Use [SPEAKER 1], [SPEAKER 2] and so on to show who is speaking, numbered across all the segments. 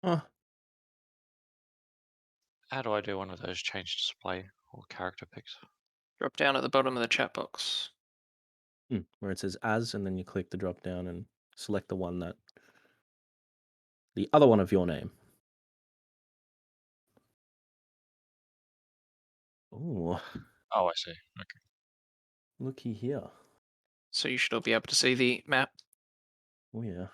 [SPEAKER 1] Oh,
[SPEAKER 2] How do I do one of those change display or character picks?
[SPEAKER 3] Drop down at the bottom of the chat box.
[SPEAKER 1] where it says as, and then you click the drop down and select the other one of your name. Oh,
[SPEAKER 2] Oh, I see. Okay.
[SPEAKER 1] looky here.
[SPEAKER 3] So you should all be able to see the map,
[SPEAKER 1] Oh yeah.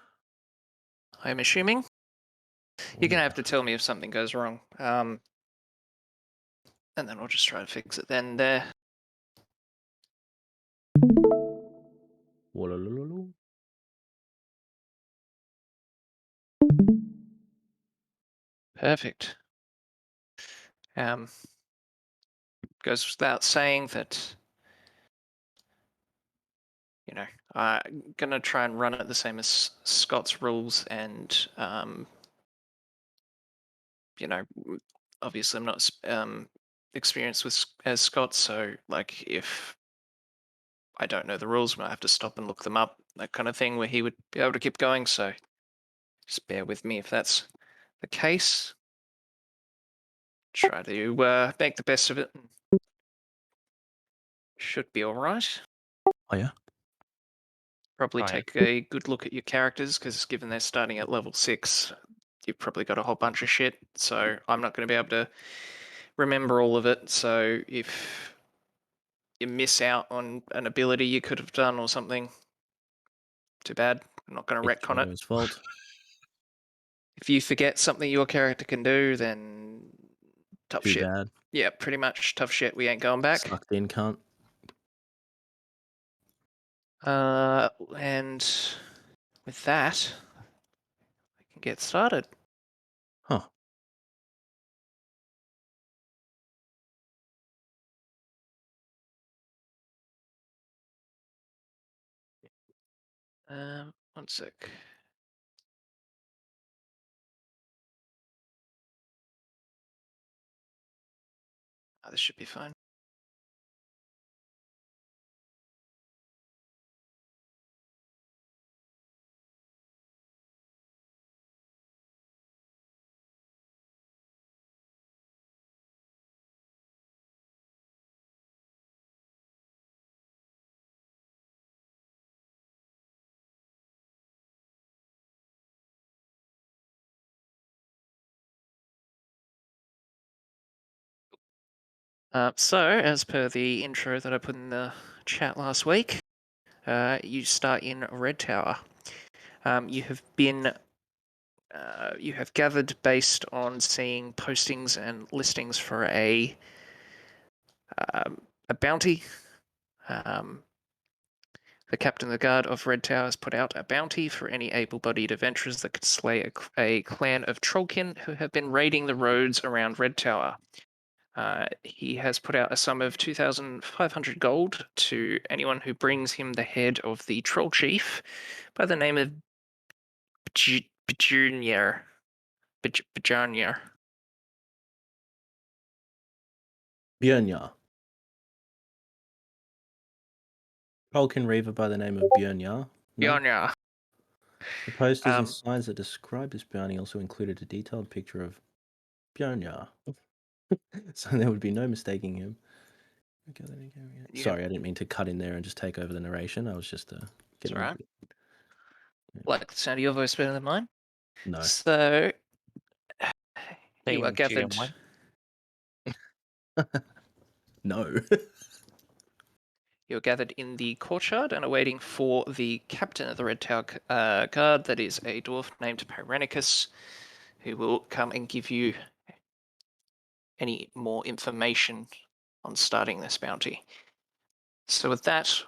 [SPEAKER 3] I'm assuming.
[SPEAKER 1] Oh
[SPEAKER 3] You're going to
[SPEAKER 1] yeah.
[SPEAKER 3] have to tell me if something goes wrong. And then I'll just try to fix it then there.
[SPEAKER 1] Wolololo.
[SPEAKER 3] Perfect. Goes without saying that, I'm going to try and run it the same as Scott's rules and, obviously I'm not experienced as Scott, so like if I don't know the rules, I have to stop and look them up, that kind of thing, where he would be able to keep going. So just bear with me if that's the case. Try to make the best of it. Should be all right.
[SPEAKER 1] Oh yeah.
[SPEAKER 3] Probably
[SPEAKER 2] Oh, yeah.
[SPEAKER 3] take a good look at your characters because given they're starting at level 6, you've probably got a whole bunch of shit. So I'm not going to be able to remember all of it. So if you miss out on an ability you could have done or something, too bad. I'm not going to
[SPEAKER 1] It's
[SPEAKER 3] retcon it.
[SPEAKER 1] Jodo's fault.
[SPEAKER 3] If you forget something your character can do, then tough
[SPEAKER 1] Too
[SPEAKER 3] shit.
[SPEAKER 1] bad.
[SPEAKER 3] Yeah, pretty much tough shit. We ain't going back.
[SPEAKER 1] Sucked in, cunt.
[SPEAKER 3] And with that, we can get started.
[SPEAKER 1] Huh.
[SPEAKER 3] One sec. Oh, this should be fine. So, as per the intro that I put in the chat last week, you start in Red Tower. You have been, you have gathered based on seeing postings and listings for a bounty. The captain of the guard of Red Tower has put out a bounty for any able-bodied adventurers that could slay a clan of Trollkin who have been raiding the roads around Red Tower. He has put out a sum of 2,500 gold to anyone who brings him the head of the troll chief by the name of Bjornir. Bjornir.
[SPEAKER 1] Björnjar. Tolkien Reaver by the name of Björnjar. No.
[SPEAKER 3] Bjornir.
[SPEAKER 1] The posters and
[SPEAKER 3] Um,
[SPEAKER 1] signs that described this bounty also included a detailed picture of Björnjar. So there would be no mistaking him. Okay, there we go.
[SPEAKER 3] you have,
[SPEAKER 1] Sorry, I didn't mean to cut in there and just take over the narration. I was just
[SPEAKER 3] it's
[SPEAKER 1] getting
[SPEAKER 3] all
[SPEAKER 1] a
[SPEAKER 3] right.
[SPEAKER 1] bit. Yeah.
[SPEAKER 3] Like the sound of your voice better than mine.
[SPEAKER 1] No.
[SPEAKER 3] So, you are
[SPEAKER 2] Team
[SPEAKER 3] gathered.
[SPEAKER 2] GM1.
[SPEAKER 1] No.
[SPEAKER 3] You're gathered in the courtyard and are waiting for the captain of the Red Tower Guard, that is a dwarf named Pyranicus, who will come and give you any more information on starting this bounty. So with that,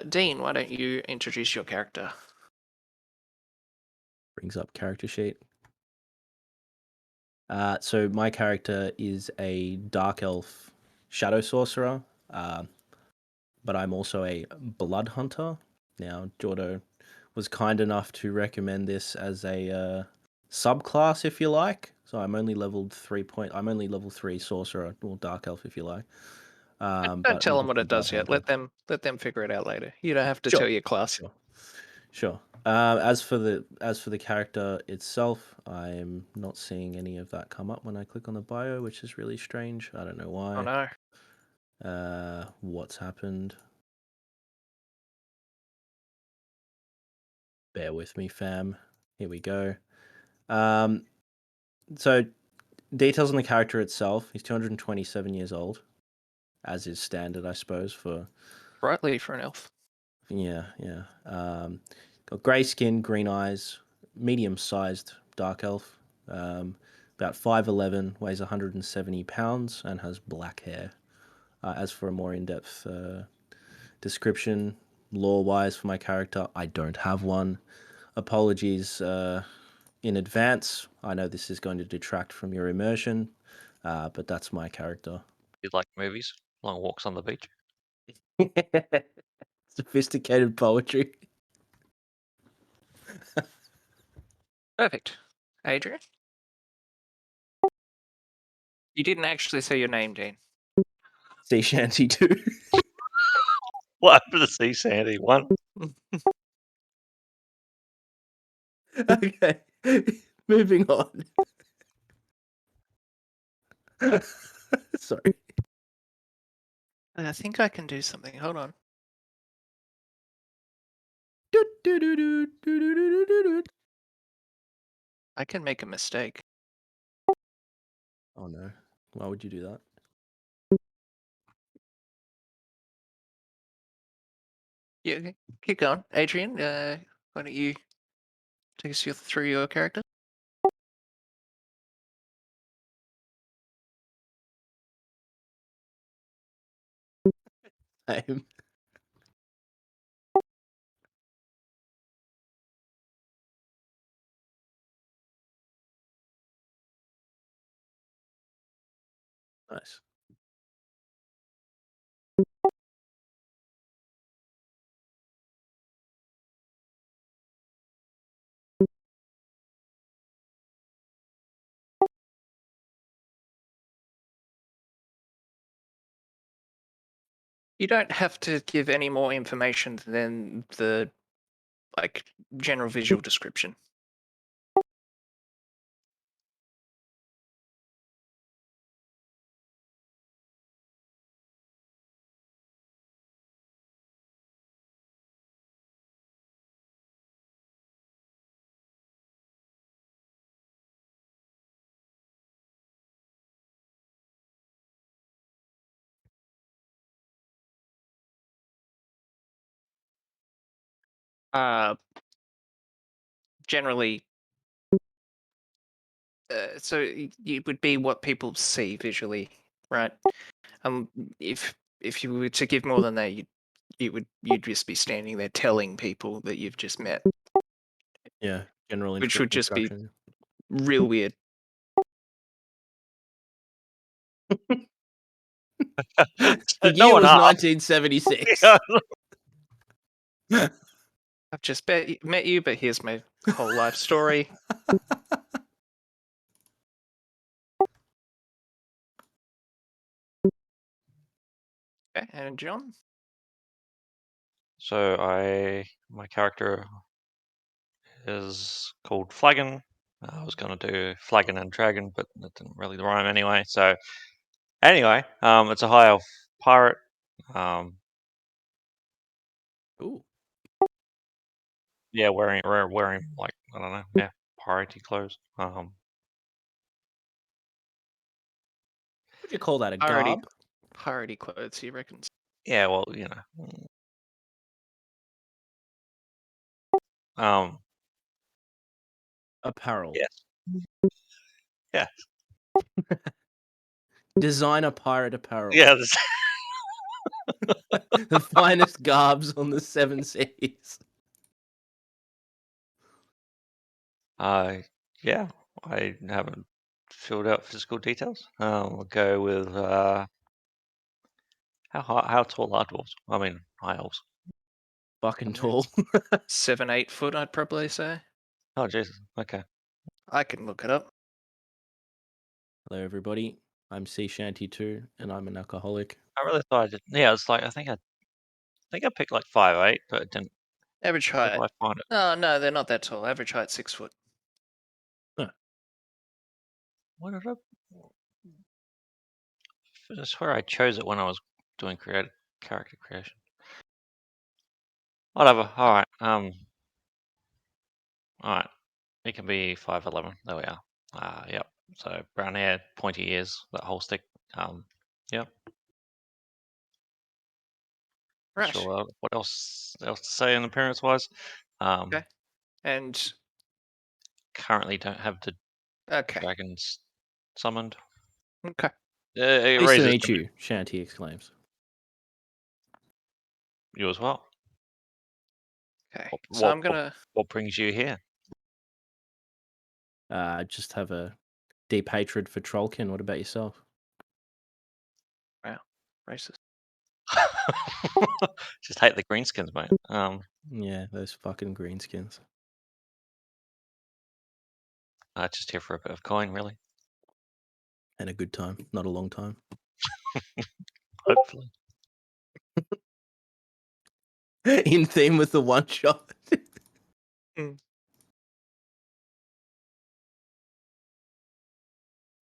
[SPEAKER 3] Dean, why don't you introduce your character?
[SPEAKER 1] Brings up character sheet. So my character is a dark elf shadow sorcerer, but I'm also a blood hunter. Now, Jordo was kind enough to recommend this as a subclass, if you like. So I'm only leveled 3 point. I'm only level 3 sorcerer or dark elf, if you like.
[SPEAKER 3] Don't
[SPEAKER 1] But I'm
[SPEAKER 3] tell them
[SPEAKER 1] just
[SPEAKER 3] what
[SPEAKER 1] a
[SPEAKER 3] it
[SPEAKER 1] blood
[SPEAKER 3] does yet.
[SPEAKER 1] hunter.
[SPEAKER 3] Let them figure it out later. You don't have to tell
[SPEAKER 1] Sure,
[SPEAKER 3] your class.
[SPEAKER 1] sure. Sure. As for the character itself, I'm not seeing any of that come up when I click on the bio, which is really strange. I don't know
[SPEAKER 3] Oh
[SPEAKER 1] why.
[SPEAKER 3] no.
[SPEAKER 1] What's happened? Bear with me, fam. Here we go. So details on the character itself. He's 227 years old, as is standard, I suppose, for
[SPEAKER 3] Rightly for an elf.
[SPEAKER 1] yeah. Got grey skin, green eyes, medium-sized dark elf. About 5'11", weighs 170 pounds, and has black hair. As for a more in-depth description, lore-wise for my character, I don't have one. Apologies in advance. I know this is going to detract from your immersion, but that's my character.
[SPEAKER 2] You like movies? Long walks on the beach?
[SPEAKER 1] Sophisticated poetry.
[SPEAKER 3] Perfect. Adrian? You didn't actually say your name, Dean.
[SPEAKER 1] Sea shanty too.
[SPEAKER 2] What happened to Sea Sandy? One.
[SPEAKER 1] Okay, moving on. Sorry.
[SPEAKER 3] I think I can do something. Hold on. I can make a mistake.
[SPEAKER 1] Oh no. Why would you do that?
[SPEAKER 3] Yeah, okay. Keep going. Adrian, why don't you take us through your character?
[SPEAKER 1] Same. Nice.
[SPEAKER 3] You don't have to give any more information than the general visual description. Generally, so it would be what people see visually, right? Um, if you were to give more than that, you'd just be standing there telling people that you've just met,
[SPEAKER 1] Yeah. General
[SPEAKER 3] which would just be
[SPEAKER 1] instruction.
[SPEAKER 3] real weird.
[SPEAKER 1] The
[SPEAKER 2] No
[SPEAKER 1] year
[SPEAKER 2] one
[SPEAKER 1] was
[SPEAKER 2] asked.
[SPEAKER 1] 1976.
[SPEAKER 3] I've just met you, but here's my whole life story. Okay, and John?
[SPEAKER 2] So my character is called Flagon. I was gonna do Flagon and Dragon, but that didn't really rhyme anyway. So anyway, it's a high elf pirate.
[SPEAKER 1] Ooh.
[SPEAKER 2] Yeah, wearing like I don't know, yeah, piratey clothes.
[SPEAKER 1] Would you call that a
[SPEAKER 3] Piratey,
[SPEAKER 1] garb?
[SPEAKER 3] piratey clothes, he reckons.
[SPEAKER 2] Yeah, well, you know,
[SPEAKER 1] Apparel.
[SPEAKER 2] yes, yeah,
[SPEAKER 1] Designer pirate apparel.
[SPEAKER 2] yeah.
[SPEAKER 1] The finest garbs on the seven seas.
[SPEAKER 2] Yeah, I haven't filled out physical details. We'll go with how tall are dwarves? I mean, high elves.
[SPEAKER 1] Fucking tall.
[SPEAKER 3] 7-8 foot, I'd probably say.
[SPEAKER 2] Oh Jesus. Okay.
[SPEAKER 3] I can look it up.
[SPEAKER 1] Hello, everybody. I'm Sea Shanty 2, and I'm an alcoholic.
[SPEAKER 2] I really thought I did. Yeah, it's like I think I picked like 5'8", but it didn't.
[SPEAKER 3] Average
[SPEAKER 2] Where
[SPEAKER 3] height.
[SPEAKER 2] do I find it?
[SPEAKER 3] Oh, no, they're not that tall. Average height 6 foot.
[SPEAKER 2] What did I swear I chose it when I was doing character creation. Whatever. Alright. Alright. It can be 5'11". There we are. Yep. So brown hair, pointy ears, that whole stick. Yep.
[SPEAKER 3] Right.
[SPEAKER 2] Sure. What else to say in appearance wise?
[SPEAKER 3] Okay. And
[SPEAKER 2] Currently don't have the
[SPEAKER 3] okay.
[SPEAKER 2] dragons summoned.
[SPEAKER 3] Okay.
[SPEAKER 2] It
[SPEAKER 1] Nice to
[SPEAKER 2] raises
[SPEAKER 1] meet you, Shanty exclaims.
[SPEAKER 2] you as well.
[SPEAKER 3] Okay. So I'm gonna.
[SPEAKER 2] What brings you here?
[SPEAKER 1] Just have a deep hatred for Trollkin. What about yourself?
[SPEAKER 3] Wow. Racist.
[SPEAKER 2] Just hate the greenskins, mate.
[SPEAKER 1] Yeah, those fucking greenskins.
[SPEAKER 2] Just here for a bit of coin, really.
[SPEAKER 1] And a good time, not a long time.
[SPEAKER 2] Hopefully.
[SPEAKER 1] In theme with the one shot.
[SPEAKER 3] I'm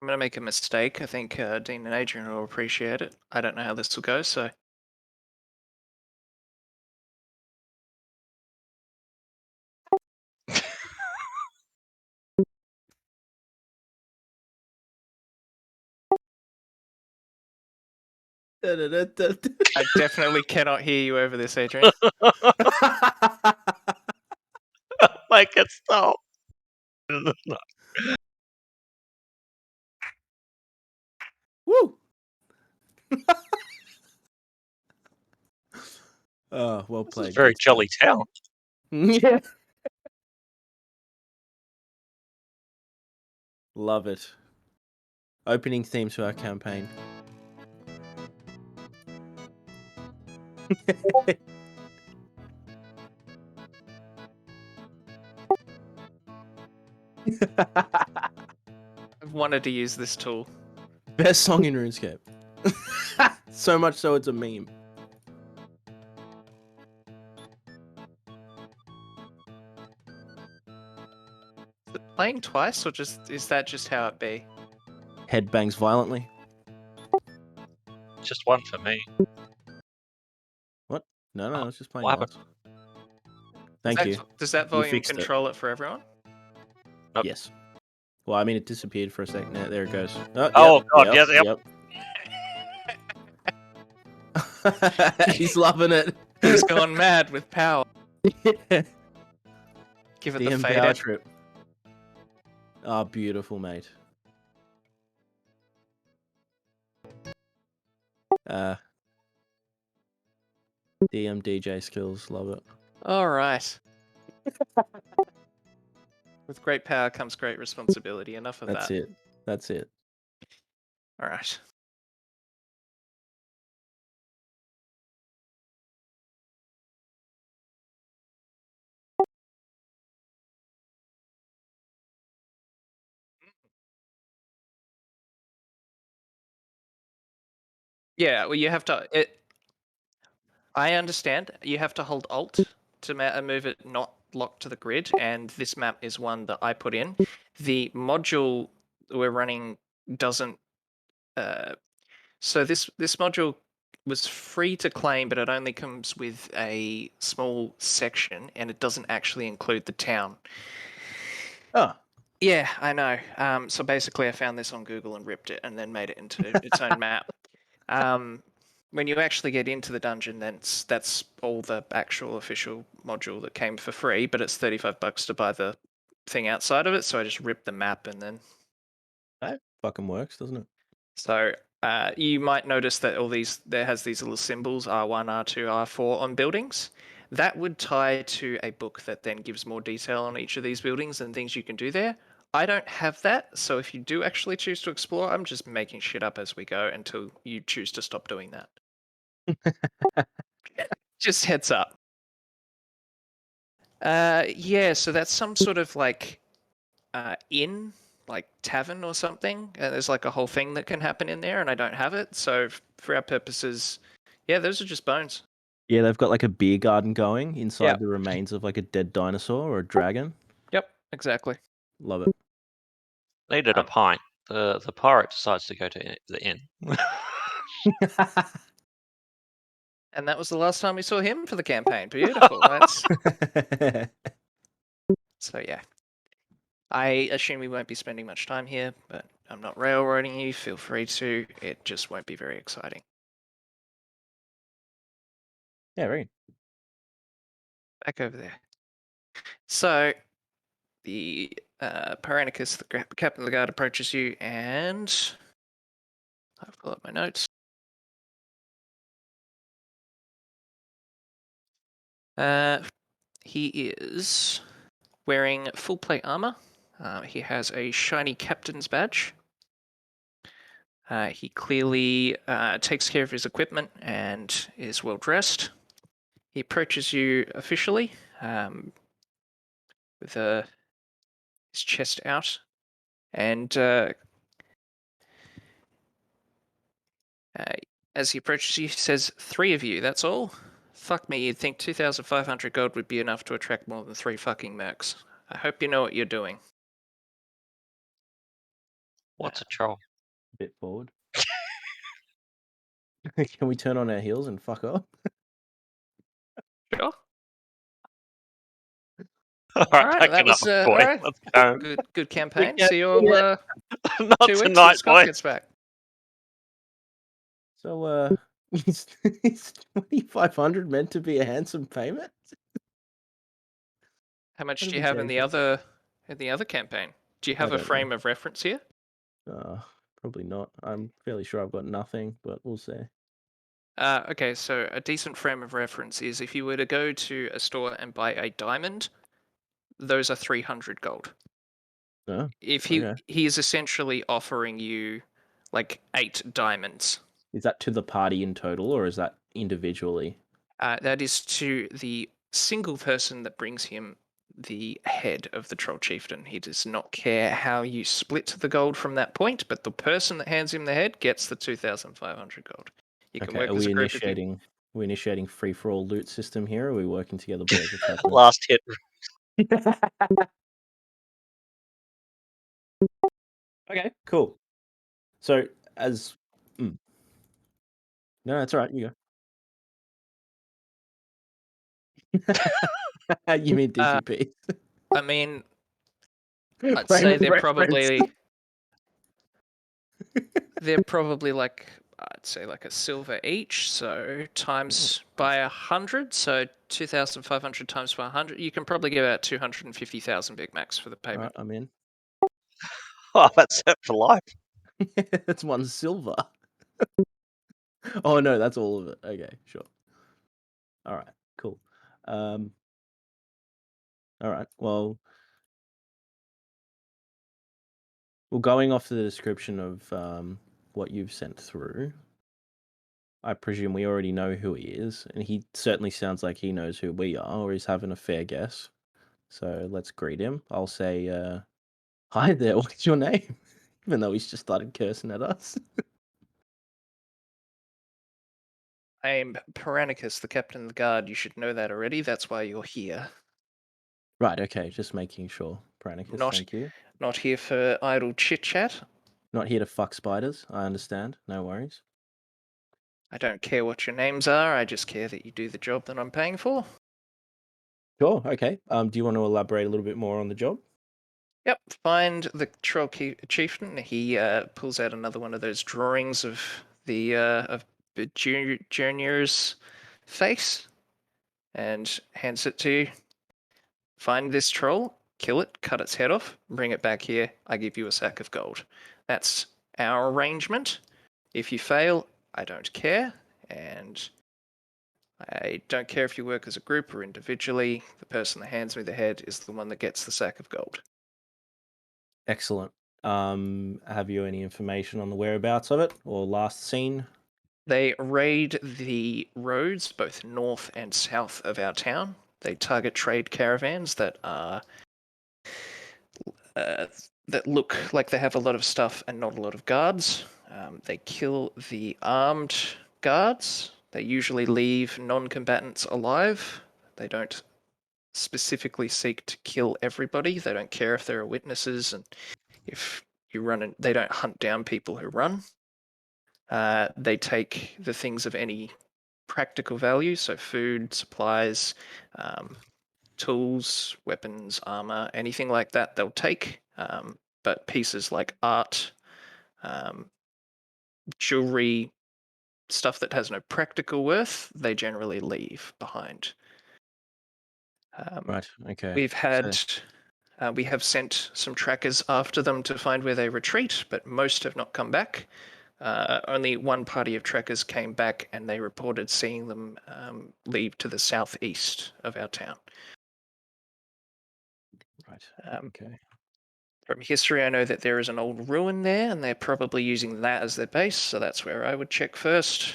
[SPEAKER 3] gonna make a mistake. I think Dean and Adrian will appreciate it. I don't know how this will go, so. I definitely cannot hear you over this, Adrian.
[SPEAKER 2] Make it stop.
[SPEAKER 1] Woo! Oh, well
[SPEAKER 2] This
[SPEAKER 1] played.
[SPEAKER 2] is a very
[SPEAKER 1] good
[SPEAKER 2] jolly town.
[SPEAKER 1] Yeah. Love it. Opening theme to our campaign.
[SPEAKER 3] I've wanted to use this tool.
[SPEAKER 1] Best song in RuneScape. So much so it's a meme.
[SPEAKER 3] Is it playing twice, or is that just how it be?
[SPEAKER 1] Head bangs violently.
[SPEAKER 2] Just one for me.
[SPEAKER 1] What? No, I was just playing
[SPEAKER 2] what
[SPEAKER 1] once. Thank you.
[SPEAKER 3] Does that volume
[SPEAKER 1] fixed it.
[SPEAKER 3] control it for everyone?
[SPEAKER 2] Nope.
[SPEAKER 1] Yes. Well, I mean, it disappeared for a second. There it goes.
[SPEAKER 2] Oh, God, yes,
[SPEAKER 1] yep. He's loving it.
[SPEAKER 3] He's gone mad with power.
[SPEAKER 1] Yeah.
[SPEAKER 3] Give it
[SPEAKER 1] DM
[SPEAKER 3] the fade
[SPEAKER 1] power
[SPEAKER 3] out.
[SPEAKER 1] trip. Oh, beautiful, mate. DM DJ skills, love it.
[SPEAKER 3] All right. With great power comes great responsibility. Enough of
[SPEAKER 1] That's
[SPEAKER 3] that.
[SPEAKER 1] it. That's it.
[SPEAKER 3] All right. Yeah, well, you have to. I understand. You have to hold Alt to move it not locked to the grid, and this map is one that I put in. The module we're running doesn't. So this module was free to claim, but it only comes with a small section, and it doesn't actually include the town.
[SPEAKER 1] Oh.
[SPEAKER 3] Yeah, I know. So basically, I found this on Google and ripped it, and then made it into its own map. When you actually get into the dungeon, then that's all the actual official module that came for free, but it's $35 to buy the thing outside of it. So I just ripped the map and then.
[SPEAKER 1] That fucking works, doesn't it?
[SPEAKER 3] So you might notice that there has these little symbols R1, R2, R4 on buildings. That would tie to a book that then gives more detail on each of these buildings and things you can do there. I don't have that, so if you do actually choose to explore, I'm just making shit up as we go until you choose to stop doing that. Just heads up. Yeah, so that's some sort of like inn, like tavern or something. And there's like a whole thing that can happen in there, and I don't have it. So for our purposes, yeah, those are just bones.
[SPEAKER 1] Yeah, they've got like a beer garden going inside
[SPEAKER 3] Yep.
[SPEAKER 1] the remains of like a dead dinosaur or a dragon.
[SPEAKER 3] Yep, exactly.
[SPEAKER 1] Love it.
[SPEAKER 2] Needed a pint. The pirate decides to go to the inn.
[SPEAKER 3] And that was the last time we saw him for the campaign. Beautiful. That's so yeah. I assume we won't be spending much time here, but I'm not railroading you. Feel free to. It just won't be very exciting.
[SPEAKER 1] Yeah, right.
[SPEAKER 3] Back over there. So, the Paranicus, the captain of the guard, approaches you, and I've pulled up my notes. He is wearing full plate armor. He has a shiny captain's badge. He clearly takes care of his equipment and is well dressed. He approaches you officially with his chest out, and as he approaches you, he says, 3 of you, that's all? Fuck me, you'd think 2,500 gold would be enough to attract more than 3 fucking mercs. I hope you know what you're doing.
[SPEAKER 2] What's a troll?
[SPEAKER 1] A bit forward. Can we turn on our heels and fuck off?
[SPEAKER 3] Sure.
[SPEAKER 2] Alright,
[SPEAKER 3] that
[SPEAKER 2] that
[SPEAKER 3] was
[SPEAKER 2] boy.
[SPEAKER 3] all right.
[SPEAKER 2] Let's go.
[SPEAKER 3] Good campaign.
[SPEAKER 2] Yeah,
[SPEAKER 3] See you all
[SPEAKER 2] Not
[SPEAKER 3] 2 weeks when
[SPEAKER 2] tonight,
[SPEAKER 3] Scott
[SPEAKER 2] boy.
[SPEAKER 3] gets back.
[SPEAKER 1] So, is 2,500 meant to be a handsome payment?
[SPEAKER 3] How much
[SPEAKER 1] That'd
[SPEAKER 3] do you
[SPEAKER 1] be
[SPEAKER 3] have
[SPEAKER 1] so
[SPEAKER 3] in the other campaign? Do you have a
[SPEAKER 1] don't know.
[SPEAKER 3] frame of reference here?
[SPEAKER 1] Probably not. I'm fairly sure I've got nothing, but we'll see.
[SPEAKER 3] Okay, so a decent frame of reference is if you were to go to a store and buy a diamond, those are 300 gold.
[SPEAKER 1] Oh,
[SPEAKER 3] If
[SPEAKER 1] okay.
[SPEAKER 3] he is essentially offering you like 8 diamonds.
[SPEAKER 1] Is that to the party in total, or is that individually?
[SPEAKER 3] That is to the single person that brings him the head of the troll chieftain. He does not care how you split the gold from that point, but the person that hands him the head gets the 2,500 gold. You can
[SPEAKER 1] Okay,
[SPEAKER 3] work
[SPEAKER 1] are
[SPEAKER 3] as
[SPEAKER 1] we
[SPEAKER 3] a group if you...
[SPEAKER 1] initiating? We're initiating free for all loot system here. Or are we working together, boys? What's happening?
[SPEAKER 2] Last hit.
[SPEAKER 1] Okay, cool. So as no, that's all right. You go. You mean DCP?
[SPEAKER 3] I mean, I'd say they're probably like, I'd say like a silver each, so times by 100, so 2,500 times by 100. You can probably get about 250,000 Big Macs for the
[SPEAKER 1] All right,
[SPEAKER 3] payment.
[SPEAKER 1] I'm in.
[SPEAKER 2] Oh, that's it for life.
[SPEAKER 1] That's 1 silver. Oh no, that's all of it. Okay, sure. All right, cool. All right. Well, going off the description of what you've sent through, I presume we already know who he is, and he certainly sounds like he knows who we are, or he's having a fair guess. So let's greet him. I'll say, "Hi there. What's your name?" Even though he's just started cursing at us.
[SPEAKER 3] I'm Paranicus, the captain of the guard. You should know that already. That's why you're here.
[SPEAKER 1] Right. Okay. Just making sure. Pranicus,
[SPEAKER 3] Not,
[SPEAKER 1] thank you.
[SPEAKER 3] not here for idle chit chat.
[SPEAKER 1] Not here to fuck spiders. I understand. No worries.
[SPEAKER 3] I don't care what your names are. I just care that you do the job that I'm paying for.
[SPEAKER 1] Sure. Okay. Do you want to elaborate a little bit more on the job?
[SPEAKER 3] Yep, find the troll chieftain. He pulls out another one of those drawings of the junior's face and hands it to you. Find this troll, kill it, cut its head off, bring it back here. I give you a sack of gold. That's our arrangement. If you fail, I don't care, and I don't care if you work as a group or individually. The person that hands me the head is the one that gets the sack of gold.
[SPEAKER 1] Excellent. Have you any information on the whereabouts of it or last seen?
[SPEAKER 3] They raid the roads both north and south of our town. They target trade caravans that are that look like they have a lot of stuff and not a lot of guards. They kill the armed guards They usually leave non-combatants alive. They don't specifically seek to kill everybody. They don't care if there are witnesses, and if you run and they don't hunt down people who run. They take the things of any practical value, so food, supplies, tools, weapons, armor, anything like that they'll take. But pieces like art, jewelry, stuff that has no practical worth, they generally leave behind.
[SPEAKER 1] Right. Okay.
[SPEAKER 3] We've had
[SPEAKER 1] So,
[SPEAKER 3] we have sent some trackers after them to find where they retreat, but most have not come back. Only one party of trackers came back, and they reported seeing them leave to the southeast of our town.
[SPEAKER 1] right.
[SPEAKER 3] Um,
[SPEAKER 1] Okay.
[SPEAKER 3] From history, I know that there is an old ruin there, and they're probably using that as their base, so that's where I would check first.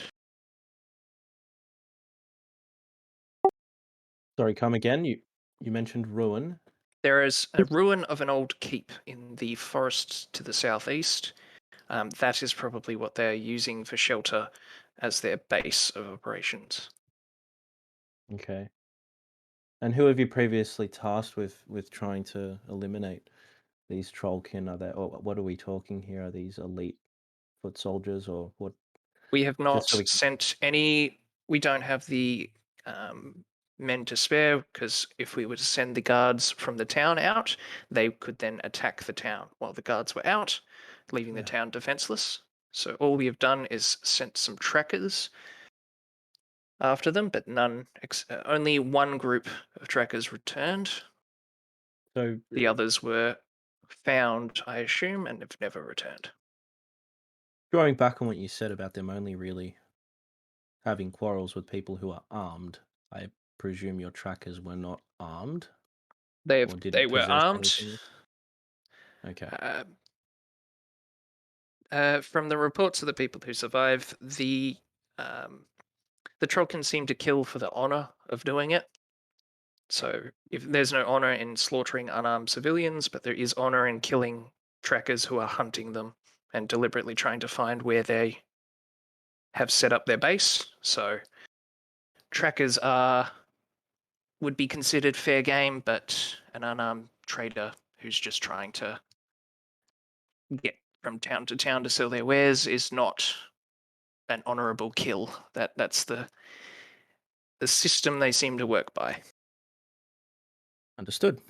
[SPEAKER 1] Sorry, come again. You mentioned ruin.
[SPEAKER 3] There is a ruin of an old keep in the forest to the southeast. That is probably what they're using for shelter as their base of operations.
[SPEAKER 1] Okay. And who have you previously tasked with trying to eliminate these trollkin? Are they, or what are we talking here? Are these elite foot soldiers or what?
[SPEAKER 3] We have
[SPEAKER 1] Just
[SPEAKER 3] not
[SPEAKER 1] so we can.
[SPEAKER 3] sent any. We don't have the men to spare, because if we were to send the guards from the town out, they could then attack the town while the guards were out, leaving the
[SPEAKER 1] Yeah.
[SPEAKER 3] town defenseless. So all we have done is sent some trackers after them, but none. Only one group of trackers returned.
[SPEAKER 1] So
[SPEAKER 3] The others were found, I assume, and have never returned.
[SPEAKER 1] going back on what you said about them only really having quarrels with people who are armed, I presume your trackers were not armed or
[SPEAKER 3] They
[SPEAKER 1] didn't
[SPEAKER 3] were
[SPEAKER 1] possess
[SPEAKER 3] armed.
[SPEAKER 1] anything. Okay.
[SPEAKER 3] From the reports of the people who survived, the Trollkin seem to kill for the honor of doing it. So if there's no honor in slaughtering unarmed civilians, but there is honor in killing trackers who are hunting them and deliberately trying to find where they have set up their base. So trackers would be considered fair game, but an unarmed trader who's just trying to get from town to town to sell their wares is not an honorable kill. That's the system they seem to work by.
[SPEAKER 1] Understood.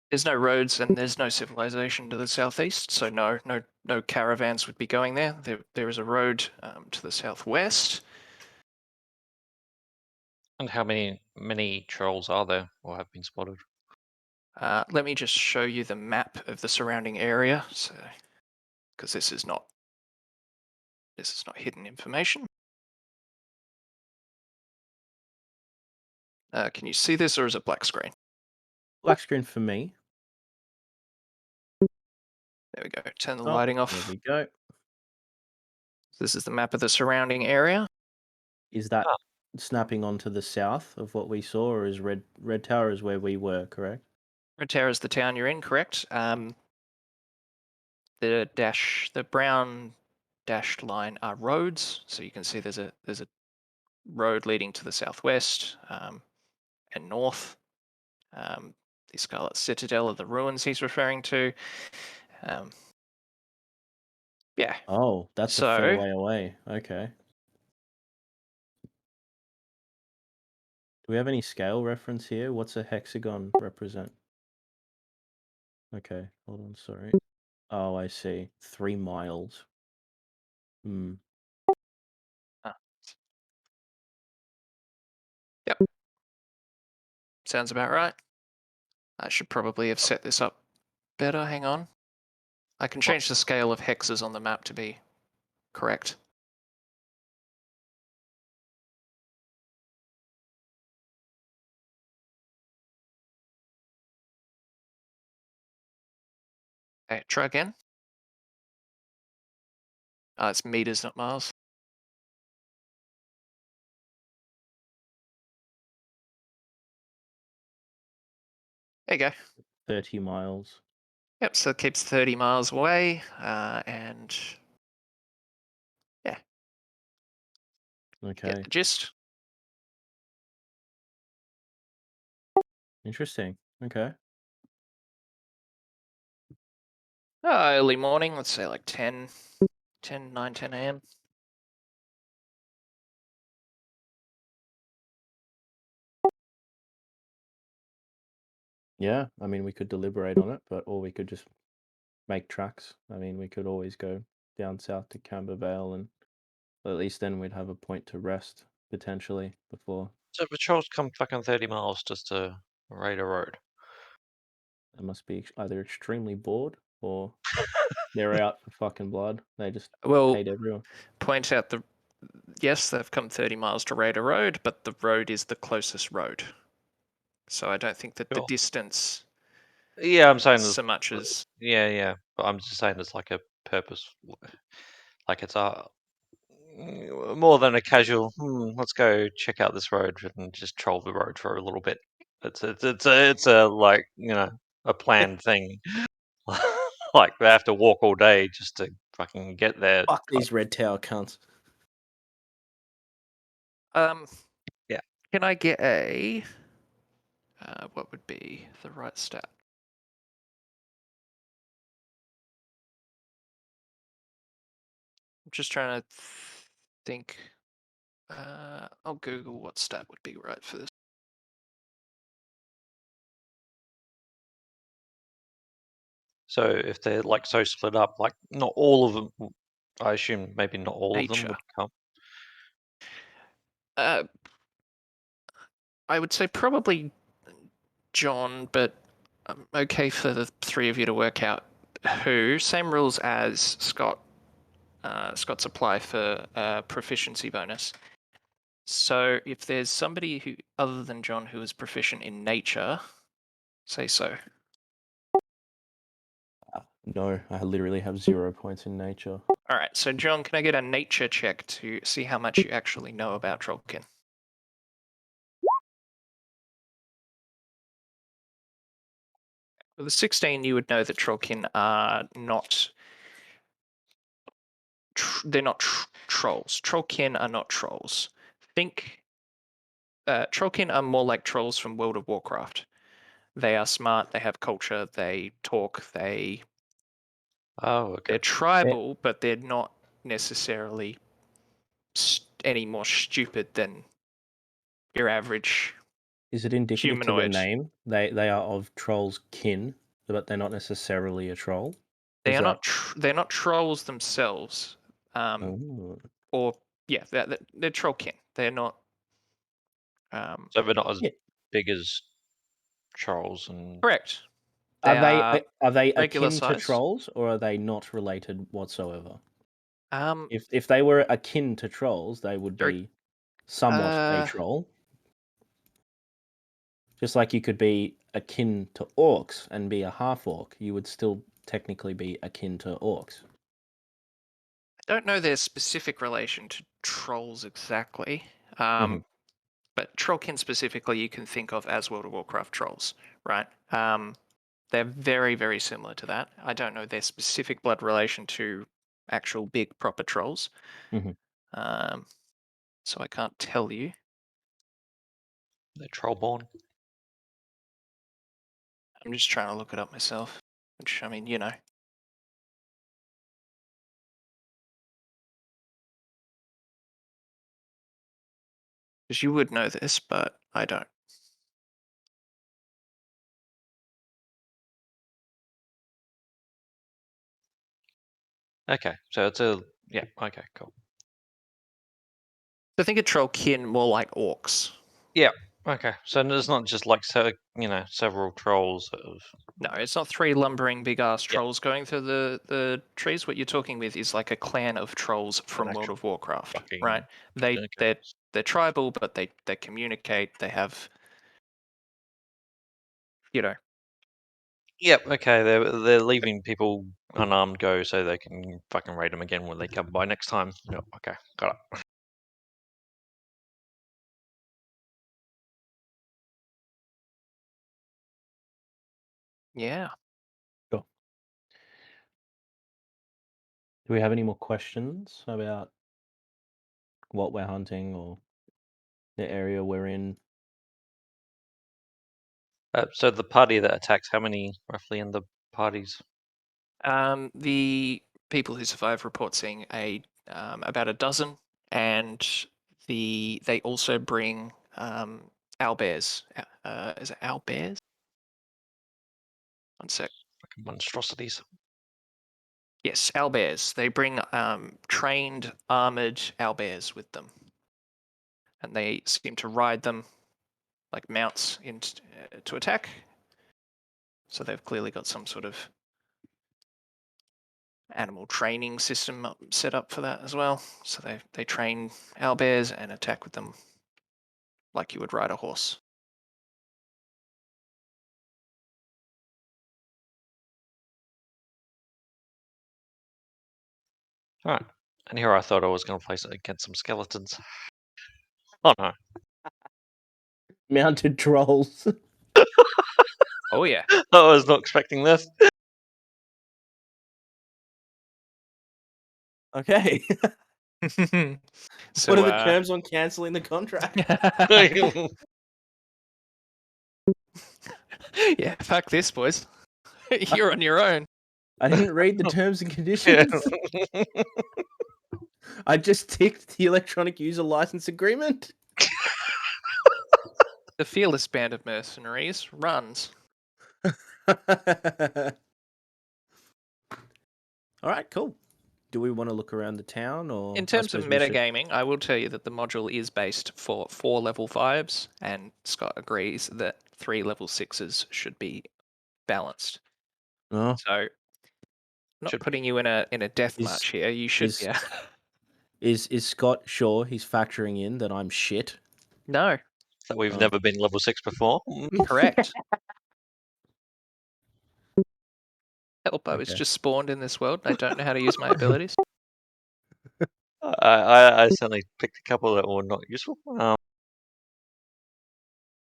[SPEAKER 3] There's no roads and there's no civilization to the southeast, so no caravans would be going there. There is a road to the southwest.
[SPEAKER 2] And how many trolls are there or have been spotted?
[SPEAKER 3] Let me just show you the map of the surrounding area, so because this is not hidden information. Can you see this, or is it black screen?
[SPEAKER 1] Black screen for me.
[SPEAKER 3] There we go. Turn the
[SPEAKER 1] Oh,
[SPEAKER 3] lighting off.
[SPEAKER 1] there we go.
[SPEAKER 3] This is the map of the surrounding area.
[SPEAKER 1] Is that
[SPEAKER 2] Ah.
[SPEAKER 1] snapping onto the south of what we saw, or is Red Tower is where we were, correct?
[SPEAKER 3] Red Tower is the town you're in, correct? The brown dashed line are roads, so you can see there's a road leading to the southwest and north. The Scarlet Citadel are the ruins he's referring to. Yeah.
[SPEAKER 1] Oh, that's a fair
[SPEAKER 3] So
[SPEAKER 1] way away. Okay. Do we have any scale reference here? What's a hexagon represent? Okay, hold on, sorry. Oh, I see. 3 miles. Hmm.
[SPEAKER 3] yep, sounds about right. I should probably have set this up better. Hang on. I can change the scale of hexes on the map to be correct. Okay, try again. It's meters, not miles. There you go.
[SPEAKER 1] 30 miles.
[SPEAKER 3] Yep, so it keeps 30 miles away, and yeah,
[SPEAKER 1] Okay.
[SPEAKER 3] get the gist.
[SPEAKER 1] Interesting. Okay.
[SPEAKER 3] Early morning, let's say like 10 a.m.
[SPEAKER 1] Yeah, I mean, we could deliberate on it, or we could just make tracks. I mean, we could always go down south to Cambervale, and at least then we'd have a point to rest potentially before.
[SPEAKER 2] So patrols come fucking 30 miles just to raid a road.
[SPEAKER 1] They must be either extremely bored or they're out for fucking blood. They just
[SPEAKER 3] Well,
[SPEAKER 1] hate everyone.
[SPEAKER 3] point out yes, they've come 30 miles to raid a road, but the road is the closest road. So I don't think that the
[SPEAKER 2] Sure.
[SPEAKER 3] distance
[SPEAKER 2] Yeah, I'm saying
[SPEAKER 3] so much as
[SPEAKER 2] yeah. But I'm just saying it's like a purpose, like it's a more than a casual. Let's go check out this road and just troll the road for a little bit. It's a like a planned thing. Like they have to walk all day just to fucking get there.
[SPEAKER 1] Fuck these Red Tower cunts.
[SPEAKER 2] Yeah.
[SPEAKER 3] Can I get a what would be the right stat? I'm just trying to think. I'll Google what stat would be right for this.
[SPEAKER 2] So if they're like so split up, like not all of them, I assume maybe not all of them
[SPEAKER 3] Nature.
[SPEAKER 2] would come.
[SPEAKER 3] I would say probably John, but I'm okay for the three of you to work out who. Same rules as Scott. Scott's apply for a proficiency bonus. So if there's somebody who other than John who is proficient in nature, say so.
[SPEAKER 1] No, I literally have 0 points in nature.
[SPEAKER 3] All right, so John, can I get a nature check to see how much you actually know about Trollkin? With a 16, you would know that Trollkin are not. They're not trolls. Trollkin are not trolls. Think. Trollkin are more like trolls from World of Warcraft. They are smart. They have culture. They talk.
[SPEAKER 2] Oh, okay.
[SPEAKER 3] They're tribal, but they're not necessarily any more stupid than your average.
[SPEAKER 1] Is it indicative to their
[SPEAKER 3] Humanoid.
[SPEAKER 1] name? They are of troll's kin, but they're not necessarily a troll.
[SPEAKER 3] They
[SPEAKER 1] Is
[SPEAKER 3] are
[SPEAKER 1] that?
[SPEAKER 3] not. They're not trolls themselves.
[SPEAKER 1] Oh.
[SPEAKER 3] Or yeah, they're trollkin. They're not.
[SPEAKER 2] So they're not as
[SPEAKER 1] Yeah.
[SPEAKER 2] big as Charles and.
[SPEAKER 3] Correct.
[SPEAKER 1] Are they
[SPEAKER 3] regular
[SPEAKER 1] akin to
[SPEAKER 3] size.
[SPEAKER 1] trolls, or are they not related whatsoever?
[SPEAKER 3] Um,
[SPEAKER 1] If they were akin to trolls, they would
[SPEAKER 3] They're-
[SPEAKER 1] be somewhat a troll. Just like you could be akin to orcs and be a half orc, you would still technically be akin to orcs.
[SPEAKER 3] I don't know their specific relation to trolls exactly.
[SPEAKER 1] Mhm.
[SPEAKER 3] But trollkin specifically, you can think of as World of Warcraft trolls, right? They're very, very similar to that. I don't know their specific blood relation to actual big proper trolls.
[SPEAKER 1] Mhm.
[SPEAKER 3] So I can't tell you.
[SPEAKER 2] They're trollborn.
[SPEAKER 3] I'm just trying to look it up myself. Which, I mean, you know. Because you would know this, but I don't.
[SPEAKER 2] Okay, so it's yeah. Okay, cool.
[SPEAKER 3] So think of trollkin more like orcs.
[SPEAKER 2] Yeah. Okay, so there's not just like several trolls of.
[SPEAKER 3] No, it's not three lumbering big ass
[SPEAKER 2] Yep.
[SPEAKER 3] trolls going through the trees. What you're talking with is like a clan of trolls from World
[SPEAKER 2] actual
[SPEAKER 3] of Warcraft,
[SPEAKER 2] fucking-
[SPEAKER 3] right?
[SPEAKER 2] Okay.
[SPEAKER 3] They're tribal, but they communicate. They have, you know.
[SPEAKER 2] Yep. Okay, they're leaving people unarmed go so they can fucking raid them again when they come by next time. Yep. Okay, got it.
[SPEAKER 3] Yeah.
[SPEAKER 1] Sure. Do we have any more questions about what we're hunting or the area we're in?
[SPEAKER 2] So the party that attacks, how many roughly in the parties?
[SPEAKER 3] The people who survive report seeing about a dozen, and they also bring owlbears. Is it owlbears? One sec.
[SPEAKER 2] Like monstrosities.
[SPEAKER 3] Yes, owlbears. They bring trained armored owlbears with them, and they seem to ride them like mounts to attack. So they've clearly got some sort of animal training system set up for that as well. So they train owlbears and attack with them like you would ride a horse.
[SPEAKER 2] All right. And here I thought I was going to place it against some skeletons. Oh no.
[SPEAKER 1] Mounted trolls.
[SPEAKER 3] Oh yeah.
[SPEAKER 2] I was not expecting this.
[SPEAKER 1] Okay.
[SPEAKER 3] So
[SPEAKER 1] what are the terms on cancelling the contract?
[SPEAKER 3] yeah, fuck this, boys. You're on your own.
[SPEAKER 1] I didn't read the terms and
[SPEAKER 2] Yeah.
[SPEAKER 1] conditions. I just ticked the electronic user license agreement.
[SPEAKER 3] The fearless band of mercenaries runs.
[SPEAKER 1] All right, cool. Do we want to look around the town, or
[SPEAKER 3] In
[SPEAKER 1] I
[SPEAKER 3] terms of
[SPEAKER 1] suppose we should-
[SPEAKER 3] metagaming, I will tell you that the module is based for 4 level 5s, and Scott agrees that 3 level 6s should be balanced.
[SPEAKER 1] Oh,
[SPEAKER 3] So, not
[SPEAKER 2] Should
[SPEAKER 3] putting you in a death
[SPEAKER 1] Is-
[SPEAKER 3] match here. You should
[SPEAKER 1] is-
[SPEAKER 3] be.
[SPEAKER 1] is Scott sure he's factoring in that I'm shit?
[SPEAKER 3] No,
[SPEAKER 2] that we've
[SPEAKER 1] Oh.
[SPEAKER 2] never been level 6 before.
[SPEAKER 3] correct. Elbow is
[SPEAKER 1] Okay.
[SPEAKER 3] just spawned in this world. I don't know how to use my abilities.
[SPEAKER 2] I certainly picked a couple that were not useful.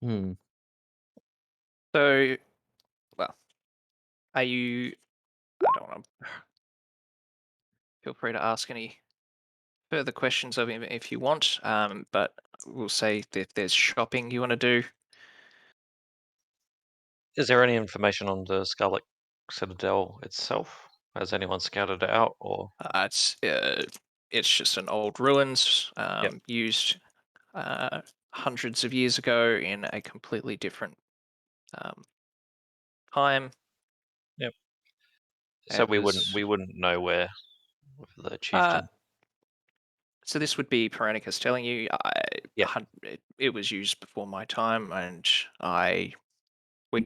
[SPEAKER 1] Hmm.
[SPEAKER 3] So, well, are you? I don't want to. Feel free to ask any further questions of him if you want. But we'll say that if there's shopping you want to do,
[SPEAKER 2] Is there any information on the Scarlet Citadel itself? Has anyone scouted it out, or
[SPEAKER 3] it's just an old ruins
[SPEAKER 2] Yep.
[SPEAKER 3] used hundreds of years ago in a completely different time.
[SPEAKER 2] so
[SPEAKER 3] It
[SPEAKER 2] we
[SPEAKER 3] was-
[SPEAKER 2] wouldn't know where the chieftain?
[SPEAKER 3] So this would be Perennicus telling you,
[SPEAKER 2] Yep.
[SPEAKER 3] it was used before my time, and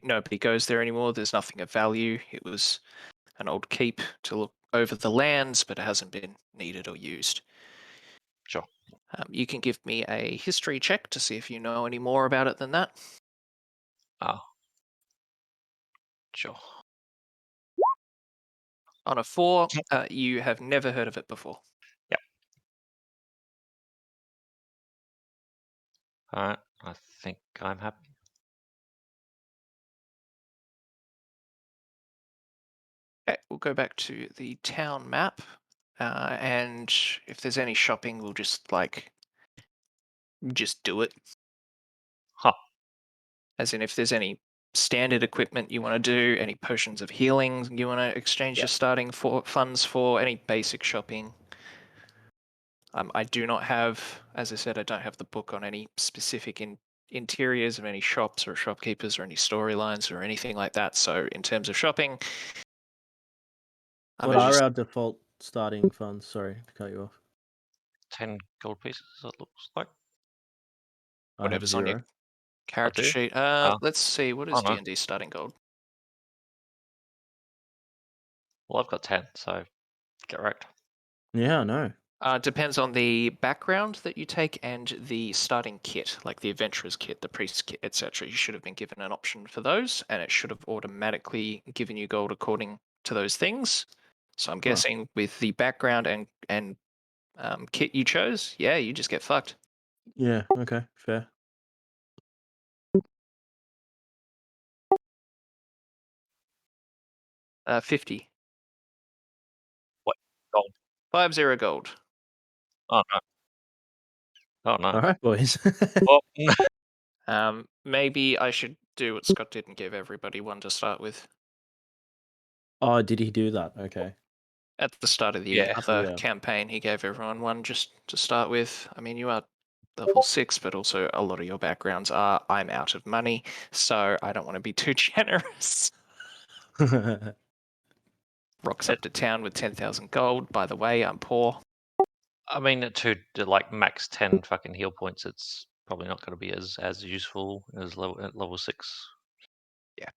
[SPEAKER 3] nobody goes there anymore. There's nothing of value. It was an old keep to look over the lands, but it hasn't been needed or used.
[SPEAKER 2] Sure.
[SPEAKER 3] You can give me a history check to see if you know any more about it than that.
[SPEAKER 2] Sure.
[SPEAKER 3] On a 4, you have never heard of it before.
[SPEAKER 2] All right. I think I'm happy.
[SPEAKER 3] Okay, we'll go back to the town map, and if there's any shopping, we'll just do it.
[SPEAKER 2] Huh.
[SPEAKER 3] As in, if there's any standard equipment you want to do, any potions of healing you want to exchange your starting funds for, any basic shopping. I do not have, as I said, I don't have the book on any specific interiors of any shops or shopkeepers or any storylines or anything like that. So in terms of shopping,
[SPEAKER 1] What are our default starting funds? Sorry to cut you off.
[SPEAKER 2] 10 gold pieces, it looks like.
[SPEAKER 1] I have
[SPEAKER 3] whatever's on your
[SPEAKER 1] 0.
[SPEAKER 3] character
[SPEAKER 2] do?
[SPEAKER 3] sheet.
[SPEAKER 2] Oh.
[SPEAKER 3] Let's see, what is
[SPEAKER 2] Oh, no.
[SPEAKER 3] D&D starting gold?
[SPEAKER 2] Well, I've got 10, so get wrecked.
[SPEAKER 1] Yeah, I know.
[SPEAKER 3] Depends on the background that you take and the starting kit, like the adventurer's kit, the priest's kit, etc. You should have been given an option for those, and it should have automatically given you gold according to those things. So I'm guessing with the background and kit you chose, yeah, you just get fucked.
[SPEAKER 1] Yeah, okay, fair.
[SPEAKER 3] 50.
[SPEAKER 2] What? Gold.
[SPEAKER 3] 50 gold.
[SPEAKER 2] Oh no. Oh no.
[SPEAKER 1] All right, boys.
[SPEAKER 2] Oh,
[SPEAKER 3] Maybe I should do what Scott did and give everybody one to start with.
[SPEAKER 1] Oh, did he do that? Okay.
[SPEAKER 3] At the start of the
[SPEAKER 2] Yeah.
[SPEAKER 3] other
[SPEAKER 1] Yeah.
[SPEAKER 3] campaign, he gave everyone one just to start with. I mean, you are level 6, but also a lot of your backgrounds are I'm out of money, so I don't want to be too generous. Rocks up to town with 10,000 gold. By the way, I'm poor.
[SPEAKER 2] I mean, to like max 10 fucking heal points, it's probably not going to be as useful as at level 6.
[SPEAKER 3] Yeah.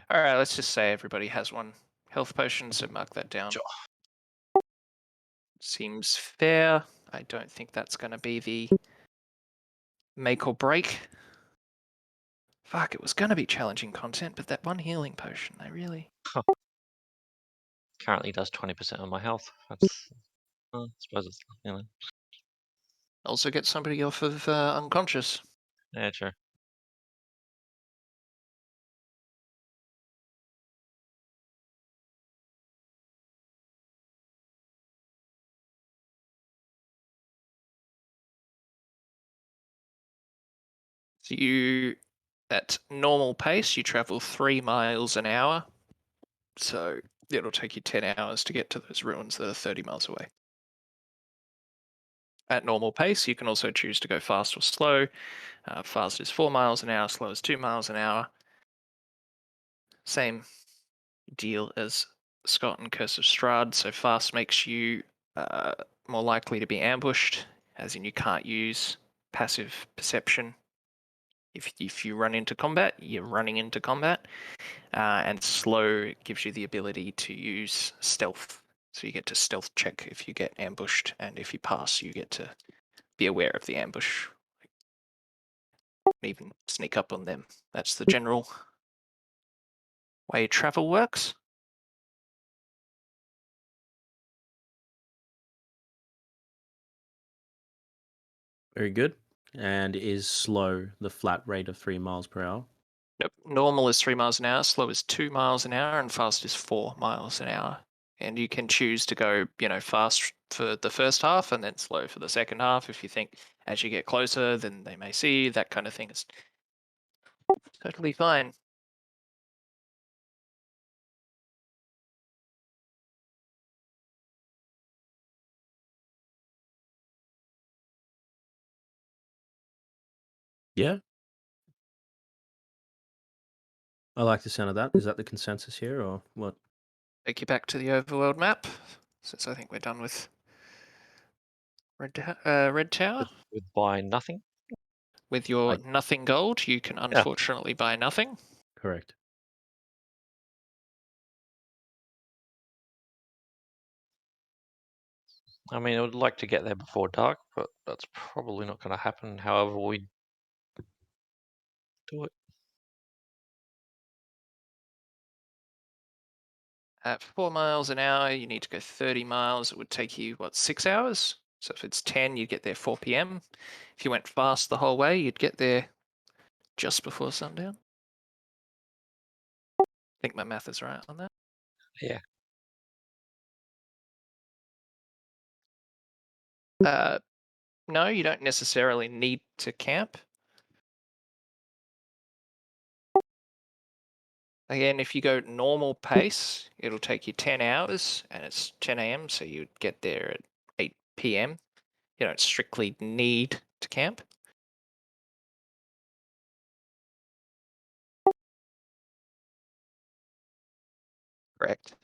[SPEAKER 3] All right, let's just say everybody has one health potion, so mark that down.
[SPEAKER 2] Sure.
[SPEAKER 3] Seems fair. I don't think that's going to be the make or break. Fuck, it was going to be challenging content, but that one healing potion, I really...
[SPEAKER 2] Currently does 20% of my health. That's, I suppose it's, you know.
[SPEAKER 3] Also get somebody off of unconscious.
[SPEAKER 2] Yeah, true.
[SPEAKER 3] So you, at normal pace, you travel 3 miles an hour. So it'll take you 10 hours to get to those ruins that are 30 miles away. At normal pace, you can also choose to go fast or slow. Fast is 4 miles an hour, slow is 2 miles an hour. Same deal as Scott and Curse of Strahd. So fast makes you more likely to be ambushed, as in you can't use passive perception. If you run into combat, you're running into combat. And slow gives you the ability to use stealth. So you get to stealth check if you get ambushed, and if you pass, you get to be aware of the ambush. Even sneak up on them. That's the general way travel works.
[SPEAKER 1] Very good. And is slow the flat rate of 3 miles per hour?
[SPEAKER 3] Nope. Normal is 3 miles an hour, slow is 2 miles an hour, and fast is 4 miles an hour. And you can choose to go, fast for the first half and then slow for the second half. If you think as you get closer, then they may see you, that kind of thing is totally fine.
[SPEAKER 1] Yeah. I like the sound of that. Is that the consensus here or what?
[SPEAKER 3] Take you back to the overworld map, since I think we're done with Red Tower.
[SPEAKER 2] With buying nothing.
[SPEAKER 3] With your nothing gold, you can unfortunately buy nothing.
[SPEAKER 1] Correct.
[SPEAKER 2] I mean, I would like to get there before dark, but that's probably not going to happen. However, we do it.
[SPEAKER 3] At 4 miles an hour, you need to go 30 miles. It would take you, 6 hours? So if it's 10, you'd get there 4 p.m. If you went fast the whole way, you'd get there just before sundown. I think my math is right on that.
[SPEAKER 2] Yeah.
[SPEAKER 3] No, you don't necessarily need to camp. Again, if you go normal pace, it'll take you 10 hours, and it's 10 a.m., so you'd get there at 8 p.m. You don't strictly need to camp. Correct.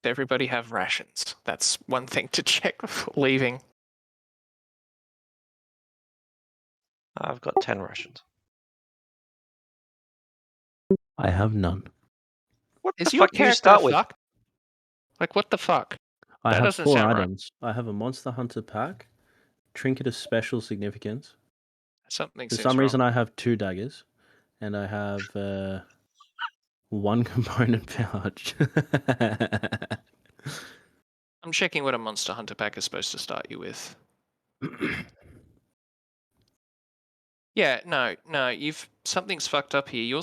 [SPEAKER 3] Everybody have rations. That's one thing to check before leaving.
[SPEAKER 2] I've got 10 rations.
[SPEAKER 1] I have none.
[SPEAKER 2] What
[SPEAKER 3] Is
[SPEAKER 2] the
[SPEAKER 3] your
[SPEAKER 2] fuck do you
[SPEAKER 3] character
[SPEAKER 2] start with?
[SPEAKER 3] fucked? Like, what the fuck?
[SPEAKER 1] I
[SPEAKER 3] That
[SPEAKER 1] have
[SPEAKER 3] doesn't
[SPEAKER 1] 4
[SPEAKER 3] sound right.
[SPEAKER 1] items. I have a Monster Hunter pack, Trinket of Special Significance.
[SPEAKER 3] Something
[SPEAKER 1] For
[SPEAKER 3] seems
[SPEAKER 1] some
[SPEAKER 3] wrong.
[SPEAKER 1] reason, I have 2 daggers, and I have 1 component pouch.
[SPEAKER 3] I'm checking what a Monster Hunter pack is supposed to start you with. Yeah, no, something's fucked up here.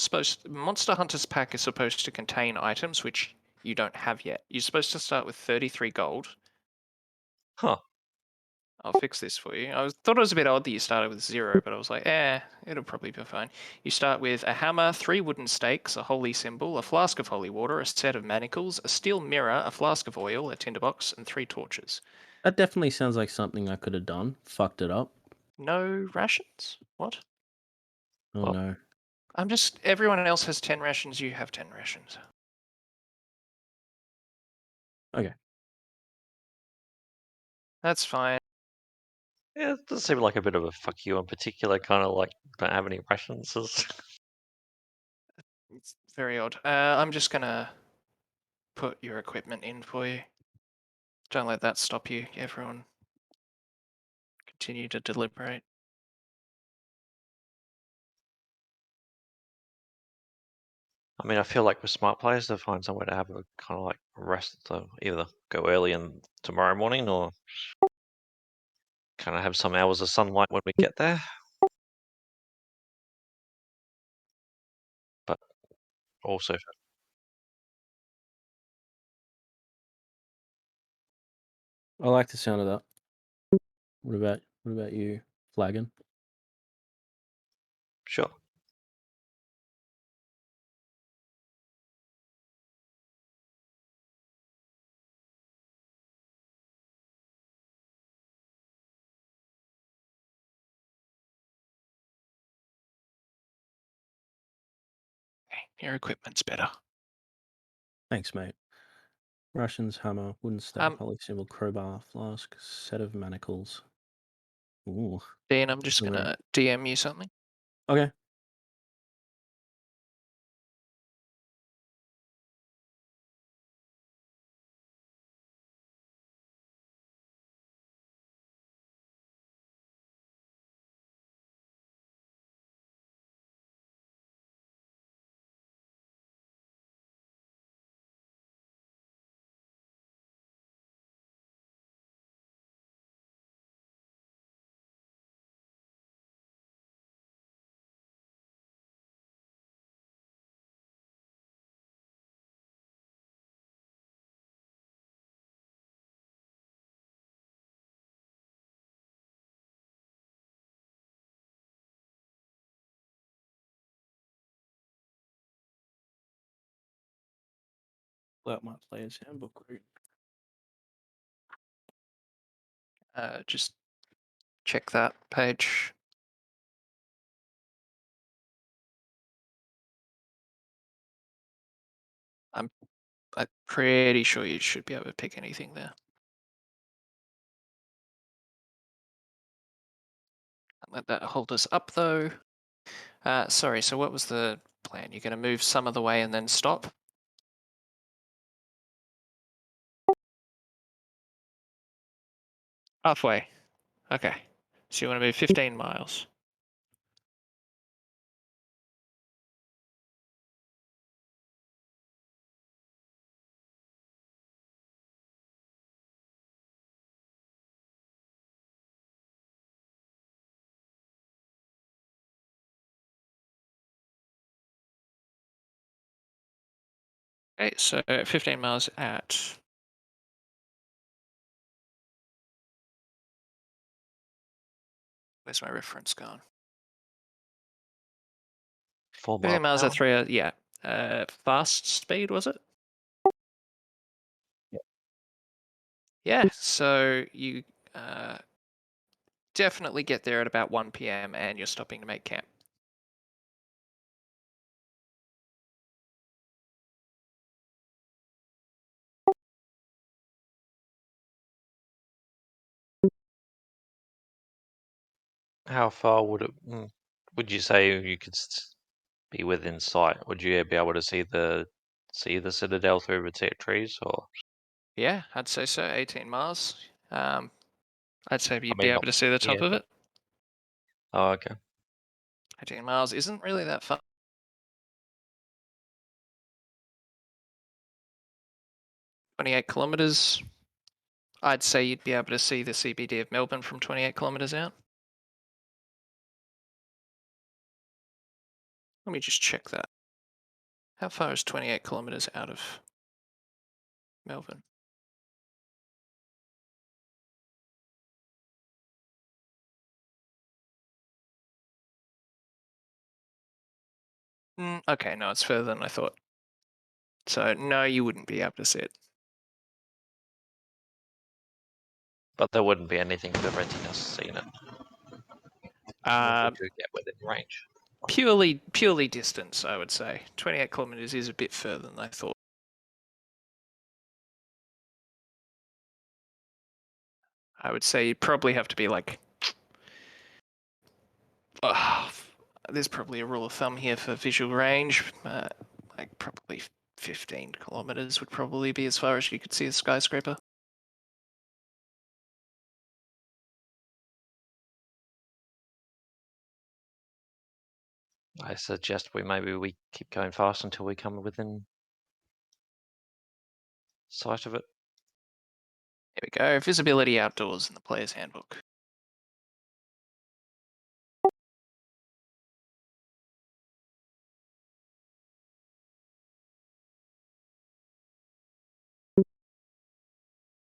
[SPEAKER 3] Monster Hunter's pack is supposed to contain items which you don't have yet. You're supposed to start with 33 gold.
[SPEAKER 2] Huh.
[SPEAKER 3] I'll fix this for you. Thought it was a bit odd that you started with 0, but I was like, it'll probably be fine. You start with a hammer, 3 wooden stakes, a holy symbol, a flask of holy water, a set of manacles, a steel mirror, a flask of oil, a tinderbox, and 3 torches.
[SPEAKER 1] That definitely sounds like something I could have done. Fucked it up.
[SPEAKER 3] No rations? What?
[SPEAKER 1] Oh
[SPEAKER 2] Well,
[SPEAKER 1] no.
[SPEAKER 3] Everyone else has 10 rations, you have 10 rations.
[SPEAKER 1] Okay.
[SPEAKER 3] That's fine.
[SPEAKER 2] yeah, it does seem like a bit of a fuck you in particular, kind of like don't have any rations.
[SPEAKER 3] It's very odd. I'm just gonna put your equipment in for you. Don't let that stop you. Everyone continue to deliberate.
[SPEAKER 2] I mean, I feel like with smart players, to find somewhere to have a kind of like rest, to either go early and tomorrow morning or kind of have some hours of sunlight when we get there. But also,
[SPEAKER 1] I like the sound of that. What about you, Flagon?
[SPEAKER 2] sure.
[SPEAKER 3] Okay, your equipment's better.
[SPEAKER 1] Thanks, mate. Russians, hammer, wooden stake,
[SPEAKER 3] Um,
[SPEAKER 1] holy symbol, crowbar, flask, set of manacles. Ooh.
[SPEAKER 3] Dean, I'm just
[SPEAKER 1] Alright.
[SPEAKER 3] gonna DM you something.
[SPEAKER 1] Okay. Pull out my player's handbook.
[SPEAKER 3] Just check that page. I'm pretty sure you should be able to pick anything there. Let that hold us up though. Sorry, so what was the plan? You're going to move some of the way and then stop? Halfway. Okay. So you want to move 15 miles. Okay, so 15 miles at... Where's my reference gone?
[SPEAKER 2] 4 miles
[SPEAKER 3] 15 miles
[SPEAKER 2] an
[SPEAKER 3] at 3, yeah. Fast speed, was it? Yeah, so you definitely get there at about 1 p.m. and you're stopping to make camp.
[SPEAKER 2] How far would you say you could be within sight? Would you be able to see the Citadel through the trees, or
[SPEAKER 3] Yeah, I'd say so. 18 miles. I'd say
[SPEAKER 2] I
[SPEAKER 3] you'd be
[SPEAKER 2] mean
[SPEAKER 3] able
[SPEAKER 2] not
[SPEAKER 3] to see the top
[SPEAKER 2] here,
[SPEAKER 3] of
[SPEAKER 2] but
[SPEAKER 3] it.
[SPEAKER 2] oh okay.
[SPEAKER 3] 18 miles isn't really that far. 28 kilometers. I'd say you'd be able to see the CBD of Melbourne from 28 kilometers out. Let me just check that. How far is 28 kilometers out of Melbourne? Okay, no, it's further than I thought. So no, you wouldn't be able to see it.
[SPEAKER 2] But there wouldn't be anything preventing us seeing it. When we do get within range.
[SPEAKER 3] Purely distance, I would say. 28 kilometers is a bit further than I thought. I would say you'd probably have to be like... there's probably a rule of thumb here for visual range. Like probably 15 kilometers would probably be as far as you could see a skyscraper.
[SPEAKER 2] I suggest maybe we keep going fast until we come within sight of it.
[SPEAKER 3] There we go. Visibility outdoors in the player's handbook.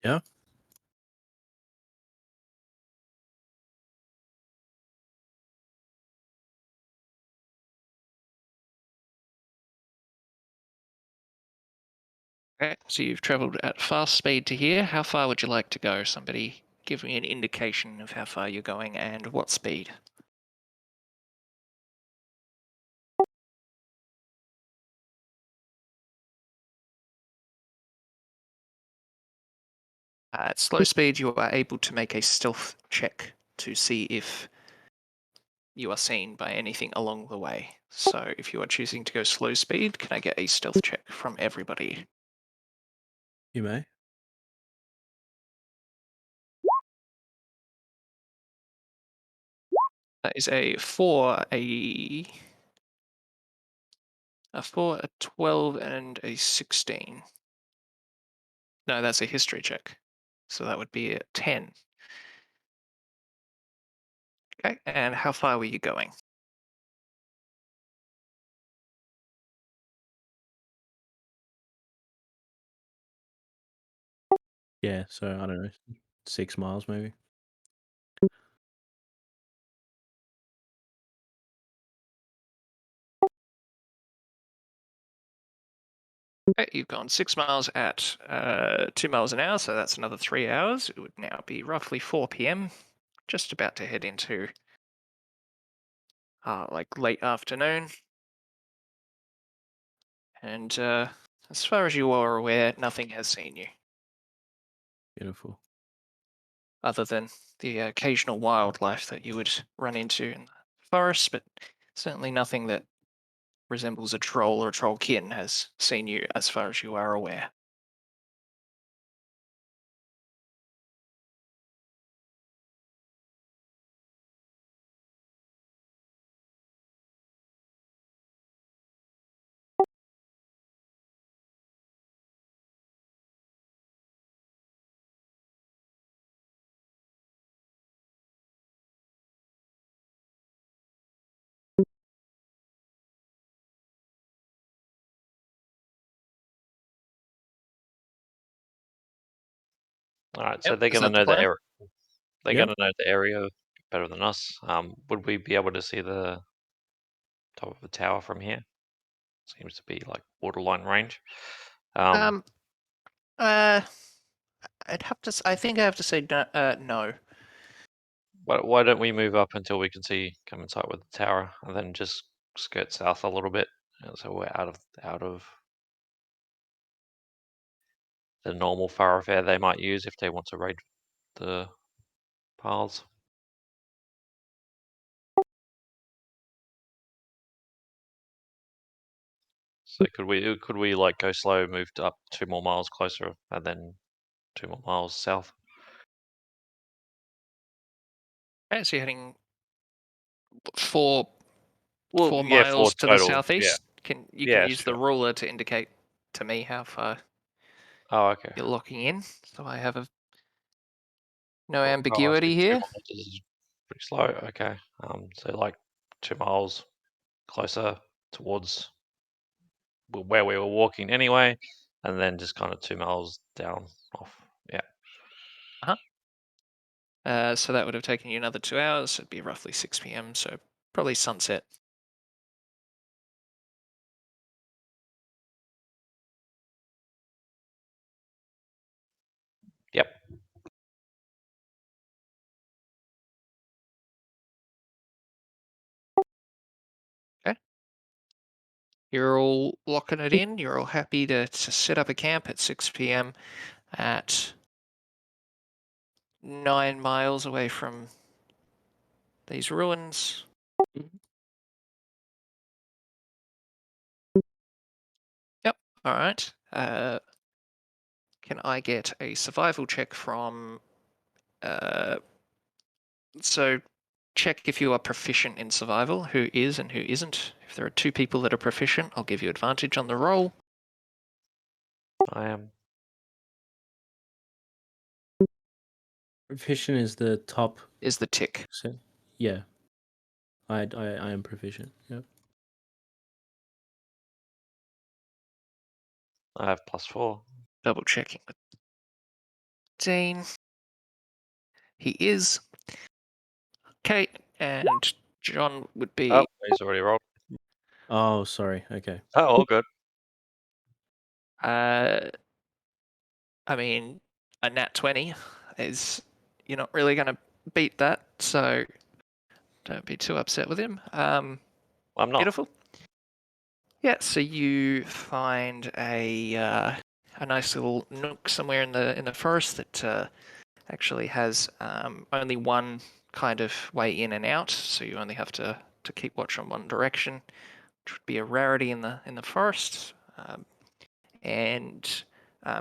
[SPEAKER 1] Yeah.
[SPEAKER 3] Okay, so you've travelled at fast speed to here. How far would you like to go? Somebody give me an indication of how far you're going and what speed. At slow speed, you are able to make a stealth check to see if you are seen by anything along the way. So if you are choosing to go slow speed, can I get a stealth check from everybody?
[SPEAKER 1] You may.
[SPEAKER 3] That is a 4, a 4, a 12, and a 16. No, that's a history check. So that would be a 10. Okay, and how far were you going?
[SPEAKER 1] Yeah, so I don't know, 6 miles maybe.
[SPEAKER 3] Okay, you've gone 6 miles at 2 miles an hour, so that's another 3 hours. It would now be roughly 4 p.m. Just about to head into like late afternoon. And as far as you are aware, nothing has seen you,
[SPEAKER 1] Beautiful.
[SPEAKER 3] other than the occasional wildlife that you would run into in the forest, but certainly nothing that resembles a troll or a trollkin has seen you as far as you are aware.
[SPEAKER 2] All right, so
[SPEAKER 3] Yep,
[SPEAKER 2] they're
[SPEAKER 3] is
[SPEAKER 2] going to
[SPEAKER 3] that the
[SPEAKER 2] know the
[SPEAKER 3] plan?
[SPEAKER 2] area. They're
[SPEAKER 1] Yeah.
[SPEAKER 2] going to know the area better than us. Would we be able to see the top of the tower from here? Seems to be like borderline range.
[SPEAKER 3] Uh, I'd have to. I think I have to say no.
[SPEAKER 2] Why don't we move up until we can see come in sight with the tower, and then just skirt south a little bit, so we're out of the normal thoroughfare they might use if they want to raid the paths. So could we like go slow, move up 2 more miles closer, and then 2 more miles south?
[SPEAKER 3] Okay, so you're heading four
[SPEAKER 2] Well,
[SPEAKER 3] 4
[SPEAKER 2] yeah, 4
[SPEAKER 3] miles to the
[SPEAKER 2] total. Yeah,
[SPEAKER 3] southeast. You can
[SPEAKER 2] yeah,
[SPEAKER 3] use the
[SPEAKER 2] sure.
[SPEAKER 3] ruler to indicate to me how far
[SPEAKER 2] Oh, okay.
[SPEAKER 3] you're locking in. So I have no
[SPEAKER 2] Oh,
[SPEAKER 3] ambiguity
[SPEAKER 2] so 2
[SPEAKER 3] here.
[SPEAKER 2] miles is pretty slow. Okay. So like 2 miles closer towards where we were walking anyway, and then just kind of 2 miles down off. Yeah.
[SPEAKER 3] So that would have taken you another 2 hours. It'd be roughly 6 p.m. So probably sunset.
[SPEAKER 2] Yep.
[SPEAKER 3] You're all locking it in. You're all happy to set up a camp at 6 p.m. at 9 miles away from these ruins. Yep. All right. Can I get a survival check from? So check if you are proficient in survival. Who is and who isn't. If there are 2 people that are proficient, I'll give you advantage on the roll.
[SPEAKER 2] I am.
[SPEAKER 1] Proficient is the top.
[SPEAKER 3] Is the tick.
[SPEAKER 1] Yeah. I am proficient. Yep.
[SPEAKER 2] I have +4.
[SPEAKER 3] Double checking with Dean. He is. Okay, and John would be.
[SPEAKER 2] Oh, he's already rolled.
[SPEAKER 1] Oh, sorry. Okay.
[SPEAKER 2] Oh, all good.
[SPEAKER 3] I mean, a nat 20 is. You're not really going to beat that, so don't be too upset with him.
[SPEAKER 2] I'm not.
[SPEAKER 3] Beautiful. Yeah, so you find a nice little nook somewhere in the forest that actually has only one kind of way in and out, so you only have to keep watch on one direction, which would be a rarity in the forest. And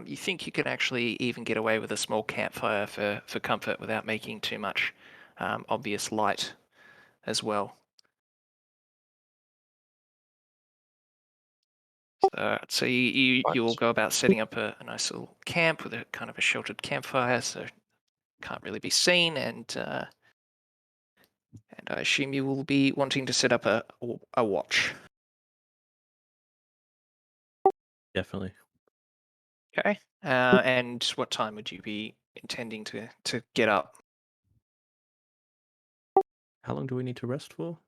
[SPEAKER 3] you think you can actually even get away with a small campfire for comfort without making too much obvious light as well. So you all go about setting up a nice little camp with a kind of a sheltered campfire, so can't really be seen, and I assume you will be wanting to set up a watch.
[SPEAKER 1] Definitely.
[SPEAKER 3] Okay. And what time would you be intending to get up?
[SPEAKER 1] How long do we need to rest for?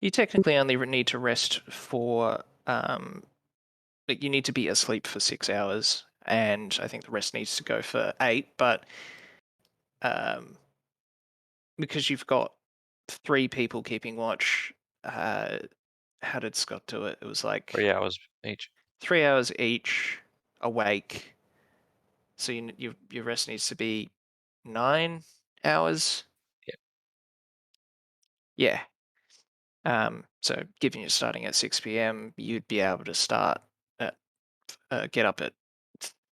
[SPEAKER 3] You technically only need to rest for like you need to be asleep for 6 hours, and I think the rest needs to go for 8. But because you've got 3 people keeping watch, how did Scott do it? It was like
[SPEAKER 2] 3 hours each.
[SPEAKER 3] 3 hours each awake. So your rest needs to be 9 hours. Yeah. So given you're starting at 6 p.m., you'd be able to start at get up at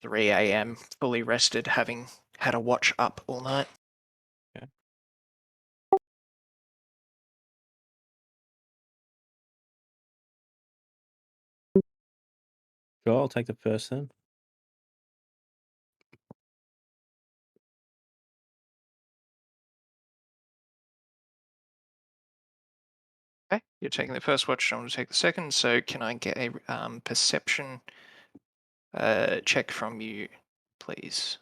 [SPEAKER 3] 3 a.m. fully rested, having had a watch up all night.
[SPEAKER 1] Okay. Sure, I'll take the first then.
[SPEAKER 3] Okay, you're taking the first watch. I'm going to take the second. So can I get a perception check from you, please?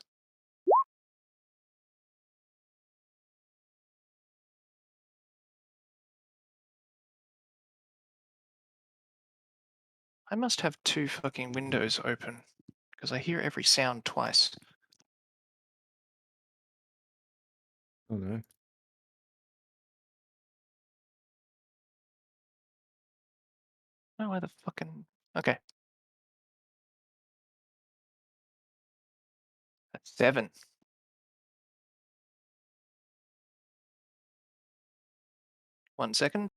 [SPEAKER 3] I must have 2 fucking windows open because I hear every sound twice.
[SPEAKER 1] Oh no.
[SPEAKER 3] Oh, why the fucking. Okay. That's 7. One second.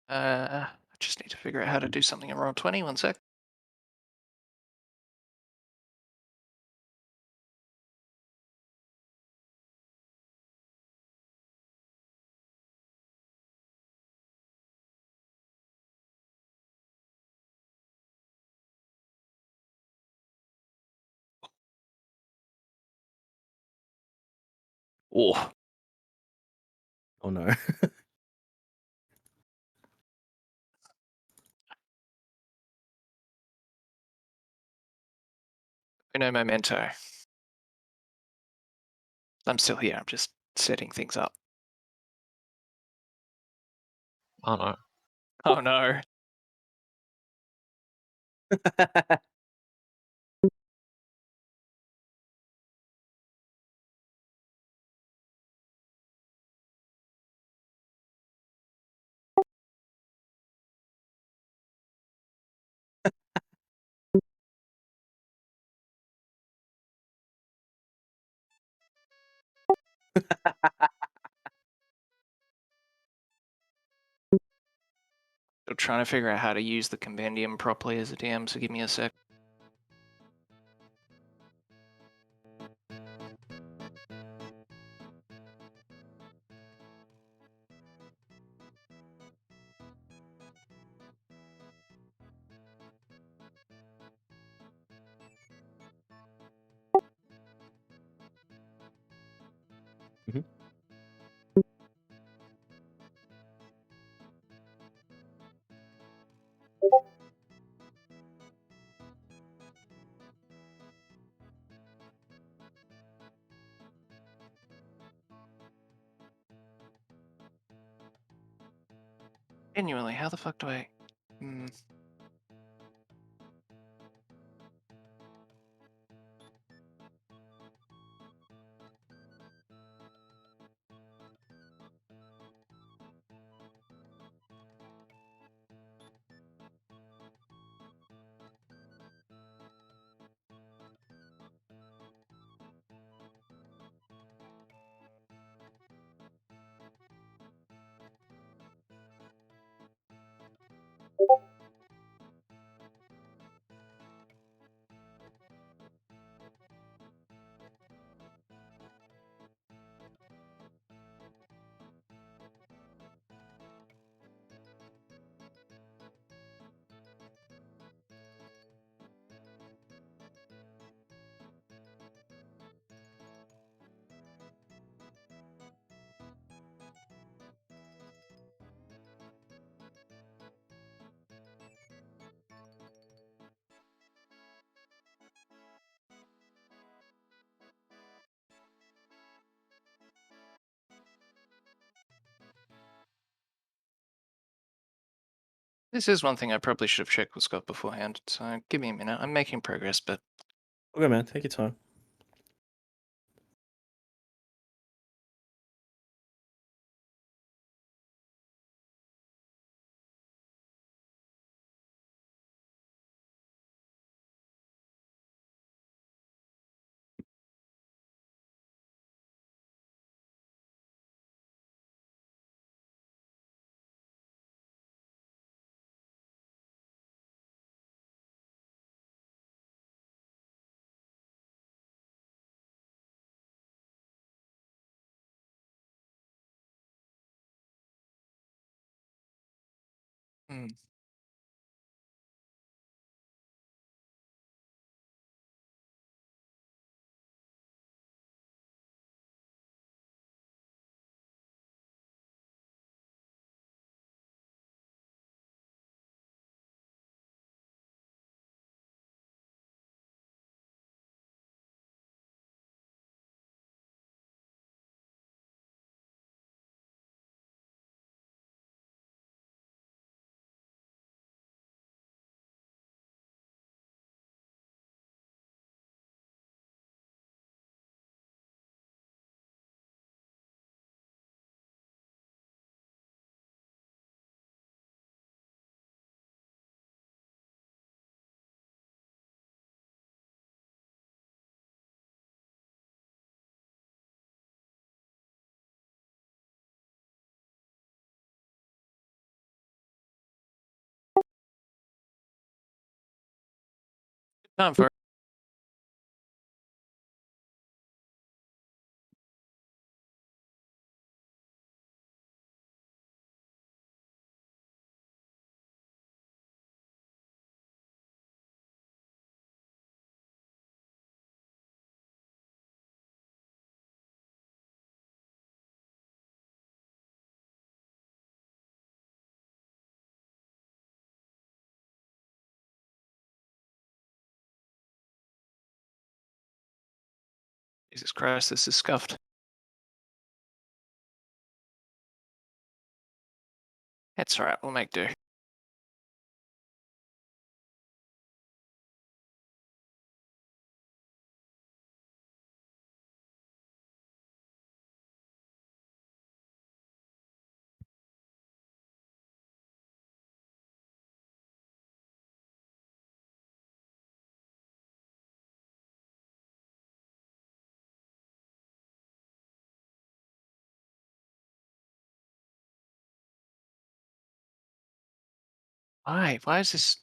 [SPEAKER 3] I just need to figure out how to do something in Roll20. 1 sec. Oh,
[SPEAKER 1] Oh no.
[SPEAKER 3] no memento. I'm still here. I'm just setting things up.
[SPEAKER 2] Oh no.
[SPEAKER 3] Oh no. Still trying to figure out how to use the compendium properly as a DM, so give me a sec.
[SPEAKER 1] Mhm.
[SPEAKER 3] Genuinely, how the fuck do I... Hmm. This is one thing I probably should have checked with Scott beforehand, so give me a minute. I'm making progress, but
[SPEAKER 1] Okay, man. Take your time.
[SPEAKER 3] hmm. Time for it. Jesus Christ, this is scuffed. That's alright, we'll make do. Why? Why is this?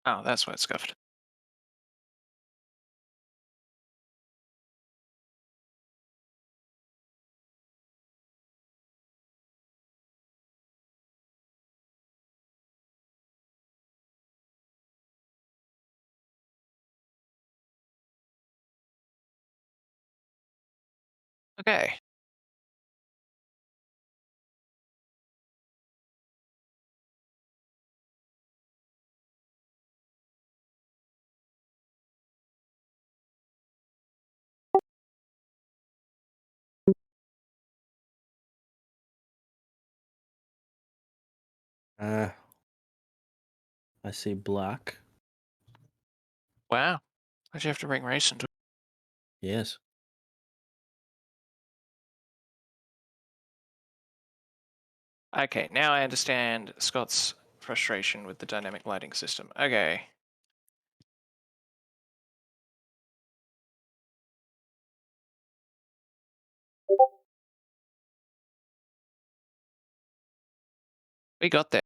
[SPEAKER 3] Oh, that's why it's scuffed. Okay.
[SPEAKER 1] I see black.
[SPEAKER 3] Wow. Why'd you have to bring race into it?
[SPEAKER 1] Yes.
[SPEAKER 3] Okay, now I understand Scott's frustration with the dynamic lighting system. Okay. We got there.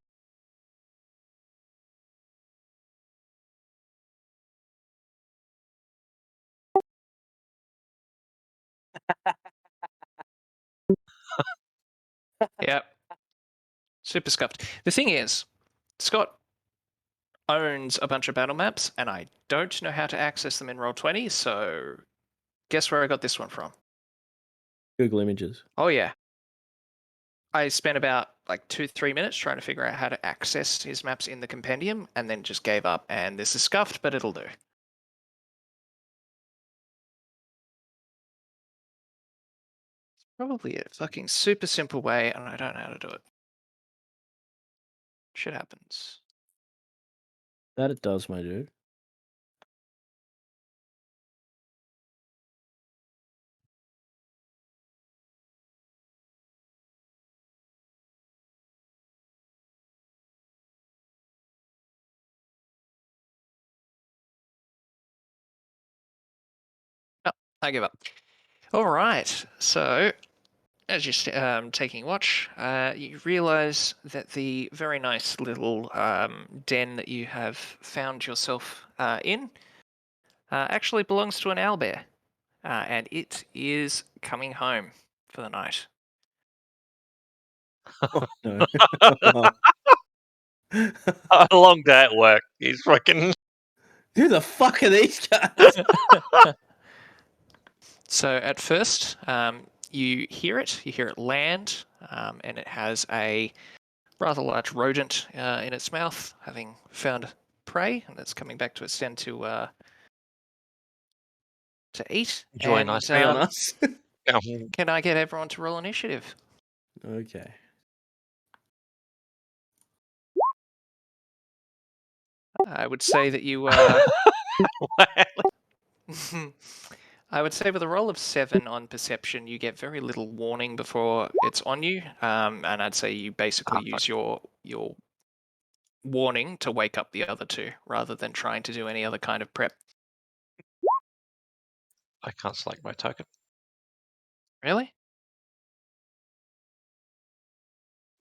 [SPEAKER 3] Yep. Super scuffed. The thing is, Scott owns a bunch of battle maps, and I don't know how to access them in Roll20, so guess where I got this one from?
[SPEAKER 1] Google Images.
[SPEAKER 3] Oh, yeah. I spent about like 2-3 minutes trying to figure out how to access his maps in the compendium, and then just gave up, and this is scuffed, but it'll do. It's probably a fucking super simple way, and I don't know how to do it. Shit happens.
[SPEAKER 1] That it does, my dude.
[SPEAKER 3] Oh, I give up. All right, so as you're taking watch, you realize that the very nice little den that you have found yourself in actually belongs to an owlbear, and it is coming home for the night.
[SPEAKER 1] Oh no.
[SPEAKER 2] A long day at work. He's fucking.
[SPEAKER 1] Who the fuck are these guys?
[SPEAKER 3] So at first, you hear it land, and it has a rather large rodent in its mouth, having found prey, and it's coming back to its den to eat.
[SPEAKER 2] Enjoy a
[SPEAKER 3] And
[SPEAKER 2] nice
[SPEAKER 1] Prey on us.
[SPEAKER 3] can I get everyone to roll initiative?
[SPEAKER 1] Okay.
[SPEAKER 3] I would say that you. I would say with a roll of 7 on perception, you get very little warning before it's on you, and I'd say you basically use your warning to wake up the other two, rather than trying to do any other kind of prep.
[SPEAKER 2] I can't select my token.
[SPEAKER 3] Really?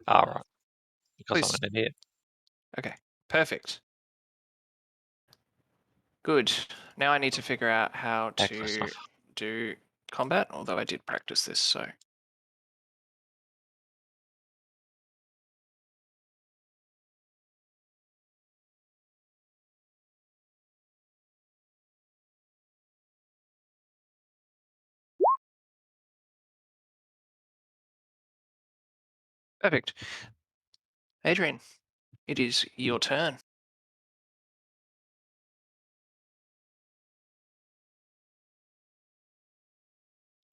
[SPEAKER 2] All right. Because
[SPEAKER 3] Please.
[SPEAKER 2] I'm an idiot.
[SPEAKER 3] Okay, perfect. Good. Now I need to figure out how
[SPEAKER 2] Excellent
[SPEAKER 3] to
[SPEAKER 2] stuff.
[SPEAKER 3] do combat, although I did practice this, so. Perfect. Adrian, it is your turn.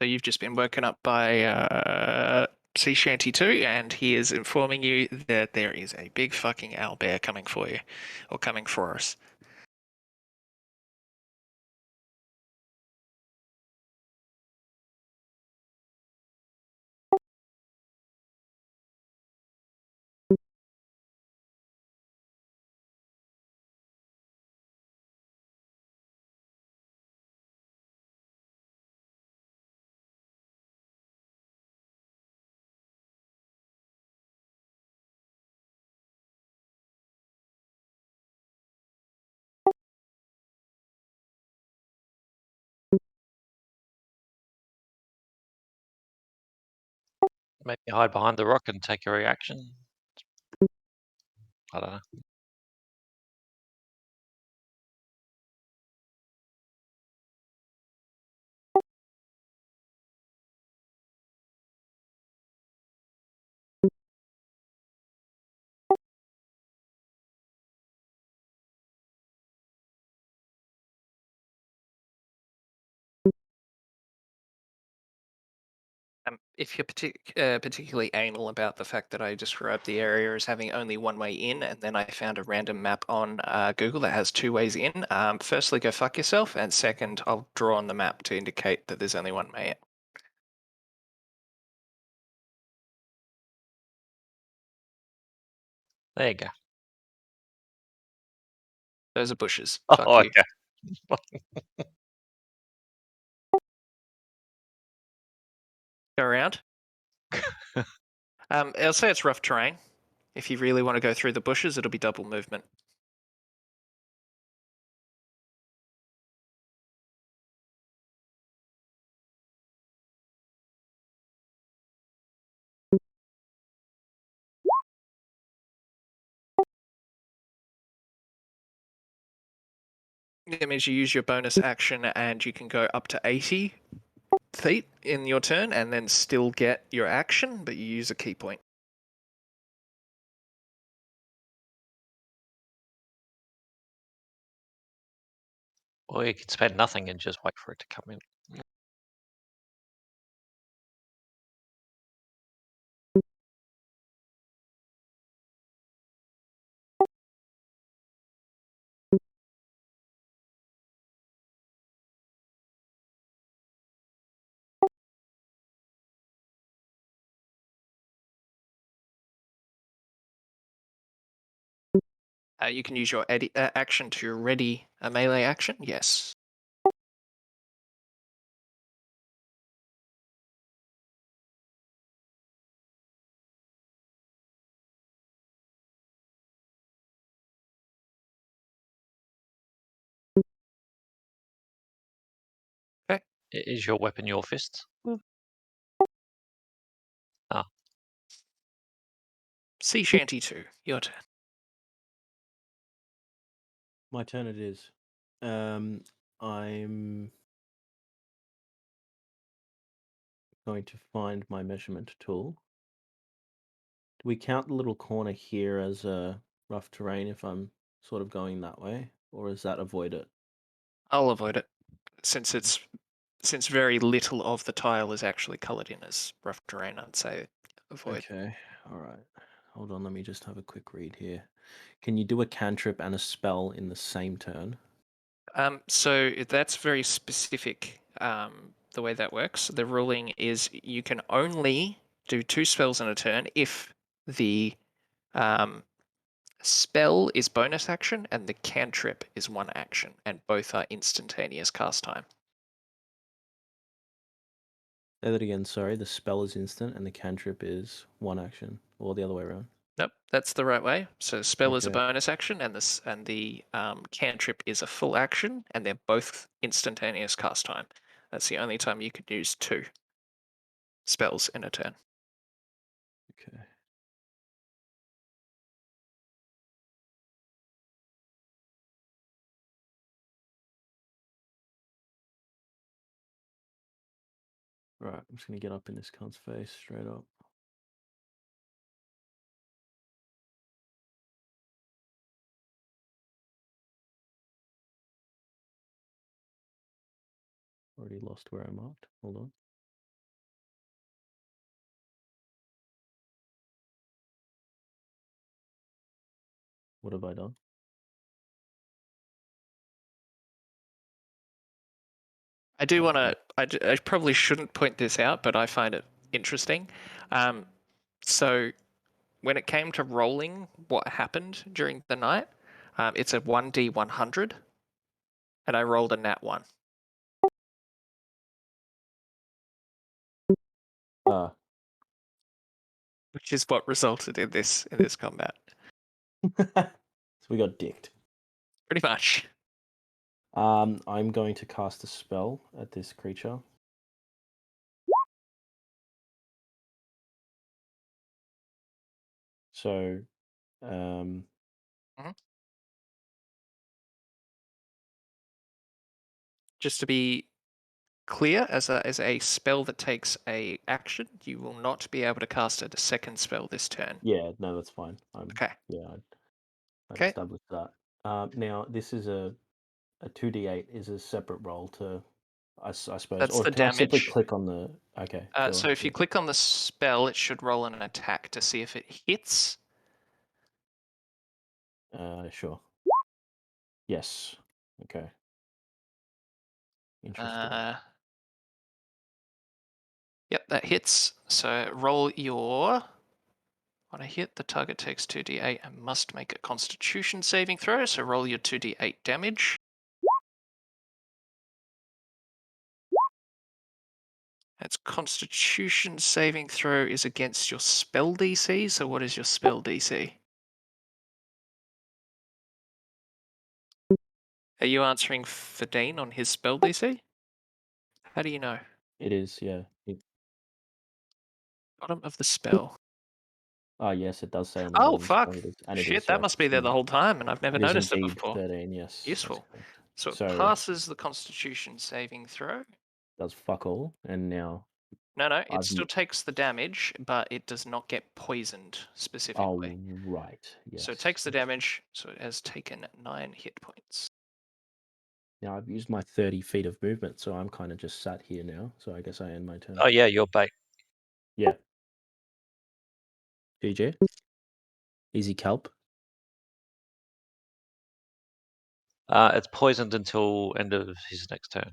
[SPEAKER 3] So you've just been woken up by Sea Shanty 2, and he is informing you that there is a big fucking owlbear coming for you, or coming for us.
[SPEAKER 2] Maybe hide behind the rock and take a reaction. I don't know.
[SPEAKER 3] If you're particularly anal about the fact that I described the area as having only one way in, and then I found a random map on Google that has 2 ways in, firstly, go fuck yourself, and second, I'll draw on the map to indicate that there's only one way in.
[SPEAKER 2] There you go.
[SPEAKER 3] Those are bushes.
[SPEAKER 2] Oh,
[SPEAKER 3] Fuck you.
[SPEAKER 2] okay.
[SPEAKER 3] Go around. I'll say it's rough terrain. If you really want to go through the bushes, it'll be double movement. That means you use your bonus action and you can go up to 80 feet in your turn and then still get your action, but you use a key point.
[SPEAKER 2] Or you could spend nothing and just wait for it to come in.
[SPEAKER 3] You can use your action to ready a melee action, yes. Okay.
[SPEAKER 2] Is your weapon your fist? Ah.
[SPEAKER 3] Sea Shanty 2, your turn.
[SPEAKER 1] My turn it is. I'm going to find my measurement tool. Do we count the little corner here as a rough terrain if I'm sort of going that way, or is that avoid it?
[SPEAKER 3] I'll avoid it since very little of the tile is actually coloured in as rough terrain. I'd say avoid.
[SPEAKER 1] Okay, all right. Hold on, let me just have a quick read here. Can you do a cantrip and a spell in the same turn?
[SPEAKER 3] So that's very specific. The way that works, the ruling is you can only do 2 spells in a turn if the spell is bonus action and the cantrip is 1 action, and both are instantaneous cast time.
[SPEAKER 1] Say that again, sorry. The spell is instant and the cantrip is 1 action, or the other way around.
[SPEAKER 3] Nope, that's the right way. So spell is a
[SPEAKER 1] Okay.
[SPEAKER 3] bonus action, and the cantrip is a full action, and they're both instantaneous cast time. That's the only time you could use 2 spells in a turn.
[SPEAKER 1] Okay. Right, I'm just gonna get up in this cunt's face straight up. Already lost where I marked. Hold on. What have I done?
[SPEAKER 3] I do want to. I probably shouldn't point this out, but I find it interesting. So when it came to rolling, what happened during the night? It's a 1d100, and I rolled a nat 1.
[SPEAKER 1] Ah.
[SPEAKER 3] Which is what resulted in this combat.
[SPEAKER 1] So we got dicked.
[SPEAKER 3] Pretty much.
[SPEAKER 1] I'm going to cast a spell at this creature. So,
[SPEAKER 3] Mhm. Just to be clear, as a spell that takes a action, you will not be able to cast a second spell this turn.
[SPEAKER 1] yeah, no, that's fine.
[SPEAKER 3] Okay.
[SPEAKER 1] Yeah, I
[SPEAKER 3] Okay.
[SPEAKER 1] established that. Now this is a 2d8 is a separate roll to, I suppose,
[SPEAKER 3] That's
[SPEAKER 1] or
[SPEAKER 3] the
[SPEAKER 1] can I simply
[SPEAKER 3] damage.
[SPEAKER 1] click on the? Okay, sure.
[SPEAKER 3] So if you
[SPEAKER 1] Yeah.
[SPEAKER 3] click on the spell, it should roll an attack to see if it hits.
[SPEAKER 1] Sure. Yes. Okay. Interesting.
[SPEAKER 3] Yep, that hits. So roll your. On a hit, the target takes 2d8 and must make a Constitution saving throw. So roll your 2d8 damage. Its Constitution saving throw is against your spell DC. So what is your spell DC? Are you answering for Dean on his spell DC? How do you know?
[SPEAKER 1] It is. Yeah.
[SPEAKER 3] Bottom of the spell.
[SPEAKER 1] Yes, it does say on the
[SPEAKER 3] Oh,
[SPEAKER 1] bottom of the
[SPEAKER 3] fuck.
[SPEAKER 1] spell. It is, and it
[SPEAKER 3] Shit,
[SPEAKER 1] is.
[SPEAKER 3] that
[SPEAKER 1] Yes,
[SPEAKER 3] must be there the whole time, and I've never
[SPEAKER 1] it is
[SPEAKER 3] noticed it
[SPEAKER 1] indeed
[SPEAKER 3] before.
[SPEAKER 1] 13. Yes, that's
[SPEAKER 3] Useful.
[SPEAKER 1] correct.
[SPEAKER 3] So it
[SPEAKER 1] So
[SPEAKER 3] passes the Constitution saving throw.
[SPEAKER 1] does fuck all, and now
[SPEAKER 3] No, it
[SPEAKER 1] I've.
[SPEAKER 3] still takes the damage, but it does not get poisoned specifically.
[SPEAKER 1] Oh right. Yes.
[SPEAKER 3] So it takes the damage, so it has taken 9 hit points.
[SPEAKER 1] Now I've used my 30 feet of movement, so I'm kind of just sat here now. So I guess I end my turn.
[SPEAKER 2] Oh yeah, you're bait.
[SPEAKER 1] Yeah. GG. Easy kelp.
[SPEAKER 2] It's poisoned until end of his next turn.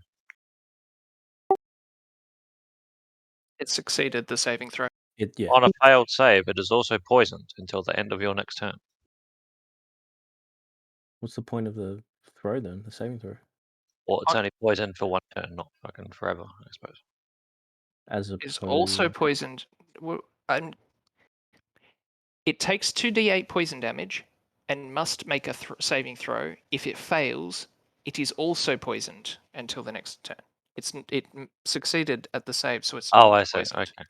[SPEAKER 3] It succeeded the saving throw.
[SPEAKER 1] Yeah.
[SPEAKER 2] On a failed save, it is also poisoned until the end of your next turn.
[SPEAKER 1] What's the point of the throw then? The saving throw,
[SPEAKER 2] Or it's only poisoned for 1 turn, not fucking forever, I suppose.
[SPEAKER 1] as
[SPEAKER 3] Is also
[SPEAKER 1] opposed.
[SPEAKER 3] poisoned. It takes 2d8 poison damage and must make a saving throw. If it fails, it is also poisoned until the next turn. It succeeded at the save, so it's
[SPEAKER 2] Oh,
[SPEAKER 3] not
[SPEAKER 2] I see.
[SPEAKER 3] poisoned.
[SPEAKER 2] Okay.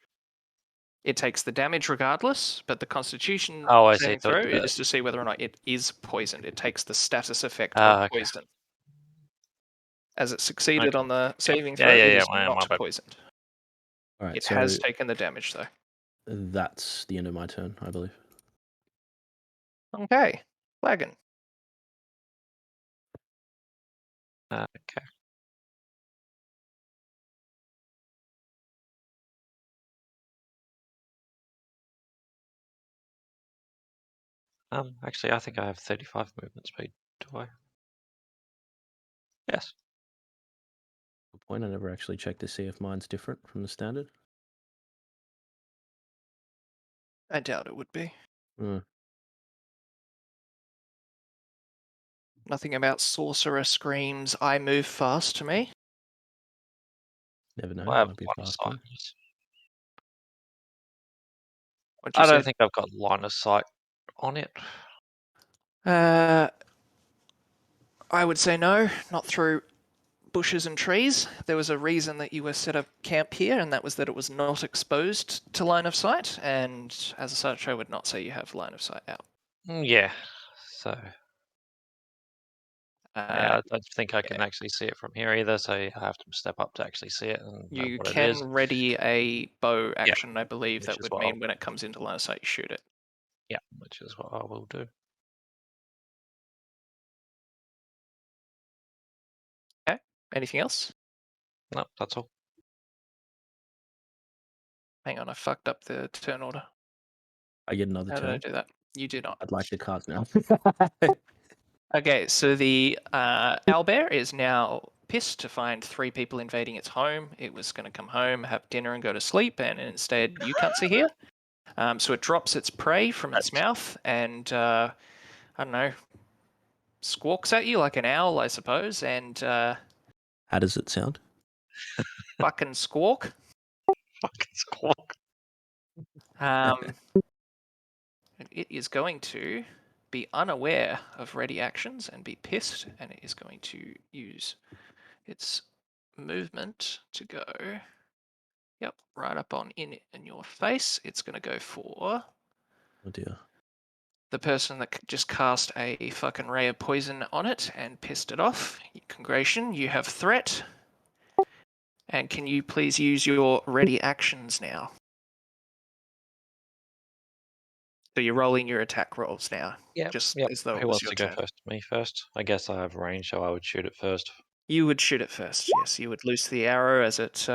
[SPEAKER 3] It takes the damage regardless, but the Constitution
[SPEAKER 2] Oh, I see.
[SPEAKER 3] saving
[SPEAKER 2] So
[SPEAKER 3] throw
[SPEAKER 2] it,
[SPEAKER 3] is to see whether or not it is poisoned. It takes the status effect of
[SPEAKER 2] okay.
[SPEAKER 3] poison. As it succeeded
[SPEAKER 2] Okay.
[SPEAKER 3] on the saving
[SPEAKER 2] Yeah,
[SPEAKER 3] throw,
[SPEAKER 2] yeah,
[SPEAKER 3] it
[SPEAKER 2] yeah.
[SPEAKER 3] is
[SPEAKER 2] My
[SPEAKER 3] not
[SPEAKER 2] bad.
[SPEAKER 3] poisoned.
[SPEAKER 1] All right,
[SPEAKER 3] It
[SPEAKER 1] so
[SPEAKER 3] has taken the damage, though.
[SPEAKER 1] that's the end of my turn, I believe.
[SPEAKER 3] Okay, Wagon.
[SPEAKER 2] Okay. Actually, I think I have 35 movement speed. Do I? Yes.
[SPEAKER 1] Good point. I never actually checked to see if mine's different from the standard.
[SPEAKER 3] I doubt it would be. Nothing about sorcerer screams, I move fast to me.
[SPEAKER 1] Never know.
[SPEAKER 2] I have
[SPEAKER 1] Might be a
[SPEAKER 2] line of
[SPEAKER 1] fast
[SPEAKER 2] sight.
[SPEAKER 1] one.
[SPEAKER 3] What'd you
[SPEAKER 2] I don't
[SPEAKER 3] say?
[SPEAKER 2] think I've got line of sight on it.
[SPEAKER 3] I would say no, not through bushes and trees. There was a reason that you were set up camp here, and that was that it was not exposed to line of sight, and as such, I would not say you have line of sight out.
[SPEAKER 2] Yeah. So yeah, I don't think I
[SPEAKER 3] yeah.
[SPEAKER 2] can actually see it from here either. So I have to step up to actually see it and know
[SPEAKER 3] You
[SPEAKER 2] what it
[SPEAKER 3] can
[SPEAKER 2] is.
[SPEAKER 3] ready a bow action, I believe.
[SPEAKER 2] which
[SPEAKER 3] That
[SPEAKER 2] is
[SPEAKER 3] would
[SPEAKER 2] what
[SPEAKER 3] mean when it comes into line of sight, you shoot it.
[SPEAKER 2] Yeah, which is what I will do.
[SPEAKER 3] Okay. Anything else?
[SPEAKER 2] No, that's all.
[SPEAKER 3] Hang on, I fucked up the turn order.
[SPEAKER 1] I get another
[SPEAKER 3] How did I
[SPEAKER 1] turn.
[SPEAKER 3] do that? You do not.
[SPEAKER 1] I'd like the cards now.
[SPEAKER 3] Okay, so the owlbear is now pissed to find 3 people invading its home. It was going to come home, have dinner, and go to sleep, and instead you cunts are here. So it drops its prey from its mouth and, I don't know, squawks at you like an owl, I suppose, and
[SPEAKER 1] How does it sound?
[SPEAKER 3] fucking squawk.
[SPEAKER 2] Fucking squawk.
[SPEAKER 3] And it is going to be unaware of ready actions and be pissed, and it is going to use its movement to go, yep, right up on in your face. It's going to go for
[SPEAKER 1] Oh dear.
[SPEAKER 3] the person that just cast a fucking ray of poison on it and pissed it off. Congratulations, you have threat. And can you please use your ready actions now? So you're rolling your attack rolls now.
[SPEAKER 2] Yeah.
[SPEAKER 3] Just
[SPEAKER 2] Yep.
[SPEAKER 3] as though
[SPEAKER 2] Who
[SPEAKER 3] it was
[SPEAKER 2] wants
[SPEAKER 3] your
[SPEAKER 2] to go
[SPEAKER 3] turn.
[SPEAKER 2] first? Me first. I guess I have range, so I would shoot it first.
[SPEAKER 3] You would shoot it first. Yes, you would loose the arrow as it.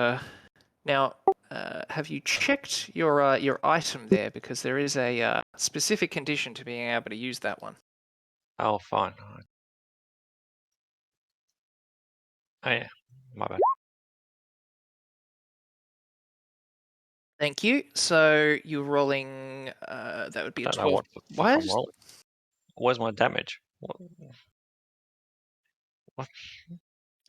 [SPEAKER 3] Now, have you checked your item there? Because there is a specific condition to being able to use that one.
[SPEAKER 2] Oh, fine. Oh yeah, my bad.
[SPEAKER 3] Thank you. So you're rolling. That would be
[SPEAKER 2] I
[SPEAKER 3] a
[SPEAKER 2] don't know
[SPEAKER 3] 12.
[SPEAKER 2] what the fuck
[SPEAKER 3] Why
[SPEAKER 2] I'm
[SPEAKER 3] is-
[SPEAKER 2] rolling. Where's my damage? What?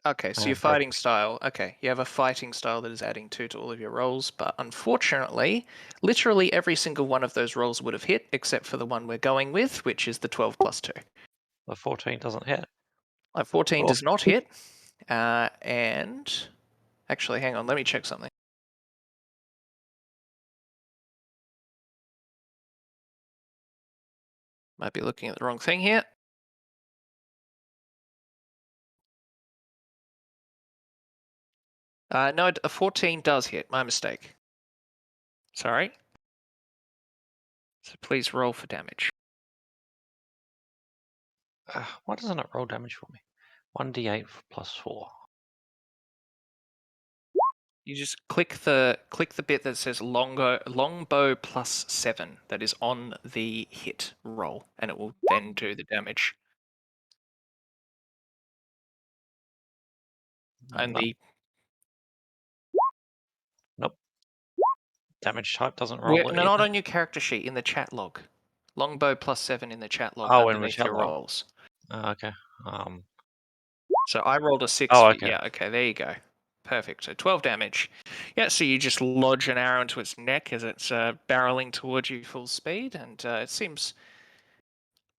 [SPEAKER 3] Okay, so your fighting style. Okay, you have a fighting style that is adding 2 to all of your rolls, but unfortunately, literally every single one of those rolls would have hit, except for the one we're going with, which is the 12 plus 2.
[SPEAKER 2] The 14 doesn't hit.
[SPEAKER 3] 14
[SPEAKER 2] Oh.
[SPEAKER 3] does not hit, and actually, hang on, let me check something. Might be looking at the wrong thing here. No, a 14 does hit. My mistake. Sorry. So please roll for damage.
[SPEAKER 2] Why doesn't it roll damage for me? 1d8 plus 4.
[SPEAKER 3] You just click the bit that says longbow plus 7 that is on the hit roll, and it will then do the damage. Only
[SPEAKER 2] Nope. Damage type doesn't roll it.
[SPEAKER 3] no, not on your character sheet, in the chat log. Longbow plus 7 in the chat log underneath your rolls.
[SPEAKER 2] Okay.
[SPEAKER 3] So I rolled a 6.
[SPEAKER 2] Oh, okay.
[SPEAKER 3] Yeah, okay, there you go. Perfect. So 12 damage. Yeah, so you just lodge an arrow into its neck as it's barreling towards you full speed, and it seems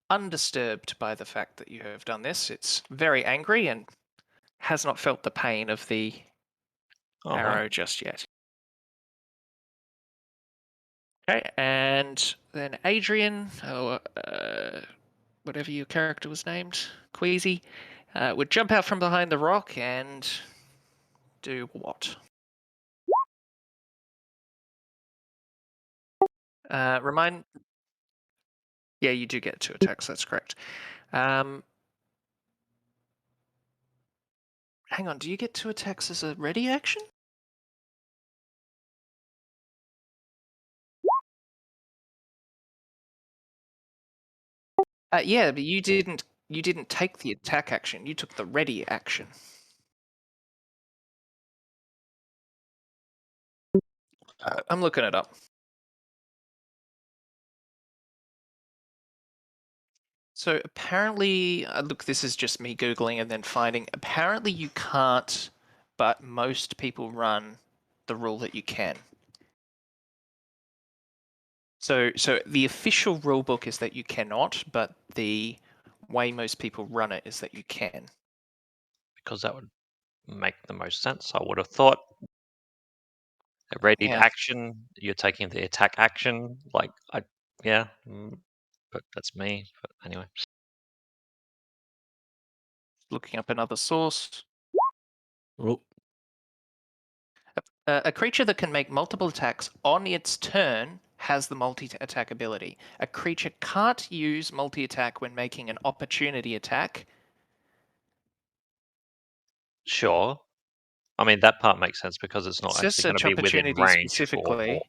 [SPEAKER 3] undisturbed by the fact that you have done this. It's very angry and has not felt the pain of the arrow just yet. Okay, and then Adrian, or whatever your character was named, Queasy, would jump out from behind the rock and do what? Remind. Yeah, you do get 2 attacks. That's correct. Hang on. Do you get 2 attacks as a ready action? Yeah, but you didn't. You didn't take the attack action. You took the ready action. I'm looking it up. So apparently, look, this is just me Googling and then finding. Apparently, you can't, but most people run the rule that you can. So the official rule book is that you cannot, but the way most people run it is that you can.
[SPEAKER 2] Because that would make the most sense. I would have thought a ready
[SPEAKER 3] Yeah.
[SPEAKER 2] action, you're taking the attack action. Like, yeah, but that's me. But anyway,
[SPEAKER 3] Looking up another source.
[SPEAKER 1] Oh,
[SPEAKER 3] A creature that can make multiple attacks on its turn has the multi-attack ability. A creature can't use multi-attack when making an opportunity attack.
[SPEAKER 2] sure. I mean, that part makes sense because it's not
[SPEAKER 3] It's
[SPEAKER 2] actually
[SPEAKER 3] just
[SPEAKER 2] going to
[SPEAKER 3] such
[SPEAKER 2] be within
[SPEAKER 3] opportunity
[SPEAKER 2] range for.
[SPEAKER 3] specifically,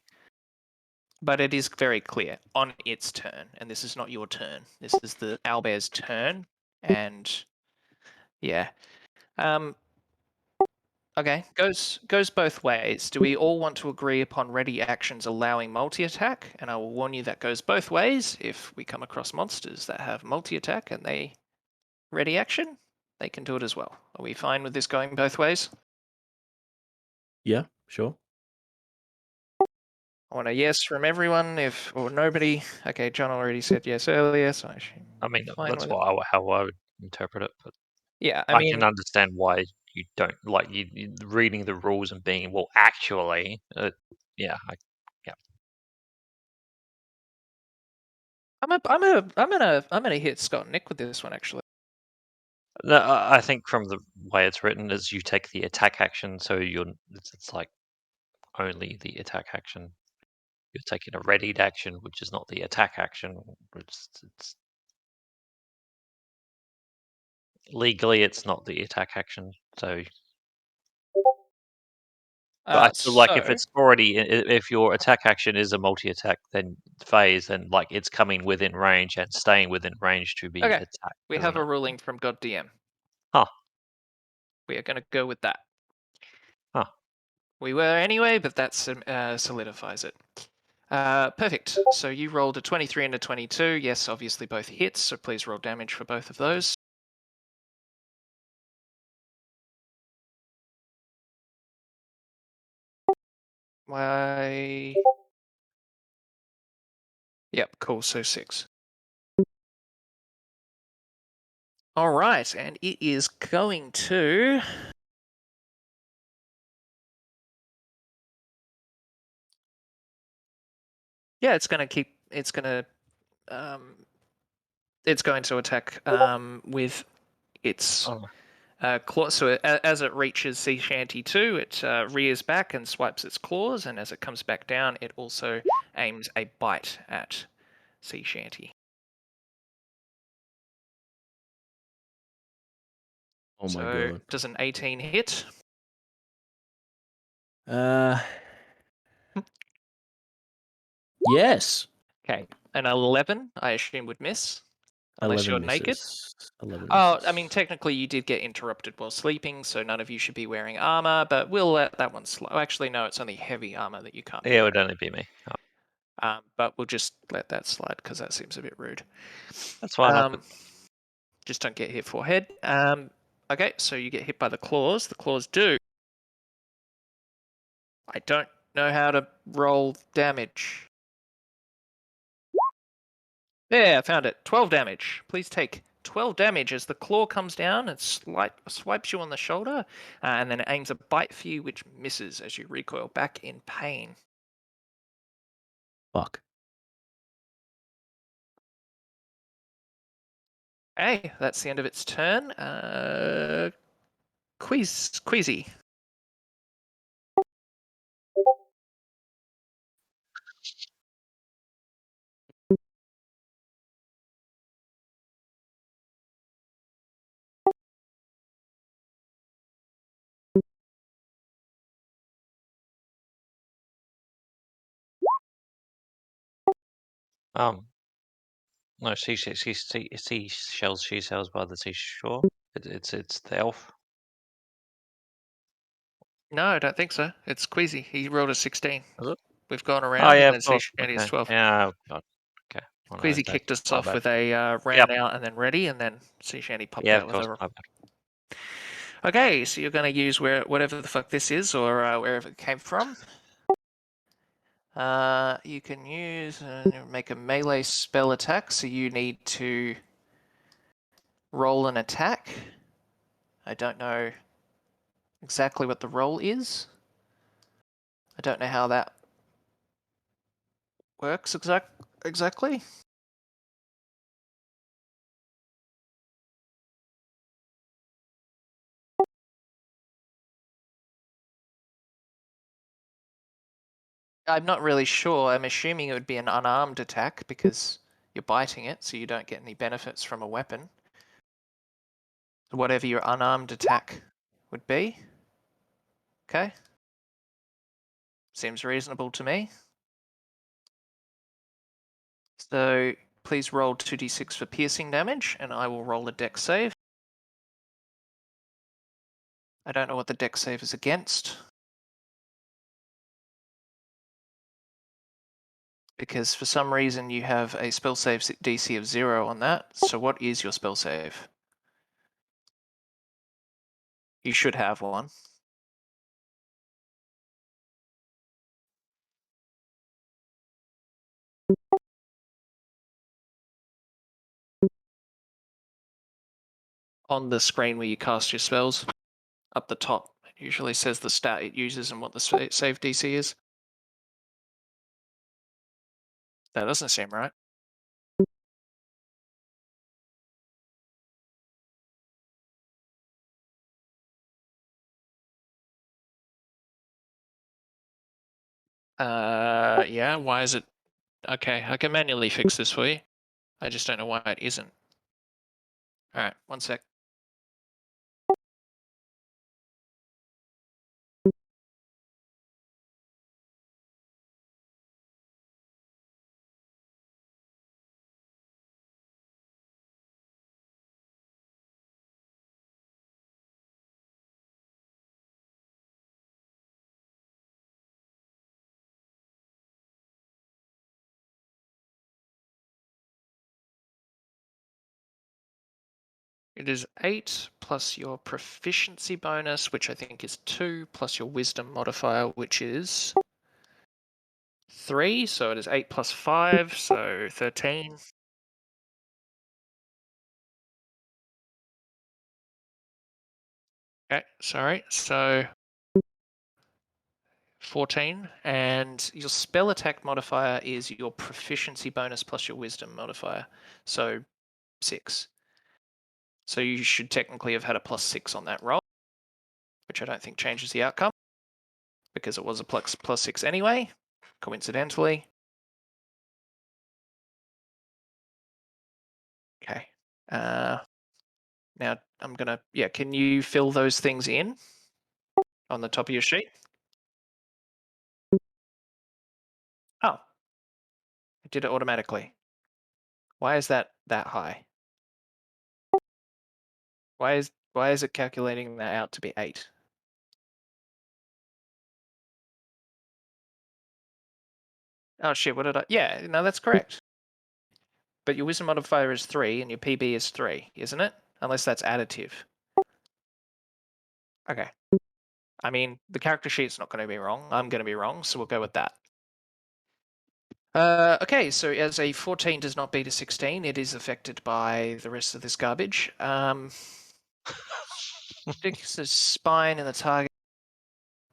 [SPEAKER 3] but it is very clear on its turn, and this is not your turn. This is the owlbear's turn, and yeah. Okay, goes both ways. Do we all want to agree upon ready actions allowing multi-attack? And I will warn you that goes both ways. If we come across monsters that have multi-attack and they ready action, they can do it as well. Are we fine with this going both ways?
[SPEAKER 1] yeah, sure.
[SPEAKER 3] I want a yes from everyone, or nobody. Okay, John already said yes earlier, so I should
[SPEAKER 2] I mean,
[SPEAKER 3] be fine
[SPEAKER 2] that's
[SPEAKER 3] with it.
[SPEAKER 2] how I would interpret it. But
[SPEAKER 3] Yeah, I
[SPEAKER 2] I can
[SPEAKER 3] mean,
[SPEAKER 2] understand why you don't like you reading the rules and being well. Actually, yeah,
[SPEAKER 3] I'm gonna hit Scott and Nick with this one actually.
[SPEAKER 2] no, I think from the way it's written is you take the attack action, so it's like only the attack action. You're taking a readied action, which is not the attack action. It's legally it's not the attack action. So, but I feel like if
[SPEAKER 3] So
[SPEAKER 2] it's already if your attack action is a multi-attack then phase, then like it's coming within range and staying within range to be
[SPEAKER 3] okay,
[SPEAKER 2] attacked,
[SPEAKER 3] we
[SPEAKER 2] isn't
[SPEAKER 3] have
[SPEAKER 2] it?
[SPEAKER 3] a ruling from God DM.
[SPEAKER 2] Huh.
[SPEAKER 3] We are going to go with that.
[SPEAKER 2] Huh.
[SPEAKER 3] We were anyway, but that solidifies it. Perfect. So you rolled a 23 and a 22. Yes, obviously both hits, so please roll damage for both of those. Why? Yep, cool, so 6. All right, and it is going to... Yeah, it's going to attack with its claw. So as it reaches Sea Shanty 2, it rears back and swipes its claws, and as it comes back down, it also aims a bite at Sea Shanty.
[SPEAKER 1] Oh my
[SPEAKER 3] So
[SPEAKER 1] god.
[SPEAKER 3] does an 18 hit?
[SPEAKER 1] Yes.
[SPEAKER 3] Okay. An 11, I assume, would miss. Unless
[SPEAKER 1] 11
[SPEAKER 3] you're naked.
[SPEAKER 1] misses. 11
[SPEAKER 3] Oh,
[SPEAKER 1] misses.
[SPEAKER 3] I mean, technically you did get interrupted while sleeping, so none of you should be wearing armor, but we'll let that one slide. Oh, actually, no, it's only heavy armor that you can't be
[SPEAKER 2] Yeah, it
[SPEAKER 3] wearing.
[SPEAKER 2] would only be me.
[SPEAKER 3] But we'll just let that slide because that seems a bit rude.
[SPEAKER 2] That's fine.
[SPEAKER 3] Just don't get hit forehead. Okay, so you get hit by the claws. The claws do. I don't know how to roll damage. There, I found it. 12 damage. Please take 12 damage as the claw comes down and swipes you on the shoulder, and then it aims a bite for you, which misses as you recoil back in pain.
[SPEAKER 1] Fuck.
[SPEAKER 3] Hey, that's the end of its turn. Queasy.
[SPEAKER 2] No, seashells she sells by the seashore. It's the elf.
[SPEAKER 3] No, I don't think so. It's Queasy. He rolled a 16.
[SPEAKER 2] Is it?
[SPEAKER 3] We've gone
[SPEAKER 2] Oh
[SPEAKER 3] around,
[SPEAKER 2] yeah,
[SPEAKER 3] and then
[SPEAKER 2] of course.
[SPEAKER 3] Shandy's
[SPEAKER 2] Okay.
[SPEAKER 3] 12.
[SPEAKER 2] Yeah. God. Okay. Well, no,
[SPEAKER 3] Queasy
[SPEAKER 2] that's
[SPEAKER 3] kicked us
[SPEAKER 2] my
[SPEAKER 3] off
[SPEAKER 2] bad.
[SPEAKER 3] with a ran
[SPEAKER 2] Yep.
[SPEAKER 3] out and then ready, and then Shandy popped
[SPEAKER 2] Yeah,
[SPEAKER 3] out
[SPEAKER 2] of
[SPEAKER 3] with
[SPEAKER 2] course.
[SPEAKER 3] a.
[SPEAKER 2] My bad.
[SPEAKER 3] Okay, so you're going to use whatever the fuck this is, or wherever it came from. You can use make a melee spell attack, so you need to roll an attack. I don't know exactly what the roll is. I don't know how that works exactly. I'm not really sure. I'm assuming it would be an unarmed attack because you're biting it, so you don't get any benefits from a weapon. Whatever your unarmed attack would be. Okay. Seems reasonable to me. So please roll 2d6 for piercing damage, and I will roll a dex save. I don't know what the dex save is against. Because for some reason you have a spell save DC of 0 on that. So what is your spell save? You should have one. On the screen where you cast your spells, up the top, it usually says the stat it uses and what the save DC is. That doesn't seem right. Yeah, why is it? Okay, I can manually fix this for you. I just don't know why it isn't. Alright, one sec. It is 8 plus your proficiency bonus, which I think is 2, plus your wisdom modifier, which is 3. So it is 8 plus 5, so 13. Okay, sorry. So 14. And your spell attack modifier is your proficiency bonus plus your wisdom modifier. So 6. So you should technically have had a plus 6 on that roll, which I don't think changes the outcome because it was a plus 6 anyway, coincidentally. Okay. Now I'm gonna, can you fill those things in on the top of your sheet? Oh, it did it automatically. Why is that high? Why is it calculating that out to be 8? Oh shit, what did I? Yeah, no, that's correct. But your wisdom modifier is 3 and your PB is 3, isn't it? Unless that's additive. Okay. I mean, the character sheet's not going to be wrong. I'm going to be wrong, so we'll go with that. Okay, so as a 14 does not beat a 16, it is affected by the rest of this garbage. Sticks a spine in the target,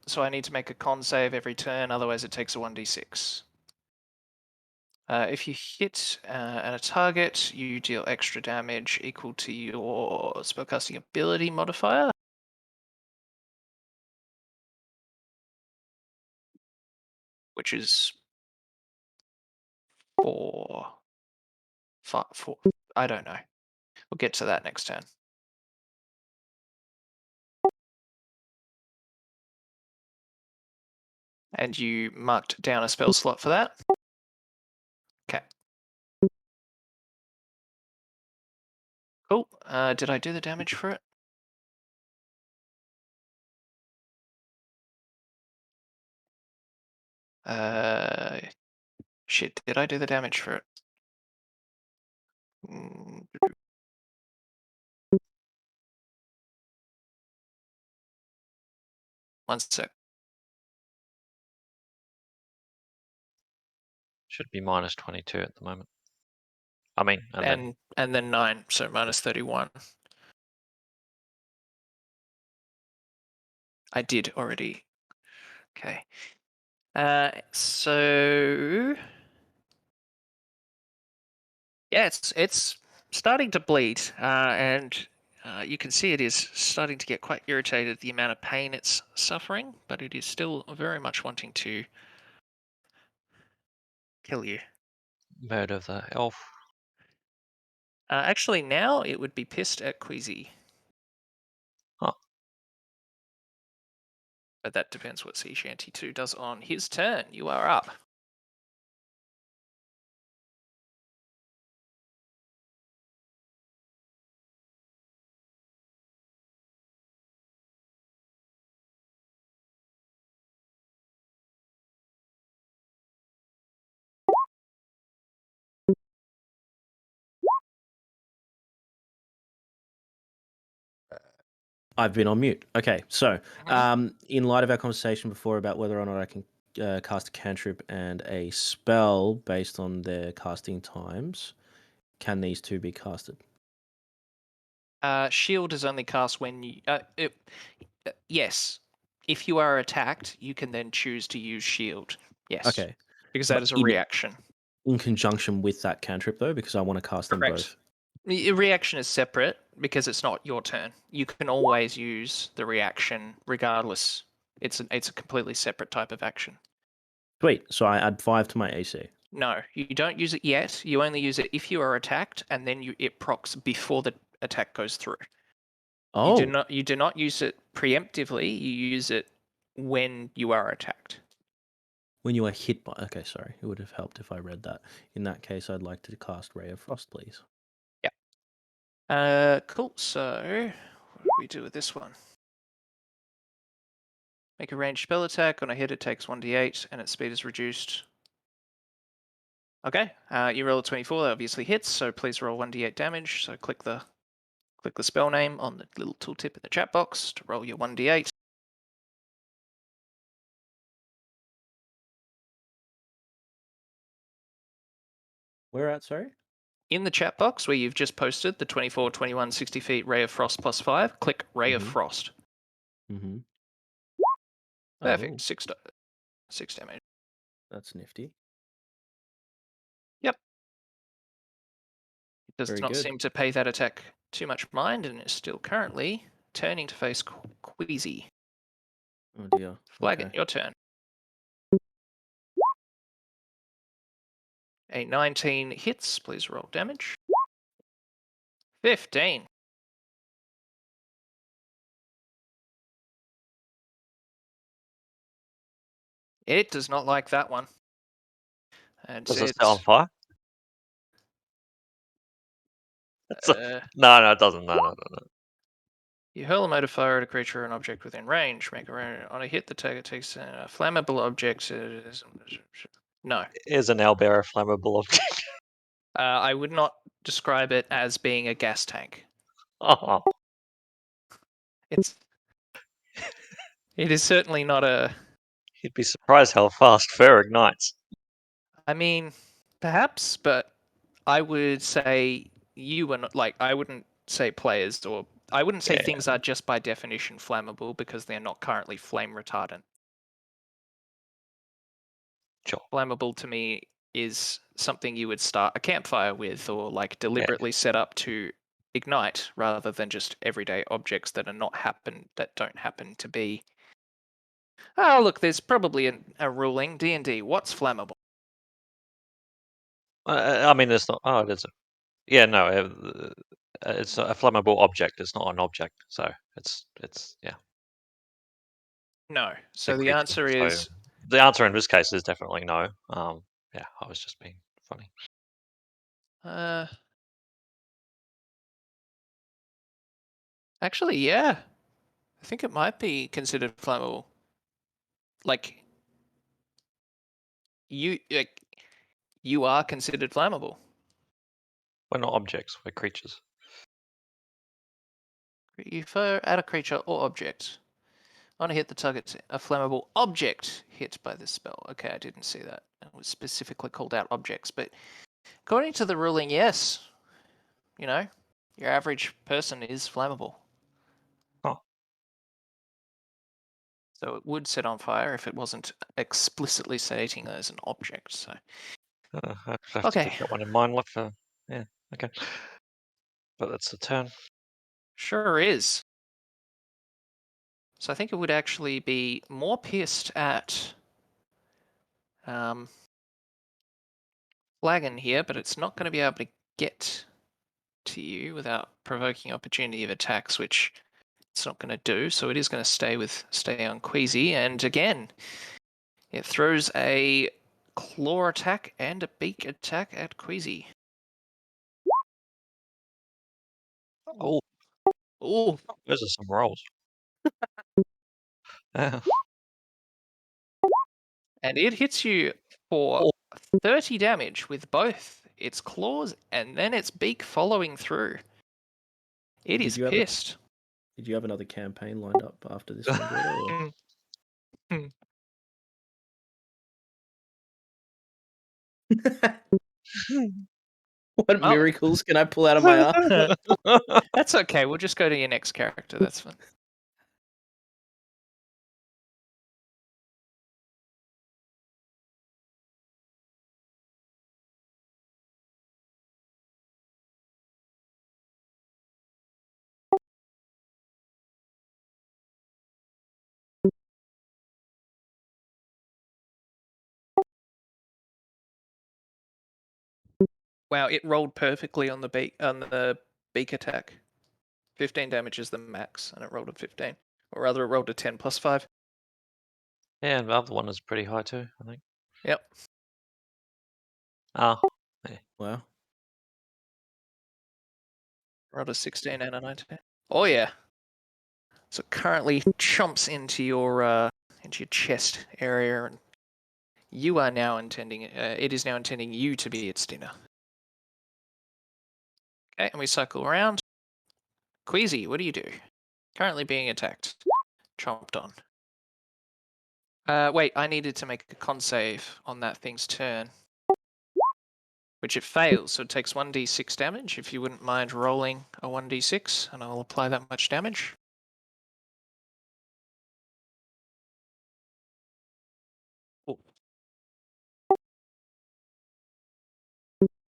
[SPEAKER 3] so I need to make a con save every turn, otherwise it takes a 1d6. If you hit at a target, you deal extra damage equal to your spellcasting ability modifier. Which is 4. I don't know. We'll get to that next turn. And you marked down a spell slot for that? Okay. Cool. Did I do the damage for it? Shit, did I do the damage for it? One sec.
[SPEAKER 2] Should be minus 22 at the moment. I mean,
[SPEAKER 3] And then 9, so minus 31. I did already. Okay. So yeah, it's starting to bleed, and you can see it is starting to get quite irritated at the amount of pain it's suffering, but it is still very much wanting to kill you.
[SPEAKER 2] murder the elf.
[SPEAKER 3] Actually, now it would be pissed at Queasy.
[SPEAKER 2] Huh.
[SPEAKER 3] But that depends what Sea Shanty 2 does on his turn. You are up.
[SPEAKER 1] I've been on mute. Okay, so in light of our conversation before about whether or not I can cast a cantrip and a spell based on their casting times, can these two be casted?
[SPEAKER 3] Shield is only cast when you... yes. If you are attacked, you can then choose to use shield. Yes.
[SPEAKER 1] Okay.
[SPEAKER 3] Because that
[SPEAKER 1] But
[SPEAKER 3] is a reaction.
[SPEAKER 1] In conjunction with that cantrip, though, because I want to cast them both.
[SPEAKER 3] The reaction is separate because it's not your turn. You can always use the reaction regardless. It's a completely separate type of action.
[SPEAKER 1] Sweet. So I add 5 to my AC.
[SPEAKER 3] No, you don't use it yet. You only use it if you are attacked, and then it procs before the attack goes through.
[SPEAKER 1] Oh.
[SPEAKER 3] You do not use it preemptively. You use it when you are attacked.
[SPEAKER 1] When you are hit by... Okay, sorry. It would have helped if I read that. In that case, I'd like to cast Ray of Frost, please.
[SPEAKER 3] Yeah. Cool. So, what do we do with this one? Make a ranged spell attack. On a hit, it takes 1d8, and its speed is reduced. Okay. You roll a 24. That obviously hits. So please roll 1d8 damage. So click the spell name on the little tooltip in the chat box to roll your 1d8.
[SPEAKER 1] Where at, sorry?
[SPEAKER 3] In the chat box where you've just posted the 24, 21, 60 feet Ray of Frost plus 5, click Ray of Frost.
[SPEAKER 1] Mm-hmm.
[SPEAKER 3] Perfect.
[SPEAKER 1] Oh,
[SPEAKER 3] 6 damage.
[SPEAKER 1] that's nifty.
[SPEAKER 3] Yep. It does
[SPEAKER 1] Very
[SPEAKER 3] not
[SPEAKER 1] good.
[SPEAKER 3] seem to pay that attack too much mind and is still currently turning to face Queasy.
[SPEAKER 1] Oh dear.
[SPEAKER 3] Flagon,
[SPEAKER 1] Okay.
[SPEAKER 3] your turn. A 19 hits. Please roll damage. 15. It does not like that one. And
[SPEAKER 2] Does it set on fire? No, it doesn't. No.
[SPEAKER 3] You hurl a motor fire at a creature or an object within range. Make a on a hit, the target takes a flammable object. No.
[SPEAKER 2] Is an owlbear a flammable object?
[SPEAKER 3] I would not describe it as being a gas tank.
[SPEAKER 2] Oh.
[SPEAKER 3] It is certainly not a...
[SPEAKER 2] You'd be surprised how fast fur ignites.
[SPEAKER 3] I mean, perhaps, but I would say you were not... Like, I wouldn't say players, or... I wouldn't say things are just by definition flammable because they're not currently flame retardant.
[SPEAKER 2] Sure.
[SPEAKER 3] Flammable to me is something you would start a campfire with, or like deliberately set up to ignite, rather than just everyday objects that don't happen to be. Oh, look, there's probably a ruling. D&D, what's flammable?
[SPEAKER 2] I mean, it's not. Oh, it is. Yeah, no, it's a flammable object. It's not an object, so it's yeah.
[SPEAKER 3] No.
[SPEAKER 2] It's
[SPEAKER 3] So
[SPEAKER 2] a
[SPEAKER 3] the
[SPEAKER 2] creature,
[SPEAKER 3] answer
[SPEAKER 2] so
[SPEAKER 3] is
[SPEAKER 2] the answer in this case is definitely no. Yeah, I was just being funny.
[SPEAKER 3] actually, yeah. I think it might be considered flammable. Like you are considered flammable.
[SPEAKER 2] We're not objects. We're creatures.
[SPEAKER 3] You fire at a creature or object. On a hit, the target's a flammable object hit by this spell. Okay, I didn't see that. It was specifically called out objects, but according to the ruling, yes. You know, your average person is flammable.
[SPEAKER 2] Oh.
[SPEAKER 3] So it would set on fire if it wasn't explicitly stating as an object. So
[SPEAKER 2] I have to
[SPEAKER 3] okay,
[SPEAKER 2] keep that one in mind. Like yeah, okay. But that's the turn.
[SPEAKER 3] sure is. So I think it would actually be more pissed at Flagon here, but it's not going to be able to get to you without provoking opportunity of attacks, which it's not going to do. So it is going to stay on Queasy, and again, it throws a claw attack and a beak attack at Queasy.
[SPEAKER 2] Oh,
[SPEAKER 3] Oh,
[SPEAKER 2] those are some rolls. Yeah.
[SPEAKER 3] and it hits you for 30 damage with both its claws and then its beak following through. It is pissed.
[SPEAKER 1] Did you have another campaign lined up after this one, Jordan? What miracles can I pull out of my ass?
[SPEAKER 3] That's okay. We'll just go to your next character. That's fine. Wow, it rolled perfectly on the beak attack. 15 damage is the max, and it rolled a 15. Or rather, it rolled a 10 plus 5.
[SPEAKER 2] Yeah, and the other one is pretty high too, I think.
[SPEAKER 3] Yep.
[SPEAKER 2] Oh, yeah.
[SPEAKER 1] Wow.
[SPEAKER 3] Rolled a 16 and a 19. Oh yeah. So it currently chomps into your chest area, and you are now intending it is now intending you to be its dinner. Okay, and we cycle around. Queasy, what do you do? Currently being attacked. Chomped on. Wait, I needed to make a con save on that thing's turn, which it fails, so it takes 1d6 damage. If you wouldn't mind rolling a 1d6, and I'll apply that much damage. Oh.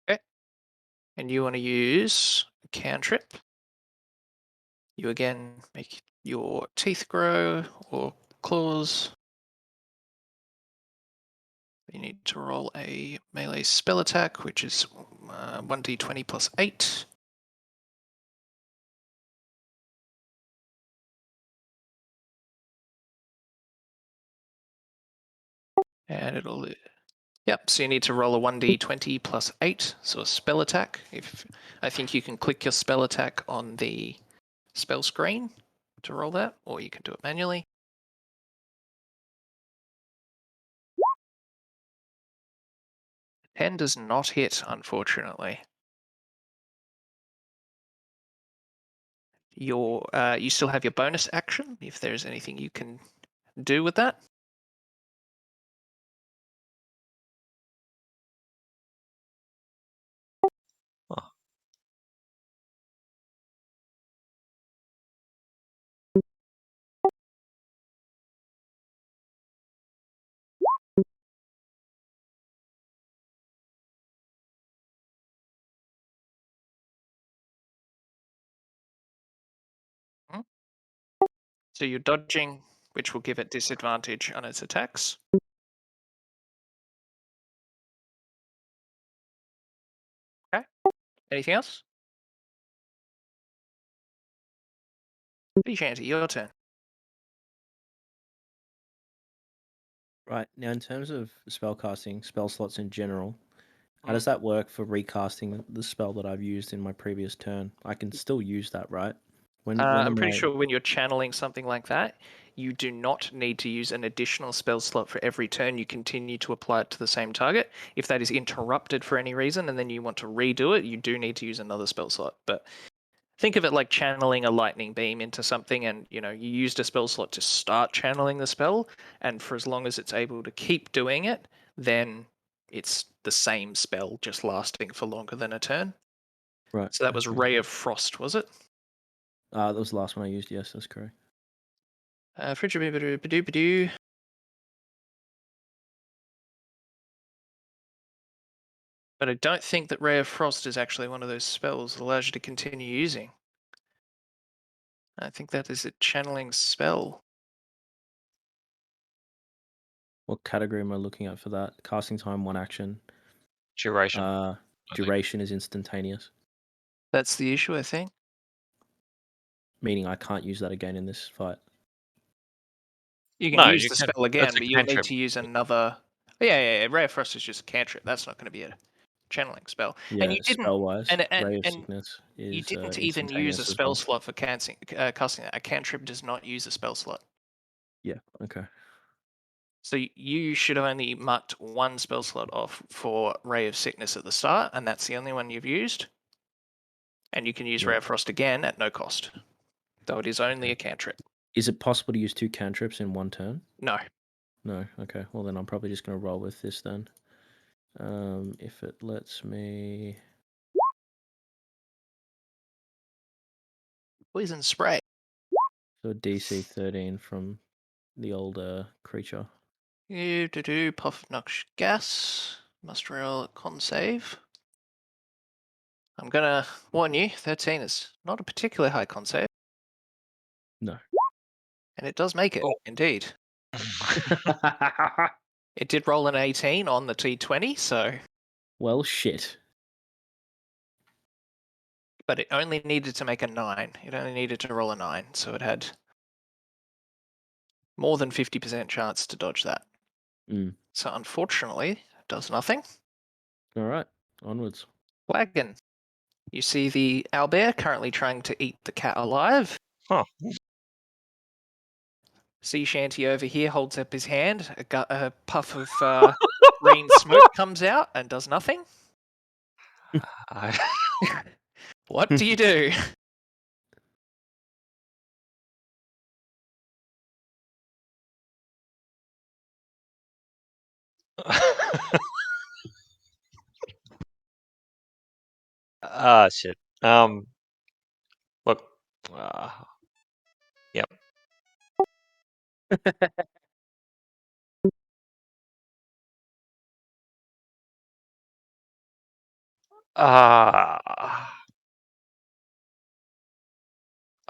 [SPEAKER 3] Okay. And you want to use a cantrip. You again make your teeth grow or claws. You need to roll a melee spell attack, which is 1d20 plus 8. And it'll... Yep, so you need to roll a 1d20 plus 8, so a spell attack. I think you can click your spell attack on the spell screen to roll that, or you can do it manually. Ten does not hit, unfortunately. You still have your bonus action, if there's anything you can do with that.
[SPEAKER 2] Oh.
[SPEAKER 3] So you're dodging, which will give it disadvantage on its attacks. Okay. Anything else? Shanty, your turn.
[SPEAKER 1] Right, now in terms of spellcasting, spell slots in general, how
[SPEAKER 3] Mm.
[SPEAKER 1] does that work for recasting the spell that I've used in my previous turn? I can still use that, right? When
[SPEAKER 3] I'm
[SPEAKER 1] am
[SPEAKER 3] pretty
[SPEAKER 1] I...
[SPEAKER 3] sure when you're channeling something like that, you do not need to use an additional spell slot for every turn. You continue to apply it to the same target. If that is interrupted for any reason and then you want to redo it, you do need to use another spell slot. But think of it like channeling a lightning beam into something, and you used a spell slot to start channeling the spell, and for as long as it's able to keep doing it, then it's the same spell just lasting for longer than a turn.
[SPEAKER 1] Right.
[SPEAKER 3] So that was
[SPEAKER 1] Okay.
[SPEAKER 3] Ray of Frost, was it?
[SPEAKER 1] That was the last one I used. Yes, that's correct.
[SPEAKER 3] Fridge-a-boo-ba-doo-ba-doo-ba-doo. But I don't think that Ray of Frost is actually one of those spells that allows you to continue using. I think that is a channeling spell.
[SPEAKER 1] What category am I looking at for that? Casting time, 1 action.
[SPEAKER 2] Duration.
[SPEAKER 1] Duration is instantaneous,
[SPEAKER 3] That's the issue, I think.
[SPEAKER 1] meaning I can't use that again in this fight.
[SPEAKER 3] You can
[SPEAKER 2] No,
[SPEAKER 3] use
[SPEAKER 2] you
[SPEAKER 3] the
[SPEAKER 2] can.
[SPEAKER 3] spell again,
[SPEAKER 2] That's a
[SPEAKER 3] but you'll need
[SPEAKER 2] cantrip.
[SPEAKER 3] to use another. Yeah. Ray of Frost is just a cantrip. That's not going to be a channeling spell.
[SPEAKER 1] Yeah,
[SPEAKER 3] And you didn't,
[SPEAKER 1] spell-wise,
[SPEAKER 3] and
[SPEAKER 1] Ray of
[SPEAKER 3] and
[SPEAKER 1] Sickness
[SPEAKER 3] you
[SPEAKER 1] is
[SPEAKER 3] didn't even use a
[SPEAKER 1] instantaneous as
[SPEAKER 3] spell
[SPEAKER 1] well.
[SPEAKER 3] slot for casting that. A cantrip does not use a spell slot.
[SPEAKER 1] Yeah, okay.
[SPEAKER 3] So you should have only marked one spell slot off for Ray of Sickness at the start, and that's the only one you've used. And you can use Ray
[SPEAKER 1] Yeah.
[SPEAKER 3] of Frost again at no cost, though it is only
[SPEAKER 1] Okay.
[SPEAKER 3] a cantrip.
[SPEAKER 1] Is it possible to use 2 cantrips in 1 turn?
[SPEAKER 3] No.
[SPEAKER 1] No, okay. Well, then I'm probably just going to roll with this then. If it lets me...
[SPEAKER 3] Poison spray.
[SPEAKER 1] So DC 13 from the older creature.
[SPEAKER 3] You do puff of noxious gas. Must roll a con save. I'm gonna warn you, 13 is not a particularly high con save.
[SPEAKER 1] No.
[SPEAKER 3] And it does make it,
[SPEAKER 2] Oh.
[SPEAKER 3] indeed. It did roll an 18 on the T20, so.
[SPEAKER 1] Well, shit.
[SPEAKER 3] But it only needed to make a 9. It only needed to roll a 9, so it had more than 50% chance to dodge that.
[SPEAKER 1] Mm.
[SPEAKER 3] So unfortunately, it does nothing.
[SPEAKER 1] All right, onwards.
[SPEAKER 3] Wagon. You see the owlbear currently trying to eat the cat alive.
[SPEAKER 2] Huh.
[SPEAKER 3] Sea Shanty over here holds up his hand. A puff of green smoke comes out and does nothing.
[SPEAKER 2] I-
[SPEAKER 3] What do you do?
[SPEAKER 2] Ah, shit. Look. Yep.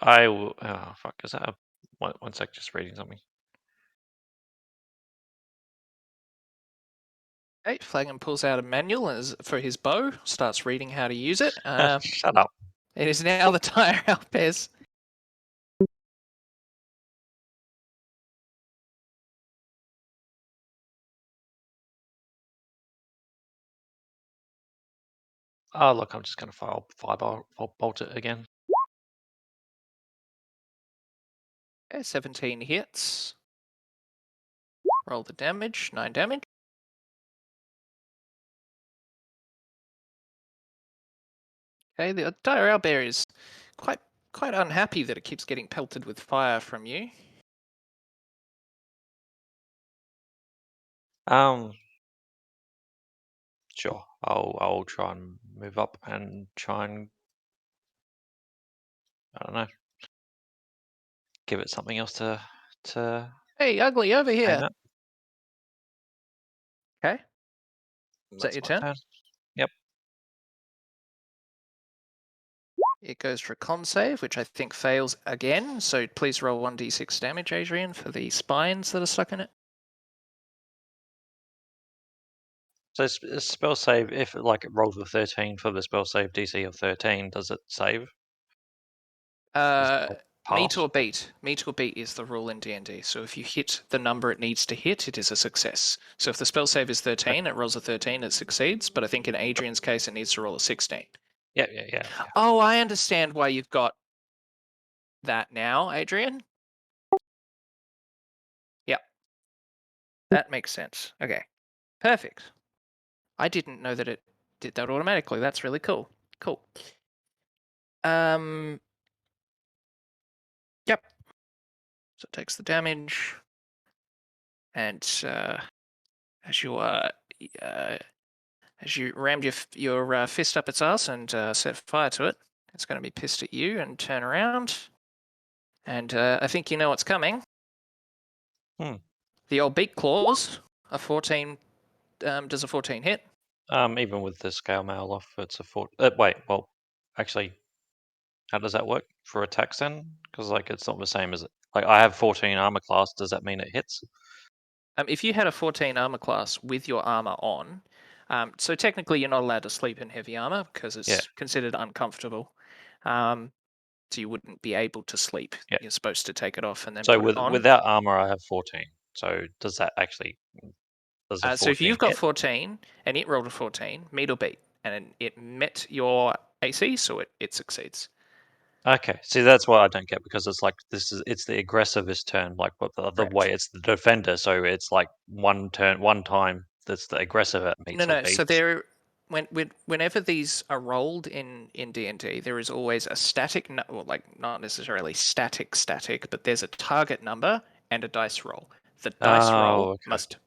[SPEAKER 2] I will. Oh, fuck. Is that a. One sec, just reading something.
[SPEAKER 3] Okay, Flagon pulls out a manual for his bow, starts reading how to use it.
[SPEAKER 2] Shut up.
[SPEAKER 3] It is now the tire owlbear's.
[SPEAKER 2] Oh, look, I'm just going to firebolt it again.
[SPEAKER 3] Okay, 17 hits. Roll the damage, 9 damage. Okay, the dire owlbear is quite unhappy that it keeps getting pelted with fire from you.
[SPEAKER 2] Sure. I'll try and move up and try and. I don't know. Give it something else to.
[SPEAKER 3] Hey, ugly, over
[SPEAKER 2] aim
[SPEAKER 3] here.
[SPEAKER 2] at.
[SPEAKER 3] Okay. Is that
[SPEAKER 2] That's
[SPEAKER 3] your
[SPEAKER 2] my
[SPEAKER 3] turn?
[SPEAKER 2] turn. Yep.
[SPEAKER 3] It goes for a con save, which I think fails again. So please roll 1d6 damage, Adrian, for the spines that are stuck in it.
[SPEAKER 2] So spell save, if like it rolls with 13 for the spell save DC of 13, does it save?
[SPEAKER 3] Meet or beat. Meet or beat is the rule in D&D. So if you hit the number it needs to hit, it is a success. So if the spell save is 13, it rolls a 13, it succeeds. But I think in Adrian's case, it needs to roll a 16.
[SPEAKER 2] Yeah.
[SPEAKER 3] Oh, I understand why you've got that now, Adrian. Yep. That makes sense. Okay. Perfect. I didn't know that it did that automatically. That's really cool. Cool. Yep. So it takes the damage. And as you rammed your fist up its ass and set fire to it, it's going to be pissed at you and turn around. And I think you know what's coming. The old beak claws. A 14. Does a 14 hit?
[SPEAKER 2] Even with the scale mail off, it's a 4. Wait, well, actually, how does that work for attacks then? Because like it's not the same as it. Like I have 14 armor class. Does that mean it hits?
[SPEAKER 3] If you had a 14 armor class with your armor on, so technically you're not allowed to sleep in heavy armor because it's considered uncomfortable. So you wouldn't be able to sleep.
[SPEAKER 2] Yeah.
[SPEAKER 3] You're supposed to take it off and then
[SPEAKER 2] So
[SPEAKER 3] put it on.
[SPEAKER 2] without armor, I have 14. So does that actually? Does a 14
[SPEAKER 3] so if you've got
[SPEAKER 2] hit?
[SPEAKER 3] 14 and it rolled a 14, meet or beat, and it met your AC, so it succeeds.
[SPEAKER 2] Okay, see that's what I don't get because it's like it's the aggressivist turn, like what the other way it's the defender, so it's like one time that's the aggressive at meets or beats.
[SPEAKER 3] So whenever these are rolled in D&D, there is always a static, well, like not necessarily static, but there's a target number and a dice roll. The dice roll must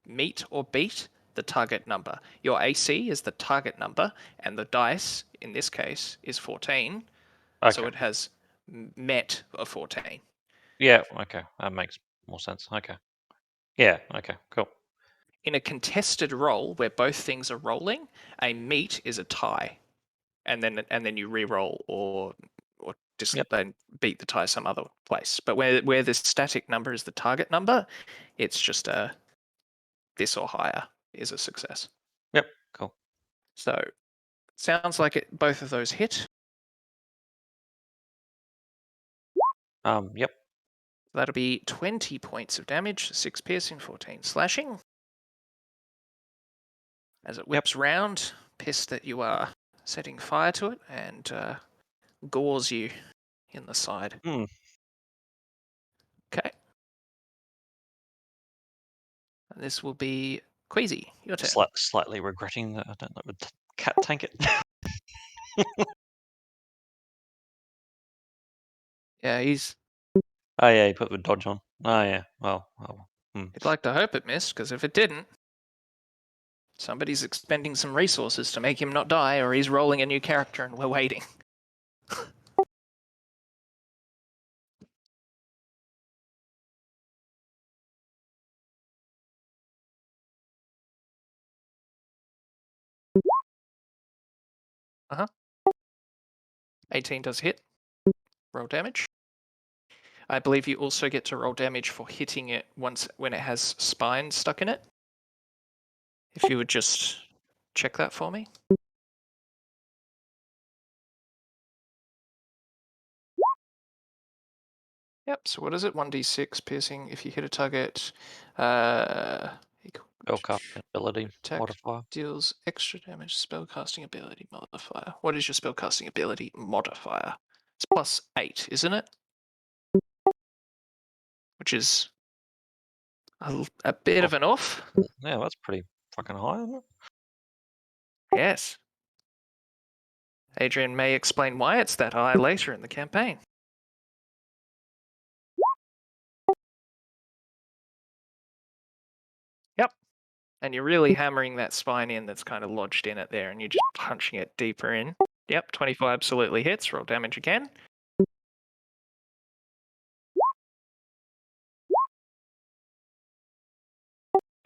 [SPEAKER 3] meet or beat the target number. Your AC is the target number, and the dice in this case is 14. So it has met a 14.
[SPEAKER 2] Yeah, okay. That makes more sense. Okay. Yeah, okay, cool.
[SPEAKER 3] In a contested roll where both things are rolling, a meet is a tie. And then you re-roll or just then beat the tie some other place. But where the static number is the target number, it's just this or higher is a success.
[SPEAKER 2] Yep, cool.
[SPEAKER 3] So sounds like both of those hit.
[SPEAKER 2] Yep.
[SPEAKER 3] That'll be 20 points of damage, 6 piercing, 14 slashing. As it whips round, pissed that you are setting fire to it, and gores you in the side. Okay. And this will be Queasy, your turn.
[SPEAKER 2] Slightly regretting that I don't let the cat tank it.
[SPEAKER 3] Yeah, he's...
[SPEAKER 2] Oh yeah, he put the dodge on. Oh yeah, well.
[SPEAKER 3] I'd like to hope it missed, because if it didn't, somebody's expending some resources to make him not die, or he's rolling a new character and we're waiting. Uh-huh. 18 does hit. Roll damage. I believe you also get to roll damage for hitting it when it has spines stuck in it. If you would just check that for me. Yep, so what is it? 1d6 piercing if you hit a target.
[SPEAKER 2] Spellcasting ability
[SPEAKER 3] attack
[SPEAKER 2] modifier.
[SPEAKER 3] Deals extra damage. Spellcasting ability modifier. What is your spellcasting ability modifier? It's +8, isn't it? Which is a bit of an off.
[SPEAKER 2] Yeah, that's pretty fucking high, isn't it?
[SPEAKER 3] Yes. Adrian may explain why it's that high later in the campaign. Yep. And you're really hammering that spine in that's kind of lodged in it there, and you're just punching it deeper in. Yep, 25 absolutely hits. Roll damage again.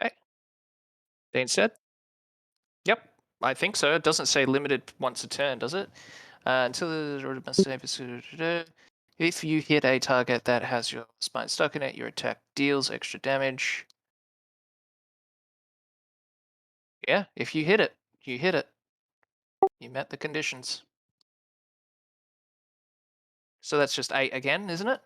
[SPEAKER 3] Okay. Dean said? Yep, I think so. It doesn't say limited once a turn, does it? Until the must save. If you hit a target that has your spine stuck in it, your attack deals extra damage. Yeah, if you hit it, you hit it. You met the conditions. So that's just 8 again, isn't it?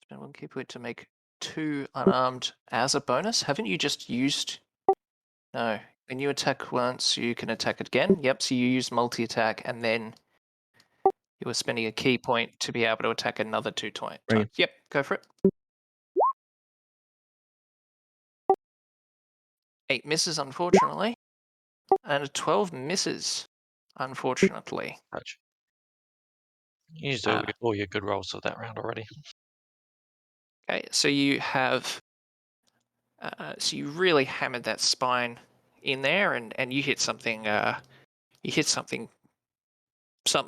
[SPEAKER 3] Spend 1 key point to make 2 unarmed as a bonus. Haven't you just used? No. When you attack once, you can attack again. Yep, so you used multi-attack and then you were spending a key point to be able to attack another 2 times. Yep, go for it. 8 misses, unfortunately. And a 12 misses, unfortunately.
[SPEAKER 2] Gotcha. You used all your good rolls of that round already.
[SPEAKER 3] Okay, so you have... so you really hammered that spine in there, and you hit something... you hit something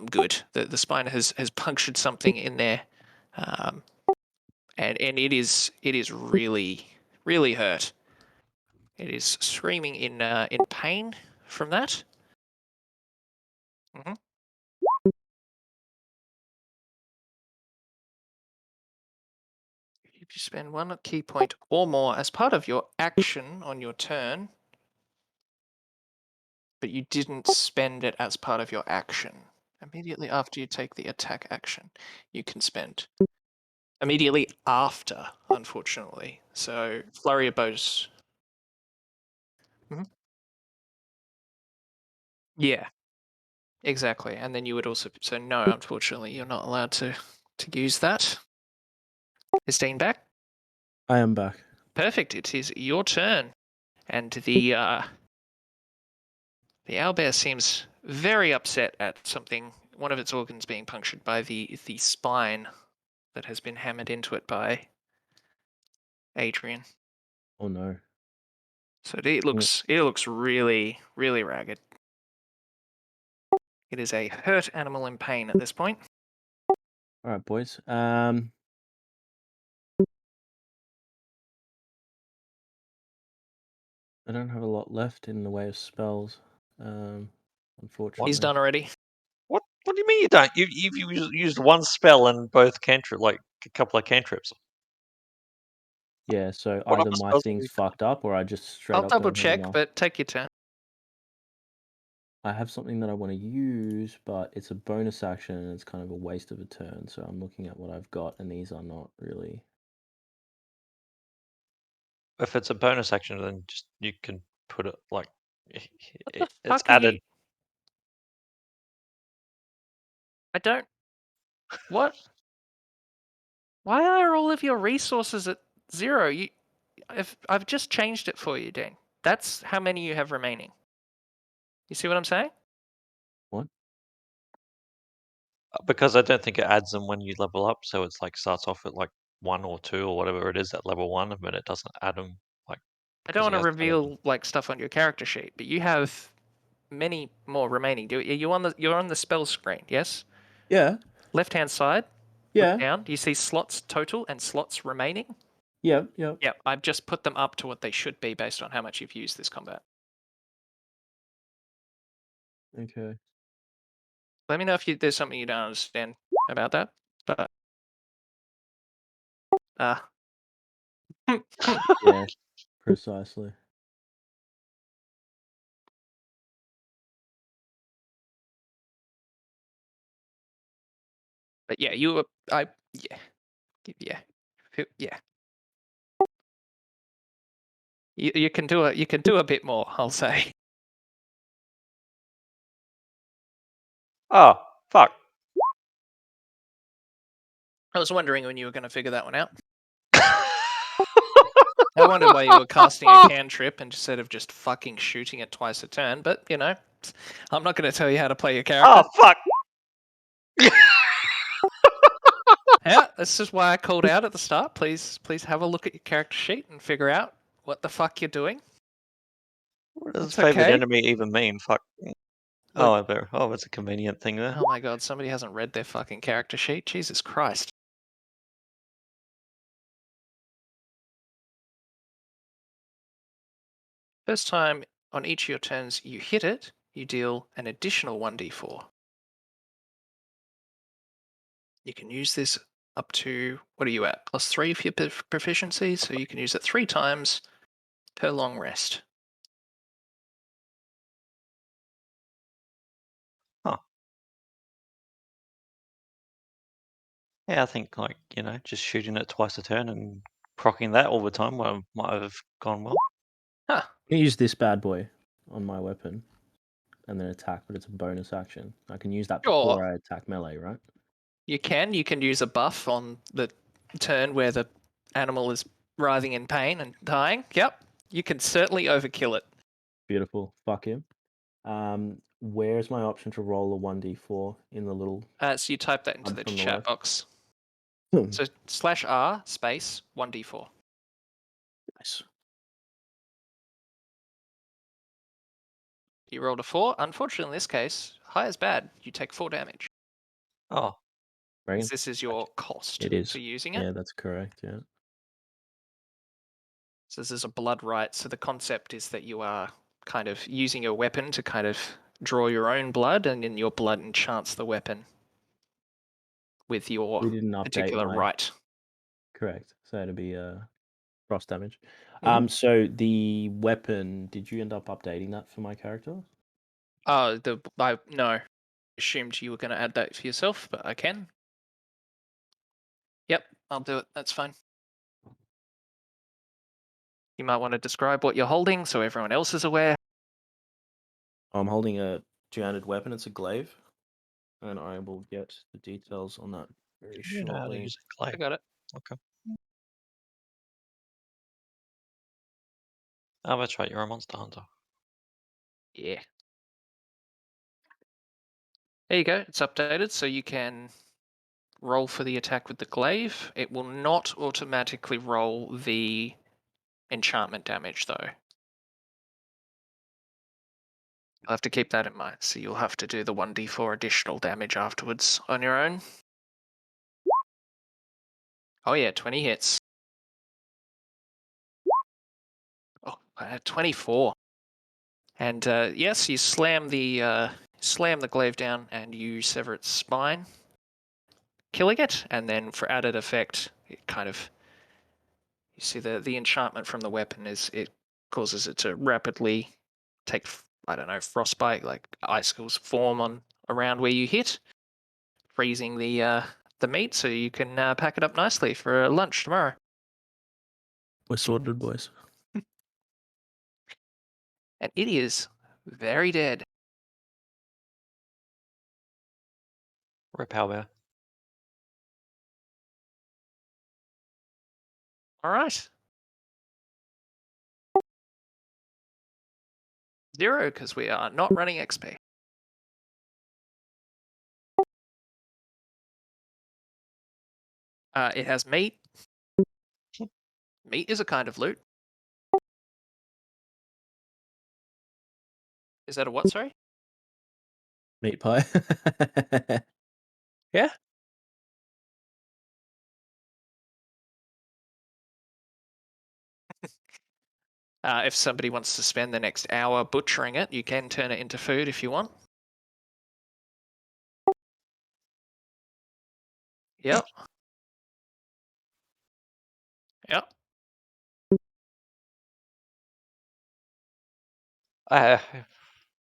[SPEAKER 3] good. The spine has punctured something in there, and it is really hurt. It is screaming in pain from that. Mm-hmm. If you spend 1 key point or more as part of your action on your turn, but you didn't spend it as part of your action. Immediately after you take the attack action, you can spend. Immediately after, unfortunately. So, flurry of blows. Mm-hmm. Yeah, exactly. And then you would also... So, no, unfortunately, you're not allowed to use that. Is Dean back?
[SPEAKER 1] I am back.
[SPEAKER 3] Perfect. It is your turn. And the owlbear seems very upset at something, one of its organs being punctured by the spine that has been hammered into it by Adrian.
[SPEAKER 1] Oh no.
[SPEAKER 3] So it looks really, really ragged. It is a hurt animal in pain at this point.
[SPEAKER 1] All right, boys. I don't have a lot left in the way of spells. Unfortunately.
[SPEAKER 3] He's done already.
[SPEAKER 2] What do you mean you don't? You've used 1 spell and both cantrip, like a couple of cantrips.
[SPEAKER 1] Yeah, so
[SPEAKER 2] What
[SPEAKER 1] either
[SPEAKER 2] other
[SPEAKER 1] my
[SPEAKER 2] spells have
[SPEAKER 1] thing's
[SPEAKER 2] you
[SPEAKER 1] fucked up or I just straight
[SPEAKER 3] I'll
[SPEAKER 1] up
[SPEAKER 3] double
[SPEAKER 1] don't have
[SPEAKER 3] check,
[SPEAKER 1] enough.
[SPEAKER 3] but take your turn.
[SPEAKER 1] I have something that I want to use, but it's a bonus action and it's kind of a waste of a turn. So I'm looking at what I've got, and these are not really.
[SPEAKER 2] If it's a bonus action, then just you can put it like it's
[SPEAKER 3] Fuck
[SPEAKER 2] added.
[SPEAKER 3] you? I don't. What? Why are all of your resources at 0? I've just changed it for you, Dean. That's how many you have remaining. You see what I'm saying?
[SPEAKER 1] What?
[SPEAKER 2] Because I don't think it adds them when you level up, so it's like starts off at like 1 or 2 or whatever it is at level 1, but it doesn't add them like.
[SPEAKER 3] I don't want to
[SPEAKER 2] because he has added them.
[SPEAKER 3] reveal like stuff on your character sheet, but you have many more remaining. You're on the spell screen, yes?
[SPEAKER 1] Yeah.
[SPEAKER 3] Left-hand side.
[SPEAKER 1] Yeah.
[SPEAKER 3] Look down. Do you see slots total and slots remaining?
[SPEAKER 1] Yeah. Yeah.
[SPEAKER 3] Yeah, I've just put them up to what they should be based on how much you've used this combat.
[SPEAKER 1] Okay.
[SPEAKER 3] Let me know if there's something you don't understand about that. But
[SPEAKER 1] Yeah. Precisely.
[SPEAKER 3] but yeah, yeah. You can do a bit more, I'll say.
[SPEAKER 2] Oh fuck!
[SPEAKER 3] I was wondering when you were going to figure that one out. I wondered why you were casting a cantrip instead of just fucking shooting it twice a turn, but you know, I'm not going to tell you how to play your character.
[SPEAKER 2] Oh fuck!
[SPEAKER 3] Yeah, this is why I called out at the start. Please have a look at your character sheet and figure out what the fuck you're doing.
[SPEAKER 2] What does
[SPEAKER 3] That's
[SPEAKER 2] favorite
[SPEAKER 3] okay.
[SPEAKER 2] enemy even mean? Fuck.
[SPEAKER 3] Look.
[SPEAKER 2] Oh, it's a convenient thing there.
[SPEAKER 3] Oh my god, somebody hasn't read their fucking character sheet. Jesus Christ. First time on each of your turns you hit it, you deal an additional 1d4. You can use this up to, what are you at? +3 for your proficiency, so you can use it 3 times per long rest.
[SPEAKER 2] Huh. Yeah, I think just shooting it twice a turn and proccing that all the time might have gone well.
[SPEAKER 3] Huh.
[SPEAKER 1] I can use this bad boy on my weapon and then attack, but it's a bonus action. I can use that before I attack melee, right?
[SPEAKER 3] You can use a buff on the turn where the animal is writhing in pain and dying. Yep, you can certainly overkill it.
[SPEAKER 1] Beautiful. Fuck him. Where's my option to roll a 1d4 in the little
[SPEAKER 3] So you type that into the
[SPEAKER 1] from the
[SPEAKER 3] chat
[SPEAKER 1] left?
[SPEAKER 3] box. So /R space 1d4.
[SPEAKER 1] Nice.
[SPEAKER 3] You rolled a 4. Unfortunately, in this case, high is bad. You take 4 damage.
[SPEAKER 2] Oh,
[SPEAKER 3] Because this is your cost
[SPEAKER 1] It is.
[SPEAKER 3] for using it.
[SPEAKER 1] Yeah, that's correct. Yeah.
[SPEAKER 3] So this is a blood right. So the concept is that you are kind of using your weapon to kind of draw your own blood, and then your blood enchants the weapon with your
[SPEAKER 1] We didn't update
[SPEAKER 3] particular
[SPEAKER 1] my
[SPEAKER 3] right.
[SPEAKER 1] correct. So it'd be cross damage.
[SPEAKER 3] Mhm.
[SPEAKER 1] So the weapon, did you end up updating that for my character?
[SPEAKER 3] No. Assumed you were going to add that for yourself, but I can. Yep, I'll do it. That's fine. You might want to describe what you're holding so everyone else is aware.
[SPEAKER 1] I'm holding a two-handed weapon. It's a glaive, and I will get the details on that very
[SPEAKER 2] you know how to
[SPEAKER 1] shortly.
[SPEAKER 2] use a clay.
[SPEAKER 3] I got it.
[SPEAKER 2] Okay. Oh, that's right. You're a monster hunter.
[SPEAKER 3] Yeah. There you go. It's updated, so you can roll for the attack with the glaive. It will not automatically roll the enchantment damage, though. You'll have to keep that in mind. So you'll have to do the 1d4 additional damage afterwards on your own. Oh yeah, 20 hits. Oh, 24. And yes, you slam the glaive down and you sever its spine, killing it. And then for added effect, it kind of, you see the enchantment from the weapon is it causes it to rapidly take, I don't know, frostbite, like icicles form on around where you hit, freezing the meat, so you can pack it up nicely for lunch tomorrow.
[SPEAKER 1] We're sorted, boys.
[SPEAKER 3] And it is very dead.
[SPEAKER 2] Rip Bear.
[SPEAKER 3] All right. 0, because we are not running XP. It has meat. Meat is a kind of loot. Is that a what, sorry?
[SPEAKER 1] Meat pie.
[SPEAKER 3] Yeah. If somebody wants to spend the next hour butchering it, you can turn it into food if you want. Yep. Yep.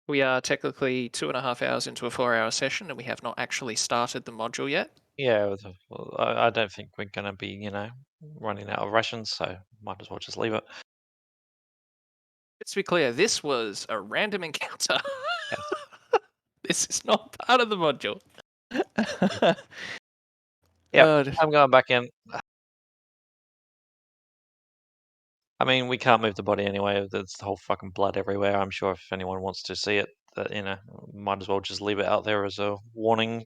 [SPEAKER 3] We are technically 2.5 hours into a 4-hour session, and we have not actually started the module yet.
[SPEAKER 2] Yeah, I don't think we're going to be, running out of rations, so might as well just leave it.
[SPEAKER 3] Let's be clear, this was a random encounter.
[SPEAKER 2] Yeah.
[SPEAKER 3] This is not part of the module.
[SPEAKER 2] Yeah, I'm going back in. I mean, we can't move the body anyway. There's the whole fucking blood everywhere. I'm sure if anyone wants to see it, that might as well just leave it out there as a warning.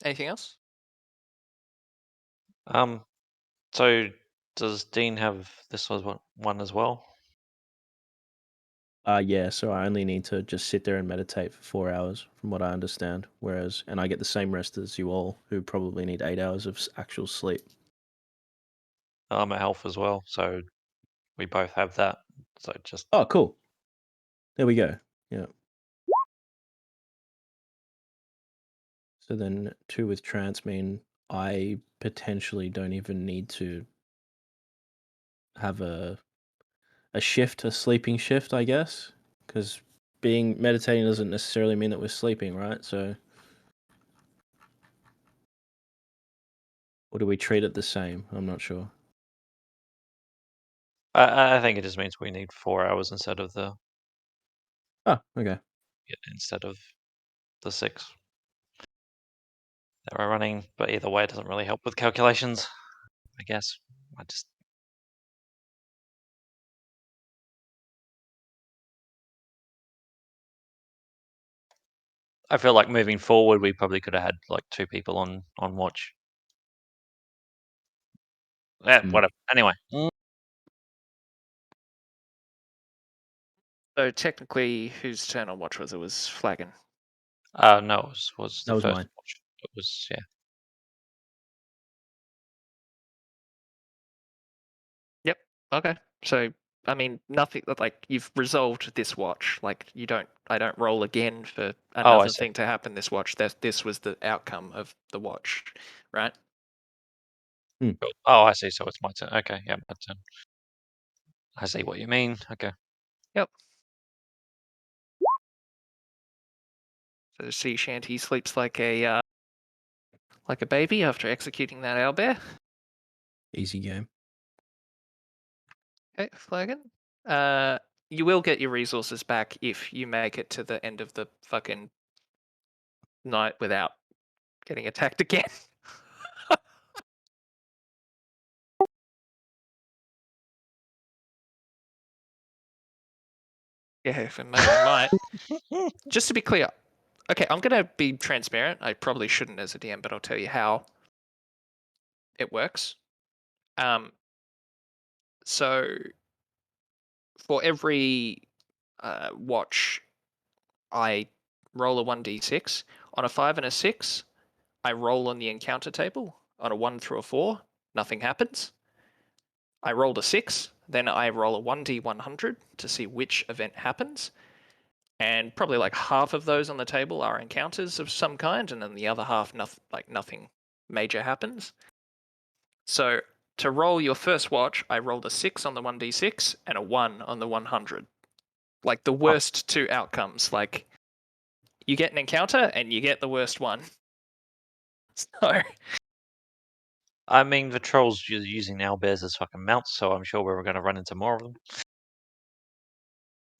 [SPEAKER 3] Anything else?
[SPEAKER 2] So does Dean have this one as well?
[SPEAKER 1] Yeah, so I only need to just sit there and meditate for 4 hours, from what I understand. And I get the same rest as you all, who probably need 8 hours of actual sleep.
[SPEAKER 2] I'm at health as well, so we both have that. So just
[SPEAKER 1] Oh, cool. There we go. Yeah. So then 2 with trance mean I potentially don't even need to have a shift, a sleeping shift, I guess, because meditating doesn't necessarily mean that we're sleeping, right? So, or do we treat it the same? I'm not sure.
[SPEAKER 2] I think it just means we need 4 hours instead of the
[SPEAKER 1] Oh, okay.
[SPEAKER 2] instead of the 6 that we're running. But either way, it doesn't really help with calculations, I guess. I feel like moving forward, we probably could have had like 2 people on watch. Yeah, whatever. Anyway.
[SPEAKER 3] So technically, whose turn on watch was it? Was Flagon?
[SPEAKER 2] No, it was
[SPEAKER 1] That
[SPEAKER 2] the
[SPEAKER 1] was
[SPEAKER 2] first
[SPEAKER 1] mine.
[SPEAKER 2] watch. It was, yeah.
[SPEAKER 3] Yep. Okay. So I mean, nothing like you've resolved this watch. Like I don't roll again for
[SPEAKER 2] Oh, I
[SPEAKER 3] another
[SPEAKER 2] see.
[SPEAKER 3] thing to happen this watch. This was the outcome of the watch, right?
[SPEAKER 2] Cool. Oh, I see. So it's my turn. Okay, yeah, my turn. I see what you mean. Okay.
[SPEAKER 3] Yep. So the sea shanty sleeps like a baby after executing that owlbear.
[SPEAKER 1] Easy game.
[SPEAKER 3] Okay, Flagon. You will get your resources back if you make it to the end of the fucking night without getting attacked again. Yeah, if it might. Just to be clear, okay, I'm going to be transparent. I probably shouldn't as a DM, but I'll tell you how it works. So for every watch, I roll a 1d6. On a 5 and a 6, I roll on the encounter table. On a 1 through a 4, nothing happens. I rolled a 6, then I roll a 1d100 to see which event happens. And probably like half of those on the table are encounters of some kind, and then the other half, nothing major happens. So to roll your first watch, I rolled a 6 on the 1d6 and a 1 on the 100. Like the worst 2 outcomes. Like you get an encounter and you get the worst one. So
[SPEAKER 2] I mean, the trolls using owlbears as fucking mounts, so I'm sure we're going to run into more of them.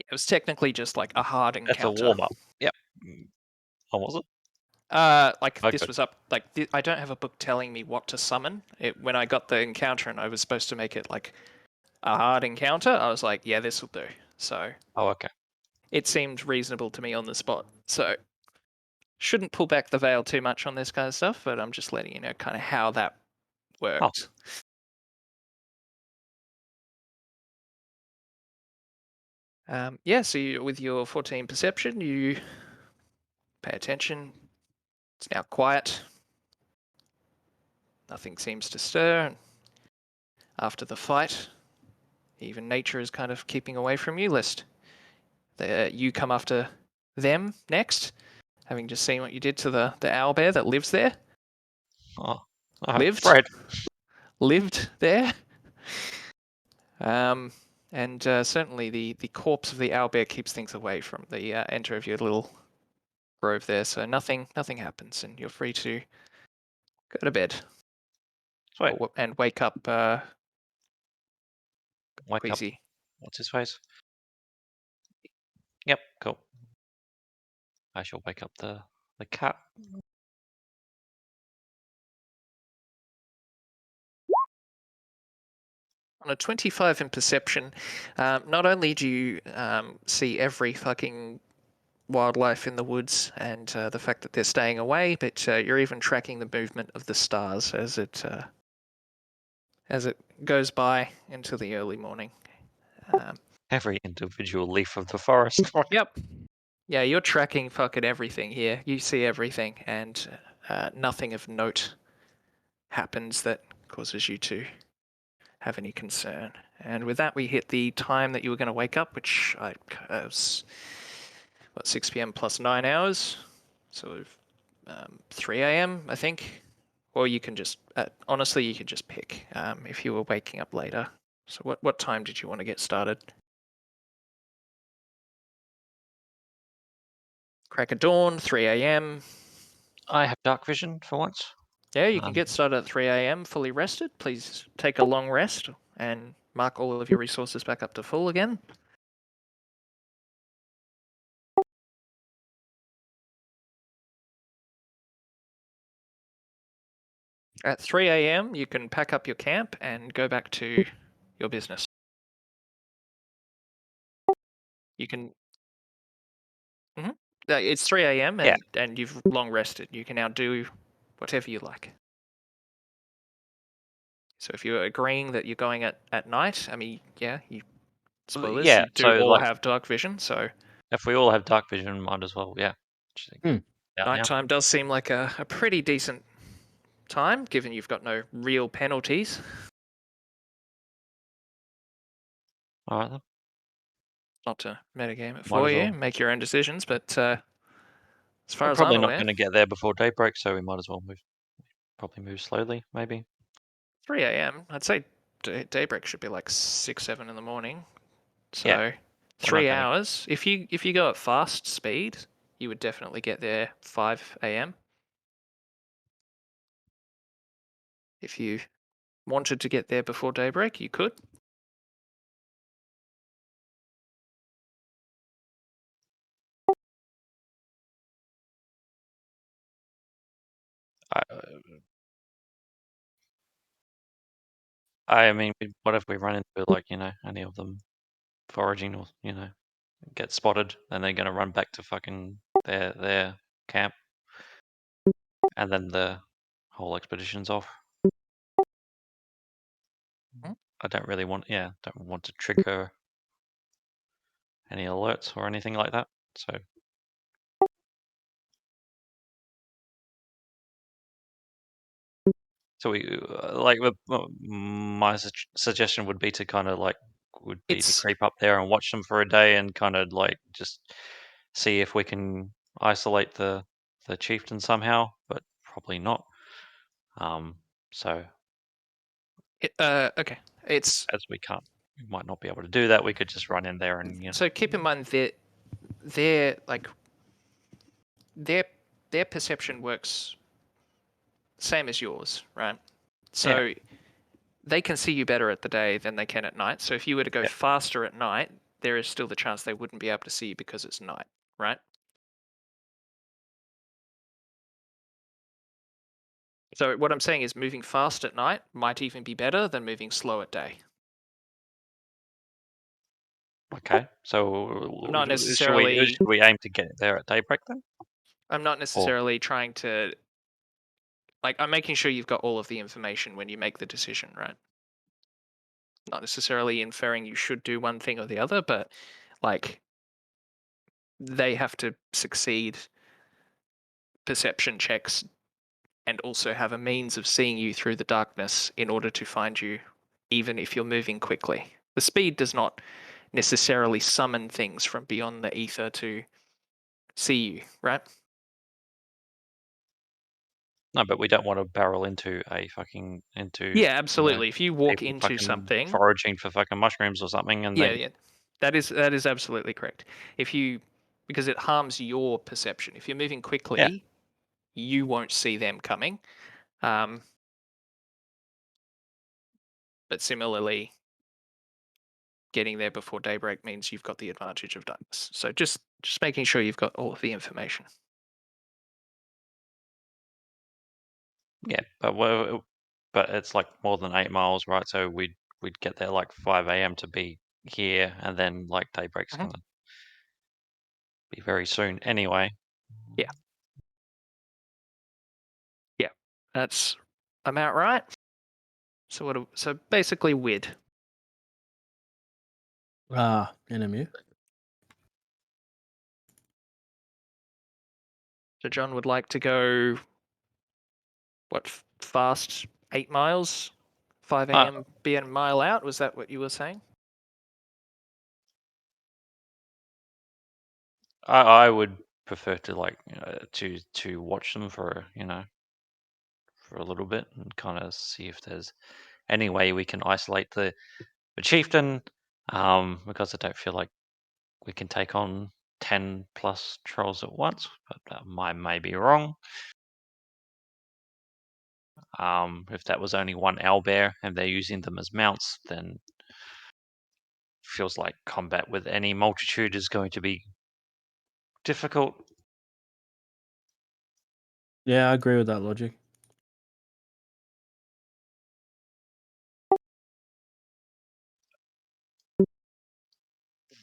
[SPEAKER 3] it was technically just like a hard encounter.
[SPEAKER 2] That's a warm up. Yep. Oh, was it?
[SPEAKER 3] This was up. I don't have a book telling me what to summon. When I got the encounter and I was supposed to make it like a hard encounter, I was like, yeah, this will do. So.
[SPEAKER 2] Oh, okay.
[SPEAKER 3] It seemed reasonable to me on the spot. So shouldn't pull back the veil too much on this kind of stuff, but I'm just letting you know kind of how that worked. So with your 14 perception, you pay attention. It's now quiet. Nothing seems to stir. After the fight, even nature is kind of keeping away from you, lest you come after them next, having just seen what you did to the owlbear that lives there. Lived there. And certainly the corpse of the owlbear keeps things away from the enter of your little grove there. So nothing happens, and you're free to go to bed.
[SPEAKER 2] Sweet.
[SPEAKER 3] And wake up Queasy.
[SPEAKER 2] What's his face? Yep, cool. I shall wake up the cat.
[SPEAKER 3] On a 25 in perception, not only do you see every fucking wildlife in the woods and the fact that they're staying away, but you're even tracking the movement of the stars as as it goes by into the early morning.
[SPEAKER 2] Every individual leaf of the forest.
[SPEAKER 3] Yep. Yeah, you're tracking fucking everything here. You see everything, and nothing of note happens that causes you to have any concern. And with that, we hit the time that you were going to wake up, which was 6 p.m. plus 9 hours, so 3 a.m. I think. Or you can just honestly, you could just pick if you were waking up later. So what time did you want to get started? Crack of dawn, 3 a.m.
[SPEAKER 2] I have dark vision for once.
[SPEAKER 3] Yeah, you can get started at 3 a.m. fully rested. Please take a long rest and mark all of your resources back up to full again. At 3 a.m., you can pack up your camp and go back to your business. You can. It's 3 a.m. and you've long rested. You can now do whatever you like. So if you're agreeing that you're going at night, I mean, yeah, spoilers,
[SPEAKER 2] Yeah,
[SPEAKER 3] you do
[SPEAKER 2] so
[SPEAKER 3] all
[SPEAKER 2] like
[SPEAKER 3] have dark vision, so
[SPEAKER 2] if we all have dark vision, might as well, yeah.
[SPEAKER 1] Hmm.
[SPEAKER 2] Out now.
[SPEAKER 3] nighttime does seem like a pretty decent time, given you've got no real penalties.
[SPEAKER 2] All right then.
[SPEAKER 3] Not to metagame it
[SPEAKER 2] Might
[SPEAKER 3] for
[SPEAKER 2] as
[SPEAKER 3] you,
[SPEAKER 2] well.
[SPEAKER 3] make your own decisions, but as far
[SPEAKER 2] We're
[SPEAKER 3] as I'm
[SPEAKER 2] probably not
[SPEAKER 3] aware,
[SPEAKER 2] going to get there before daybreak, so we might as well probably move slowly, maybe.
[SPEAKER 3] 3 a.m. I'd say daybreak should be like 6, 7 in the morning. So
[SPEAKER 2] Yeah,
[SPEAKER 3] 3
[SPEAKER 2] gonna...
[SPEAKER 3] hours. If you go at fast speed, you would definitely get there 5 a.m. If you wanted to get there before daybreak, you could.
[SPEAKER 2] I mean, what if we run into like, any of them foraging or, get spotted, and they're gonna run back to fucking their camp, and then the whole expedition's off. I don't really want, don't want to trigger any alerts or anything like that. So we like my suggestion would be to kind of to creep up there and watch them for a day and kind of like just see if we can isolate the chieftain somehow, but probably not. So
[SPEAKER 3] Okay. It's
[SPEAKER 2] as we might not be able to do that, we could just run in there and
[SPEAKER 3] so keep in mind that their perception works same as yours, right? So they can see you better at the day than they can at night. So if you were to go faster at night, there is still the chance they wouldn't be able to see you because it's night, right? So what I'm saying is moving fast at night might even be better than moving slow at day.
[SPEAKER 2] Okay, so
[SPEAKER 3] I'm not necessarily
[SPEAKER 2] should we aim to get there at daybreak then?
[SPEAKER 3] I'm not necessarily trying to I'm making sure you've got all of the information when you make the decision, right? Not necessarily inferring you should do one thing or the other, but they have to succeed perception checks and also have a means of seeing you through the darkness in order to find you, even if you're moving quickly. The speed does not necessarily summon things from beyond the ether to see you, right?
[SPEAKER 2] No, but we don't want to barrel into
[SPEAKER 3] Yeah, absolutely. If you walk
[SPEAKER 2] people
[SPEAKER 3] into
[SPEAKER 2] fucking
[SPEAKER 3] something,
[SPEAKER 2] foraging for fucking mushrooms or something, and
[SPEAKER 3] yeah, that is absolutely correct. Because it harms your perception. If you're moving quickly, you won't see them coming. But similarly, getting there before daybreak means you've got the advantage of darkness. So just making sure you've got all of the information.
[SPEAKER 2] yeah, but it's like more than 8 miles, right? So we'd get there like 5 a.m. to be here, and then like daybreak's gonna be very soon anyway.
[SPEAKER 3] Yeah. Yeah, that's about right. So basically Wid.
[SPEAKER 1] Enemy.
[SPEAKER 3] So John would like to go, what, fast 8 miles? 5 a.m. be a mile out? Was that what you were saying?
[SPEAKER 2] I would prefer to like to watch them for for a little bit and kind of see if there's any way we can isolate the chieftain, because I don't feel like we can take on 10 plus trolls at once, but I may be wrong. If that was only one owlbear and they're using them as mounts, then feels like combat with any multitude is going to be difficult.
[SPEAKER 1] Yeah, I agree with that logic.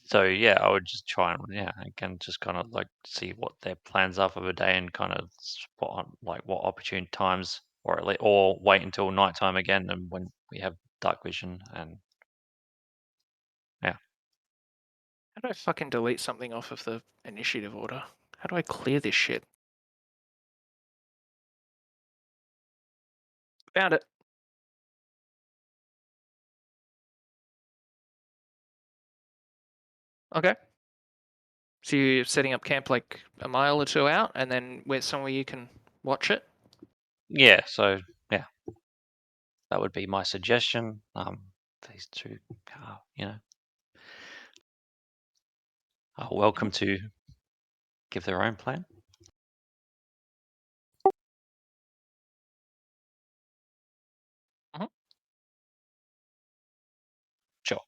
[SPEAKER 2] So yeah, I would just try and again just kind of like see what their plans are for the day and kind of spot on like what opportune times, or at least, or wait until nighttime again and when we have dark vision and
[SPEAKER 3] How do I fucking delete something off of the initiative order? How do I clear this shit? Found it. Okay. So you're setting up camp like a mile or two out, and then where somewhere you can watch it?
[SPEAKER 2] yeah, so yeah, that would be my suggestion. These two, are welcome to give their own plan.
[SPEAKER 3] Mhm.
[SPEAKER 2] Sure.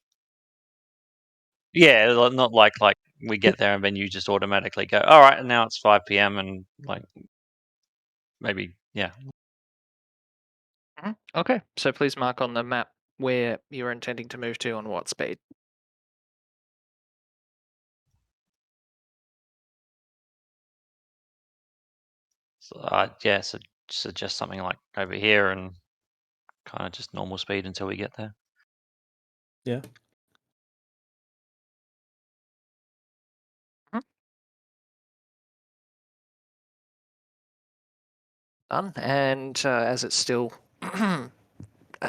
[SPEAKER 2] Yeah, not like we get there and then you just automatically go, all right, now it's 5 p.m. and like maybe
[SPEAKER 3] Okay. So please mark on the map where you're intending to move to on what speed.
[SPEAKER 2] So suggest something like over here and kind of just normal speed until we get there.
[SPEAKER 1] Yeah.
[SPEAKER 3] Done. And as it's still,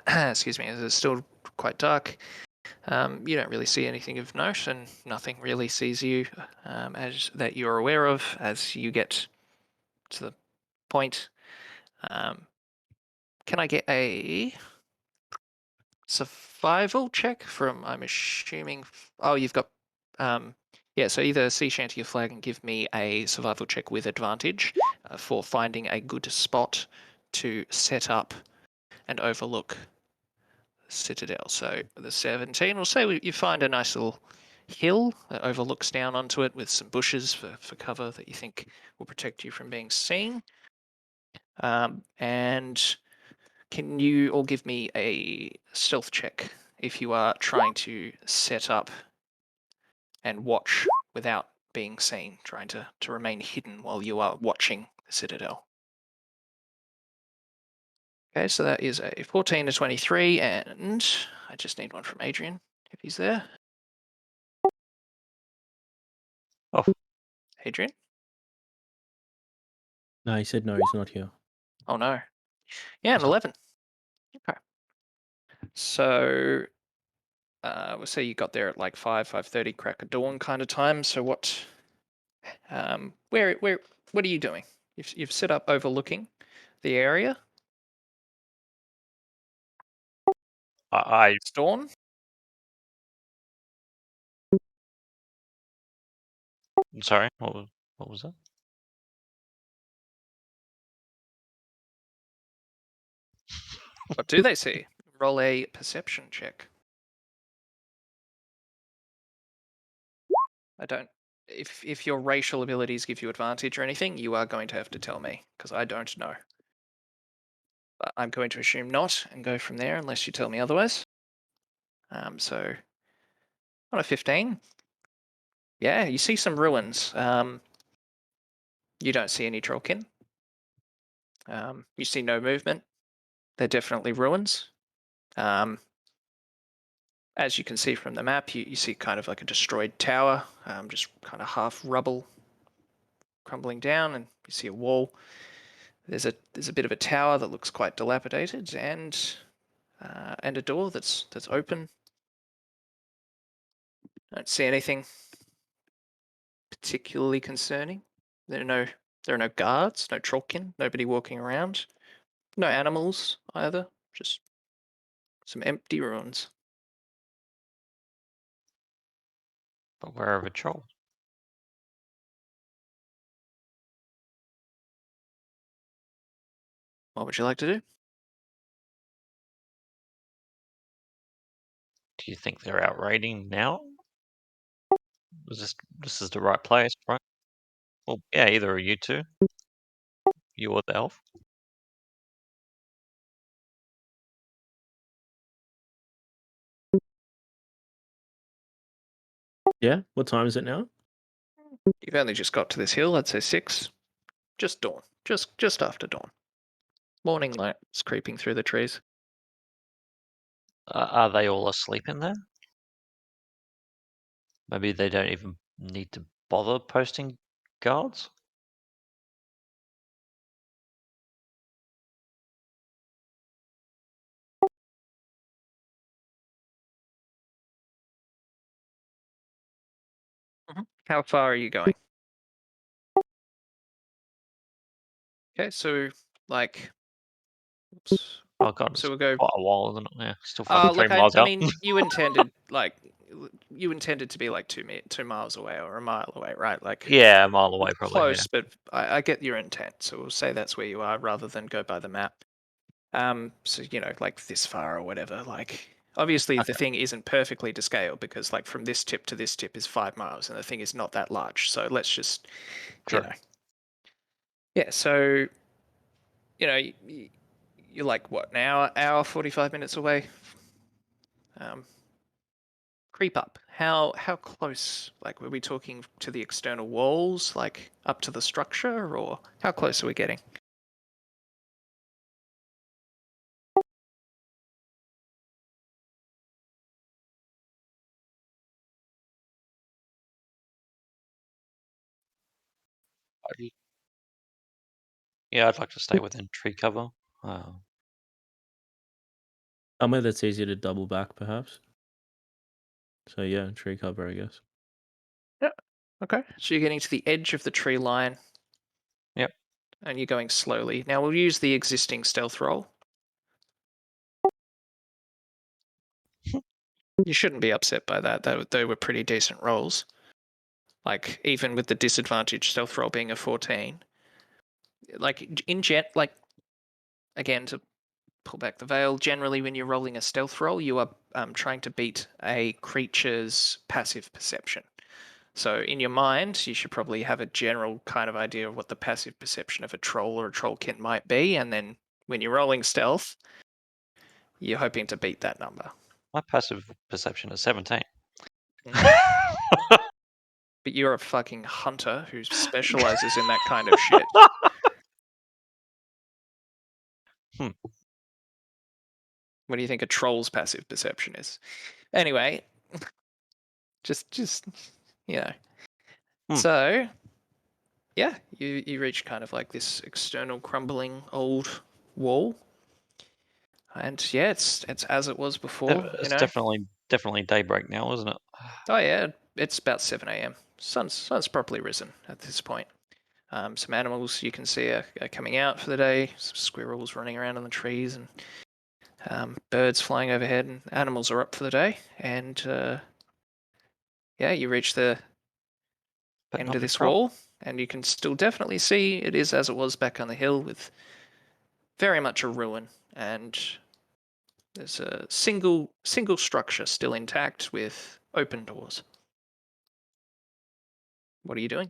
[SPEAKER 3] excuse me, as it's still quite dark, you don't really see anything of note, and nothing really sees you as that you're aware of as you get to the point. Can I get a survival check from? I'm assuming. Oh, you've got. Yeah, so either sea shanty or flag and give me a survival check with advantage for finding a good spot to set up and overlook the Citadel. So the 17, we'll say you find a nice little hill that overlooks down onto it with some bushes for cover that you think will protect you from being seen. And can you all give me a stealth check if you are trying to set up and watch without being seen, trying to remain hidden while you are watching the Citadel? Okay, so that is a 14 to 23, and I just need one from Adrian if he's there.
[SPEAKER 2] Oh.
[SPEAKER 3] Adrian?
[SPEAKER 1] No, he said no, he's not here.
[SPEAKER 3] Oh no. Yeah, an 11. Okay. So we'll say you got there at like 5:30, crack of dawn kind of time. So what what are you doing? You've set up overlooking the area.
[SPEAKER 2] I
[SPEAKER 3] It's dawn.
[SPEAKER 2] sorry, what was that?
[SPEAKER 3] What do they see? Roll a perception check. I don't. If your racial abilities give you advantage or anything, you are going to have to tell me because I don't know. But I'm going to assume not and go from there unless you tell me otherwise. So on a 15, yeah, you see some ruins. You don't see any trollkin. You see no movement. They're definitely ruins. As you can see from the map, you see kind of like a destroyed tower, just kind of half rubble crumbling down, and you see a wall. There's a bit of a tower that looks quite dilapidated, and a door that's open. Don't see anything particularly concerning. There are no guards, no trollkin, nobody walking around, no animals either. Just some empty ruins.
[SPEAKER 2] But where are the trolls?
[SPEAKER 3] What would you like to do?
[SPEAKER 2] Do you think they're out raiding now? This is the right place, right? Well, yeah, either are you two, you or the elf.
[SPEAKER 1] Yeah. What time is it now?
[SPEAKER 3] You've only just got to this hill. I'd say 6. Just dawn. Just after dawn. Morning light's creeping through the trees.
[SPEAKER 2] Are they all asleep in there? Maybe they don't even need to bother posting guards?
[SPEAKER 3] How far are you going? Okay, so like, oops.
[SPEAKER 2] Oh god, it's
[SPEAKER 3] So we'll go.
[SPEAKER 2] quite a while, isn't it? Yeah, still fucking 3
[SPEAKER 3] Look,
[SPEAKER 2] miles
[SPEAKER 3] I
[SPEAKER 2] out.
[SPEAKER 3] mean, you intended to be like 2 miles away or a mile away, right? Like,
[SPEAKER 2] Yeah, a mile away probably. Yeah.
[SPEAKER 3] close, but I get your intent. So we'll say that's where you are rather than go by the map. So like this far or whatever. Like, obviously the
[SPEAKER 2] Okay.
[SPEAKER 3] thing isn't perfectly to scale because like from this tip to this tip is 5 miles, and the thing is not that large. So let's just,
[SPEAKER 2] True.
[SPEAKER 3] yeah. So you're like what, an hour 45 minutes away. Creep up. How close? Like, were we talking to the external walls, like up to the structure, or how close are we getting?
[SPEAKER 2] Yeah, I'd like to stay within tree cover.
[SPEAKER 1] Somewhere that's easier to double back, perhaps. So yeah, tree cover, I guess.
[SPEAKER 3] Yeah. Okay. So you're getting to the edge of the tree line.
[SPEAKER 2] Yep.
[SPEAKER 3] And you're going slowly. Now we'll use the existing stealth roll. You shouldn't be upset by that. They were pretty decent rolls. Like, even with the disadvantage stealth roll being a 14. Like, like, again, to pull back the veil, generally when you're rolling a stealth roll, you are trying to beat a creature's passive perception. So in your mind, you should probably have a general kind of idea of what the passive perception of a troll or a trollkin might be, and then when you're rolling stealth, you're hoping to beat that number.
[SPEAKER 2] My passive perception is 17.
[SPEAKER 3] But you're a fucking hunter who specializes in that kind of shit.
[SPEAKER 2] Hmm.
[SPEAKER 3] What do you think a troll's passive perception is? Anyway, just
[SPEAKER 2] Hmm.
[SPEAKER 3] So yeah, you reach kind of like this external crumbling old wall, and yeah, it's as it was before.
[SPEAKER 2] It's definitely daybreak now, isn't it?
[SPEAKER 3] Oh yeah, it's about 7 a.m. Sun's properly risen at this point. Some animals you can see are coming out for the day. Some squirrels running around in the trees, and birds flying overhead. And animals are up for the day. And yeah, you reach the
[SPEAKER 2] But
[SPEAKER 3] end
[SPEAKER 2] not
[SPEAKER 3] of
[SPEAKER 2] the
[SPEAKER 3] this
[SPEAKER 2] troll.
[SPEAKER 3] wall, and you can still definitely see it is as it was back on the hill, with very much a ruin. And there's a single structure still intact with open doors. What are you doing?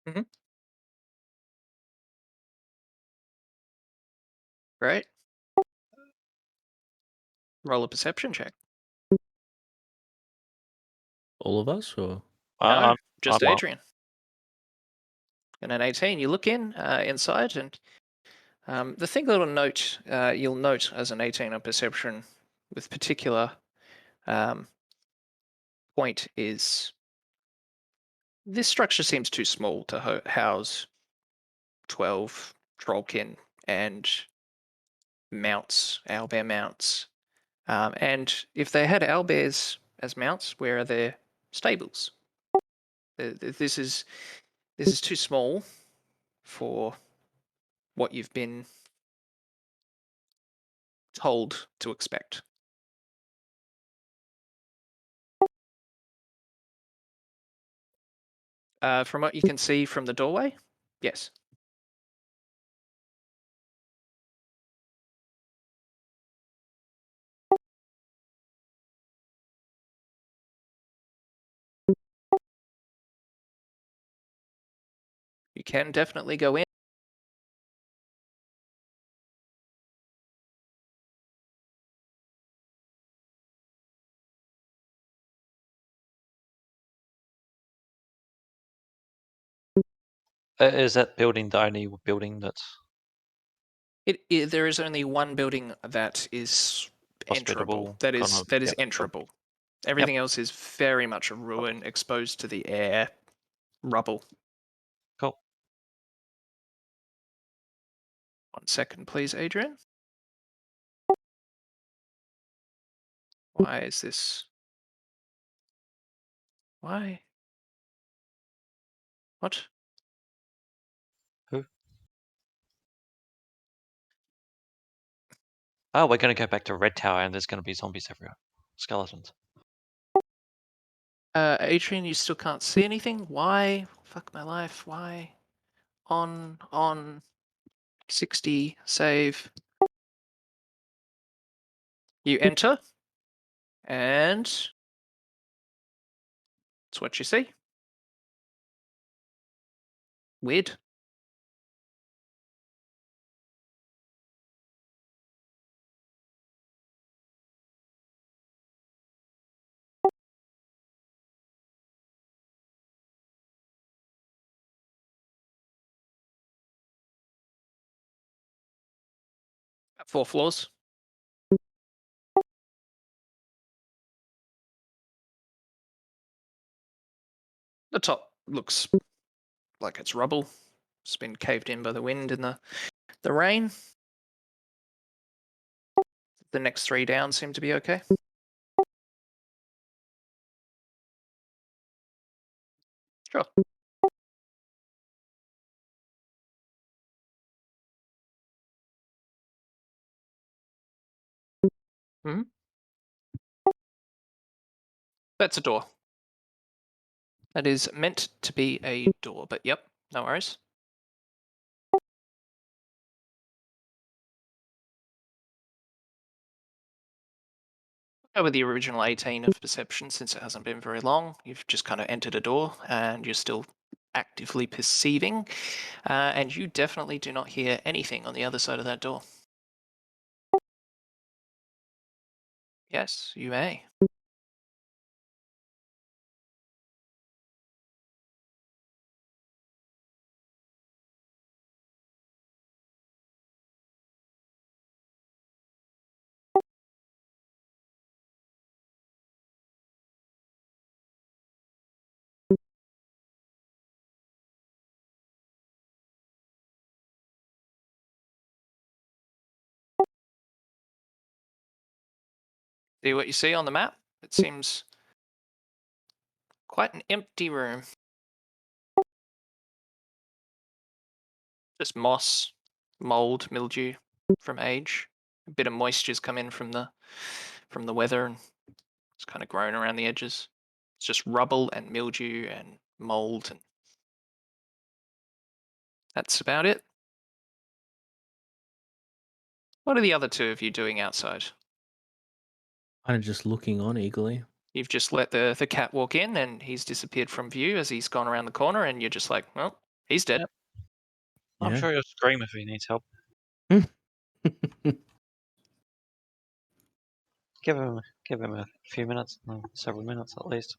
[SPEAKER 3] Mm-hmm. Right. Roll a perception check.
[SPEAKER 1] All of us, or
[SPEAKER 3] No,
[SPEAKER 2] I'm
[SPEAKER 3] just
[SPEAKER 2] up.
[SPEAKER 3] Adrian. And an 18. You look inside, and the thing that you'll note as an 18 on perception, with particular point, is this structure seems too small to house 12 trollkin and mounts, owlbear mounts. And if they had owlbears as mounts, where are their stables? This is too small for what you've been told to expect. From what you can see from the doorway, yes. You can definitely go in.
[SPEAKER 2] Is that building the only building that's
[SPEAKER 3] There is only one building that is
[SPEAKER 2] hospitable?
[SPEAKER 3] enterable. That
[SPEAKER 2] Kind
[SPEAKER 3] is
[SPEAKER 2] of, yep, cool.
[SPEAKER 3] enterable. Everything else is very much a ruin, exposed to the air, rubble.
[SPEAKER 2] Cool.
[SPEAKER 3] 1 second, please, Adrian. Why is this? Why? What?
[SPEAKER 2] Who? Oh, we're going to go back to Red Tower, and there's going to be zombies everywhere, skeletons.
[SPEAKER 3] Adrian, you still can't see anything? Why? Fuck my life. Why? On 60, save. You enter, and that's what you see. Weird. At 4 floors. The top looks like it's rubble. It's been caved in by the wind and the rain. The next 3 down seem to be okay. Sure. Hmm. That's a door. That is meant to be a door, but yep, no worries. Go with the original 18 of perception, since it hasn't been very long. You've just kind of entered a door and you're still actively perceiving, and you definitely do not hear anything on the other side of that door. Yes, you may. See what you see on the map? It seems quite an empty room. Just moss, mold, mildew from age. A bit of moisture's come in from the weather, and it's kind of grown around the edges. It's just rubble and mildew and mold, and that's about it. What are the other 2 of you doing outside?
[SPEAKER 1] kind of just looking on eagerly.
[SPEAKER 3] You've just let the cat walk in, and he's disappeared from view as he's gone around the corner, and you're just like, well, he's dead.
[SPEAKER 2] Yep. I'm
[SPEAKER 1] Yeah.
[SPEAKER 2] sure he'll scream if he needs help. Give him a few minutes, several minutes at least.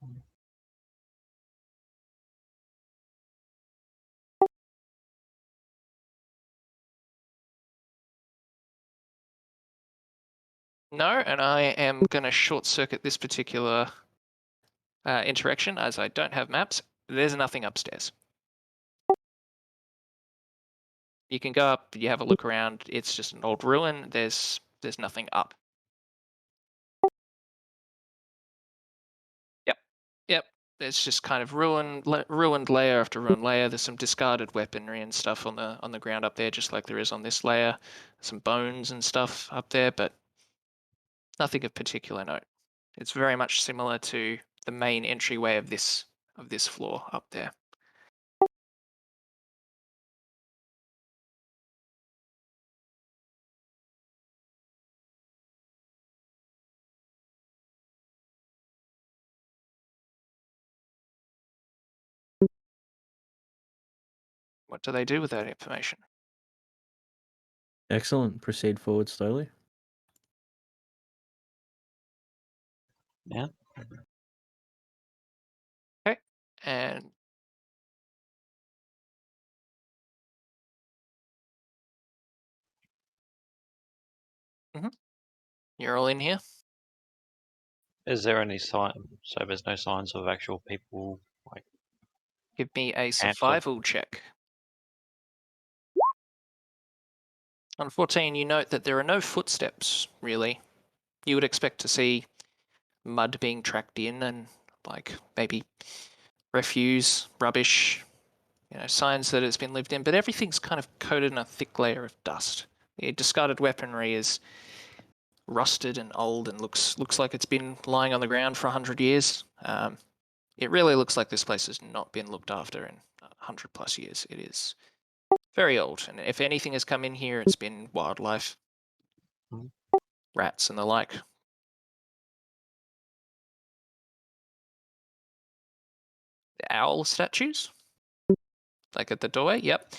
[SPEAKER 3] No, and I am going to short circuit this particular interaction as I don't have maps. There's nothing upstairs. You can go up, you have a look around. It's just an old ruin. There's nothing up. Yep. There's just kind of ruined layer after ruined layer. There's some discarded weaponry and stuff on the ground up there, just like there is on this layer. Some bones and stuff up there, but nothing of particular note. It's very much similar to the main entryway of this floor up there. What do they do with that information?
[SPEAKER 1] Excellent. Proceed forward slowly.
[SPEAKER 2] Yeah.
[SPEAKER 3] Okay, and you're all in here.
[SPEAKER 2] Is there any sign? So there's no signs of actual people like.
[SPEAKER 3] Give me a
[SPEAKER 2] Ants or-
[SPEAKER 3] survival check. On 14, you note that there are no footsteps, really. You would expect to see mud being tracked in and, like, maybe refuse, rubbish, signs that it's been lived in, but everything's kind of coated in a thick layer of dust. The discarded weaponry is rusted and old and looks like it's been lying on the ground for 100 years. It really looks like this place has not been looked after in 100 plus years. It is very old, and if anything has come in here, it's been wildlife, rats and the like. The owl statues, like at the doorway. Yep.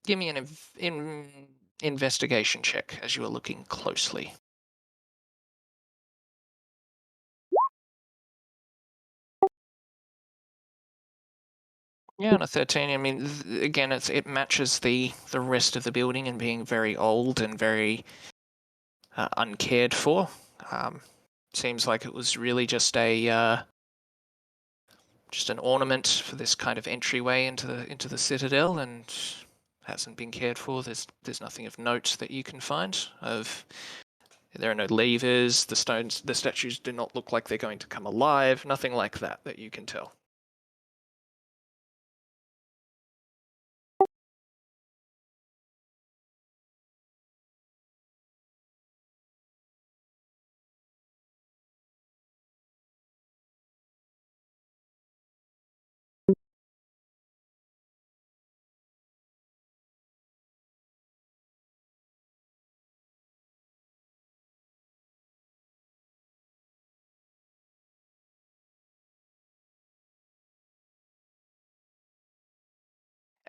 [SPEAKER 3] Give me an investigation check as you are looking closely. Yeah, on a 13. I mean, again, it matches the rest of the building and being very old and very uncared for. Seems like it was really just an ornament for this kind of entryway into the Citadel, and hasn't been cared for. There's nothing of note that you can find of. There are no levers. The statues do not look like they're going to come alive. Nothing like that you can tell.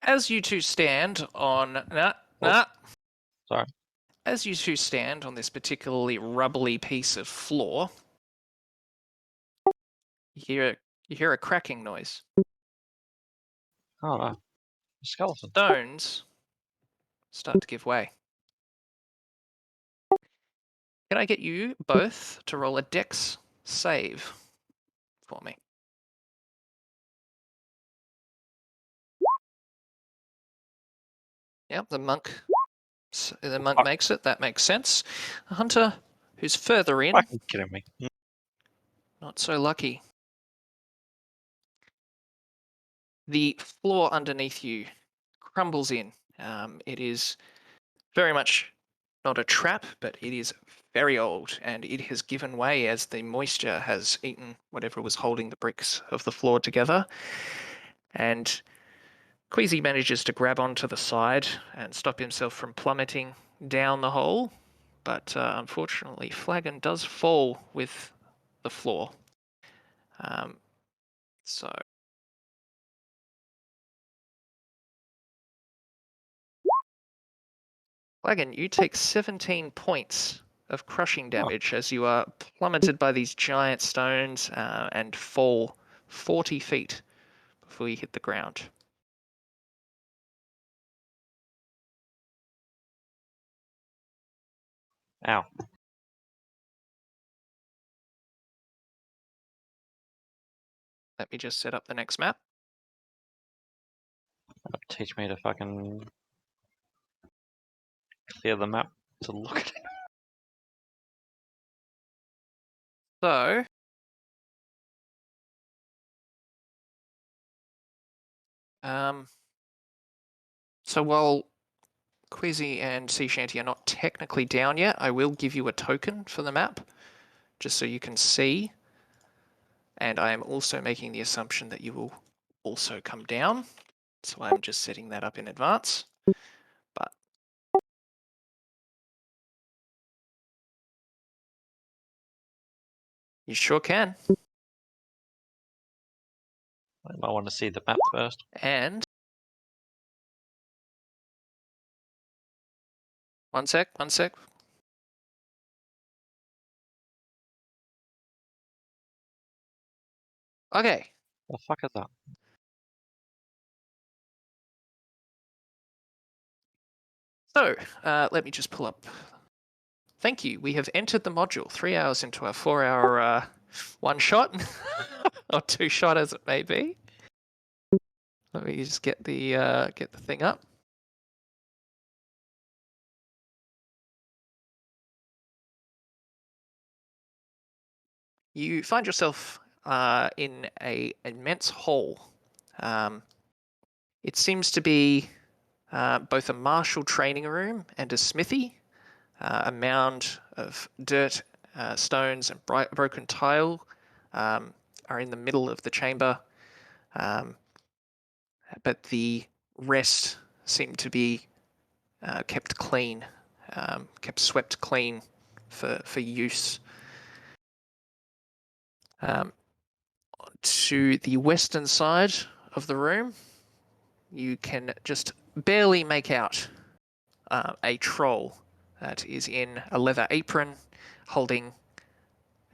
[SPEAKER 3] As you two stand on
[SPEAKER 2] Sorry.
[SPEAKER 3] As you two stand on this particularly rubbly piece of floor, you hear a cracking noise.
[SPEAKER 2] Oh, a skeleton.
[SPEAKER 3] Stones start to give way. Can I get you both to roll a dex save for me? Yep, the monk makes it. That makes sense. A hunter who's further in,
[SPEAKER 2] Fucking kidding me.
[SPEAKER 3] not so lucky. The floor underneath you crumbles in. It is very much not a trap, but it is very old, and it has given way as the moisture has eaten whatever was holding the bricks of the floor together. And Queasy manages to grab onto the side and stop himself from plummeting down the hole, but unfortunately Flagon does fall with the floor. So Flagon, you take 17 points of crushing damage as you are plummeted by these giant stones and fall 40 feet before you hit the ground.
[SPEAKER 2] Ow.
[SPEAKER 3] Let me just set up the next map.
[SPEAKER 2] Teach me to fucking clear the map to look at it.
[SPEAKER 3] So, so while Quizzy and Sea Shanty are not technically down yet, I will give you a token for the map, just so you can see. And I am also making the assumption that you will also come down. So I'm just setting that up in advance. But you sure can.
[SPEAKER 2] I might want to see the map first.
[SPEAKER 3] And one sec. Okay.
[SPEAKER 2] The fuck is that?
[SPEAKER 3] So let me just pull up. Thank you. We have entered the module 3 hours into our 4-hour one shot or two shot as it may be. Let me just get the thing up. You find yourself in an immense hall. It seems to be both a martial training room and a smithy. A mound of dirt, stones, and broken tile are in the middle of the chamber, but the rest seem to be kept clean, kept swept clean for use. To the western side of the room, you can just barely make out a troll that is in a leather apron, holding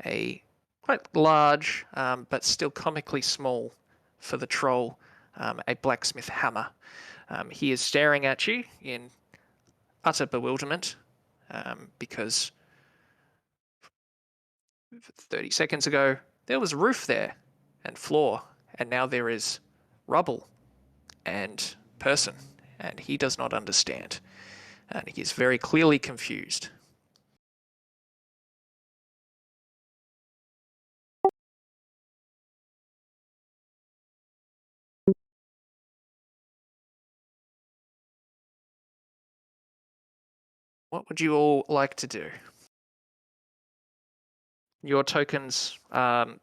[SPEAKER 3] a quite large, but still comically small for the troll, a blacksmith hammer. He is staring at you in utter bewilderment because 30 seconds ago there was a roof there and floor, and now there is rubble and person, and he does not understand, and he is very clearly confused. What would you all like to do? Your tokens, Dean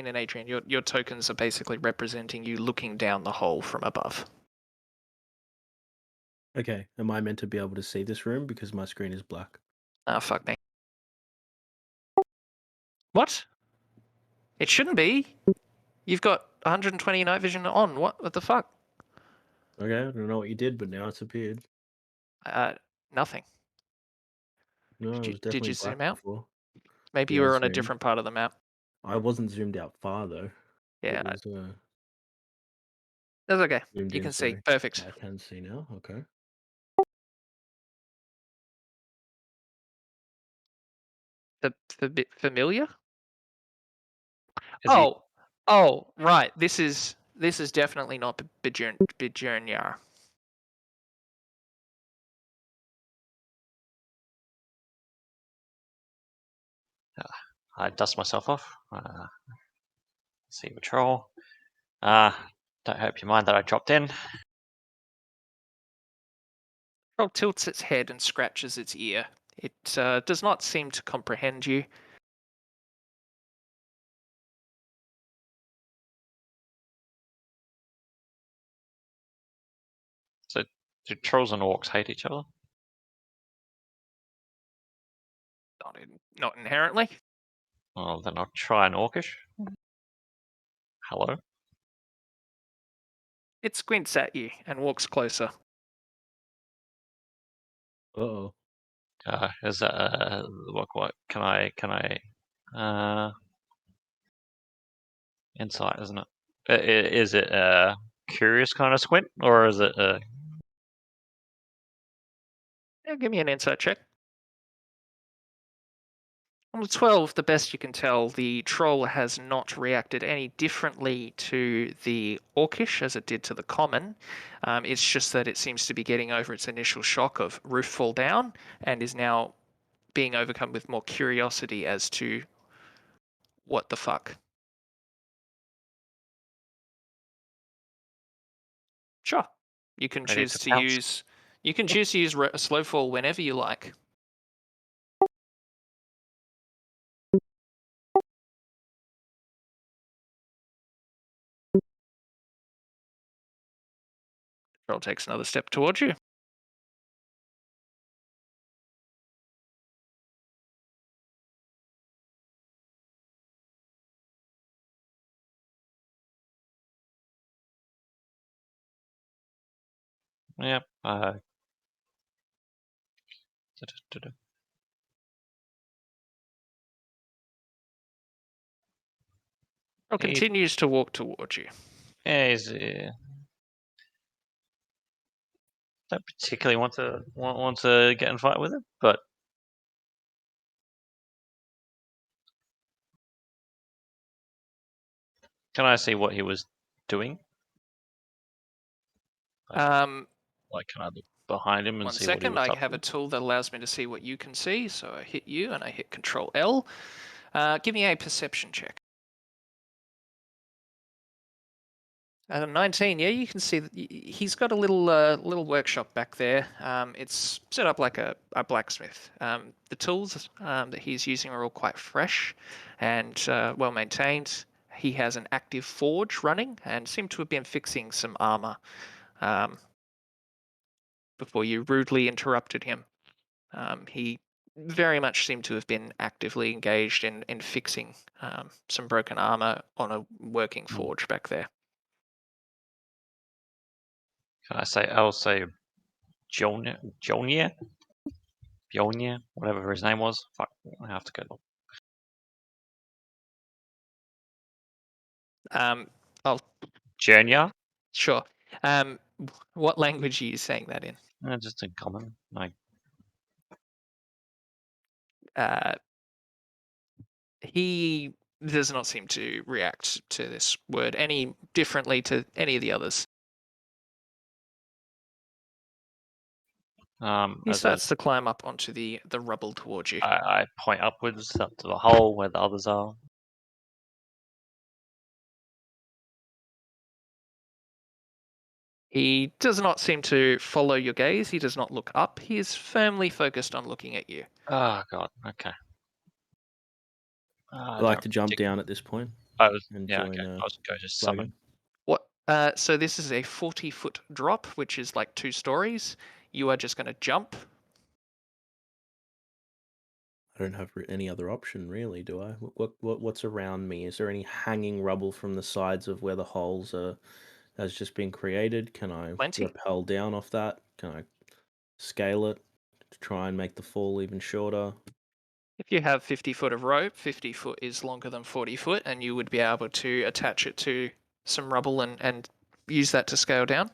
[SPEAKER 3] and Adrian, your tokens are basically representing you looking down the hole from above.
[SPEAKER 1] Okay, am I meant to be able to see this room because my screen is black?
[SPEAKER 3] Ah, fuck me. What? It shouldn't be. You've got 120 night vision on. What the fuck?
[SPEAKER 1] Okay, I don't know what you did, but now it's appeared.
[SPEAKER 3] Nothing.
[SPEAKER 1] No, it was
[SPEAKER 3] Did
[SPEAKER 1] definitely
[SPEAKER 3] you
[SPEAKER 1] black
[SPEAKER 3] zoom out?
[SPEAKER 1] before.
[SPEAKER 3] Maybe you
[SPEAKER 1] Yeah, I
[SPEAKER 3] were on a
[SPEAKER 1] zoomed.
[SPEAKER 3] different part of the map.
[SPEAKER 1] I wasn't zoomed out far though.
[SPEAKER 3] Yeah,
[SPEAKER 1] It was
[SPEAKER 3] that's okay.
[SPEAKER 1] zoomed
[SPEAKER 3] You
[SPEAKER 1] in,
[SPEAKER 3] can see.
[SPEAKER 1] sorry.
[SPEAKER 3] Perfect.
[SPEAKER 1] I can see now, okay.
[SPEAKER 3] The bit familiar?
[SPEAKER 2] Is he?
[SPEAKER 3] Oh, right. This is definitely not Björnyar.
[SPEAKER 2] I dust myself off. See patrol. Don't hope you mind that I dropped in.
[SPEAKER 3] Troll tilts its head and scratches its ear. It does not seem to comprehend you.
[SPEAKER 2] So, do trolls and orcs hate each other?
[SPEAKER 3] Not inherently.
[SPEAKER 2] Well, then I'll try an orcish. Hello?
[SPEAKER 3] It squints at you and walks closer.
[SPEAKER 1] Uh-oh.
[SPEAKER 2] Is that what can I insight, isn't it? Is it a curious kind of squint, or is it
[SPEAKER 3] Yeah, give me an insight check. On the 12, the best you can tell, the troll has not reacted any differently to the orcish as it did to the common. It's just that it seems to be getting over its initial shock of roof fall down and is now being overcome with more curiosity as to what the fuck. Sure. You can
[SPEAKER 2] Ready
[SPEAKER 3] choose
[SPEAKER 2] to
[SPEAKER 3] to
[SPEAKER 2] pounce?
[SPEAKER 3] use a slow fall whenever you like. Troll takes another step towards you.
[SPEAKER 2] Yep.
[SPEAKER 3] Troll continues to walk towards you.
[SPEAKER 2] Yeah, he's don't particularly want to get in a fight with him, but can I see what he was doing? Like, can I look behind him and
[SPEAKER 3] One
[SPEAKER 2] see what he
[SPEAKER 3] second,
[SPEAKER 2] was
[SPEAKER 3] I
[SPEAKER 2] up
[SPEAKER 3] have
[SPEAKER 2] to?
[SPEAKER 3] a tool that allows me to see what you can see. So I hit you and I hit Control L. Give me a perception check. At a 19, yeah, you can see that he's got a little workshop back there. It's set up like a blacksmith. The tools that he's using are all quite fresh and well maintained. He has an active forge running and seemed to have been fixing some armor before you rudely interrupted him. He very much seemed to have been actively engaged in fixing some broken armor on a working forge back there.
[SPEAKER 2] I'll say Jonia, whatever his name was. Fuck, I have to go look.
[SPEAKER 3] I'll
[SPEAKER 2] Jonia?
[SPEAKER 3] Sure. What language are you saying that in?
[SPEAKER 2] Just in common. Like,
[SPEAKER 3] He does not seem to react to this word any differently to any of the others. He starts to climb up onto the rubble towards you.
[SPEAKER 2] I point upwards up to the hole where the others are.
[SPEAKER 3] He does not seem to follow your gaze. He does not look up. He is firmly focused on looking at you.
[SPEAKER 2] Oh god, okay.
[SPEAKER 1] I'd like to jump down at this point and join
[SPEAKER 2] I was going to
[SPEAKER 1] Flagon.
[SPEAKER 2] summon.
[SPEAKER 3] What? So this is a 40-foot drop, which is like 2 stories. You are just going to jump.
[SPEAKER 1] I don't have any other option, really, do I? What's around me? Is there any hanging rubble from the sides of where the holes has just been created? Can I
[SPEAKER 3] Plenty.
[SPEAKER 1] rappel down off that? Can I scale it to try and make the fall even shorter?
[SPEAKER 3] If you have 50 foot of rope, 50 foot is longer than 40 foot, and you would be able to attach it to some rubble and use that to scale down.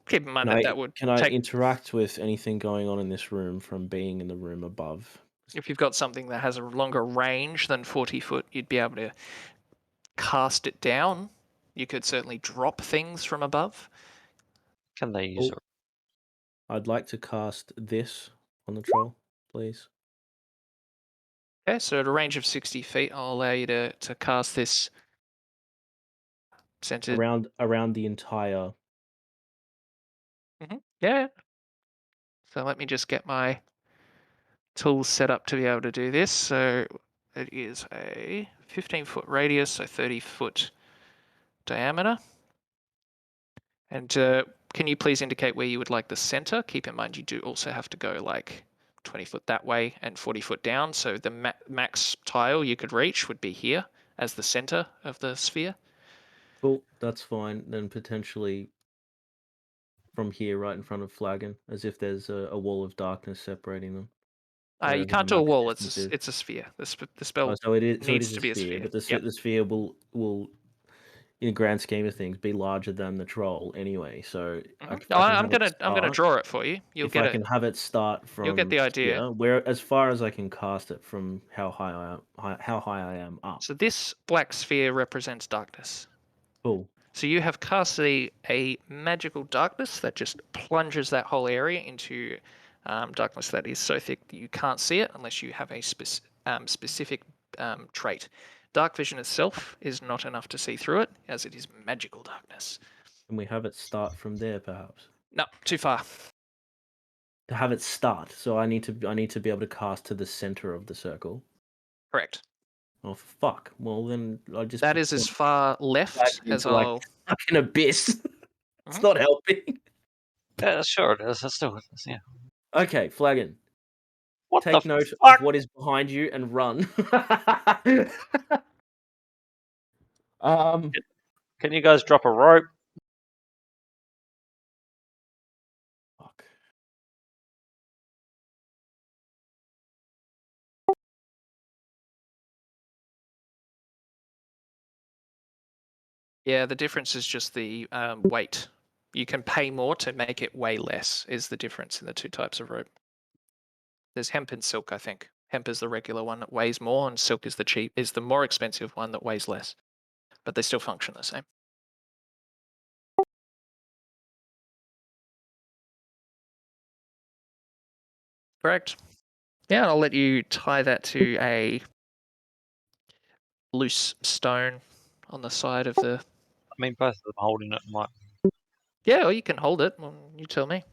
[SPEAKER 3] Keep in mind that would
[SPEAKER 1] Can I
[SPEAKER 3] take.
[SPEAKER 1] interact with anything going on in this room from being in the room above?
[SPEAKER 3] If you've got something that has a longer range than 40 foot, you'd be able to cast it down. You could certainly drop things from above.
[SPEAKER 2] Can they use it?
[SPEAKER 1] I'd like to cast this on the troll, please.
[SPEAKER 3] Okay, so at a range of 60 feet, I'll allow you to cast this centered
[SPEAKER 1] around the entire.
[SPEAKER 3] Yeah. So let me just get my tools set up to be able to do this. So it is a 15-foot radius, so 30-foot diameter. And can you please indicate where you would like the center? Keep in mind you do also have to go like 20 foot that way and 40 foot down. So the max tile you could reach would be here as the center of the sphere.
[SPEAKER 1] Cool, that's fine. Then potentially from here, right in front of Flagon, as if there's a wall of darkness separating them.
[SPEAKER 3] You can't do a wall. It's a sphere. The spell
[SPEAKER 1] so it is
[SPEAKER 3] needs
[SPEAKER 1] a
[SPEAKER 3] to be a
[SPEAKER 1] sphere,
[SPEAKER 3] sphere.
[SPEAKER 1] but the
[SPEAKER 3] Yep.
[SPEAKER 1] sphere will in the grand scheme of things, be larger than the troll anyway. So
[SPEAKER 3] No, I'm gonna draw it for you. You'll
[SPEAKER 1] if
[SPEAKER 3] get
[SPEAKER 1] I
[SPEAKER 3] it.
[SPEAKER 1] can have it start from
[SPEAKER 3] You'll get the idea.
[SPEAKER 1] here, where as far as I can cast it from how high I am up.
[SPEAKER 3] So this black sphere represents darkness.
[SPEAKER 1] Cool.
[SPEAKER 3] So you have cast a magical darkness that just plunges that whole area into darkness that is so thick that you can't see it unless you have a specific trait. Dark vision itself is not enough to see through it, as it is magical darkness.
[SPEAKER 1] Can we have it start from there, perhaps?
[SPEAKER 3] No, too far.
[SPEAKER 1] To have it start, so I need to be able to cast to the center of the circle.
[SPEAKER 3] Correct.
[SPEAKER 1] Oh fuck! Well then, I just
[SPEAKER 3] That is as far left as
[SPEAKER 1] into,
[SPEAKER 3] I'll.
[SPEAKER 1] fucking abyss. It's
[SPEAKER 3] Mhm.
[SPEAKER 1] not helping.
[SPEAKER 2] Yeah, sure it is. That's still yeah.
[SPEAKER 1] Okay, Flagon.
[SPEAKER 2] What
[SPEAKER 1] Take
[SPEAKER 2] the
[SPEAKER 1] note
[SPEAKER 2] fuck?
[SPEAKER 1] of what is behind you and run.
[SPEAKER 2] Can you guys drop a rope?
[SPEAKER 1] Fuck.
[SPEAKER 3] Yeah, the difference is just the weight. You can pay more to make it weigh less, is the difference in the two types of rope. There's hemp and silk, I think. Hemp is the regular one that weighs more, and silk is the more expensive one that weighs less. But they still function the same. Correct. Yeah, I'll let you tie that to a loose stone on the side of the.
[SPEAKER 2] I mean, both of them holding it might.
[SPEAKER 3] Yeah, or you can hold it. Well, you tell me.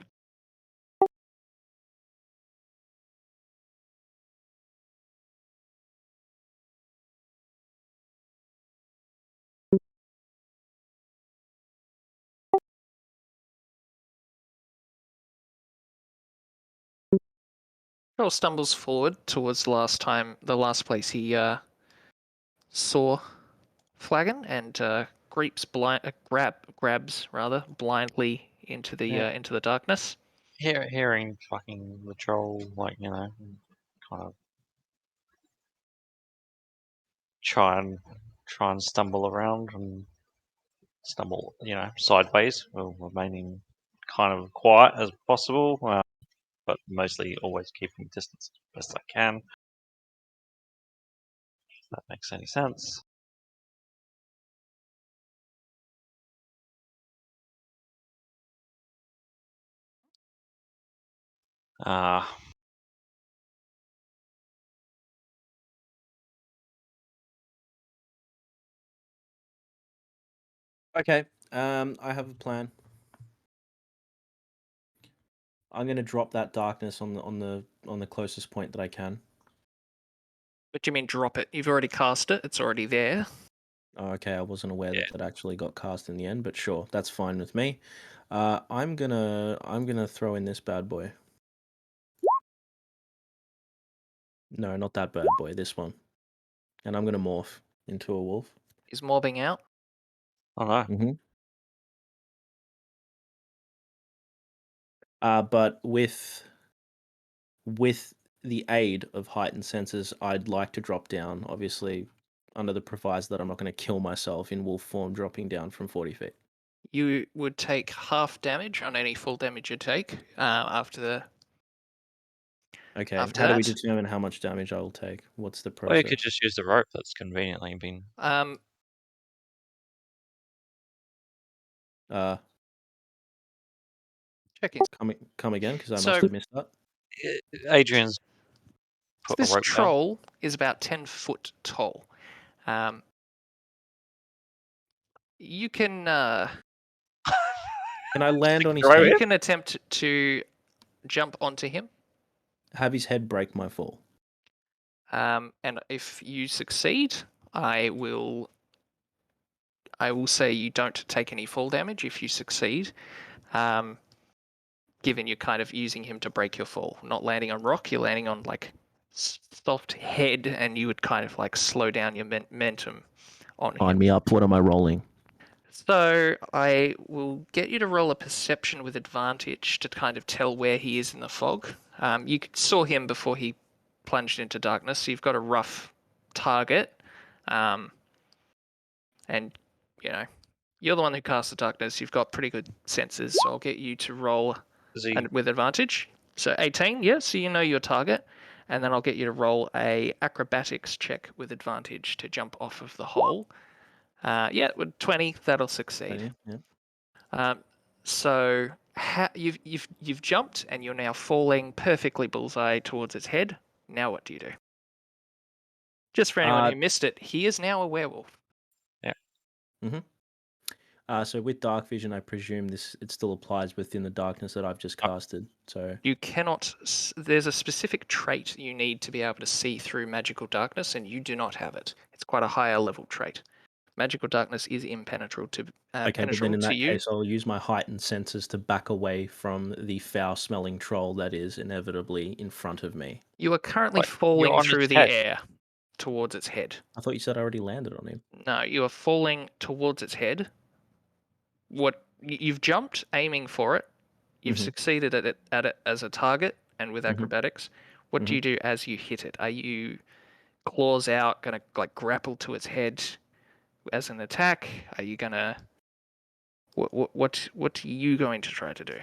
[SPEAKER 3] Joel stumbles forward towards the last place he saw Flagon, and grabs blindly into the darkness.
[SPEAKER 2] Hearing fucking the troll, kind of try and stumble around and stumble, sideways, while remaining kind of quiet as possible, but mostly always keeping distance as best I can. If that makes any sense.
[SPEAKER 1] Okay. I have a plan. I'm gonna drop that darkness on the closest point that I can.
[SPEAKER 3] What do you mean drop it? You've already cast it. It's already there.
[SPEAKER 1] Oh, okay, I wasn't aware
[SPEAKER 2] Yeah.
[SPEAKER 1] that actually got cast in the end, but sure, that's fine with me. I'm gonna throw in this bad boy. No, not that bad boy. This one, and I'm gonna morph into a wolf.
[SPEAKER 3] Is mobbing out?
[SPEAKER 2] Oh no.
[SPEAKER 1] Mm-hmm. But with the aid of heightened senses, I'd like to drop down, obviously, under the proviso that I'm not going to kill myself in wolf form dropping down from 40 feet.
[SPEAKER 3] You would take half damage on any full damage you take after
[SPEAKER 1] Okay,
[SPEAKER 3] After
[SPEAKER 1] how do we
[SPEAKER 3] that?
[SPEAKER 1] determine how much damage I will take? What's the
[SPEAKER 2] Or you
[SPEAKER 1] process?
[SPEAKER 2] could just use the rope that's conveniently been.
[SPEAKER 1] Uh,
[SPEAKER 3] Checking.
[SPEAKER 1] come again, because I
[SPEAKER 3] So-
[SPEAKER 1] must have missed that.
[SPEAKER 2] Adrian's put a
[SPEAKER 3] This
[SPEAKER 2] rope down.
[SPEAKER 3] troll is about 10 foot tall. You can
[SPEAKER 1] Can I land on his
[SPEAKER 2] Right.
[SPEAKER 1] head?
[SPEAKER 3] you can attempt to jump onto him,
[SPEAKER 1] Have his head break my fall?
[SPEAKER 3] and if you succeed, I will say you don't take any fall damage if you succeed. Given you're kind of using him to break your fall, not landing on rock, you're landing on like soft head, and you would kind of like slow down your momentum on him.
[SPEAKER 1] Sign me up. What am I rolling?
[SPEAKER 3] So I will get you to roll a perception with advantage to kind of tell where he is in the fog. You saw him before he plunged into darkness, so you've got a rough target. And you're the one who casts the darkness. You've got pretty good senses, so I'll get you to roll with advantage. So 18, yeah, so you know your target. And then I'll get you to roll a acrobatics check with advantage to jump off of the hole. With 20, that'll succeed.
[SPEAKER 1] Yeah.
[SPEAKER 3] So you've jumped and you're now falling perfectly bullseye towards its head. Now what do you do? Just for anyone who missed it, he is now a werewolf.
[SPEAKER 2] Yeah.
[SPEAKER 1] So with dark vision, I presume it still applies within the darkness that I've just casted. So
[SPEAKER 3] you cannot. There's a specific trait you need to be able to see through magical darkness, and you do not have it. It's quite a higher level trait. Magical darkness is impenetrable to
[SPEAKER 1] okay, but then in that
[SPEAKER 3] you.
[SPEAKER 1] case, I'll use my heightened senses to back away from the foul-smelling troll that is inevitably in front of me.
[SPEAKER 3] You are currently falling through the air towards its head.
[SPEAKER 1] I thought you said I already landed on him.
[SPEAKER 3] No, you are falling towards its head. What you've jumped, aiming for it. You've succeeded at it as a target, and with acrobatics. What do you do as you hit it? Are you claws out, gonna like grapple to its head as an attack? Are you gonna what are you going to try to do?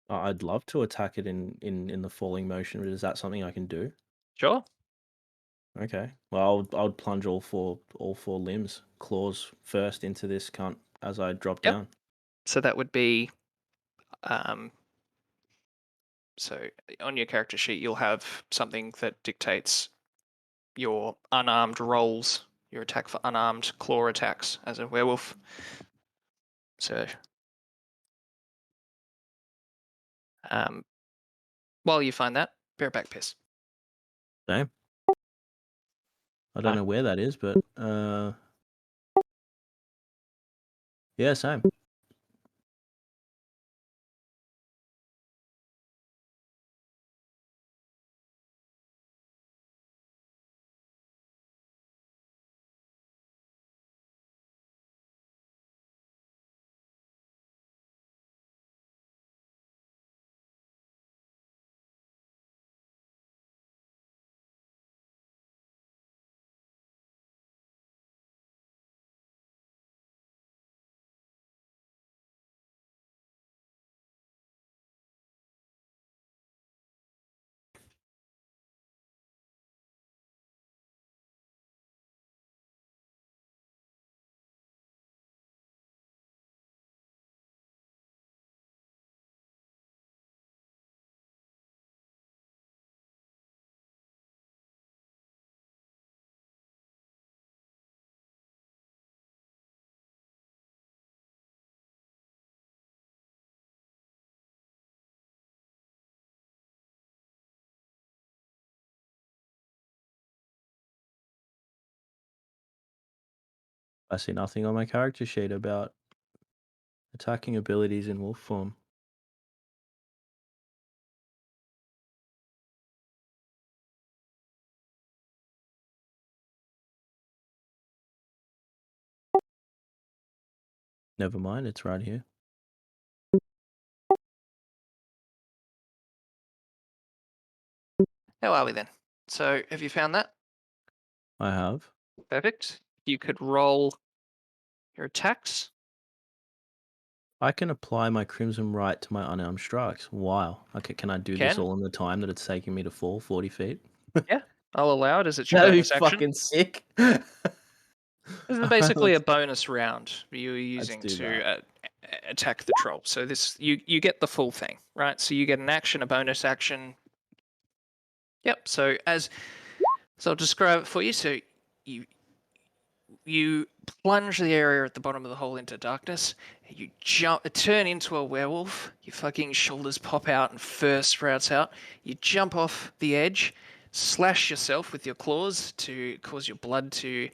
[SPEAKER 1] I'd love to attack it in the falling motion, but is that something I can do?
[SPEAKER 3] Sure.
[SPEAKER 1] Okay. Well, I would plunge all four limbs, claws first into this cunt as I drop down.
[SPEAKER 3] So that would be so on your character sheet you'll have something that dictates your unarmed rolls, your attack for unarmed claw attacks as a werewolf. So while you find that, bareback piss.
[SPEAKER 1] Same. I don't know where that is, but yeah, same. I see nothing on my character sheet about attacking abilities in wolf form. Never mind, it's right here.
[SPEAKER 3] How are we then? So have you found that?
[SPEAKER 1] I have.
[SPEAKER 3] Perfect. You could roll your attacks.
[SPEAKER 1] I can apply my Crimson Right to my unarmed strikes. Wow. Okay, can I do this all in the time that it's taking me to fall 40 feet?
[SPEAKER 3] Yeah, I'll allow it as it's your
[SPEAKER 1] That'd be
[SPEAKER 3] bonus action.
[SPEAKER 1] fucking sick.
[SPEAKER 3] This is basically a bonus round you're using to attack the troll. So this you get the full thing, right? So you get an action, a bonus action. Yep. So I'll describe it for you. So you plunge the area at the bottom of the hole into darkness. You turn into a werewolf. Your fucking shoulders pop out and fur sprouts out. You jump off the edge, slash yourself with your claws to cause your blood to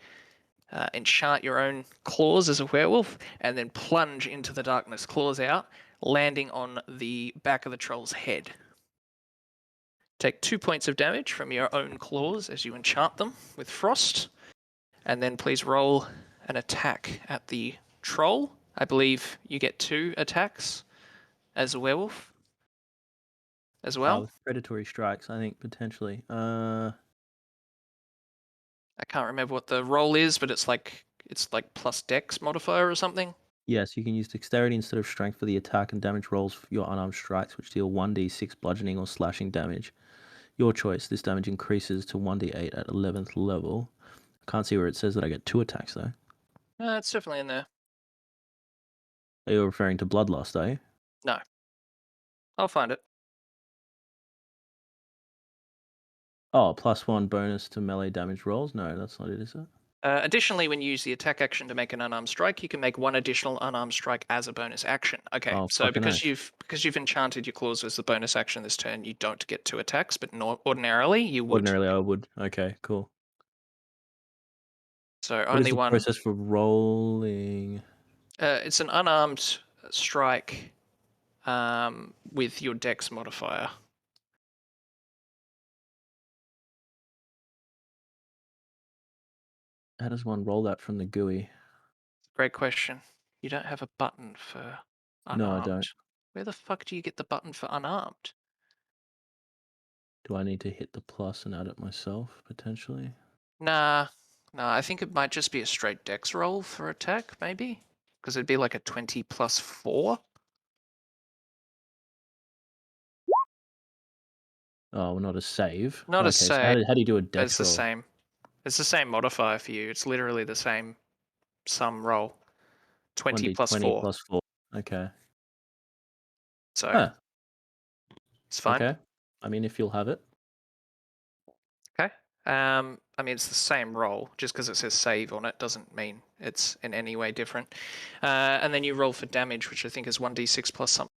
[SPEAKER 3] enchant your own claws as a werewolf, and then plunge into the darkness, claws out, landing on the back of the troll's head. Take 2 points of damage from your own claws as you enchant them with frost, and then please roll an attack at the troll. I believe you get 2 attacks as a werewolf as well.
[SPEAKER 1] With predatory strikes, I think, potentially.
[SPEAKER 3] I can't remember what the roll is, but it's like it's like plus Dex modifier or something.
[SPEAKER 1] Yes, you can use dexterity instead of strength for the attack and damage rolls for your unarmed strikes, which deal 1d6 bludgeoning or slashing damage. Your choice. This damage increases to 1d8 at 11th level. I can't see where it says that I get 2 attacks, though.
[SPEAKER 3] It's definitely in there.
[SPEAKER 1] Are you referring to Bloodlust, are you?
[SPEAKER 3] No. I'll find it.
[SPEAKER 1] Oh, +1 bonus to melee damage rolls? No, that's not it, is it?
[SPEAKER 3] Additionally, when you use the attack action to make an unarmed strike, you can make 1 additional unarmed strike as a bonus action. Okay,
[SPEAKER 1] Oh,
[SPEAKER 3] so
[SPEAKER 1] fucking
[SPEAKER 3] because
[SPEAKER 1] oath.
[SPEAKER 3] you've enchanted your claws as the bonus action this turn, you don't get 2 attacks, but ordinarily you would.
[SPEAKER 1] Ordinarily, I would. Okay, cool.
[SPEAKER 3] So
[SPEAKER 1] What
[SPEAKER 3] only
[SPEAKER 1] is the
[SPEAKER 3] one.
[SPEAKER 1] process for rolling?
[SPEAKER 3] It's an unarmed strike with your Dex modifier.
[SPEAKER 1] How does one roll that from the GUI?
[SPEAKER 3] Great question. You don't have a button for unarmed.
[SPEAKER 1] No, I don't.
[SPEAKER 3] Where the fuck do you get the button for unarmed?
[SPEAKER 1] Do I need to hit the plus and add it myself, potentially?
[SPEAKER 3] Nah, I think it might just be a straight Dex roll for attack, maybe? Because it'd be like a 20 plus 4.
[SPEAKER 1] Oh, not a save.
[SPEAKER 3] Not a
[SPEAKER 1] Okay, so
[SPEAKER 3] save,
[SPEAKER 1] how do you do a
[SPEAKER 3] but it's
[SPEAKER 1] dex
[SPEAKER 3] the
[SPEAKER 1] roll?
[SPEAKER 3] same. It's the same modifier for you. It's literally the same sum roll. 20 plus
[SPEAKER 1] 1d20
[SPEAKER 3] 4.
[SPEAKER 1] plus 4. Okay.
[SPEAKER 3] So
[SPEAKER 1] Huh.
[SPEAKER 3] it's fine.
[SPEAKER 1] Okay. I mean, if you'll have it.
[SPEAKER 3] Okay. I mean, it's the same roll. Just because it says save on it doesn't mean it's in any way different. And then you roll for damage, which I think is 1d6 plus something.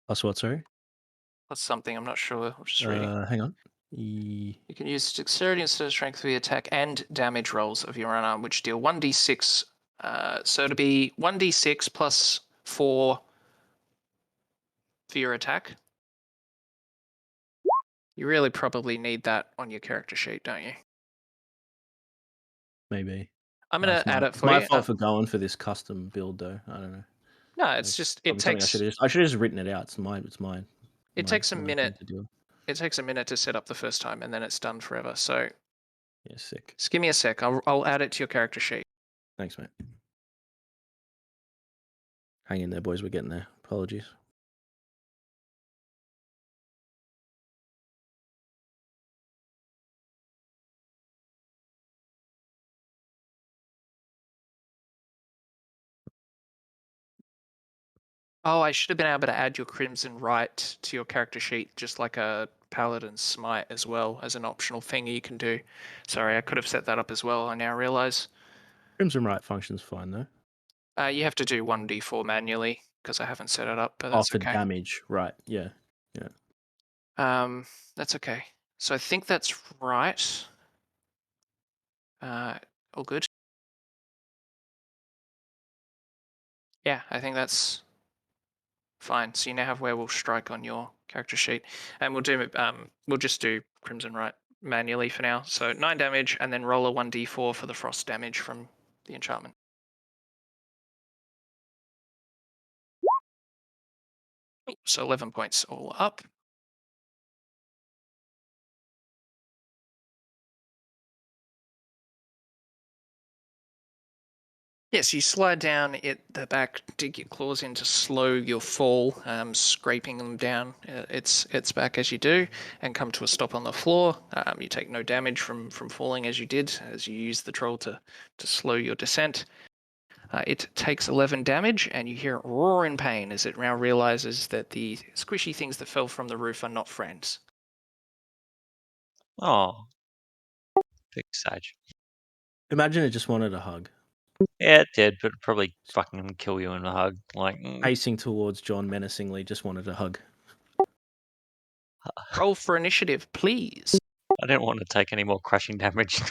[SPEAKER 1] Plus what, sorry?
[SPEAKER 3] Plus something, I'm not sure. I'm just reading.
[SPEAKER 1] Hang on.
[SPEAKER 3] You can use dexterity instead of strength for the attack and damage rolls of your unarmed, which deal 1d6. So it'll be 1d6 plus 4 for your attack. You really probably need that on your character sheet, don't you?
[SPEAKER 1] Maybe.
[SPEAKER 3] I'm going to add it
[SPEAKER 1] It's
[SPEAKER 3] for
[SPEAKER 1] my
[SPEAKER 3] you.
[SPEAKER 1] fault for going for this custom build, though. I don't know.
[SPEAKER 3] No, it's
[SPEAKER 1] That's
[SPEAKER 3] just,
[SPEAKER 1] probably something I should have just written it out. It's mine.
[SPEAKER 3] It takes a
[SPEAKER 1] my
[SPEAKER 3] minute.
[SPEAKER 1] thing to do.
[SPEAKER 3] It takes a minute to set up the first time, and then it's done forever. So
[SPEAKER 1] Yeah, sick.
[SPEAKER 3] just give me a sec. I'll add it to your character sheet.
[SPEAKER 1] Thanks, mate. Hang in there, boys. We're getting there. Apologies.
[SPEAKER 3] Oh, I should have been able to add your Crimson Right to your character sheet, just like a Paladin Smite as well, as an optional thing you can do. Sorry, I could have set that up as well, I now realize.
[SPEAKER 1] Crimson Right function's fine, though.
[SPEAKER 3] You have to do 1d4 manually, because I haven't set it up, but
[SPEAKER 1] Oh,
[SPEAKER 3] that's
[SPEAKER 1] for
[SPEAKER 3] okay.
[SPEAKER 1] damage. Right. Yeah.
[SPEAKER 3] That's okay. So I think that's right. All good. Yeah, I think that's fine. So you now have Werewolf Strike on your character sheet, and we'll just do Crimson Right manually for now. So 9 damage, and then roll a 1d4 for the frost damage from the enchantment. So 11 points all up. Yes, you slide down at the back, dig your claws in to slow your fall, scraping them down its back as you do, and come to a stop on the floor. You take no damage from falling as you did, as you use the troll to slow your descent. It takes 11 damage, and you hear it roar in pain as it now realizes that the squishy things that fell from the roof are not friends.
[SPEAKER 2] Oh, big Sage.
[SPEAKER 1] Imagine it just wanted a hug.
[SPEAKER 2] Yeah, it did, but it'd probably fucking kill you in a hug. Like,
[SPEAKER 1] Pacing towards John menacingly, just wanted a hug.
[SPEAKER 3] Roll for initiative, please.
[SPEAKER 2] I don't want to take any more crushing damage.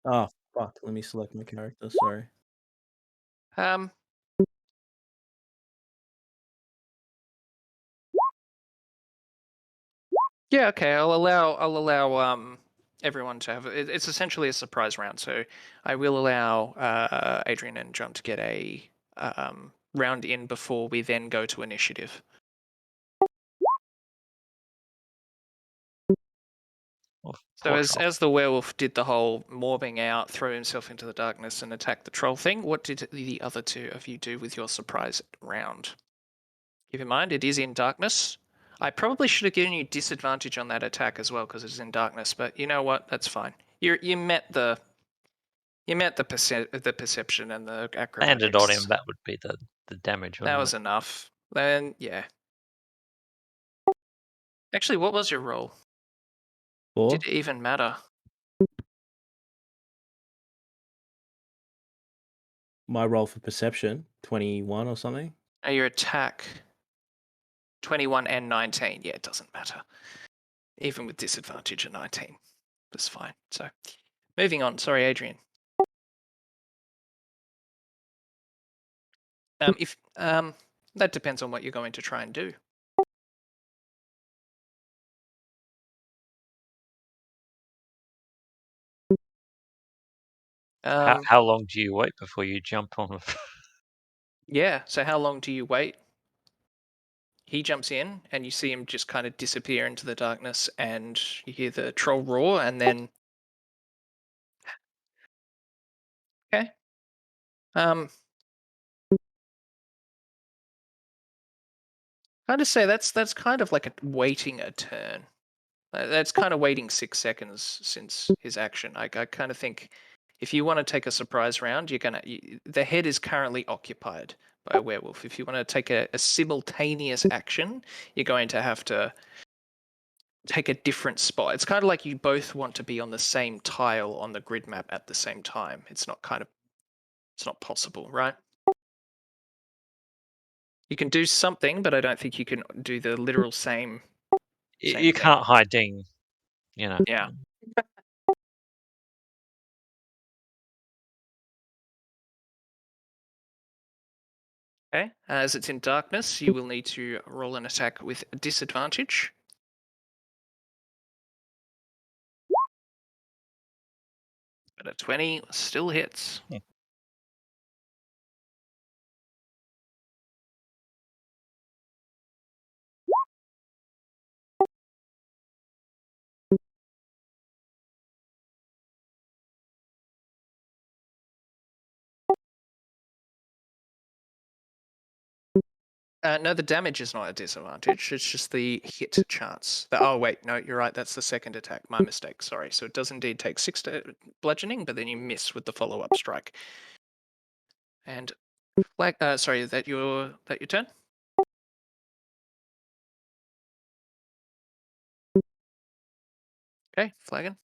[SPEAKER 1] Oh, fuck. Let me select my character. Sorry.
[SPEAKER 3] Um, Yeah, okay. I'll allow everyone to have it. It's essentially a surprise round, so I will allow Adrian and John to get a round in before we then go to initiative. So as the werewolf did the whole morbing out, throw himself into the darkness and attack the troll thing, what did the other two of you do with your surprise round? Keep in mind, it is in darkness. I probably should have given you disadvantage on that attack as well because it's in darkness, but you know what? That's fine. You met the perception and the acrobatics.
[SPEAKER 2] Landed on him, that would be the damage.
[SPEAKER 3] That was enough. Then yeah. Actually, what was your roll?
[SPEAKER 1] 4.
[SPEAKER 3] Did it even matter?
[SPEAKER 1] My roll for perception, 21 or something.
[SPEAKER 3] Oh, your attack, 21 and 19. Yeah, it doesn't matter. Even with disadvantage at 19. That's fine. So, moving on. Sorry, Adrian. If that depends on what you're going to try and do.
[SPEAKER 2] How long do you wait before you jump on?
[SPEAKER 3] Yeah. So how long do you wait? He jumps in, and you see him just kind of disappear into the darkness, and you hear the troll roar, and then okay. I'd just say that's kind of like waiting a turn. That's kind of waiting 6 seconds since his action. I kind of think if you want to take a surprise round, the head is currently occupied by a werewolf. If you want to take a simultaneous action, you're going to have to take a different spot. It's kind of like you both want to be on the same tile on the grid map at the same time. It's not possible, right? You can do something, but I don't think you can do the literal same.
[SPEAKER 2] You can't hide Ding,
[SPEAKER 3] Yeah. Okay, as it's in darkness, you will need to roll an attack with disadvantage. But a 20 still hits. No, the damage is not a disadvantage. It's just the hit chance. Oh, wait, no, you're right. That's the second attack. My mistake. Sorry. So it does indeed take 6 to bludgeoning, but then you miss with the follow-up strike. And sorry, is that your turn? Okay, Flagon.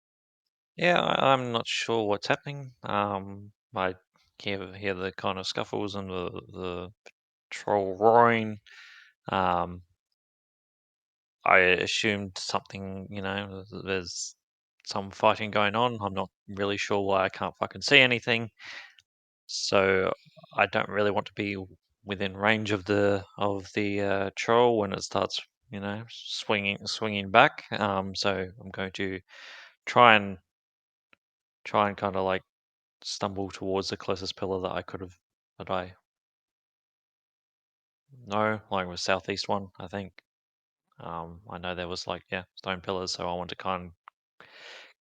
[SPEAKER 2] Yeah, I'm not sure what's happening. I hear the kind of scuffles and the troll roaring. I assumed something, there's some fighting going on. I'm not really sure why I can't fucking see anything. So I don't really want to be within range of the troll when it starts, swinging back. So I'm going to try and kind of like stumble towards the closest pillar that I know, like the southeast one, I think. I know there was stone pillars, so I want to kind of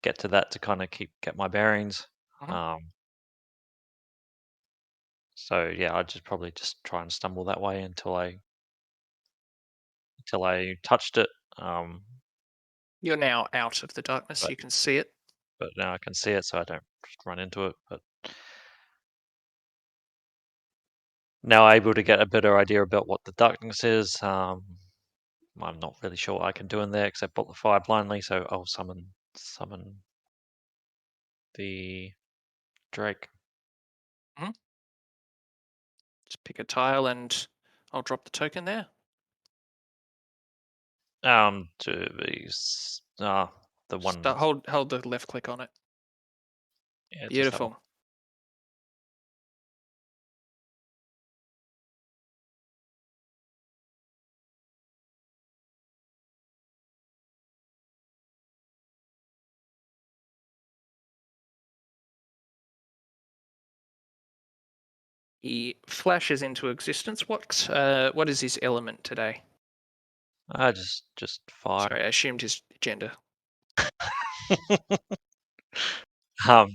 [SPEAKER 2] get to that to kind of get my bearings. So yeah, I'd probably just try and stumble that way until I touched it.
[SPEAKER 3] You're now out of the darkness. You can see it.
[SPEAKER 2] But now I can see it, so I don't just run into it. But now able to get a better idea about what the darkness is. I'm not really sure what I can do in there except put the fire blindly. So I'll summon the Drake.
[SPEAKER 3] Just pick a tile and I'll drop the token there.
[SPEAKER 2] To be the one.
[SPEAKER 3] Hold the left click on it.
[SPEAKER 2] Yeah,
[SPEAKER 3] beautiful. He flashes into existence. What is his element today?
[SPEAKER 2] Just fire.
[SPEAKER 3] Sorry, I assumed his gender.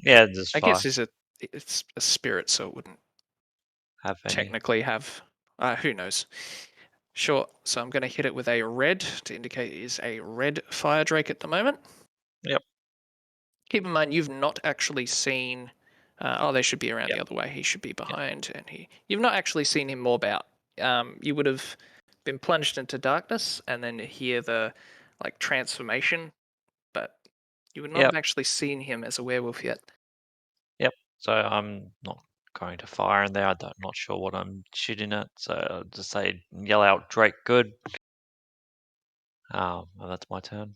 [SPEAKER 2] Yeah, just
[SPEAKER 3] I guess
[SPEAKER 2] fire.
[SPEAKER 3] it's a spirit, so it wouldn't
[SPEAKER 2] Have any?
[SPEAKER 3] technically have. Who knows? Sure. So I'm going to hit it with a red to indicate it is a red fire drake at the moment.
[SPEAKER 2] Yep.
[SPEAKER 3] Keep in mind, you've not actually seen. They should be around
[SPEAKER 2] Yep.
[SPEAKER 3] the other way. He should be behind, and you've not actually seen him morb out. You would have been plunged into darkness, and then hear the transformation, but you would not
[SPEAKER 2] Yep.
[SPEAKER 3] have actually seen him as a werewolf yet.
[SPEAKER 2] Yep. So I'm not going to fire in there. I'm not sure what I'm shooting at. So I'll just say, yell out, Drake, good. Well, that's my turn.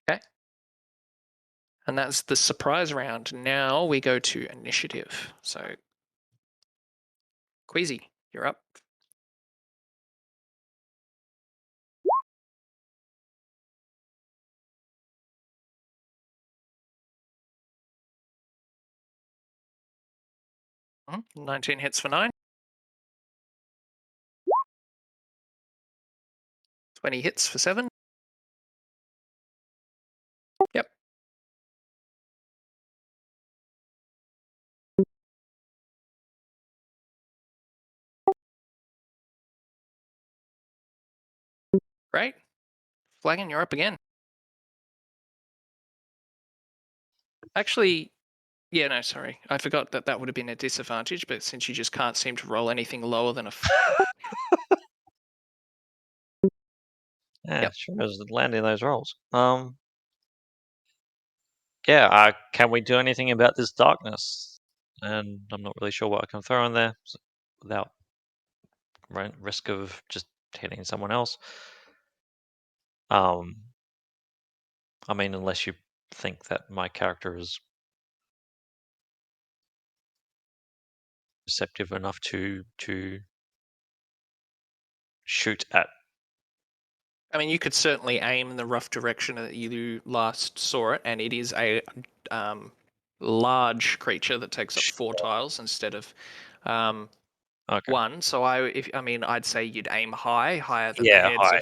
[SPEAKER 3] Okay. And that's the surprise round. Now we go to initiative. So, Queasy, you're up. Mhm. 19 hits for 9. 20 hits for 7. Yep. Great. Flagon, you're up again. Actually, yeah, no, sorry. I forgot that would have been a disadvantage, but since you just can't seem to roll anything lower than a...
[SPEAKER 2] Yeah,
[SPEAKER 3] Yep.
[SPEAKER 2] sure as landing those rolls. Yeah, can we do anything about this darkness? And I'm not really sure what I can throw in there without risk of just hitting someone else. I mean, unless you think that my character is receptive enough to shoot at.
[SPEAKER 3] I mean, you could certainly aim in the rough direction that you last saw it, and it is a large creature that takes up 4 tiles instead of
[SPEAKER 2] Okay.
[SPEAKER 3] 1. So I'd say you'd aim higher than the
[SPEAKER 2] Yeah,
[SPEAKER 3] heads
[SPEAKER 2] high.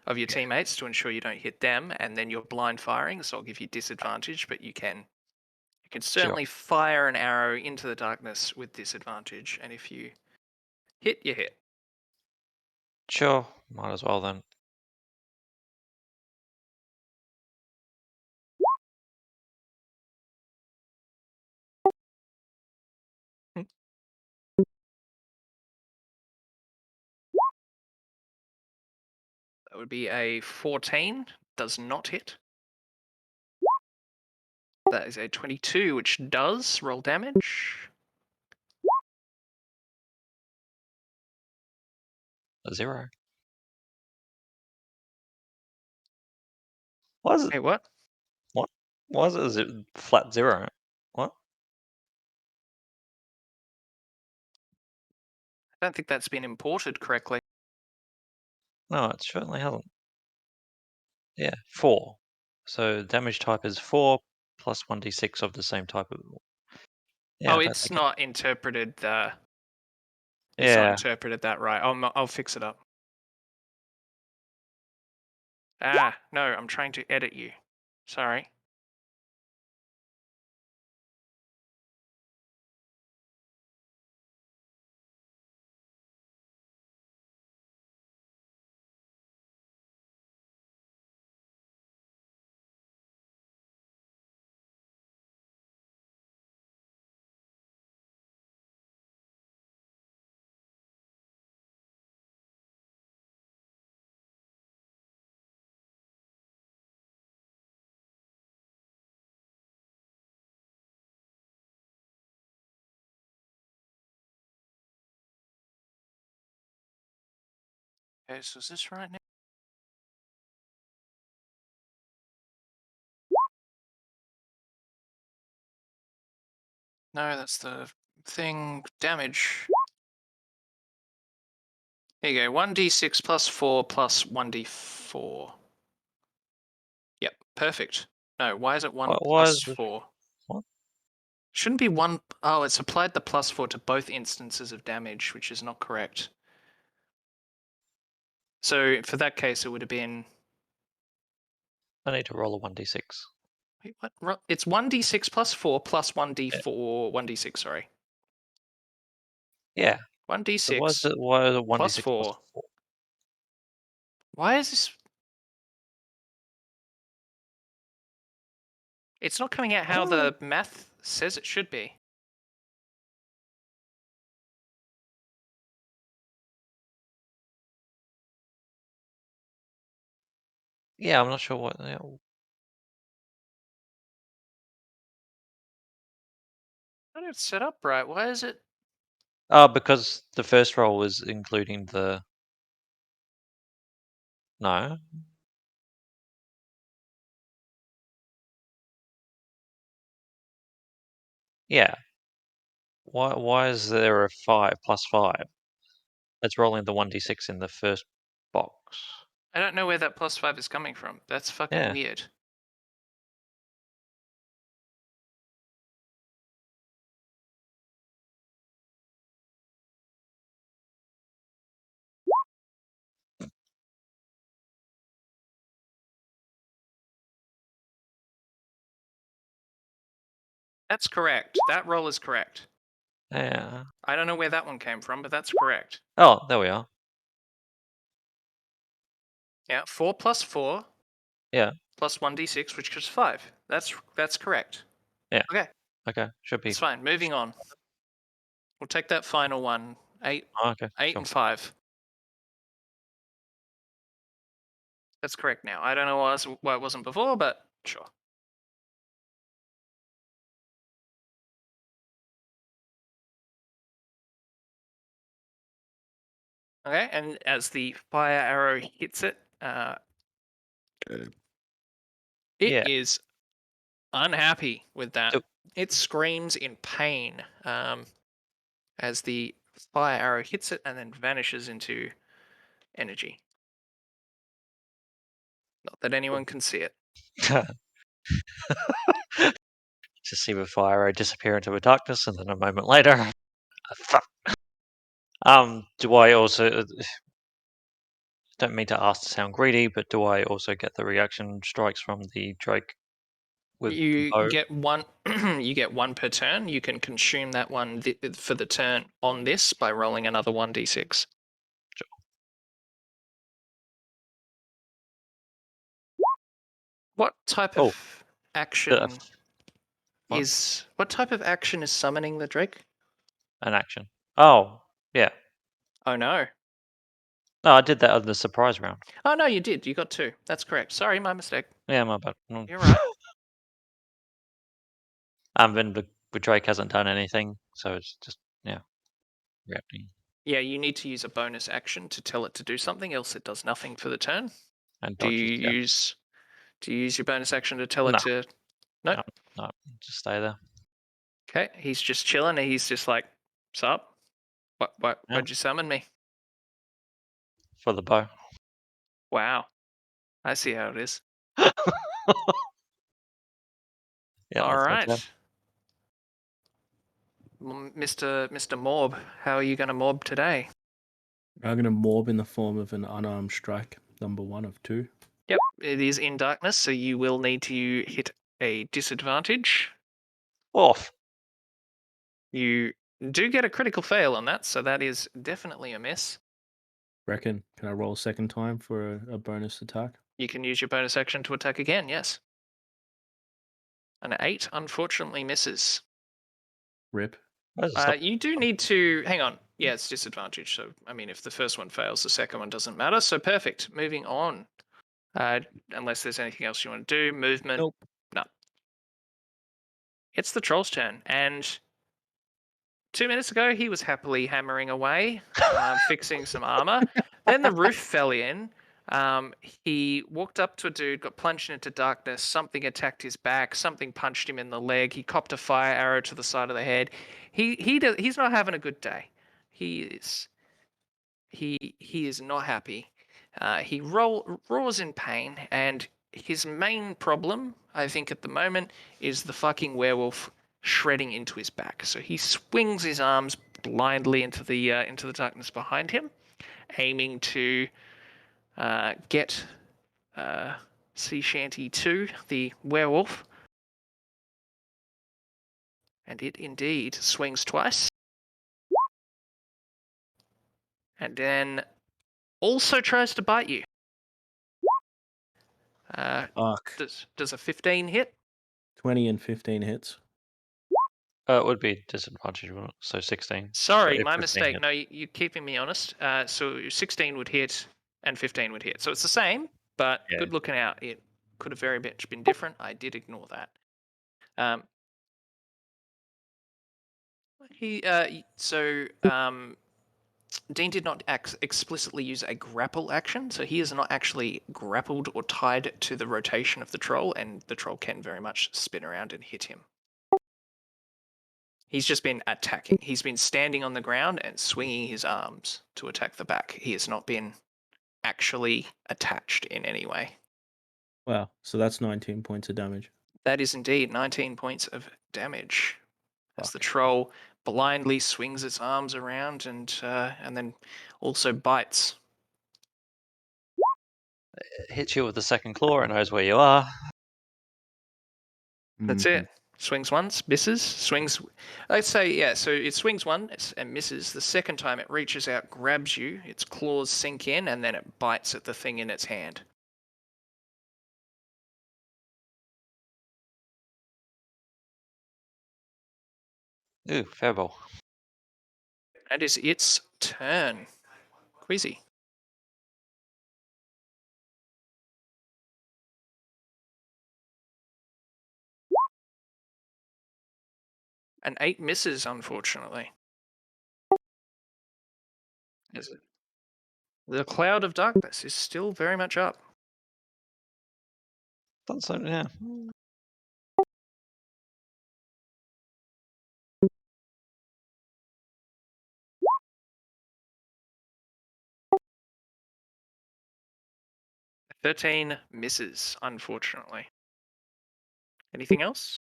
[SPEAKER 3] of your teammates to ensure you don't hit them, and then you're blind firing, so I'll give you disadvantage, but you can certainly fire an arrow into the darkness with disadvantage, and if you hit, you hit.
[SPEAKER 2] Sure, might as well then.
[SPEAKER 3] That would be a 14. Does not hit. That is a 22, which does roll damage.
[SPEAKER 2] A 0. Why is it?
[SPEAKER 3] Hey, what?
[SPEAKER 2] What? Why is it flat 0? What?
[SPEAKER 3] I don't think that's been imported correctly.
[SPEAKER 2] No, it certainly hasn't. Yeah, 4. So damage type is 4 plus 1d6 of the same type of. Yeah,
[SPEAKER 3] Oh,
[SPEAKER 2] I don't
[SPEAKER 3] it's
[SPEAKER 2] think
[SPEAKER 3] not interpreted. It's not
[SPEAKER 2] Yeah,
[SPEAKER 3] interpreted that right. I'll fix it up. No, I'm trying to edit you. Sorry. Okay, so is this right now? No, that's the thing. Damage. There you go. 1d6 plus 4 plus 1d4. Yep, perfect. No, why is it 1
[SPEAKER 2] why is
[SPEAKER 3] plus
[SPEAKER 2] it?
[SPEAKER 3] 4?
[SPEAKER 2] What?
[SPEAKER 3] Shouldn't be 1. Oh, it's applied the plus 4 to both instances of damage, which is not correct. So for that case, it would have been
[SPEAKER 2] I need to roll a 1d6.
[SPEAKER 3] Wait, what? It's 1d6 plus 4 plus 1d4. 1d6, sorry.
[SPEAKER 2] Yeah.
[SPEAKER 3] 1d6
[SPEAKER 2] So why is it 1d6
[SPEAKER 3] plus 4. Why is this? It's not coming out how the math says it should be.
[SPEAKER 2] Yeah, I'm not sure what.
[SPEAKER 3] I thought it's set up right. Why is it?
[SPEAKER 2] Oh, because the first roll is including the. No. Yeah. Why is there a 5 plus 5? That's rolling the 1d6 in the first box.
[SPEAKER 3] I don't know where that plus 5 is coming from. That's fucking
[SPEAKER 2] Yeah.
[SPEAKER 3] weird. That's correct. That roll is correct.
[SPEAKER 2] Yeah.
[SPEAKER 3] I don't know where that one came from, but that's correct.
[SPEAKER 2] Oh, there we are.
[SPEAKER 3] Yeah, 4 plus 4.
[SPEAKER 2] Yeah.
[SPEAKER 3] Plus 1d6, which gives 5. That's correct.
[SPEAKER 2] Yeah.
[SPEAKER 3] Okay.
[SPEAKER 2] Okay. Should be.
[SPEAKER 3] It's fine. Moving on. We'll take that final one. 8,
[SPEAKER 2] Oh, okay.
[SPEAKER 3] 8
[SPEAKER 2] Sure.
[SPEAKER 3] and 5. That's correct now. I don't know why it wasn't before, but sure. Okay, and as the fire arrow hits it, it is unhappy with that. It screams in pain as the fire arrow hits it and then vanishes into energy. Not that anyone can see it.
[SPEAKER 2] To see the fire arrow disappear into the darkness, and then a moment later, fuck. Do I also? Don't mean to ask to sound greedy, but do I also get the reaction strikes from the Drake? With the bow?
[SPEAKER 3] You get one. You get one per turn. You can consume that one for the turn on this by rolling another 1d6.
[SPEAKER 2] Sure.
[SPEAKER 3] What type
[SPEAKER 2] Oh,
[SPEAKER 3] of action
[SPEAKER 2] what?
[SPEAKER 3] is? What type of action is summoning the Drake?
[SPEAKER 2] An action. Oh, yeah.
[SPEAKER 3] Oh no.
[SPEAKER 2] No, I did that on the surprise round.
[SPEAKER 3] Oh no, you did. You got 2. That's correct. Sorry, my mistake.
[SPEAKER 2] Yeah, my bad.
[SPEAKER 3] You're right.
[SPEAKER 2] Then the Drake hasn't done anything, so it's just reacting
[SPEAKER 3] Yeah, you need to use a bonus action to tell it to do something, else it does nothing for the turn.
[SPEAKER 2] and
[SPEAKER 3] Do
[SPEAKER 2] dodges.
[SPEAKER 3] you use your bonus action to tell it to? No.
[SPEAKER 2] No, just stay there.
[SPEAKER 3] Okay, he's just chilling. And he's just like, "Sup? Why'd you summon me?"
[SPEAKER 2] For the bow.
[SPEAKER 3] Wow, I see how it is.
[SPEAKER 2] Yeah,
[SPEAKER 3] All
[SPEAKER 2] that's my
[SPEAKER 3] right,
[SPEAKER 2] turn.
[SPEAKER 3] Mr. Morb, how are you going to morb today?
[SPEAKER 1] I'm going to morb in the form of an unarmed strike, number 1 of 2.
[SPEAKER 3] Yep, it is in darkness, so you will need to hit a disadvantage.
[SPEAKER 2] Off.
[SPEAKER 3] You do get a critical fail on that, so that is definitely a miss.
[SPEAKER 1] Reckon, can I roll a second time for a bonus attack?
[SPEAKER 3] You can use your bonus action to attack again, yes. An 8 unfortunately misses.
[SPEAKER 1] Rip.
[SPEAKER 3] You do need to hang on. Yeah, it's disadvantage. So I mean, if the first one fails, the second one doesn't matter. So perfect. Moving on. Unless there's anything else you want to do, movement.
[SPEAKER 1] Nope.
[SPEAKER 3] No. It's the troll's turn, and 2 minutes ago he was happily hammering away, fixing some armor. Then the roof fell in. He walked up to a dude, got plunged into darkness. Something attacked his back. Something punched him in the leg. He copped a fire arrow to the side of the head. He's not having a good day. He is not happy. He roars in pain, and his main problem, I think, at the moment, is the fucking werewolf shredding into his back. So he swings his arms blindly into the darkness behind him, aiming to get Sea Shanty 2, the werewolf. And it indeed swings twice. And then also tries to bite you.
[SPEAKER 1] Fuck.
[SPEAKER 3] Does a 15 hit?
[SPEAKER 1] 20 and 15 hits.
[SPEAKER 2] It would be disadvantage, wouldn't it? So 16.
[SPEAKER 3] Sorry,
[SPEAKER 2] So
[SPEAKER 3] my
[SPEAKER 2] 15
[SPEAKER 3] mistake.
[SPEAKER 2] hit.
[SPEAKER 3] No, you're keeping me honest. So 16 would hit and 15 would hit. So it's the same, but
[SPEAKER 2] Yeah.
[SPEAKER 3] good looking out. It could have very much been different. I did ignore that. Dean did not explicitly use a grapple action, so he is not actually grappled or tied to the rotation of the troll, and the troll can very much spin around and hit him. He's just been attacking. He's been standing on the ground and swinging his arms to attack the back. He has not been actually attached in any way.
[SPEAKER 1] Wow. So that's 19 points of damage.
[SPEAKER 3] That is indeed 19 points of damage. As the
[SPEAKER 1] Fuck.
[SPEAKER 3] troll blindly swings its arms around and then also bites.
[SPEAKER 2] It hits you with the second claw. It knows where you are.
[SPEAKER 3] That's it. Swings once, misses, swings. Let's say, yeah, so it swings once and misses. The second time it reaches out, grabs you, its claws sink in, and then it bites at the thing in its hand.
[SPEAKER 2] Ooh, fair ball.
[SPEAKER 3] That is its turn. Queasy. An 8 misses, unfortunately. Is it? The cloud of darkness is still very much up.
[SPEAKER 2] That's so, yeah.
[SPEAKER 3] A 13 misses, unfortunately. Anything else?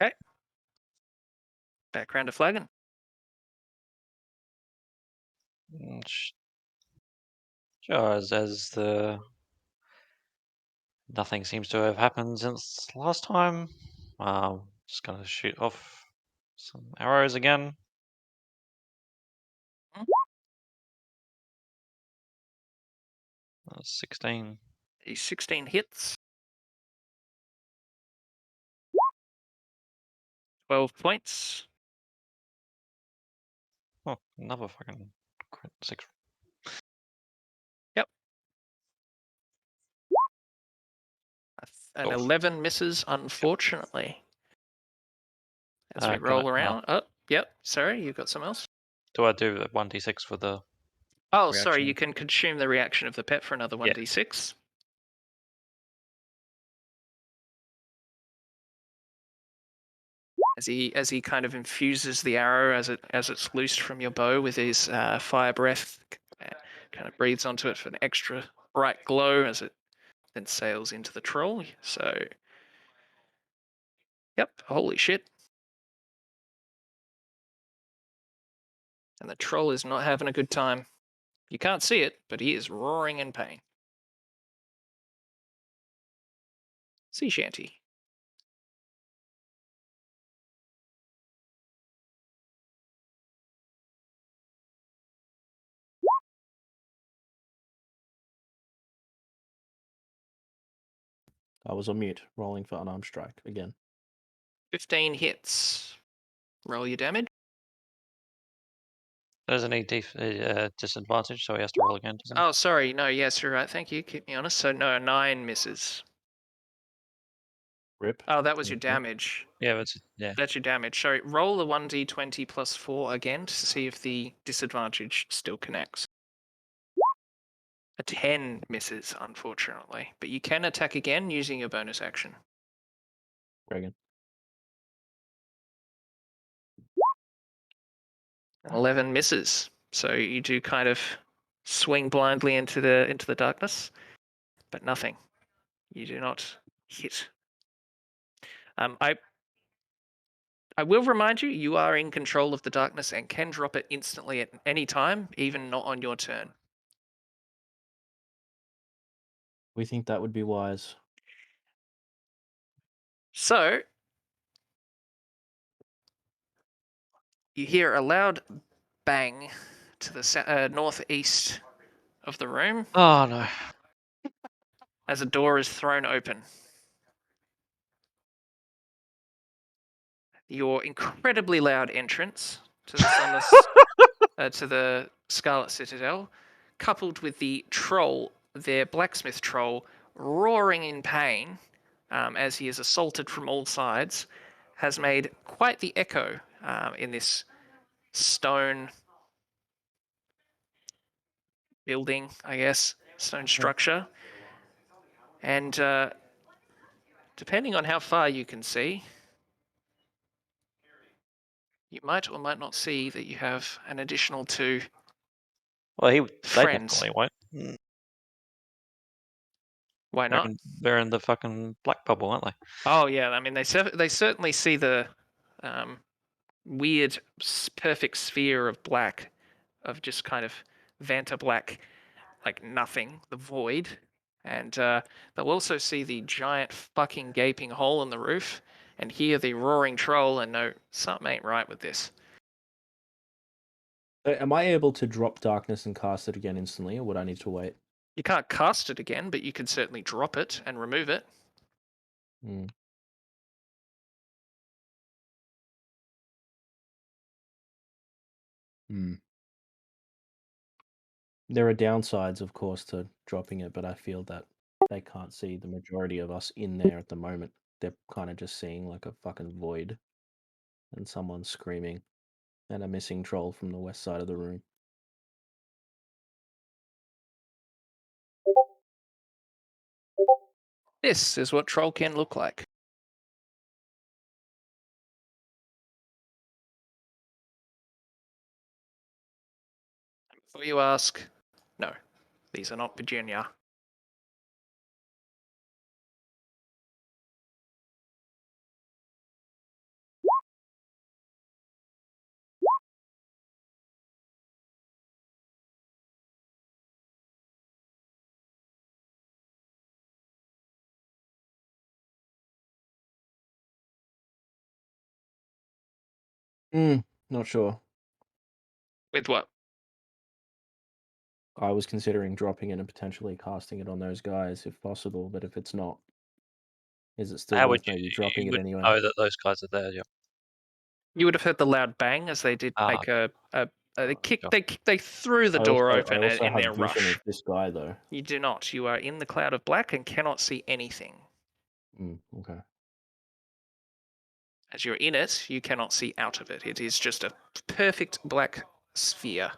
[SPEAKER 3] Okay. Background to Flagon.
[SPEAKER 2] Sure, as the nothing seems to have happened since last time. Just gonna shoot off some arrows again. 16.
[SPEAKER 3] A 16 hits. 12 points.
[SPEAKER 2] Oh, another fucking crit. 6.
[SPEAKER 3] Yep. An 11 misses, unfortunately. As we roll around. Oh, yep. Sorry, you've got something else?
[SPEAKER 2] Do I do the 1d6 for the
[SPEAKER 3] Oh,
[SPEAKER 2] reaction?
[SPEAKER 3] sorry, you can consume the reaction of the pet for another 1d6. As he kind of infuses the arrow as it's loosed from your bow with his fire breath, kind of breathes onto it for an extra bright glow as it then sails into the troll. So, yep, holy shit. And the troll is not having a good time. You can't see it, but he is roaring in pain. Sea Shanty.
[SPEAKER 1] I was on mute, rolling for unarmed strike again.
[SPEAKER 3] 15 hits. Roll your damage.
[SPEAKER 2] Doesn't he disadvantage, so he has to roll again, doesn't he?
[SPEAKER 3] Oh, sorry. No, yes, you're right. Thank you. Keep me honest. So, no, 9 misses.
[SPEAKER 1] Rip.
[SPEAKER 3] Oh, that was your damage.
[SPEAKER 2] Yeah, yeah.
[SPEAKER 3] That's your damage. Sorry, roll a 1d20 plus 4 again to see if the disadvantage still connects. A 10 misses, unfortunately. But you can attack again using your bonus action.
[SPEAKER 1] Reagan.
[SPEAKER 3] 11 misses. So you do kind of swing blindly into the darkness, but nothing. You do not hit. I will remind you, you are in control of the darkness and can drop it instantly at any time, even not on your turn.
[SPEAKER 1] We think that would be wise.
[SPEAKER 3] So, you hear a loud bang to the northeast of the room
[SPEAKER 2] Oh no.
[SPEAKER 3] as a door is thrown open. Your incredibly loud entrance to the Scarlet Citadel, coupled with the troll, their blacksmith troll, roaring in pain as he is assaulted from all sides, has made quite the echo in this stone building, I guess, stone structure. And depending on how far you can see, you might or might not see that you have an additional 2
[SPEAKER 2] Well, they
[SPEAKER 3] friends.
[SPEAKER 2] definitely won't.
[SPEAKER 3] Why not?
[SPEAKER 2] They're in the fucking black bubble, aren't they?
[SPEAKER 3] Oh yeah, I mean they certainly see the weird perfect sphere of black, of just kind of Vanta black, like nothing, the void, and they'll also see the giant fucking gaping hole in the roof, and hear the roaring troll, and know something ain't right with this.
[SPEAKER 1] Am I able to drop darkness and cast it again instantly, or would I need to wait?
[SPEAKER 3] You can't cast it again, but you can certainly drop it and remove it.
[SPEAKER 1] Hmm. There are downsides, of course, to dropping it, but I feel that they can't see the majority of us in there at the moment. They're kind of just seeing like a fucking void and someone screaming and a missing troll from the west side of the room.
[SPEAKER 3] This is what troll can look like. Before you ask, no, these are not Virginia.
[SPEAKER 1] Not sure.
[SPEAKER 3] With what?
[SPEAKER 1] I was considering dropping it and potentially casting it on those guys if possible, but if it's not, is it still
[SPEAKER 2] How
[SPEAKER 1] worth
[SPEAKER 2] would you?
[SPEAKER 1] maybe dropping
[SPEAKER 2] You
[SPEAKER 1] it
[SPEAKER 2] wouldn't
[SPEAKER 1] anyway?
[SPEAKER 2] know that those guys are there. Yeah.
[SPEAKER 3] You would have heard the loud bang as they did make
[SPEAKER 2] Okay.
[SPEAKER 3] they
[SPEAKER 2] Sure.
[SPEAKER 3] they threw the door open
[SPEAKER 1] I also
[SPEAKER 3] in their
[SPEAKER 1] have vision
[SPEAKER 3] rush.
[SPEAKER 1] of this guy though.
[SPEAKER 3] You do not. You are in the cloud of black and cannot see anything.
[SPEAKER 1] Okay.
[SPEAKER 3] As you're in it, you cannot see out of it. It is just a perfect black sphere.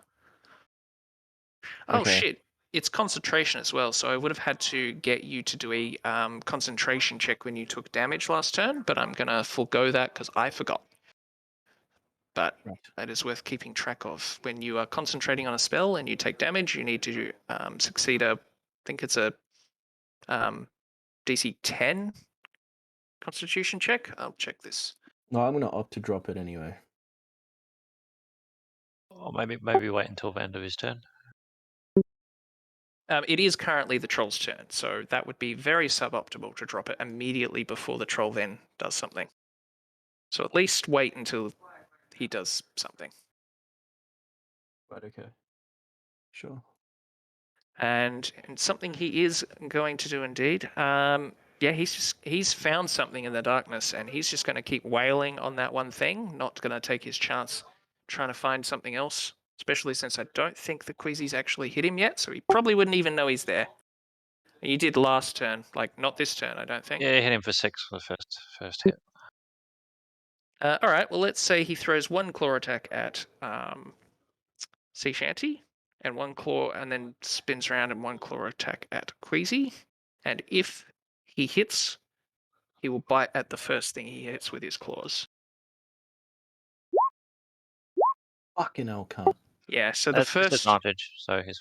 [SPEAKER 3] Oh
[SPEAKER 1] Okay.
[SPEAKER 3] shit! It's concentration as well, so I would have had to get you to do a concentration check when you took damage last turn, but I'm gonna forego that because I forgot. But
[SPEAKER 1] Right.
[SPEAKER 3] that is worth keeping track of. When you are concentrating on a spell and you take damage, you need to succeed I think it's a DC 10 Constitution check. I'll check this.
[SPEAKER 1] No, I'm gonna opt to drop it anyway.
[SPEAKER 2] Or maybe wait until the end of his turn.
[SPEAKER 3] It is currently the troll's turn, so that would be very suboptimal to drop it immediately before the troll then does something. So at least wait until he does something.
[SPEAKER 1] Right, okay. Sure.
[SPEAKER 3] And something he is going to do indeed. Yeah, he's found something in the darkness, and he's just going to keep wailing on that one thing. Not going to take his chance trying to find something else. Especially since I don't think the Queasy's actually hit him yet, so he probably wouldn't even know he's there. You did last turn, like not this turn, I don't think.
[SPEAKER 2] Yeah, hit him for 6 for the first hit.
[SPEAKER 3] All right. Well, let's say he throws one claw attack at Sea Shanty, and one claw, and then spins around and one claw attack at Queasy. And if he hits, he will bite at the first thing he hits with his claws.
[SPEAKER 1] Fucking hell, cunt.
[SPEAKER 3] Yeah. So the
[SPEAKER 2] That's
[SPEAKER 3] first
[SPEAKER 2] disadvantage. So he's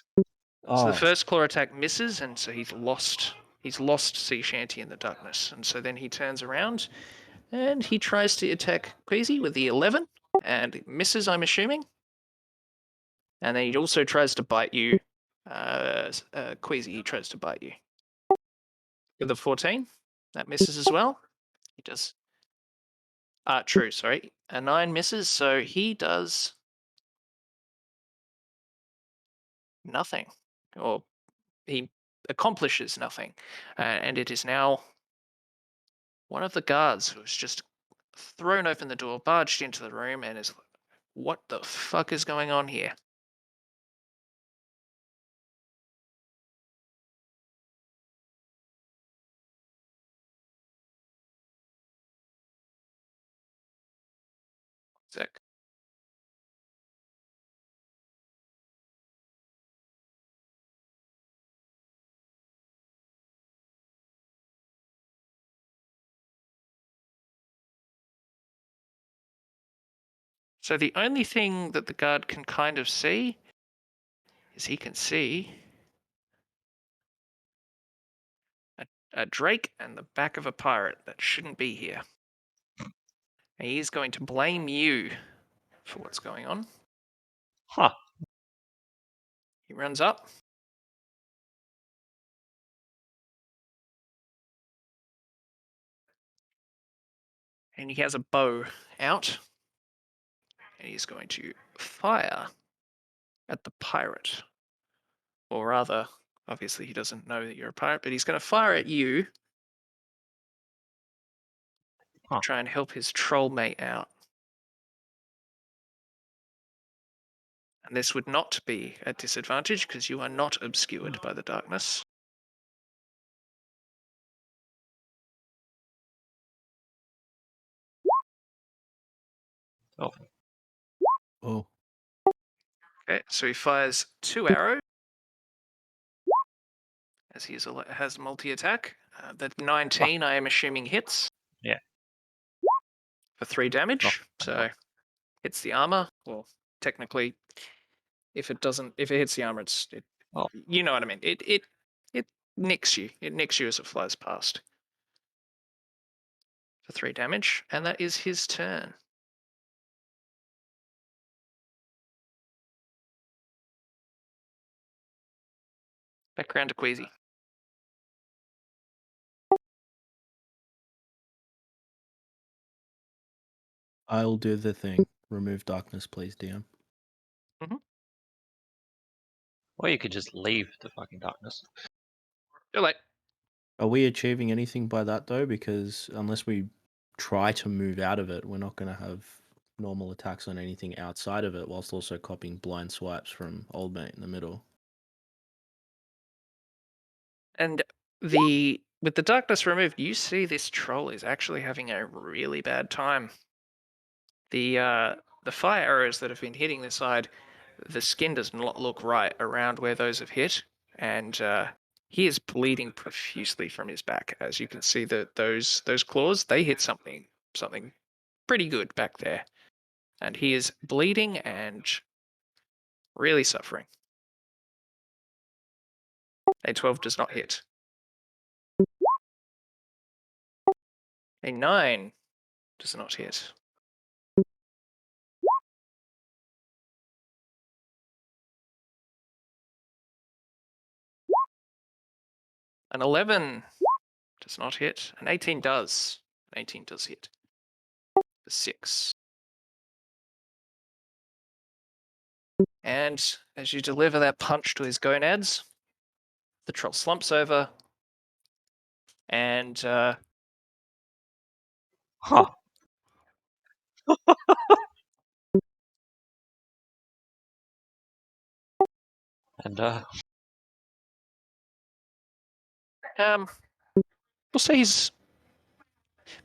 [SPEAKER 3] So the
[SPEAKER 1] Oh,
[SPEAKER 3] first claw attack misses, and so he's lost sea shanty in the darkness. And so then he turns around And he tries to attack Queasy with the 11 and misses, I'm assuming. And then he also tries to bite you. Queasy, he tries to bite you. With the 14, that misses as well. He does. True, sorry. A 9 misses, so he does nothing. Or he accomplishes nothing. And it is now one of the guards who has just thrown open the door, barged into the room, and is like, what the fuck is going on here? Sick. So the only thing that the guard can kind of see is he can see a drake and the back of a pirate that shouldn't be here. And he's going to blame you for what's going on.
[SPEAKER 2] Huh.
[SPEAKER 3] He runs up. And he has a bow out. And he's going to fire at the pirate. Or rather, obviously he doesn't know that you're a pirate, but he's going to fire at you.
[SPEAKER 2] Huh.
[SPEAKER 3] Try and help his troll mate out. And this would not be a disadvantage because you are not obscured by the darkness.
[SPEAKER 2] Oh.
[SPEAKER 1] Oh,
[SPEAKER 3] Okay, so he fires 2 arrows as he has multi-attack. The 19, I am assuming, hits.
[SPEAKER 2] Yeah.
[SPEAKER 3] For 3 damage.
[SPEAKER 2] Oh,
[SPEAKER 3] So hits the armor. Well, technically, if it hits the armor,
[SPEAKER 2] Oh.
[SPEAKER 3] you know what I mean. It nicks you. It nicks you as it flies past. For 3 damage, and that is his turn. Back around to Queasy.
[SPEAKER 1] I'll do the thing. Remove darkness, please, DM.
[SPEAKER 2] Or you could just leave the fucking darkness.
[SPEAKER 3] You're late.
[SPEAKER 1] Are we achieving anything by that though? Because unless we try to move out of it, we're not going to have normal attacks on anything outside of it, whilst also copying blind swipes from old mate in the middle.
[SPEAKER 3] And with the darkness removed, you see this troll is actually having a really bad time. The fire arrows that have been hitting the side, the skin does not look right around where those have hit, and he is bleeding profusely from his back. As you can see, that those claws, they hit something pretty good back there, and he is bleeding and really suffering. A 12 does not hit. A 9 does not hit. An 11 does not hit. An 18 does. An 18 does hit. A 6. And as you deliver that punch to his gonads, the troll slumps over and
[SPEAKER 2] Huh. And
[SPEAKER 3] we'll say he's,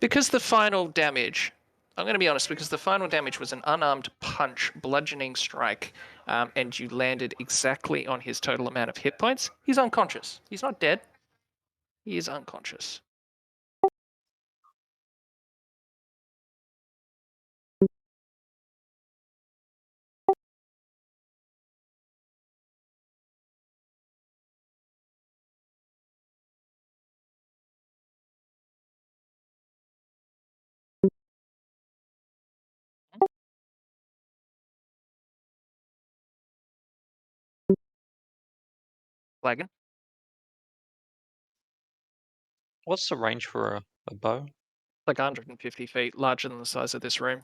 [SPEAKER 3] because the final damage, I'm going to be honest, because the final damage was an unarmed punch, bludgeoning strike, and you landed exactly on his total amount of hit points, he's unconscious. He's not dead. He is unconscious. Flagon.
[SPEAKER 2] What's the range for a bow?
[SPEAKER 3] Like 150 feet, larger than the size of this room.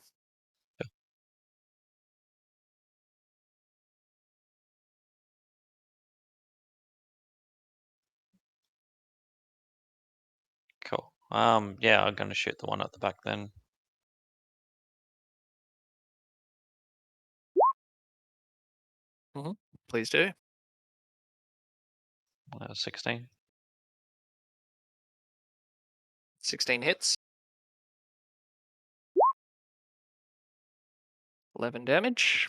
[SPEAKER 2] Cool. Yeah, I'm gonna shoot the one at the back then.
[SPEAKER 3] Please do.
[SPEAKER 2] 16.
[SPEAKER 3] 16 hits. 11 damage.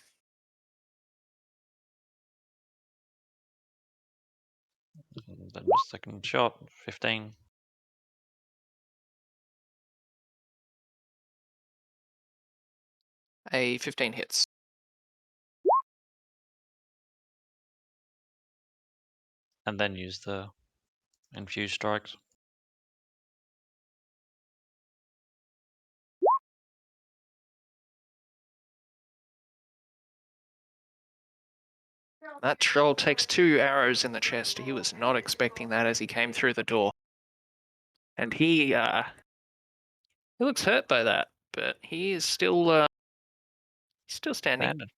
[SPEAKER 2] And then the second shot, 15.
[SPEAKER 3] A 15 hits.
[SPEAKER 2] And then use the infused strikes.
[SPEAKER 3] That troll takes 2 arrows in the chest. He was not expecting that as he came through the door. And he looks hurt by that, but he is still standing.
[SPEAKER 2] Standard.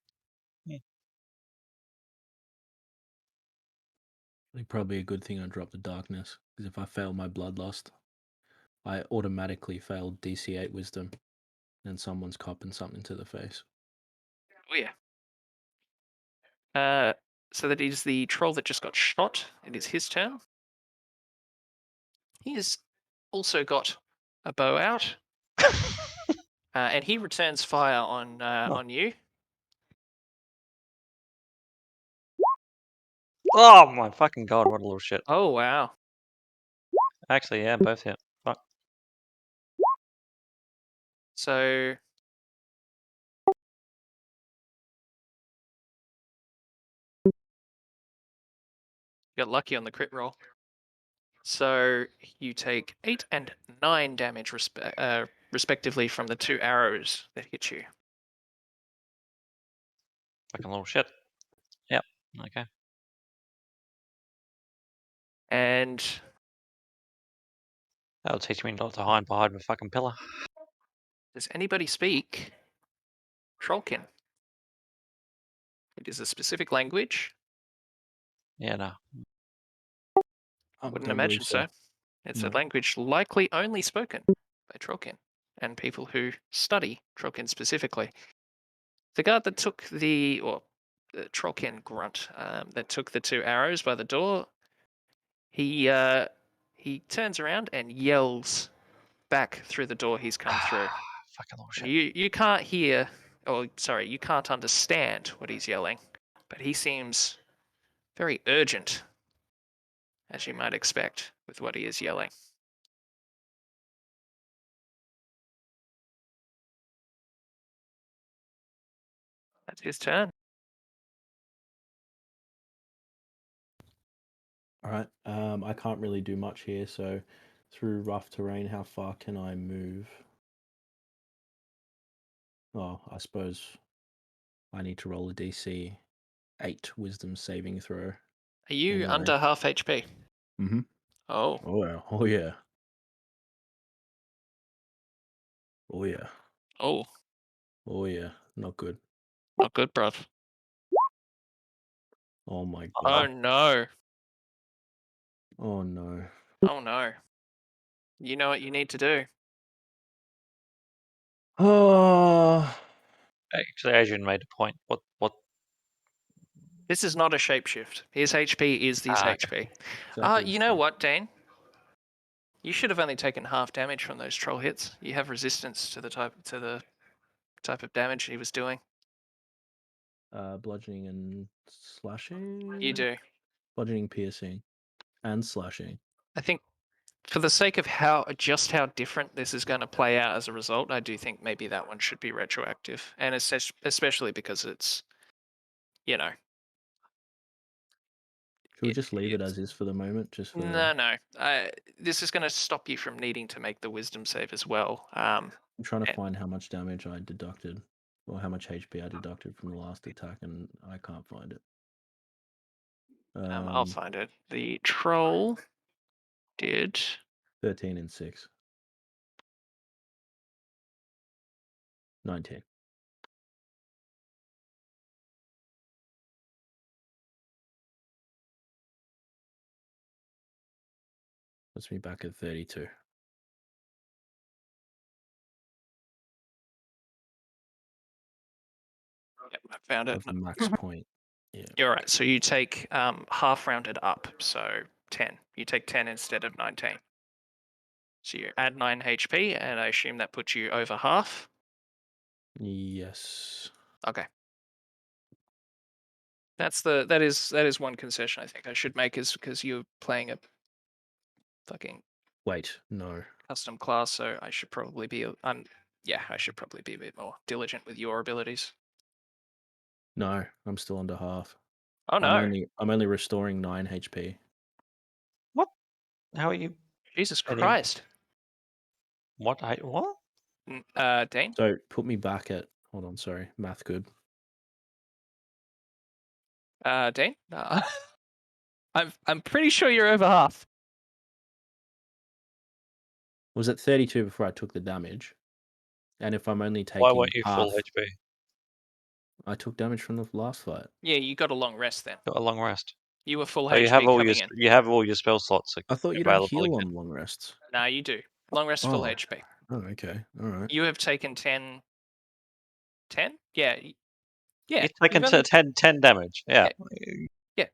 [SPEAKER 1] I think probably a good thing I dropped the darkness, because if I fail my bloodlust, I automatically fail DC 8 wisdom, and someone's copping something to the face.
[SPEAKER 3] Oh yeah. So that is the troll that just got shot. It is his turn. He has also got a bow out, and he returns fire on you.
[SPEAKER 2] Oh my fucking god, what a little shit.
[SPEAKER 3] Oh wow!
[SPEAKER 2] Actually, yeah, both hit. Fuck.
[SPEAKER 3] So you got lucky on the crit roll. So you take 8 and 9 damage respectively from the 2 arrows that hit you.
[SPEAKER 2] Fucking little shit. Yep. Okay.
[SPEAKER 3] And
[SPEAKER 2] That'll teach me not to hide behind a fucking pillar.
[SPEAKER 3] does anybody speak Trollkin? It is a specific language.
[SPEAKER 2] Yeah, no.
[SPEAKER 3] Wouldn't
[SPEAKER 1] Don't
[SPEAKER 3] imagine
[SPEAKER 1] believe
[SPEAKER 3] so. It's a
[SPEAKER 1] No.
[SPEAKER 3] language likely only spoken by Trollkin and people who study Trollkin specifically. The guard that took the Trollkin grunt that took the 2 arrows by the door, he turns around and yells back through the door he's come through.
[SPEAKER 2] Fucking little
[SPEAKER 3] And
[SPEAKER 2] shit.
[SPEAKER 3] you can't hear, you can't understand what he's yelling, but he seems very urgent, as you might expect with what he is yelling. That's his turn.
[SPEAKER 1] All right. I can't really do much here, so through rough terrain, how far can I move? Oh, I suppose I need to roll a DC 8 wisdom saving throw.
[SPEAKER 3] Are you
[SPEAKER 1] Anyway.
[SPEAKER 3] under half HP?
[SPEAKER 1] Mm-hmm.
[SPEAKER 3] Oh.
[SPEAKER 1] Oh yeah. Oh yeah. Oh yeah.
[SPEAKER 3] Oh,
[SPEAKER 1] Oh yeah. Not good.
[SPEAKER 3] not good, bruv.
[SPEAKER 1] Oh my
[SPEAKER 3] Oh
[SPEAKER 1] god.
[SPEAKER 3] no.
[SPEAKER 1] Oh no.
[SPEAKER 3] Oh no. You know what you need to do.
[SPEAKER 1] Oh.
[SPEAKER 2] Actually, Adrian made a point. What?
[SPEAKER 3] This is not a shapeshift. His HP is his
[SPEAKER 2] Ah,
[SPEAKER 3] HP.
[SPEAKER 1] Exactly.
[SPEAKER 3] You know what, Dane? You should have only taken half damage from those troll hits. You have resistance to the type of damage he was doing.
[SPEAKER 1] Bludgeoning and slashing.
[SPEAKER 3] You do.
[SPEAKER 1] Bludgeoning, piercing, and slashing.
[SPEAKER 3] I think for the sake of just how different this is going to play out as a result, I do think maybe that one should be retroactive, and especially because it's, you know,
[SPEAKER 1] Should we just leave it
[SPEAKER 3] it's
[SPEAKER 1] as is for the moment? Just for
[SPEAKER 3] no. This is going to stop you from needing to make the wisdom save as well.
[SPEAKER 1] I'm trying to
[SPEAKER 3] and-
[SPEAKER 1] find how much damage I deducted, or how much HP I deducted from the last attack, and I can't find it.
[SPEAKER 3] I'll find it. The troll did
[SPEAKER 1] 13 and 6. 19. Puts me back at 32.
[SPEAKER 3] Yep, I found it.
[SPEAKER 1] Of the max point. Yeah.
[SPEAKER 3] You're right. So you take half rounded up, so 10. You take 10 instead of 19. So you add 9 HP, and I assume that puts you over half.
[SPEAKER 1] Yes.
[SPEAKER 3] Okay. That is one concession I think I should make, is because you're playing a fucking
[SPEAKER 1] Wait, no.
[SPEAKER 3] custom class, so I should probably be I should probably be a bit more diligent with your abilities.
[SPEAKER 1] No, I'm still under half.
[SPEAKER 3] Oh no.
[SPEAKER 1] I'm only restoring 9 HP.
[SPEAKER 2] What? How are you?
[SPEAKER 3] Jesus
[SPEAKER 2] Any-
[SPEAKER 3] Christ.
[SPEAKER 2] What? What?
[SPEAKER 3] Dane?
[SPEAKER 1] So put me back at, hold on, sorry, math good.
[SPEAKER 3] Dane? I'm pretty sure you're over half.
[SPEAKER 1] Was it 32 before I took the damage? And if I'm only
[SPEAKER 2] Why
[SPEAKER 1] taking
[SPEAKER 2] weren't you
[SPEAKER 1] half,
[SPEAKER 2] full HP?
[SPEAKER 1] I took damage from the last fight.
[SPEAKER 3] Yeah, you got a long rest then.
[SPEAKER 2] Got a long rest.
[SPEAKER 3] You were full
[SPEAKER 2] So
[SPEAKER 3] HP
[SPEAKER 2] you have all
[SPEAKER 3] coming
[SPEAKER 2] your
[SPEAKER 3] in.
[SPEAKER 2] you have all your spell slots
[SPEAKER 1] I thought you don't
[SPEAKER 2] available
[SPEAKER 1] heal
[SPEAKER 2] again.
[SPEAKER 1] on long rests.
[SPEAKER 3] No, you do. Long rest, full
[SPEAKER 1] Oh.
[SPEAKER 3] HP.
[SPEAKER 1] Oh, okay. All right.
[SPEAKER 3] You have taken 10. 10? Yeah. Yeah.
[SPEAKER 2] You've taken
[SPEAKER 3] only-
[SPEAKER 2] 10 damage. Yeah.
[SPEAKER 3] Yeah.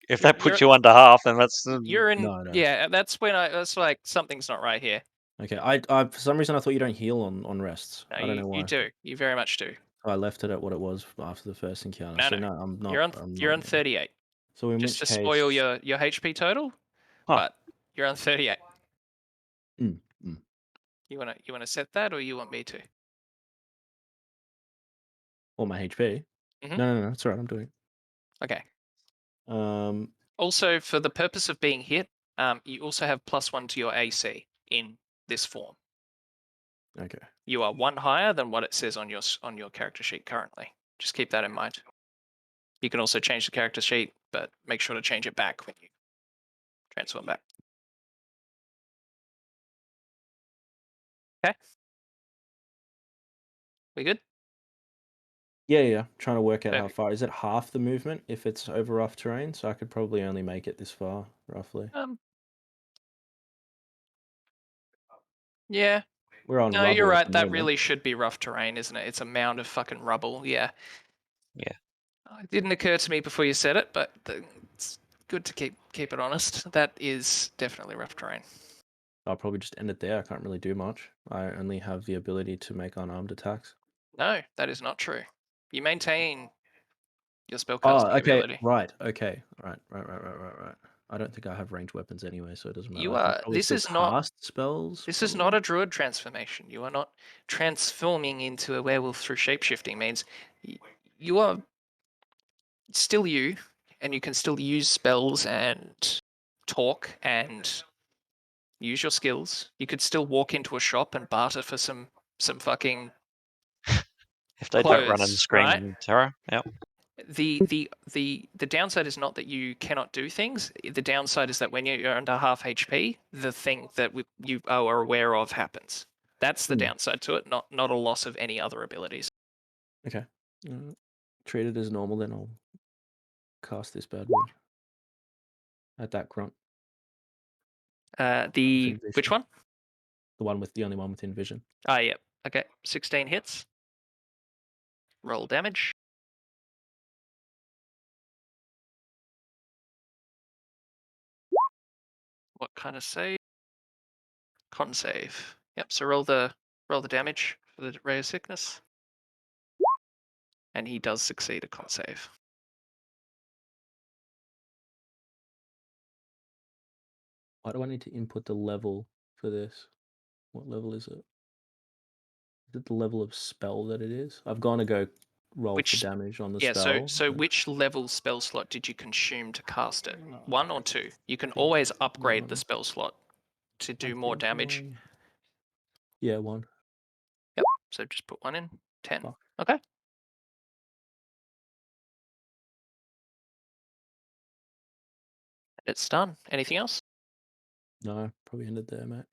[SPEAKER 2] If
[SPEAKER 3] You're-
[SPEAKER 2] that puts you under half, then that's
[SPEAKER 3] You're in.
[SPEAKER 1] No.
[SPEAKER 3] Yeah, that's when that's like something's not right here.
[SPEAKER 1] Okay. I for some reason I thought you don't heal on rests.
[SPEAKER 3] No,
[SPEAKER 1] I don't know why.
[SPEAKER 3] you do. You very much do.
[SPEAKER 1] I left it at what it was after the first encounter.
[SPEAKER 3] No,
[SPEAKER 1] so
[SPEAKER 3] no.
[SPEAKER 1] I'm not.
[SPEAKER 3] You're on 38.
[SPEAKER 1] So in
[SPEAKER 3] Just
[SPEAKER 1] which
[SPEAKER 3] to
[SPEAKER 1] case,
[SPEAKER 3] spoil your HP total, but you're on 38.
[SPEAKER 1] Mm.
[SPEAKER 3] You wanna set that, or you want me to?
[SPEAKER 1] Or my HP.
[SPEAKER 3] Mhm.
[SPEAKER 1] No, that's all right. I'm doing.
[SPEAKER 3] Okay.
[SPEAKER 1] Um.
[SPEAKER 3] Also, for the purpose of being hit, you also have +1 to your AC in this form.
[SPEAKER 1] Okay.
[SPEAKER 3] You are 1 higher than what it says on your character sheet currently. Just keep that in mind. You can also change the character sheet, but make sure to change it back when you transform back. Okay. We good?
[SPEAKER 1] Yeah. Trying to work out how
[SPEAKER 3] Perfect.
[SPEAKER 1] far. Is it half the movement if it's over rough terrain? So I could probably only make it this far, roughly.
[SPEAKER 3] Yeah.
[SPEAKER 1] We're on
[SPEAKER 3] No,
[SPEAKER 1] rubble
[SPEAKER 3] you're
[SPEAKER 1] at
[SPEAKER 3] right.
[SPEAKER 1] the
[SPEAKER 3] That
[SPEAKER 1] moment.
[SPEAKER 3] really should be rough terrain, isn't it? It's a mound of fucking rubble. Yeah.
[SPEAKER 2] Yeah.
[SPEAKER 3] It didn't occur to me before you said it, but it's good to keep it honest. That is definitely rough terrain.
[SPEAKER 1] I'll probably just end it there. I can't really do much. I only have the ability to make unarmed attacks.
[SPEAKER 3] No, that is not true. You maintain your
[SPEAKER 1] Oh,
[SPEAKER 3] spellcasting
[SPEAKER 1] okay.
[SPEAKER 3] ability.
[SPEAKER 1] Right. Okay. Right. I don't think I have ranged weapons anyway, so it doesn't matter.
[SPEAKER 3] You
[SPEAKER 1] I can
[SPEAKER 3] are.
[SPEAKER 1] probably
[SPEAKER 3] This
[SPEAKER 1] still
[SPEAKER 3] is not.
[SPEAKER 1] cast spells.
[SPEAKER 3] This is not a druid transformation. You are not transforming into a werewolf through shapeshifting. Means you are still you, and you can still use spells and talk and use your skills. You could still walk into a shop and barter for some fucking
[SPEAKER 2] if they don't run and
[SPEAKER 3] clothes,
[SPEAKER 2] scream
[SPEAKER 3] right?
[SPEAKER 2] in terror. Yeah.
[SPEAKER 3] The downside is not that you cannot do things. The downside is that when you're under half HP, the thing that you are aware of happens. That's the downside to it, not a loss of any other abilities.
[SPEAKER 1] Okay. Treat it as normal, then I'll cast this bad word at that grunt.
[SPEAKER 3] Which one?
[SPEAKER 1] The only one within vision.
[SPEAKER 3] Ah, yep. Okay, 16 hits. Roll damage. What kind of save? Con save. Yep. So roll the damage for the ray of sickness, and he does succeed a con save.
[SPEAKER 1] Why do I need to input the level for this? What level is it? Is it the level of spell that it is? I've gone to go roll for damage on the spell.
[SPEAKER 3] So which level spell slot did you consume to cast it? 1 or 2? You can always upgrade the spell slot to do more damage.
[SPEAKER 1] Yeah, 1.
[SPEAKER 3] Yep. So just put 1 in. 10.
[SPEAKER 1] Fuck.
[SPEAKER 3] Okay. It's done. Anything else?
[SPEAKER 1] No, probably ended there, mate.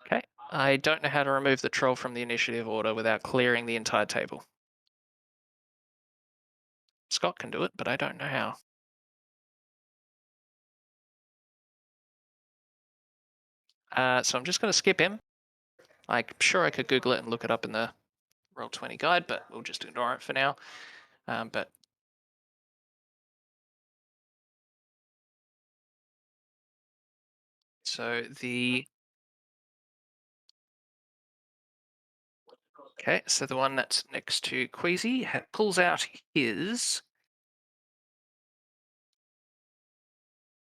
[SPEAKER 3] Okay. I don't know how to remove the troll from the initiative order without clearing the entire table. Scott can do it, but I don't know how. So I'm just going to skip him. I'm sure I could Google it and look it up in the Roll20 guide, but we'll just ignore it for now. But so the one that's next to Queasy pulls out his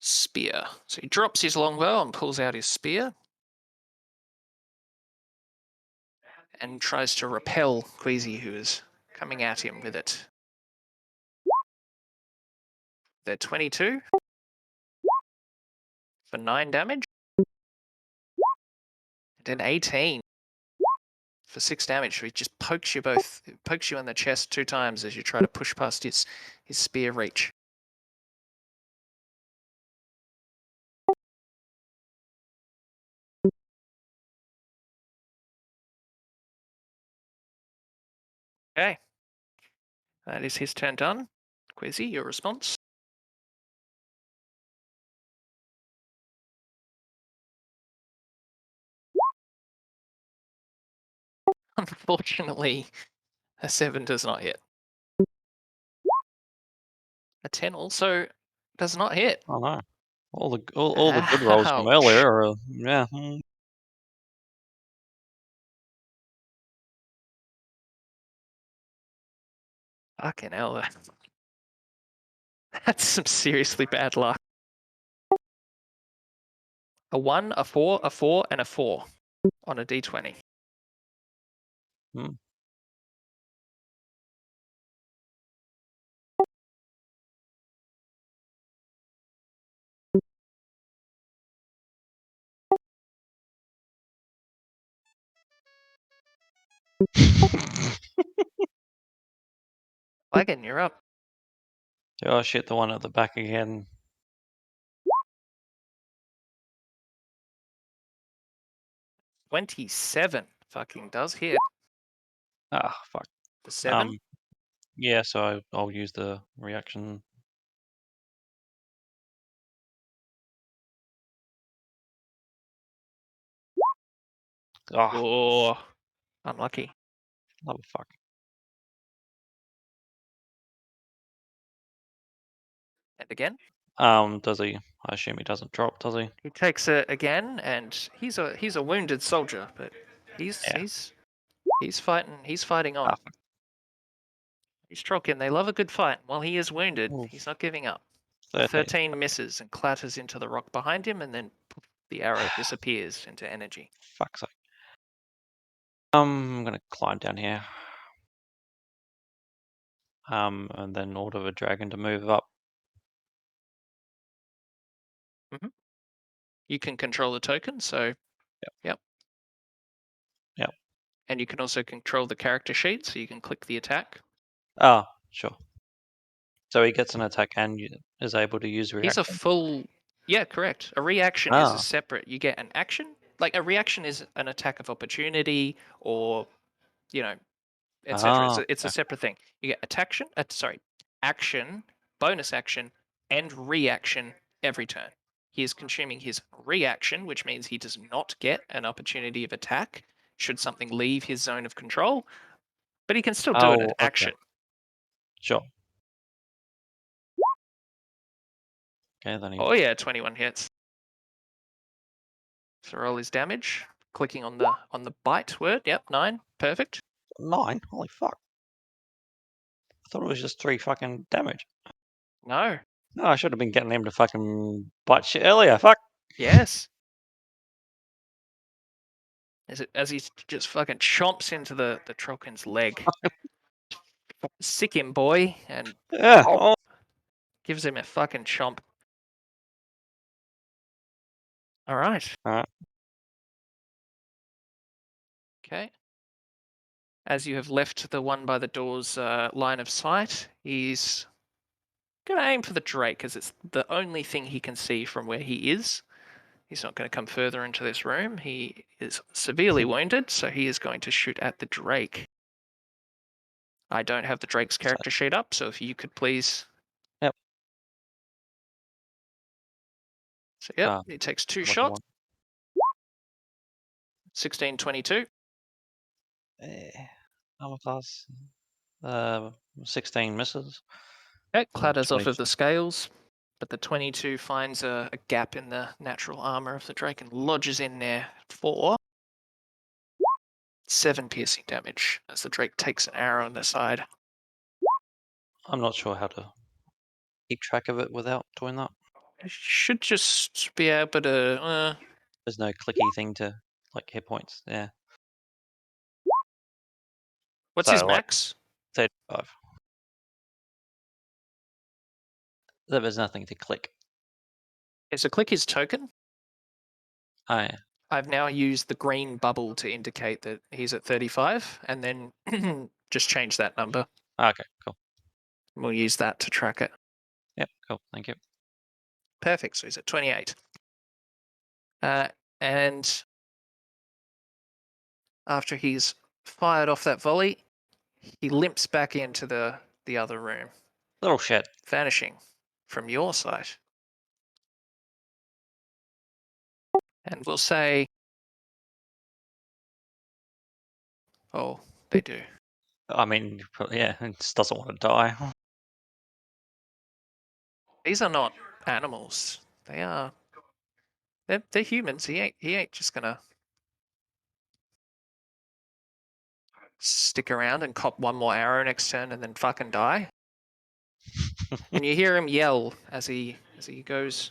[SPEAKER 3] spear. So he drops his longbow and pulls out his spear and tries to repel Queasy, who is coming at him with it. They're 22 for 9 damage, and an 18 for 6 damage. So he just pokes you in the chest 2 times as you try to push past his spear reach. Okay. That is his turn done. Quizzy, your response? Unfortunately, a 7 does not hit. A 10 also does not hit.
[SPEAKER 2] Oh no. All the good rolls from
[SPEAKER 3] Ouch.
[SPEAKER 2] earlier are, yeah.
[SPEAKER 3] Fucking hell. That's some seriously bad luck. A 1, a 4, a 4, and a 4 on a d20.
[SPEAKER 2] Hmm.
[SPEAKER 3] Wagon, you're up.
[SPEAKER 2] Oh shit, the one at the back again.
[SPEAKER 3] 27 fucking does hit.
[SPEAKER 2] Ah, fuck.
[SPEAKER 3] The 7.
[SPEAKER 2] Yeah, so I'll use the reaction. Oh,
[SPEAKER 3] Oh, unlucky.
[SPEAKER 2] love a fuck.
[SPEAKER 3] And again,
[SPEAKER 2] Does he? I assume he doesn't drop, does he?
[SPEAKER 3] he takes it again, and he's a wounded soldier, but he's
[SPEAKER 2] Yeah.
[SPEAKER 3] he's fighting on.
[SPEAKER 2] Ah, fuck.
[SPEAKER 3] He's Trollkin. They love a good fight. While he is wounded,
[SPEAKER 2] Oof.
[SPEAKER 3] he's not giving up.
[SPEAKER 2] 13.
[SPEAKER 3] 13 misses and clatters into the rock behind him, and then poof, the arrow disappears into energy.
[SPEAKER 2] Fuck's sake. I'm gonna climb down here. And then order the dragon to move up.
[SPEAKER 3] You can control the token, so yep.
[SPEAKER 2] Yep.
[SPEAKER 3] And you can also control the character sheet, so you can click the attack.
[SPEAKER 2] Ah, sure. So he gets an attack and is able to use
[SPEAKER 3] He's a
[SPEAKER 2] reaction.
[SPEAKER 3] full. Yeah, correct. A reaction is a
[SPEAKER 2] Ah.
[SPEAKER 3] separate. You get an action. Like a reaction is an attack of opportunity, or etc. It's a
[SPEAKER 2] Okay.
[SPEAKER 3] separate thing. You get action, bonus action, and reaction every turn. He is consuming his reaction, which means he does not get an opportunity of attack should something leave his zone of control, but he can still do it
[SPEAKER 2] Oh,
[SPEAKER 3] at
[SPEAKER 2] okay.
[SPEAKER 3] action.
[SPEAKER 2] Sure. Okay, then
[SPEAKER 3] Oh yeah, 21 hits. So roll his damage. Clicking on the bite word. Yep, 9. Perfect.
[SPEAKER 2] 9? Holy fuck. I thought it was just 3 fucking damage.
[SPEAKER 3] No.
[SPEAKER 2] No, I should have been getting him to fucking bite shit earlier. Fuck.
[SPEAKER 3] Yes. As he just fucking chomps into the Trollkin's leg. Sick him, boy, and
[SPEAKER 2] Yeah. Oh.
[SPEAKER 3] gives him a fucking chomp. All right.
[SPEAKER 2] Alright.
[SPEAKER 3] Okay. As you have left the one by the door's line of sight, he's Gonna aim for the Drake, because it's the only thing he can see from where he is. He's not going to come further into this room. He is severely wounded, so he is going to shoot at the Drake. I don't have the Drake's character sheet up, so if you could please.
[SPEAKER 2] Yep.
[SPEAKER 3] So, yep, he takes 2 shots. 16, 22.
[SPEAKER 2] Armor class. 16 misses.
[SPEAKER 3] Okay, clatters off
[SPEAKER 2] 20.
[SPEAKER 3] of the scales, but the 22 finds a gap in the natural armor of the Drake and lodges in there for 7 piercing damage as the Drake takes an arrow in the side.
[SPEAKER 2] I'm not sure how to keep track of it without doing that.
[SPEAKER 3] You should just be able to.
[SPEAKER 2] There's no clicky thing to like hit points. Yeah.
[SPEAKER 3] What's
[SPEAKER 2] So,
[SPEAKER 3] his
[SPEAKER 2] like,
[SPEAKER 3] max?
[SPEAKER 2] 35. There's nothing to click.
[SPEAKER 3] Okay, so click his token.
[SPEAKER 2] Oh, yeah.
[SPEAKER 3] I've now used the green bubble to indicate that he's at 35, and then just change that number.
[SPEAKER 2] Okay, cool.
[SPEAKER 3] We'll use that to track it.
[SPEAKER 2] Yep, cool. Thank you.
[SPEAKER 3] Perfect. So he's at 28. And after he's fired off that volley, he limps back into the other room,
[SPEAKER 2] Little shit.
[SPEAKER 3] vanishing from your sight. And we'll say, oh, they do.
[SPEAKER 2] I mean, yeah, it just doesn't want to die.
[SPEAKER 3] These are not animals. They're humans. He ain't just gonna stick around and cop one more arrow next turn and then fucking die. And you hear him yell as he goes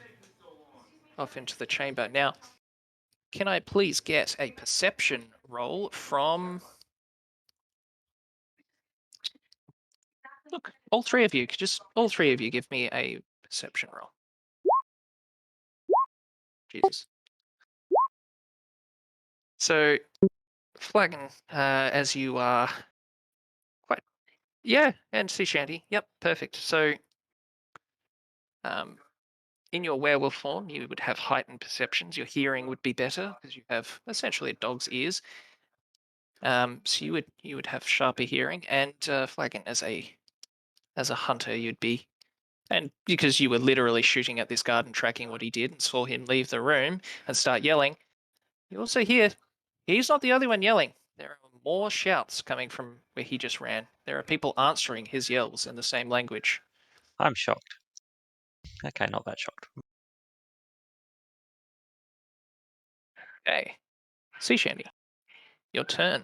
[SPEAKER 3] off into the chamber. Now, can I please get a perception roll from? Look, all three of you. All three of you give me a perception roll. Jesus. So, Flagon, as you are quite, yeah, and Sea Shanty, yep, perfect. So, in your werewolf form, you would have heightened perceptions. Your hearing would be better because you have essentially a dog's ears. So you would have sharper hearing, and Flagon, as a hunter, you'd be, and because you were literally shooting at this guard and tracking what he did, and saw him leave the room and start yelling. You also hear he's not the only one yelling. There are more shouts coming from where he just ran. There are people answering his yells in the same language.
[SPEAKER 2] I'm shocked. Okay, not that shocked.
[SPEAKER 3] Okay, Sea Shandy, your turn.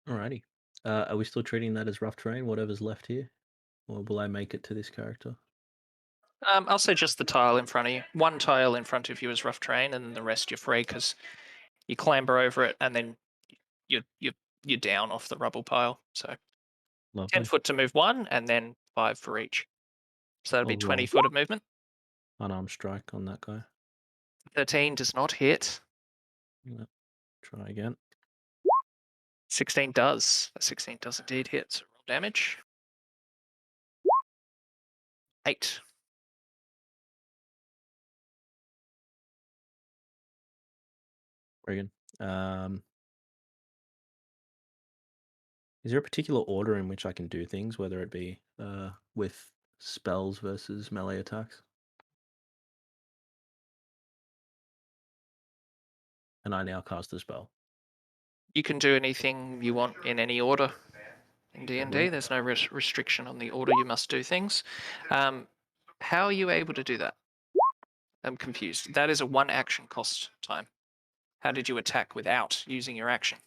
[SPEAKER 1] Alrighty. Are we still treating that as rough terrain, whatever's left here? Or will I make it to this character?
[SPEAKER 3] I'll say just the tile in front of you. One tile in front of you is rough terrain, and the rest you're free because you clamber over it, and then you're down off the rubble pile. So
[SPEAKER 1] Lovely.
[SPEAKER 3] 10 foot to move one, and then 5 for each. So that'll be
[SPEAKER 1] I'll
[SPEAKER 3] 20
[SPEAKER 1] roll.
[SPEAKER 3] foot of movement.
[SPEAKER 1] Unarmed strike on that guy.
[SPEAKER 3] 13 does not hit.
[SPEAKER 1] Yep. Try again.
[SPEAKER 3] 16 does. 16 does indeed hit. So roll damage. 8.
[SPEAKER 1] Regan. Is there a particular order in which I can do things, whether it be with spells versus melee attacks? And I now cast the spell.
[SPEAKER 3] You can do anything you want in any order. In D&D,
[SPEAKER 1] Lovely.
[SPEAKER 3] there's no restriction on the order you must do things. How are you able to do that? I'm confused. That is a 1 action cost time. How did you attack without using your action?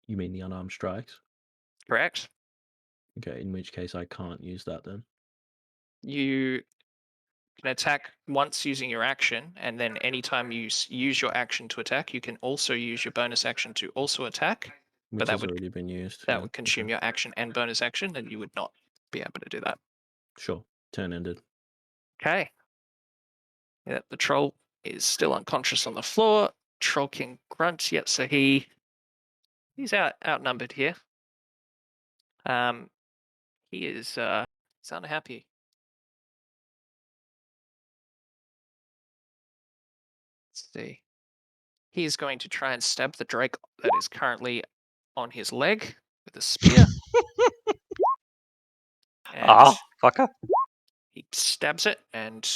[SPEAKER 1] You mean the unarmed strikes?
[SPEAKER 3] Correct.
[SPEAKER 1] Okay, in which case I can't use that then.
[SPEAKER 3] You can attack once using your action, and then anytime you use your action to attack, you can also use your bonus action to also attack.
[SPEAKER 1] Which
[SPEAKER 3] But
[SPEAKER 1] has already been used.
[SPEAKER 3] that
[SPEAKER 1] Yeah,
[SPEAKER 3] would consume
[SPEAKER 1] okay.
[SPEAKER 3] your action and bonus action, and you would not be able to do that.
[SPEAKER 1] Sure. Turn ended.
[SPEAKER 3] Okay. Yeah, the troll is still unconscious on the floor. Troll King Grunt. Yep, so he's outnumbered here. He is he's unhappy. Let's see. He is going to try and stab the Drake that is currently on his leg with a spear. And
[SPEAKER 2] Fucker.
[SPEAKER 3] he stabs it, and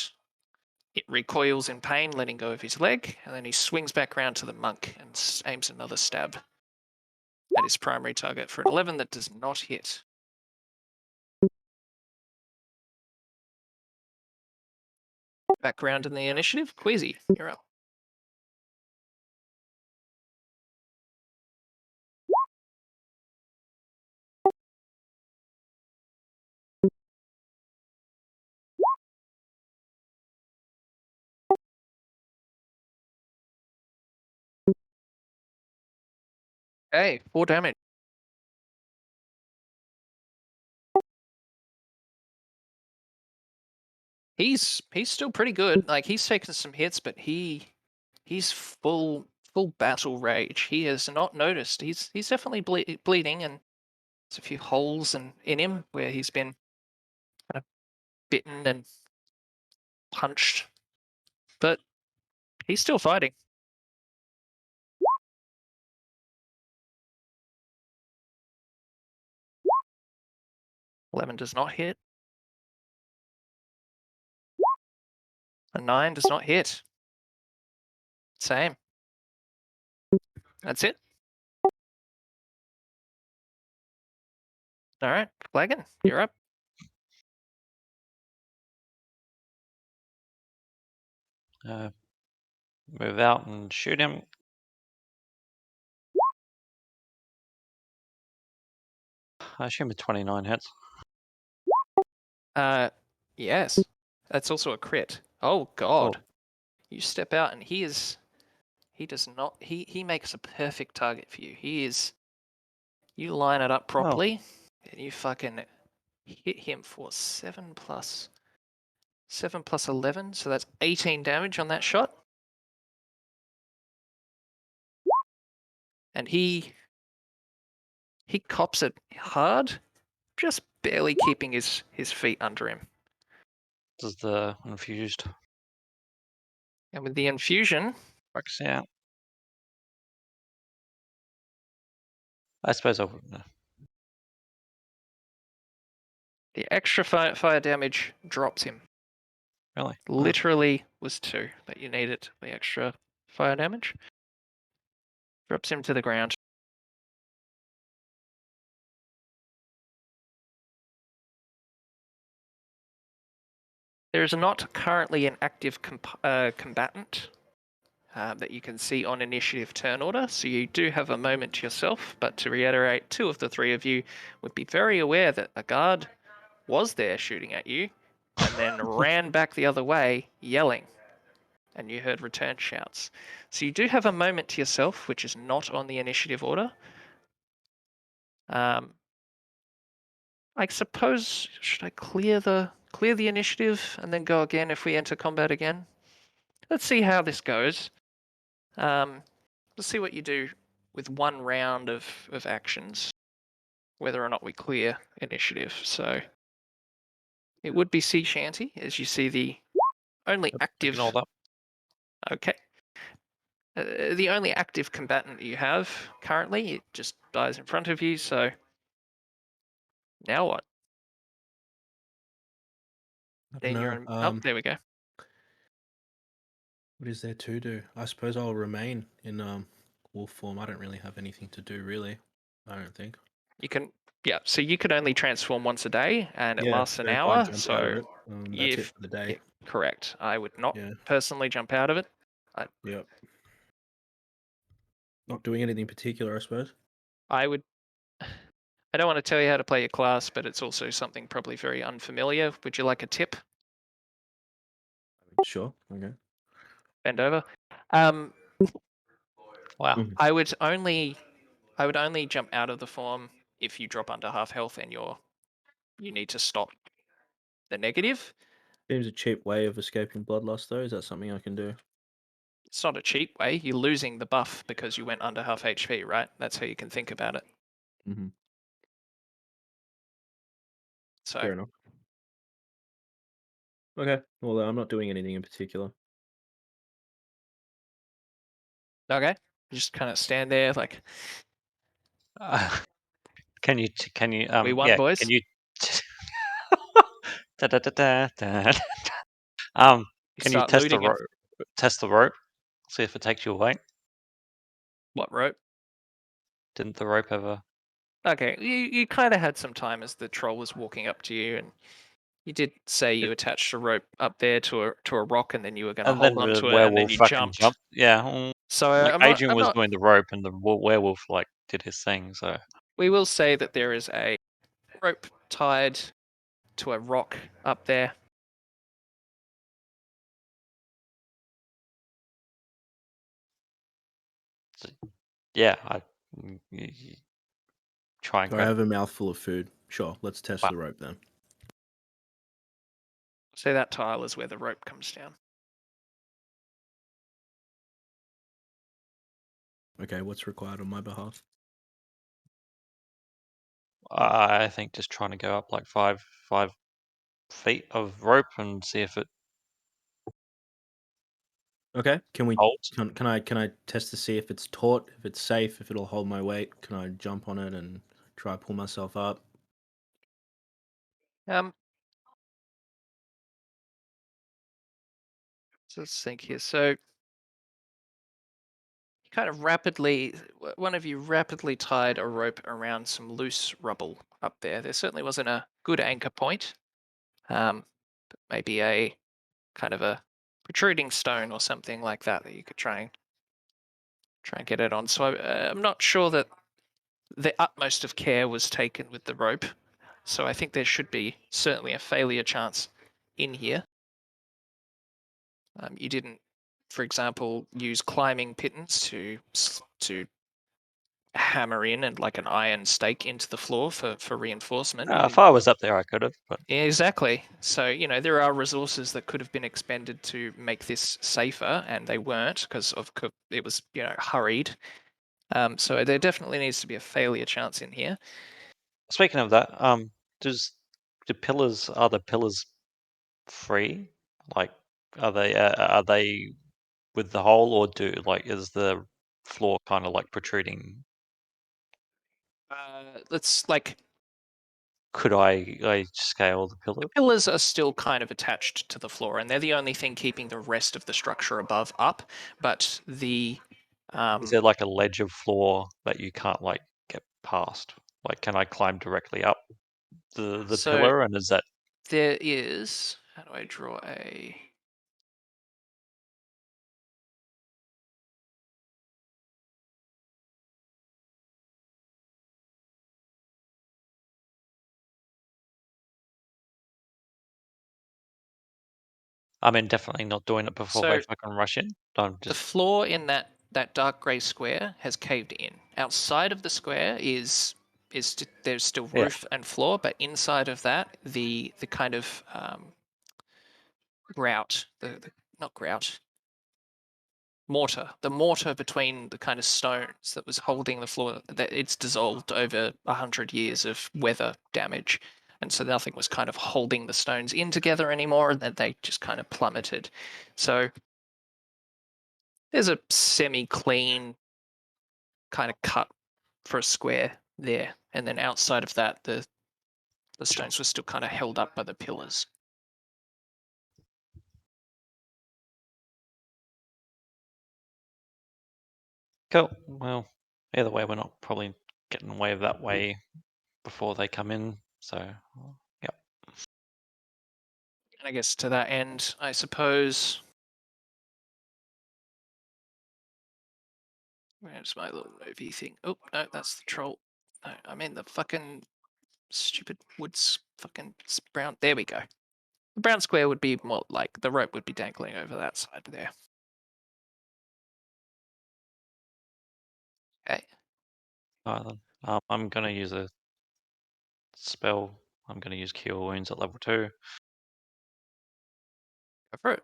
[SPEAKER 3] it recoils in pain, letting go of his leg, and then he swings back around to the monk and aims another stab at his primary target for an 11 that does not hit. Back round in the initiative. Queasy, you're up. Hey, 4 damage. He's still pretty good. Like, he's taken some hits, but he's full battle rage. He has not noticed. He's definitely bleeding, and there's a few holes in him where he's been kind of bitten and punched, but he's still fighting. Eleven does not hit. A 9 does not hit. Same. That's it. All right, Flagon, you're up.
[SPEAKER 2] Move out and shoot him. I assume a 29 hits.
[SPEAKER 3] Yes. That's also a crit. Oh God.
[SPEAKER 2] Oh.
[SPEAKER 3] You step out and he does not, he makes a perfect target for you. You line it up properly and you fucking hit him for 7 plus 11, so that's 18 damage on that shot. And he cops it hard, just barely keeping his feet under him.
[SPEAKER 2] Does the infused
[SPEAKER 3] And with the infusion,
[SPEAKER 2] works out? I suppose I would.
[SPEAKER 3] the extra fire damage drops him.
[SPEAKER 2] Really?
[SPEAKER 3] Literally was 2 that you needed, the extra fire damage. Drops him to the ground. There is not currently an active combatant that you can see on initiative turn order, so you do have a moment to yourself, but to reiterate, 2 of the 3 of you would be very aware that a guard was there shooting at you, and then ran back the other way, yelling, and you heard return shouts. So you do have a moment to yourself, which is not on the initiative order. I suppose, should I clear the initiative and then go again if we enter combat again? Let's see how this goes. Let's see what you do with 1 round of actions, whether or not we clear initiative. So it would be Sea Shanty, as you see the only active.
[SPEAKER 2] Ignore that.
[SPEAKER 3] Okay. The only active combatant you have currently, it just dies in front of you. So now what?
[SPEAKER 1] I
[SPEAKER 3] Then
[SPEAKER 1] don't
[SPEAKER 3] you're
[SPEAKER 1] know.
[SPEAKER 3] in. Oh, there we go.
[SPEAKER 1] What is there to do? I suppose I'll remain in wolf form. I don't really have anything to do, really. I don't think.
[SPEAKER 3] You can, yeah. So you can only transform once a day, and it lasts an
[SPEAKER 1] so if I
[SPEAKER 3] hour.
[SPEAKER 1] jump out of
[SPEAKER 3] So
[SPEAKER 1] it, that's it for the day.
[SPEAKER 3] correct. I would not
[SPEAKER 1] Yeah.
[SPEAKER 3] personally jump out of it.
[SPEAKER 1] Yep. Not doing anything particular, I suppose.
[SPEAKER 3] I would. I don't want to tell you how to play your class, but it's also something probably very unfamiliar. Would you like a tip?
[SPEAKER 1] Sure. Okay.
[SPEAKER 3] Bend over.
[SPEAKER 2] Wow.
[SPEAKER 1] Mhm.
[SPEAKER 3] I would only jump out of the form if you drop under half health and you need to stop the negative.
[SPEAKER 1] Seems a cheap way of escaping bloodlust, though. Is that something I can do?
[SPEAKER 3] It's not a cheap way. You're losing the buff because you went under half HP, right? That's how you can think about it.
[SPEAKER 1] Mm-hmm.
[SPEAKER 3] So
[SPEAKER 1] Fair enough. Okay. Well, I'm not doing anything in particular.
[SPEAKER 3] okay, you just kind of stand there like,
[SPEAKER 2] Can you
[SPEAKER 3] we won,
[SPEAKER 2] yeah,
[SPEAKER 3] boys.
[SPEAKER 2] can you da, da, da, da, da.
[SPEAKER 3] You
[SPEAKER 2] Can you
[SPEAKER 3] start looting and
[SPEAKER 2] test the rope, see if it takes you away?
[SPEAKER 3] what rope?
[SPEAKER 2] Didn't the rope ever?
[SPEAKER 3] Okay, you kind of had some time as the troll was walking up to you, and you did say you attached a rope up there to a rock, and then you were going to
[SPEAKER 2] And then
[SPEAKER 3] hold
[SPEAKER 2] the
[SPEAKER 3] onto it, and then
[SPEAKER 2] werewolf
[SPEAKER 3] you
[SPEAKER 2] fucking
[SPEAKER 3] jumped.
[SPEAKER 2] jumped. Yeah,
[SPEAKER 3] So
[SPEAKER 2] like
[SPEAKER 3] I'm
[SPEAKER 2] Adrian was
[SPEAKER 3] not.
[SPEAKER 2] doing the rope, and the werewolf like did his thing. So
[SPEAKER 3] We will say that there is a rope tied to a rock up there.
[SPEAKER 2] yeah, try and
[SPEAKER 1] So I
[SPEAKER 2] grab.
[SPEAKER 1] have a mouthful of food. Sure, let's test
[SPEAKER 2] Wow.
[SPEAKER 1] the rope then.
[SPEAKER 3] So that tile is where the rope comes down.
[SPEAKER 1] Okay, what's required on my behalf?
[SPEAKER 2] I think just trying to go up like 5 feet of rope and see if it
[SPEAKER 1] Okay, can we?
[SPEAKER 2] holds.
[SPEAKER 1] Can I test to see if it's taut, if it's safe, if it'll hold my weight? Can I jump on it and try pull myself up?
[SPEAKER 3] Let's think here. So kind of one of you rapidly tied a rope around some loose rubble up there. There certainly wasn't a good anchor point. But maybe a kind of a protruding stone or something like that you could try and get it on. So I'm not sure that the utmost of care was taken with the rope. So I think there should be certainly a failure chance in here. You didn't, for example, use climbing pittons to hammer in and like an iron stake into the floor for reinforcement.
[SPEAKER 2] If I was up there, I could have. But
[SPEAKER 3] Yeah, exactly. So, there are resources that could have been expended to make this safer, and they weren't because it was, hurried. So there definitely needs to be a failure chance in here.
[SPEAKER 2] speaking of that, does are the pillars free? Like, are they with the hole, or is the floor kind of like protruding?
[SPEAKER 3] Let's like
[SPEAKER 2] Could I scale the pillar?
[SPEAKER 3] the pillars are still kind of attached to the floor, and they're the only thing keeping the rest of the structure above up. But
[SPEAKER 2] Is there like a ledge of floor that you can't like get past? Like, can I climb directly up the
[SPEAKER 3] so
[SPEAKER 2] pillar? And is that
[SPEAKER 3] there is. How do I draw a?
[SPEAKER 2] definitely not doing it before they
[SPEAKER 3] So
[SPEAKER 2] fucking rush in. I'm
[SPEAKER 3] the
[SPEAKER 2] just
[SPEAKER 3] floor in that dark grey square has caved in. Outside of the square there's still
[SPEAKER 2] yeah.
[SPEAKER 3] roof and floor, but inside of that the kind of grout, the not grout, mortar, the mortar between the kind of stones that was holding the floor, that it's dissolved over 100 years of weather damage. And so nothing was kind of holding the stones in together anymore, and then they just kind of plummeted. So there's a semi-clean kind of cut for a square there, and then outside of that, the stones were still kind of held up by the pillars.
[SPEAKER 2] Cool. Well, either way, we're not probably getting away that way before they come in. So, yep.
[SPEAKER 3] And I guess to that end, I suppose. Where's my little movie thing? Oh, no, that's the troll. No, I'm in the fucking stupid woods. Fucking brown. There we go. The brown square would be more like the rope would be dangling over that side there. Okay.
[SPEAKER 2] All right, then. I'm gonna use a spell. I'm gonna use Cure Wounds at level 2.
[SPEAKER 3] Go for it.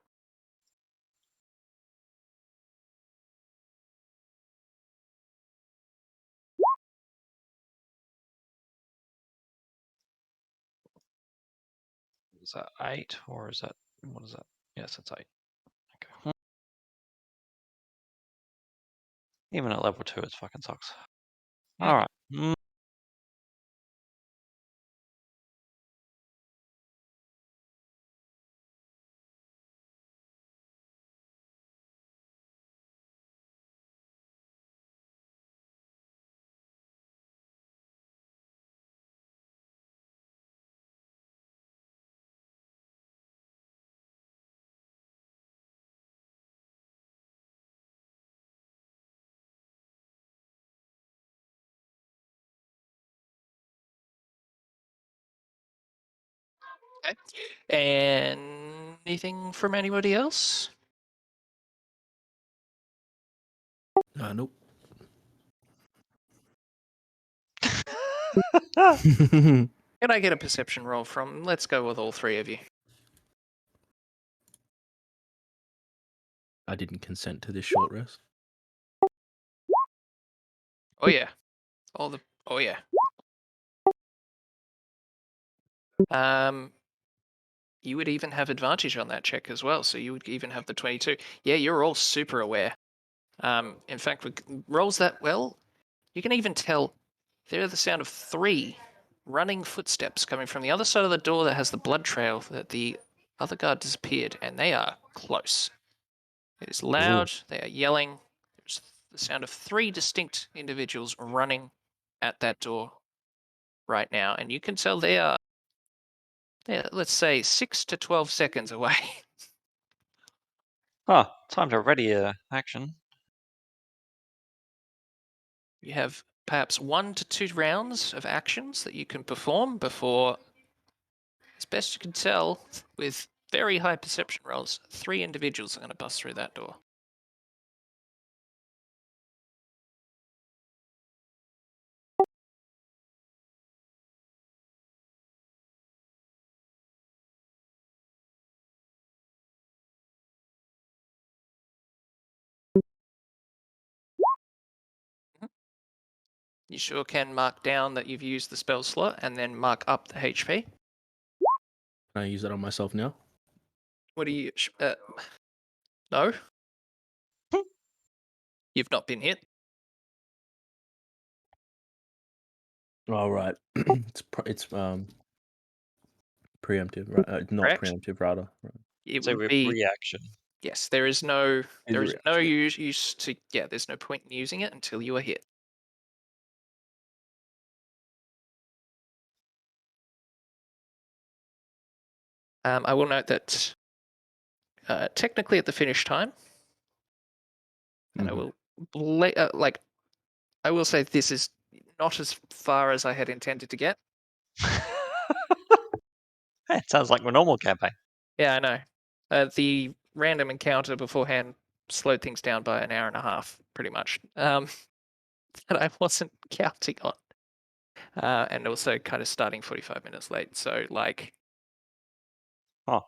[SPEAKER 2] Is that 8 or is that what is that? Yes, it's 8. Okay. Even at level 2, it fucking sucks. All right.
[SPEAKER 3] Okay. And anything from anybody else?
[SPEAKER 1] Nope.
[SPEAKER 3] Can I get a perception roll from? Let's go with all three of you.
[SPEAKER 1] I didn't consent to this short rest.
[SPEAKER 3] Oh yeah, Oh yeah. You would even have advantage on that check as well, so you would even have the 22. Yeah, you're all super aware. In fact, with rolls that well, you can even tell they're the sound of 3 running footsteps coming from the other side of the door that has the blood trail that the other guard disappeared, and they are close. It is loud, they are yelling. There's the sound of 3 distinct individuals running at that door right now, and you can tell they are, let's say, 6 to 12 seconds away.
[SPEAKER 2] Time to ready action.
[SPEAKER 3] You have perhaps 1 to 2 rounds of actions that you can perform before, as best you can tell, with very high perception rolls, 3 individuals are going to bust through that door. You sure can mark down that you've used the spell slot and then mark up the HP.
[SPEAKER 1] Can I use that on myself now?
[SPEAKER 3] What do you... no. You've not been hit.
[SPEAKER 1] Oh, right. it's preemptive, right? Not
[SPEAKER 3] Correct.
[SPEAKER 1] preemptive, rather. Right.
[SPEAKER 3] It
[SPEAKER 2] So
[SPEAKER 3] would
[SPEAKER 2] with
[SPEAKER 3] be...
[SPEAKER 2] reaction.
[SPEAKER 3] Yes, there is no
[SPEAKER 1] reaction.
[SPEAKER 3] use to... Yeah, there's no point in using it until you are hit. I will note that technically at the finish time, and I will I will say this is not as far as I had intended to get.
[SPEAKER 2] It sounds like a normal campaign.
[SPEAKER 3] Yeah, I know. The random encounter beforehand slowed things down by an hour and a half, pretty much. That I wasn't counting on. And also kind of starting 45 minutes late. So, like,
[SPEAKER 2] Oh.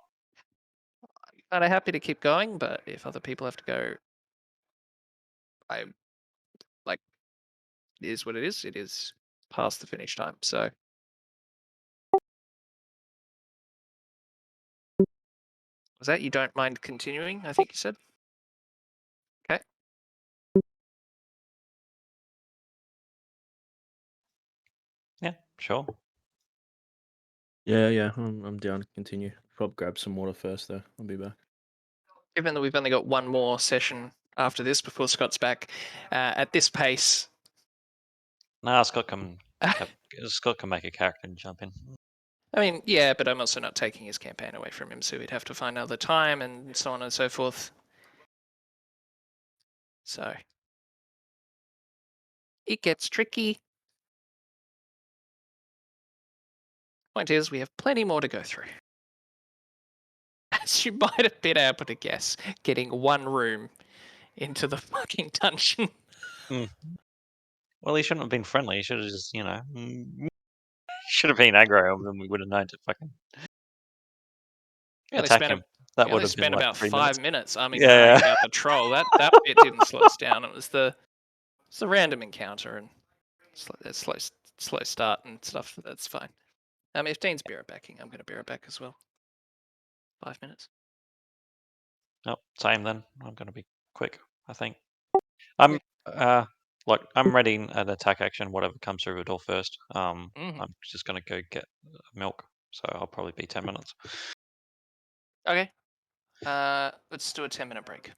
[SPEAKER 3] I'm kind of happy to keep going, but if other people have to go, I'm like, it is what it is. It is past the finish time. So, was that you don't mind continuing? I think you said. Okay.
[SPEAKER 2] Yeah, sure.
[SPEAKER 1] Yeah. I'm down to continue. Probably grab some water first, though. I'll be back.
[SPEAKER 3] Given that we've only got one more session after this before Scott's back, at this pace.
[SPEAKER 2] Nah, Scott can make a character and jump in.
[SPEAKER 3] I mean, yeah, but I'm also not taking his campaign away from him, so we'd have to find another time and so on and so forth. So it gets tricky. Point is, we have plenty more to go through. As you might have been able to guess, getting one room into the fucking dungeon.
[SPEAKER 2] Well, he shouldn't have been friendly. He should have just, should have been aggro, and then we would have known to fucking attack him. That would have been
[SPEAKER 3] spent
[SPEAKER 2] like
[SPEAKER 3] about
[SPEAKER 2] 3
[SPEAKER 3] 5
[SPEAKER 2] minutes.
[SPEAKER 3] minutes umming and
[SPEAKER 2] Yeah.
[SPEAKER 3] ahhing about the troll. That bit didn't slow us down. It was the random encounter and slow start and stuff. That's fine. If Dean's beer backing, I'm going to beer it back as well. 5 minutes.
[SPEAKER 2] Oh, same then. I'm going to be quick, I think. I'm ready an attack action, whatever comes through the door first. I'm just going to go get milk, so I'll probably be 10 minutes.
[SPEAKER 3] Okay. Let's do a 10-minute break.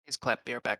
[SPEAKER 3] Here's Clap, be right back.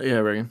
[SPEAKER 1] Yeah, I reckon.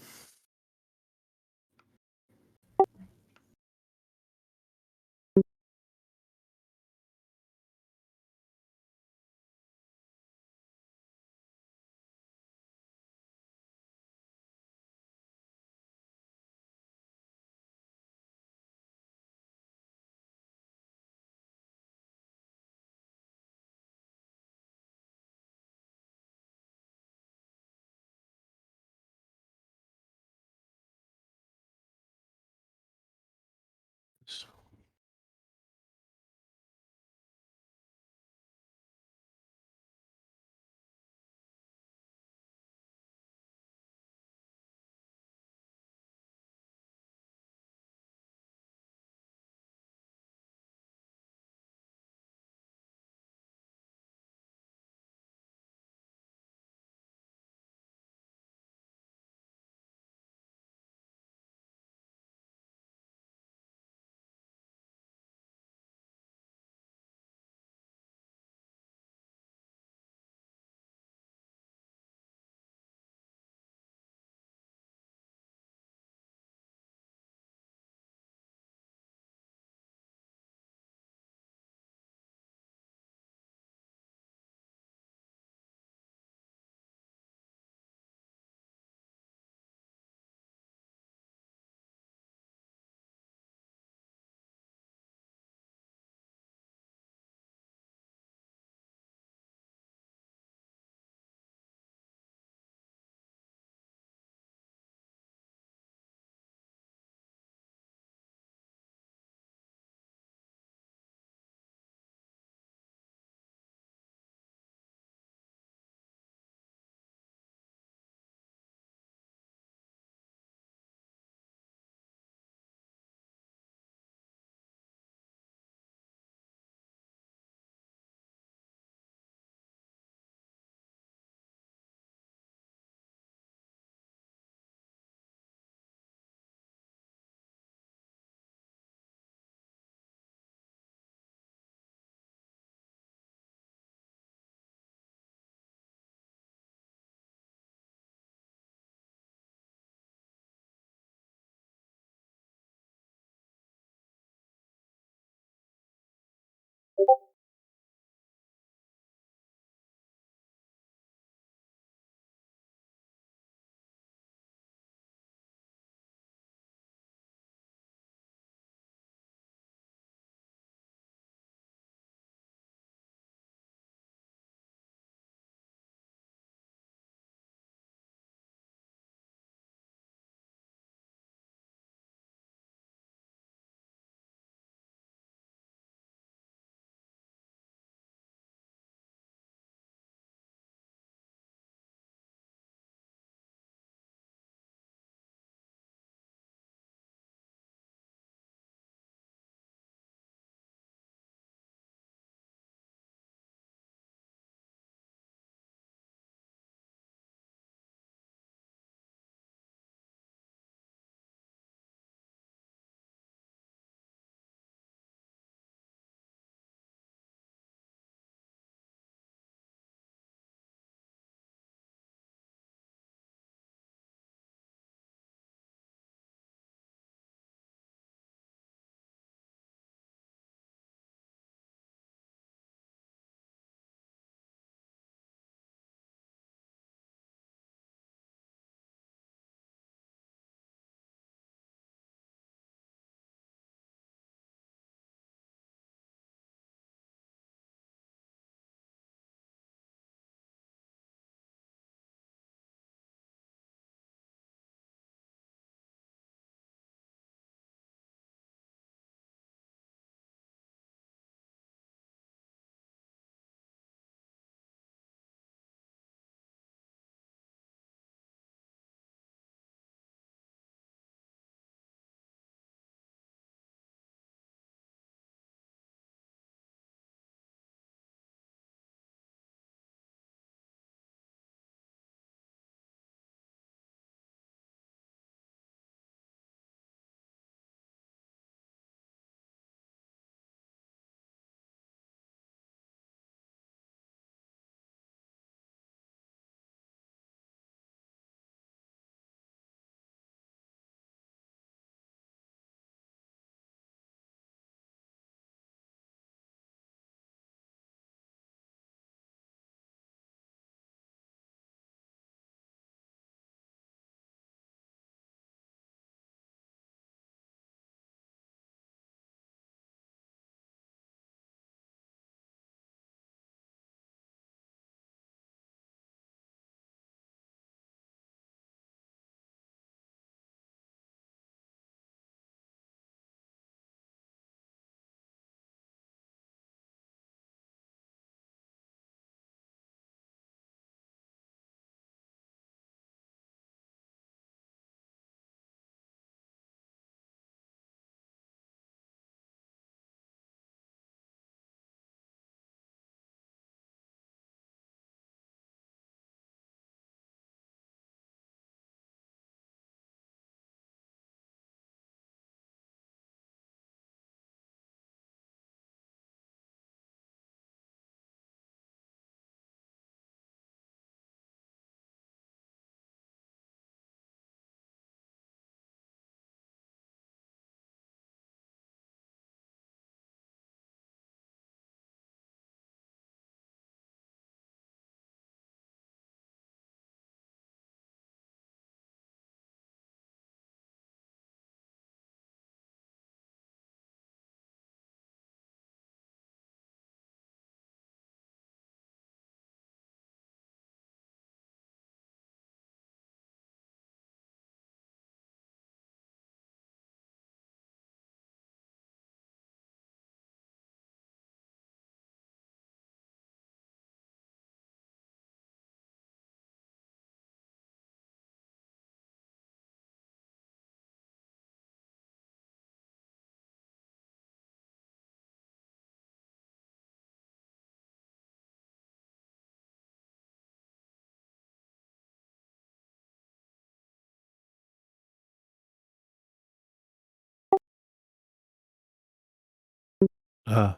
[SPEAKER 1] Uh,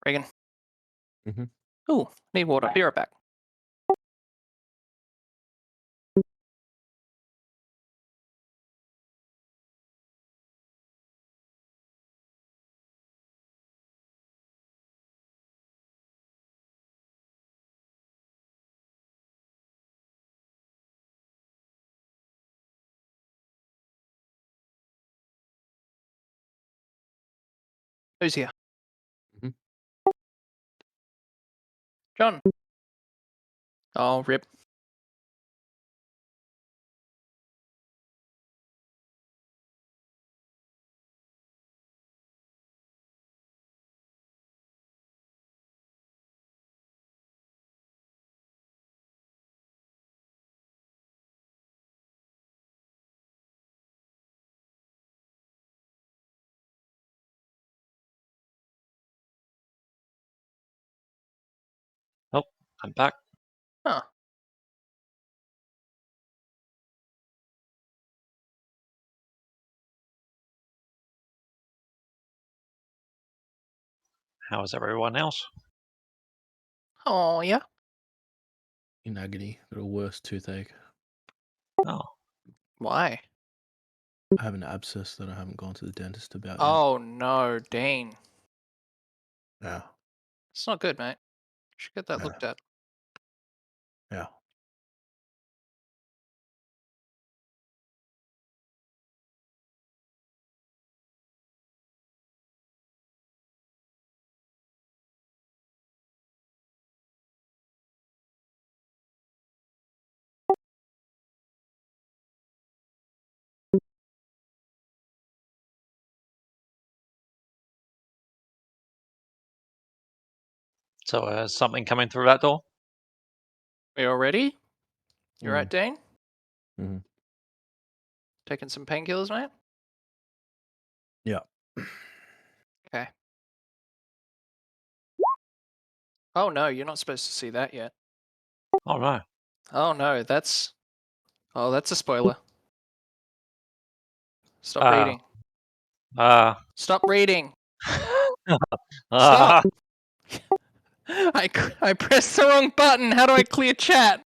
[SPEAKER 3] Regan.
[SPEAKER 1] Mhm.
[SPEAKER 3] Ooh, need water. Be right back. Who's here?
[SPEAKER 1] Mhm.
[SPEAKER 3] John. Oh, rip.
[SPEAKER 2] Oh, I'm back.
[SPEAKER 3] Huh.
[SPEAKER 2] How is everyone else?
[SPEAKER 3] Oh, yeah.
[SPEAKER 1] In agony, got a worse toothache.
[SPEAKER 2] Oh,
[SPEAKER 3] Why?
[SPEAKER 1] I have an abscess that I haven't gone to the dentist about yet.
[SPEAKER 3] Oh, no, Dean.
[SPEAKER 1] Yeah.
[SPEAKER 3] It's not good, mate. You should get that
[SPEAKER 1] Yeah.
[SPEAKER 3] looked at.
[SPEAKER 1] Yeah.
[SPEAKER 2] so something coming through that door?
[SPEAKER 3] We all ready? You
[SPEAKER 1] Mm.
[SPEAKER 3] right, Dean?
[SPEAKER 1] Mhm.
[SPEAKER 3] Taking some painkillers, mate?
[SPEAKER 1] Yeah.
[SPEAKER 3] Okay. Oh, no, you're not supposed to see that yet.
[SPEAKER 2] Oh no.
[SPEAKER 3] Oh, no, that's... Oh, that's a spoiler. Stop reading. Stop reading. Stop. I pressed the wrong button. How do I clear chat?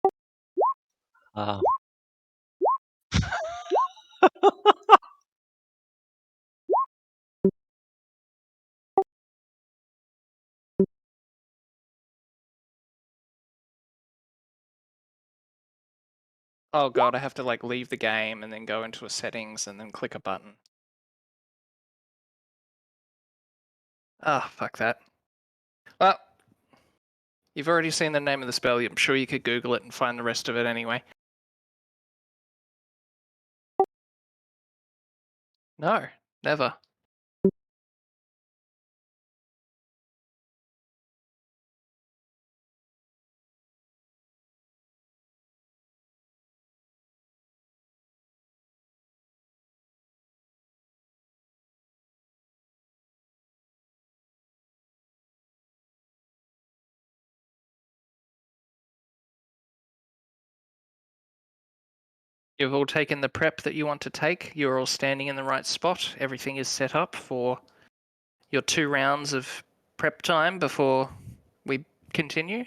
[SPEAKER 3] Oh god, I have to like leave the game and then go into a settings and then click a button. Ah, fuck that. Well, you've already seen the name of the spell. I'm sure you could Google it and find the rest of it anyway. No, never. You've all taken the prep that you want to take. You're all standing in the right spot. Everything is set up for your 2 rounds of prep time before we continue.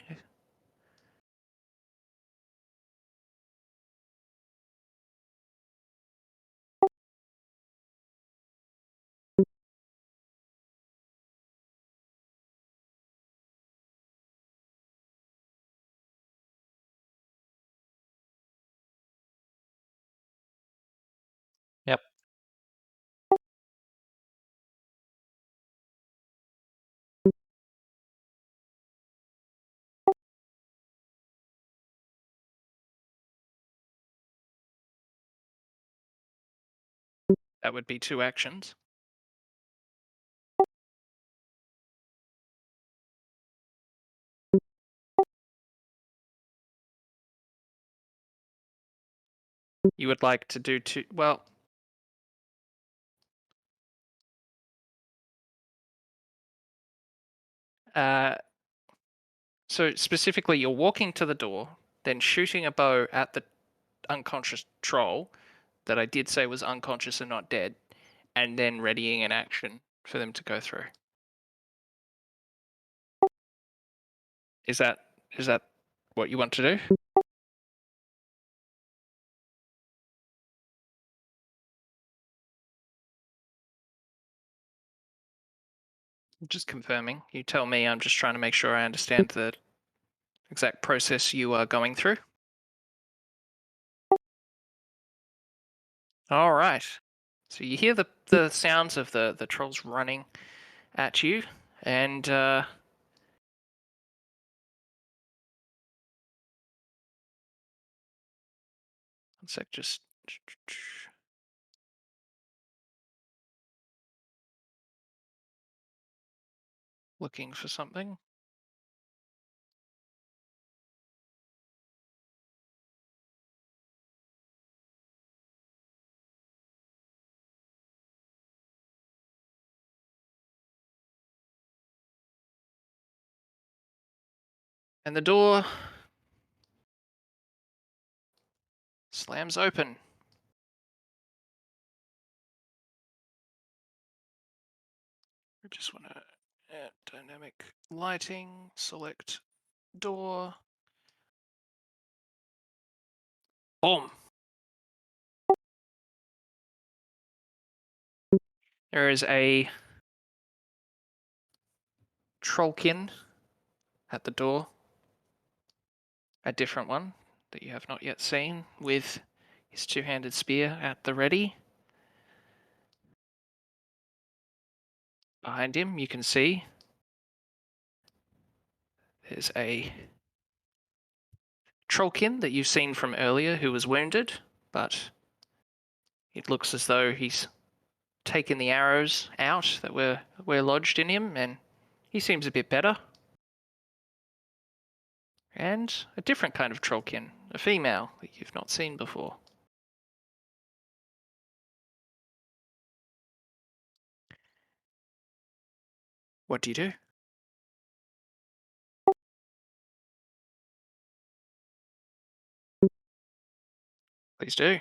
[SPEAKER 2] Yep.
[SPEAKER 3] That would be 2 actions. You would like to do 2... Well, So specifically, you're walking to the door, then shooting a bow at the unconscious troll that I did say was unconscious and not dead, and then readying an action for them to go through. Is that what you want to do? Just confirming. You tell me. I'm just trying to make sure I understand the exact process you are going through. All right. So you hear the sounds of the trolls running at you, and one sec, just looking for something. And the door slams open. I just want to add dynamic lighting, select door. Boom. There is a trollkin at the door, a different one that you have not yet seen, with his two-handed spear at the ready. Behind him, you can see there's a trollkin that you've seen from earlier who was wounded, but it looks as though he's taken the arrows out that were lodged in him, and he seems a bit better. And a different kind of trollkin, a female that you've not seen before. What do you do? Please do.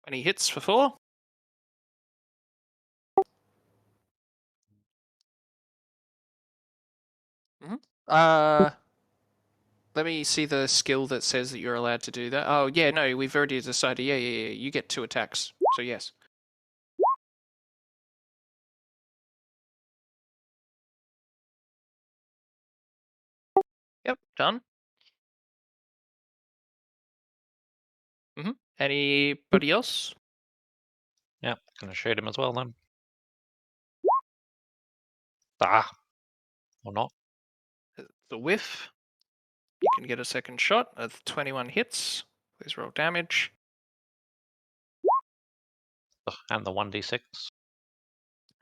[SPEAKER 3] And he hits for 4. Let me see the skill that says that you're allowed to do that. Oh, yeah, no, we've already decided. Yeah. You get 2 attacks. So, yes. Yep, done. Anybody else?
[SPEAKER 2] Yeah, gonna shoot him as well then. Ah, or not.
[SPEAKER 3] The whiff. You can get a second shot of 21 hits. Please roll damage.
[SPEAKER 2] Ugh, and the 1d6.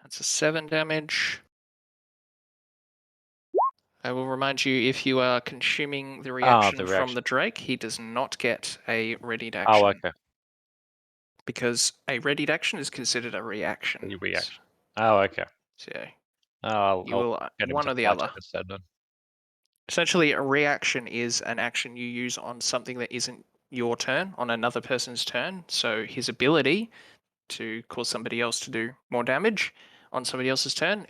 [SPEAKER 3] That's a 7 damage. I will remind you, if you are consuming the reaction from
[SPEAKER 2] reaction.
[SPEAKER 3] the Drake, he does not get a readied
[SPEAKER 2] Oh,
[SPEAKER 3] action.
[SPEAKER 2] okay.
[SPEAKER 3] Because a readied action is considered a reaction.
[SPEAKER 2] The reaction. Oh, okay.
[SPEAKER 3] So
[SPEAKER 2] I'll
[SPEAKER 3] you will
[SPEAKER 2] get him
[SPEAKER 3] one
[SPEAKER 2] to
[SPEAKER 3] or the
[SPEAKER 2] fight
[SPEAKER 3] other.
[SPEAKER 2] it instead then.
[SPEAKER 3] Essentially, a reaction is an action you use on something that isn't your turn, on another person's turn. So his ability to cause somebody else to do more damage on somebody else's turn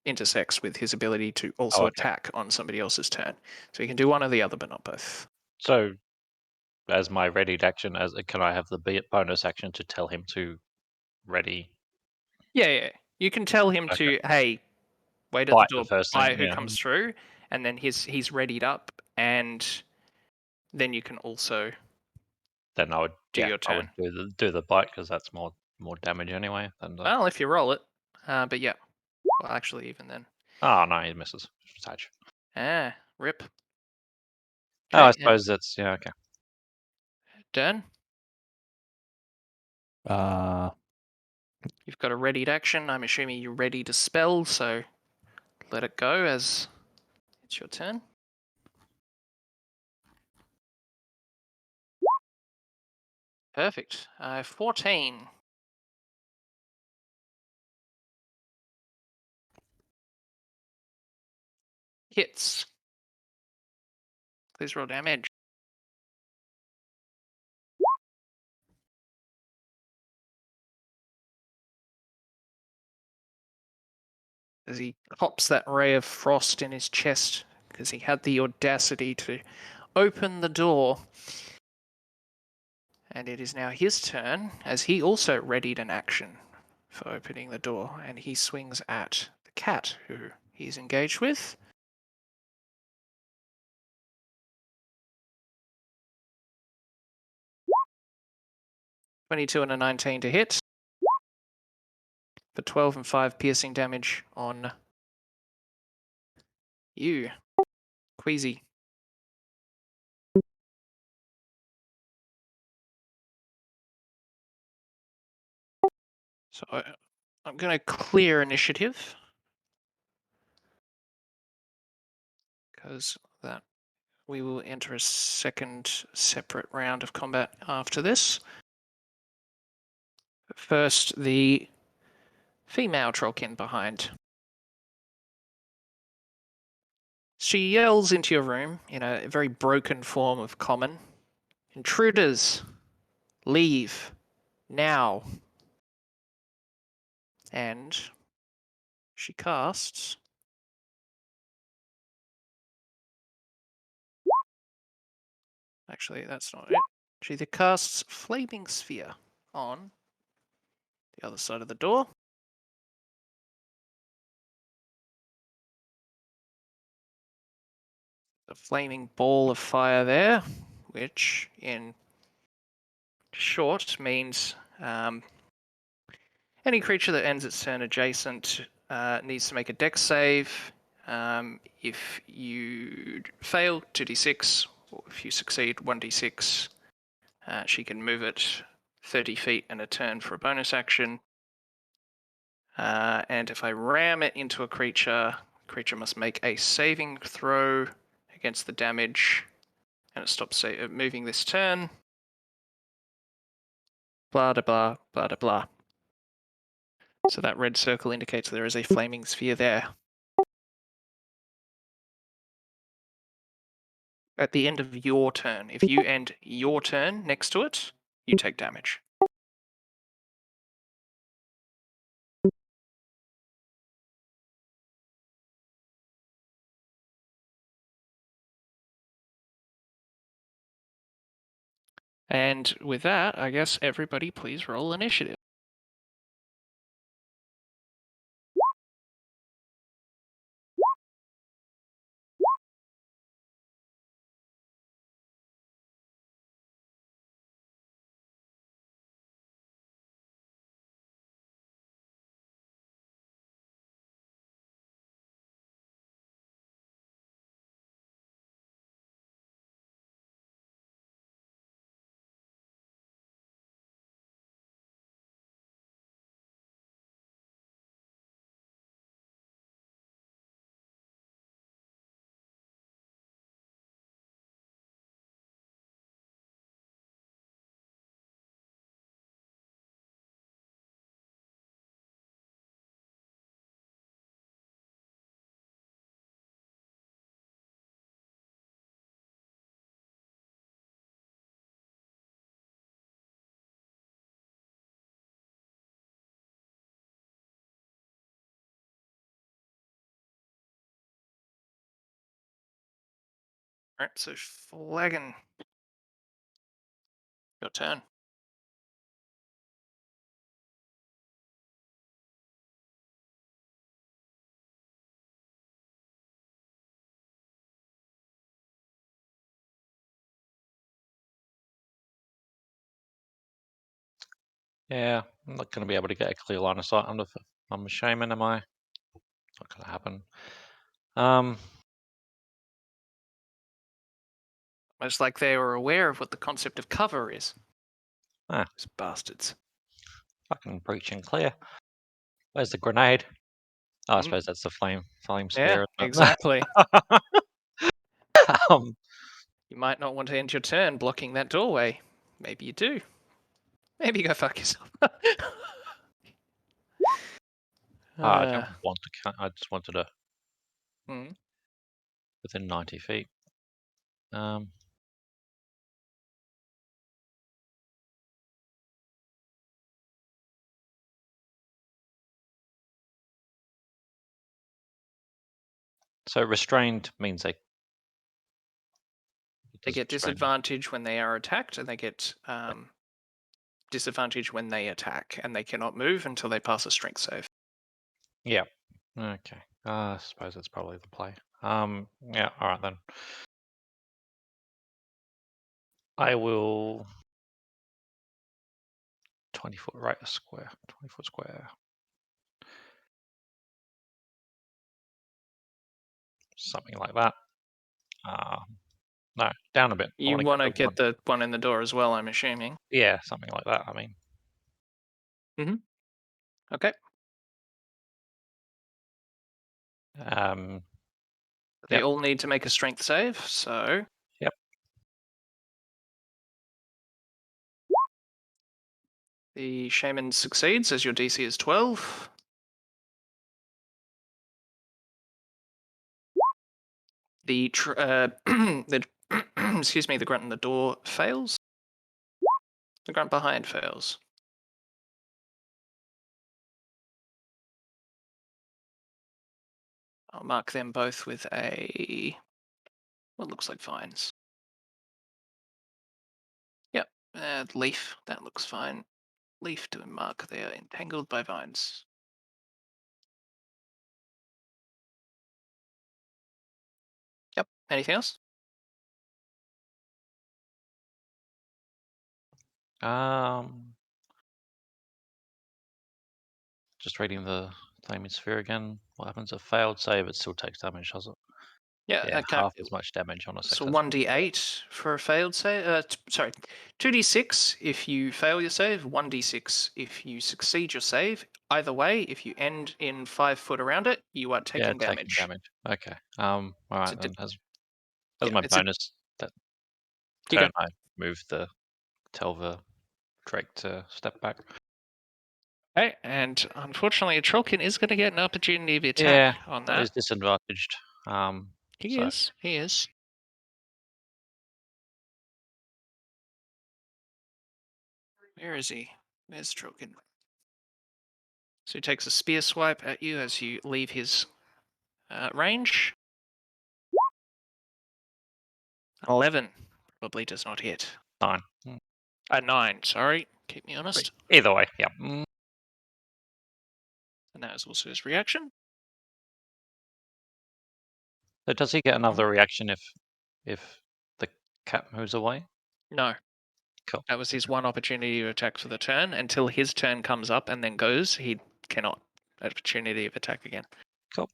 [SPEAKER 3] intersects with his ability to also attack on somebody else's turn. So you can do one or the other, but not both.
[SPEAKER 2] So, as my readied action, can I have the bonus action to tell him to ready?
[SPEAKER 3] Yeah. You can tell him to, hey, wait at
[SPEAKER 2] Fight
[SPEAKER 3] the
[SPEAKER 2] the
[SPEAKER 3] door
[SPEAKER 2] first
[SPEAKER 3] by
[SPEAKER 2] thing,
[SPEAKER 3] who
[SPEAKER 2] yeah.
[SPEAKER 3] comes through, and then he's readied up, and then you can also
[SPEAKER 2] Then I would
[SPEAKER 3] do your
[SPEAKER 2] I would
[SPEAKER 3] turn.
[SPEAKER 2] do the bite because that's more damage anyway than the.
[SPEAKER 3] Well, if you roll it, but yeah. Well, actually, even then.
[SPEAKER 2] Oh no, he misses. Touch.
[SPEAKER 3] Rip.
[SPEAKER 2] Oh, I
[SPEAKER 3] Okay,
[SPEAKER 2] suppose that's okay.
[SPEAKER 3] Dern. You've got a readied action. I'm assuming you're ready to spell, so let it go as it's your turn. Perfect. 14. Hits. Please roll damage. As he pops that ray of frost in his chest, because he had the audacity to open the door. And it is now his turn, as he also readied an action for opening the door, and he swings at the cat, who he's engaged with. (22 and a 19 to hit) for 12 and 5 piercing damage on you, Queasy. So I'm going to clear initiative, because that we will enter a second separate round of combat after this. First, the female trollkin behind. She yells into your room in a very broken form of common. Intruders, leave now. And she casts actually, that's not it. She either casts Flaming Sphere on the other side of the door. A flaming ball of fire there, which in short means any creature that ends its turn adjacent needs to make a dex save. If you fail, 2d6, or if you succeed, 1d6. She can move it 30 feet in a turn for a bonus action. And if I ram it into a creature, the creature must make a saving throw against the damage, and it stops moving this turn. Blah, blah, blah, blah, blah. So that red circle indicates there is a flaming sphere there. At the end of your turn, if you end your turn next to it, you take damage. And with that, I guess everybody please roll initiative. Alright, so Flagon, your turn.
[SPEAKER 2] Yeah, I'm not going to be able to get a clear line of sight on I'm a shaman, am I? Not going to happen.
[SPEAKER 3] Most like they were aware of what the concept of cover is.
[SPEAKER 2] Ah.
[SPEAKER 3] Those bastards.
[SPEAKER 2] Fucking breach and clear. Where's the grenade? Oh, I
[SPEAKER 3] Mm.
[SPEAKER 2] suppose that's the flame
[SPEAKER 3] Yeah,
[SPEAKER 2] sphere.
[SPEAKER 3] exactly.
[SPEAKER 2] um,
[SPEAKER 3] You might not want to end your turn blocking that doorway. Maybe you do. Maybe go fuck yourself.
[SPEAKER 2] I don't want to count. I just wanted to
[SPEAKER 3] Mm.
[SPEAKER 2] within 90 feet. So restrained means
[SPEAKER 3] They get disadvantage when they are attacked, and they get disadvantage when they attack, and they cannot move until they pass a strength save.
[SPEAKER 2] Yeah. Okay. I suppose that's probably the play. Yeah. All right then. I will 20-foot right square. 20-foot square. Something like that. No, down a bit.
[SPEAKER 3] You want to get the one in the door as well, I'm assuming.
[SPEAKER 2] Yeah, something like that. I mean.
[SPEAKER 3] Okay. They all need to make a strength save, so.
[SPEAKER 2] Yep.
[SPEAKER 3] The shaman succeeds as your DC is 12. The excuse me, the grunt in the door fails. The grunt behind fails. I'll mark them both with what looks like vines. Yep, leaf, that looks fine. Leaf to mark, they are entangled by vines. Yep, anything else?
[SPEAKER 2] Just reading the flaming sphere again. What happens if failed save? It still takes damage, does it?
[SPEAKER 3] Yeah, okay.
[SPEAKER 2] Half as much damage on a
[SPEAKER 3] So
[SPEAKER 2] successful.
[SPEAKER 3] 1d8 for a failed save. Sorry, 2d6 if you fail your save. 1d6 if you succeed your save. Either way, if you end in 5 foot around it, you are taking damage.
[SPEAKER 2] Taking damage. Okay. All right then. As my
[SPEAKER 3] it's
[SPEAKER 2] bonus that turn, I move tell the Drake to step back.
[SPEAKER 3] Okay, and unfortunately, Trollkin is going to get an opportunity of attack on that.
[SPEAKER 2] He's disadvantaged.
[SPEAKER 3] He is. Where is he? There's Trollkin. So he takes a spear swipe at you as you leave his range. 11 probably does not hit.
[SPEAKER 2] 9.
[SPEAKER 3] 9, sorry. Keep me honest.
[SPEAKER 2] Either way, yeah.
[SPEAKER 3] And that is also his reaction.
[SPEAKER 2] So does he get another reaction if the cat moves away?
[SPEAKER 3] No.
[SPEAKER 2] Cool.
[SPEAKER 3] That was his one opportunity to attack for the turn. Until his turn comes up and then goes, he cannot opportunity of attack again.
[SPEAKER 2] Cool.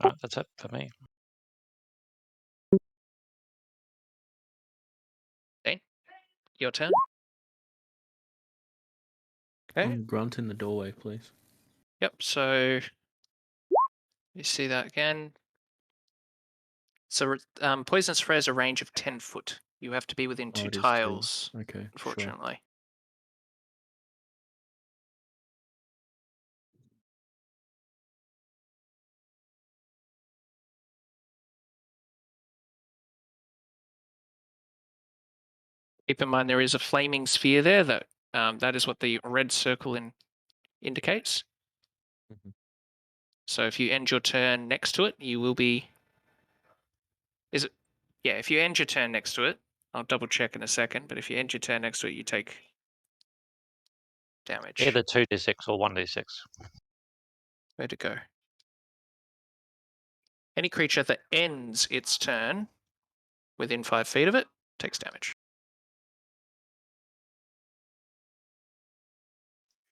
[SPEAKER 2] All right, that's it for me.
[SPEAKER 3] Dane, your turn. Okay.
[SPEAKER 1] Grunt in the doorway, please.
[SPEAKER 3] Yep, so you see that again. So poisonous spray has a range of 10 foot. You have to be within 2 tiles,
[SPEAKER 1] okay,
[SPEAKER 3] unfortunately. Sure. Keep in mind there is a flaming sphere there that is what the red circle indicates.
[SPEAKER 1] Mm-hmm.
[SPEAKER 3] So if you end your turn next to it, you will be. Is it? Yeah, if you end your turn next to it, I'll double check in a second. But if you end your turn next to it, you take damage.
[SPEAKER 2] Either 2d6 or 1d6.
[SPEAKER 3] Where to go? Any creature that ends its turn within 5 feet of it takes damage.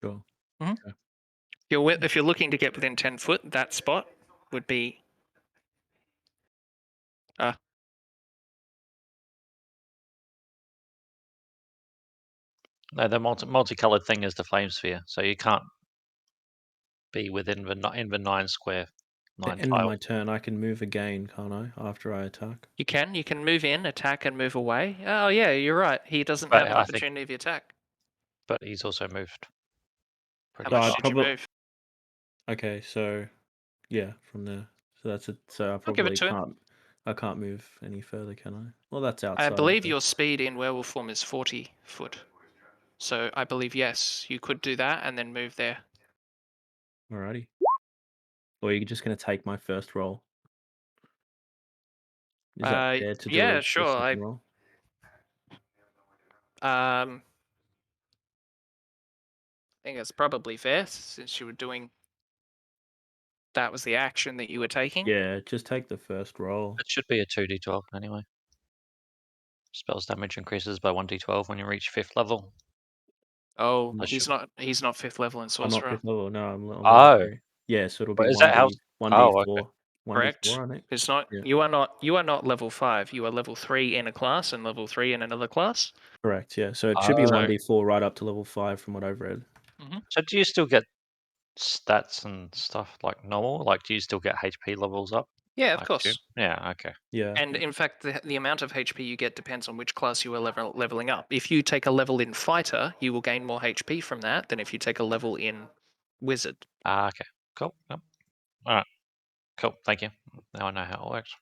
[SPEAKER 1] Sure.
[SPEAKER 3] Mm-hmm.
[SPEAKER 1] Okay.
[SPEAKER 3] If you're looking to get within 10 foot, that spot would be.
[SPEAKER 2] No, the multicolored thing is the flame sphere, so you can't be within the 9 square
[SPEAKER 1] At the end of my turn, I can move again, can't I? After I attack.
[SPEAKER 3] You can move in, attack, and move away. Oh yeah, you're right. He doesn't
[SPEAKER 2] But
[SPEAKER 3] have an
[SPEAKER 2] I think-
[SPEAKER 3] opportunity of attack.
[SPEAKER 2] But he's also moved.
[SPEAKER 3] How
[SPEAKER 2] pretty
[SPEAKER 3] much
[SPEAKER 2] far.
[SPEAKER 3] did you move?
[SPEAKER 1] Okay, so yeah, from there. So that's it. So I
[SPEAKER 3] I'll give it
[SPEAKER 1] probably
[SPEAKER 3] to him.
[SPEAKER 1] can't. I can't move any further, can I? Well, that's outside.
[SPEAKER 3] I believe
[SPEAKER 1] the-
[SPEAKER 3] your speed in werewolf form is 40 foot. So I believe, yes, you could do that and then move there.
[SPEAKER 1] Alrighty. Or you're just gonna take my first roll. Is that fair to do
[SPEAKER 3] yeah,
[SPEAKER 1] a
[SPEAKER 3] sure.
[SPEAKER 1] second roll?
[SPEAKER 3] I think it's probably fair since you were doing. That was the action that you were taking.
[SPEAKER 1] Yeah, just take the first roll.
[SPEAKER 2] It should be a 2d12 anyway. Spells damage increases by 1d12 when you reach 5th level.
[SPEAKER 3] Oh,
[SPEAKER 2] That
[SPEAKER 3] he's
[SPEAKER 2] should-
[SPEAKER 3] not. He's not 5th level in
[SPEAKER 1] I'm not
[SPEAKER 3] sorcerer.
[SPEAKER 1] 5th level. No, I'm level
[SPEAKER 2] Oh,
[SPEAKER 1] 3. Yeah, so it'll
[SPEAKER 2] but
[SPEAKER 1] be
[SPEAKER 2] is that how?
[SPEAKER 1] 1d4.
[SPEAKER 2] Oh, okay.
[SPEAKER 3] 1d4,
[SPEAKER 1] 1d4, I think.
[SPEAKER 3] It's not.
[SPEAKER 1] Yeah.
[SPEAKER 3] You are not level 5. You are level 3 in a class and level 3 in another class.
[SPEAKER 1] Correct. Yeah. So it should be
[SPEAKER 2] Oh.
[SPEAKER 1] 1d4 right up to level 5 from what I've read.
[SPEAKER 2] So do you still get stats and stuff like normal? Like, do you still get HP levels up?
[SPEAKER 3] Yeah, of
[SPEAKER 2] I
[SPEAKER 3] course.
[SPEAKER 2] assume? Yeah. Okay.
[SPEAKER 1] Yeah.
[SPEAKER 3] And in fact, the amount of HP you get depends on which class you are leveling up. If you take a level in fighter, you will gain more HP from that than if you take a level in wizard.
[SPEAKER 2] Okay. Cool. Yep. All right. Cool. Thank you. Now I know how it works.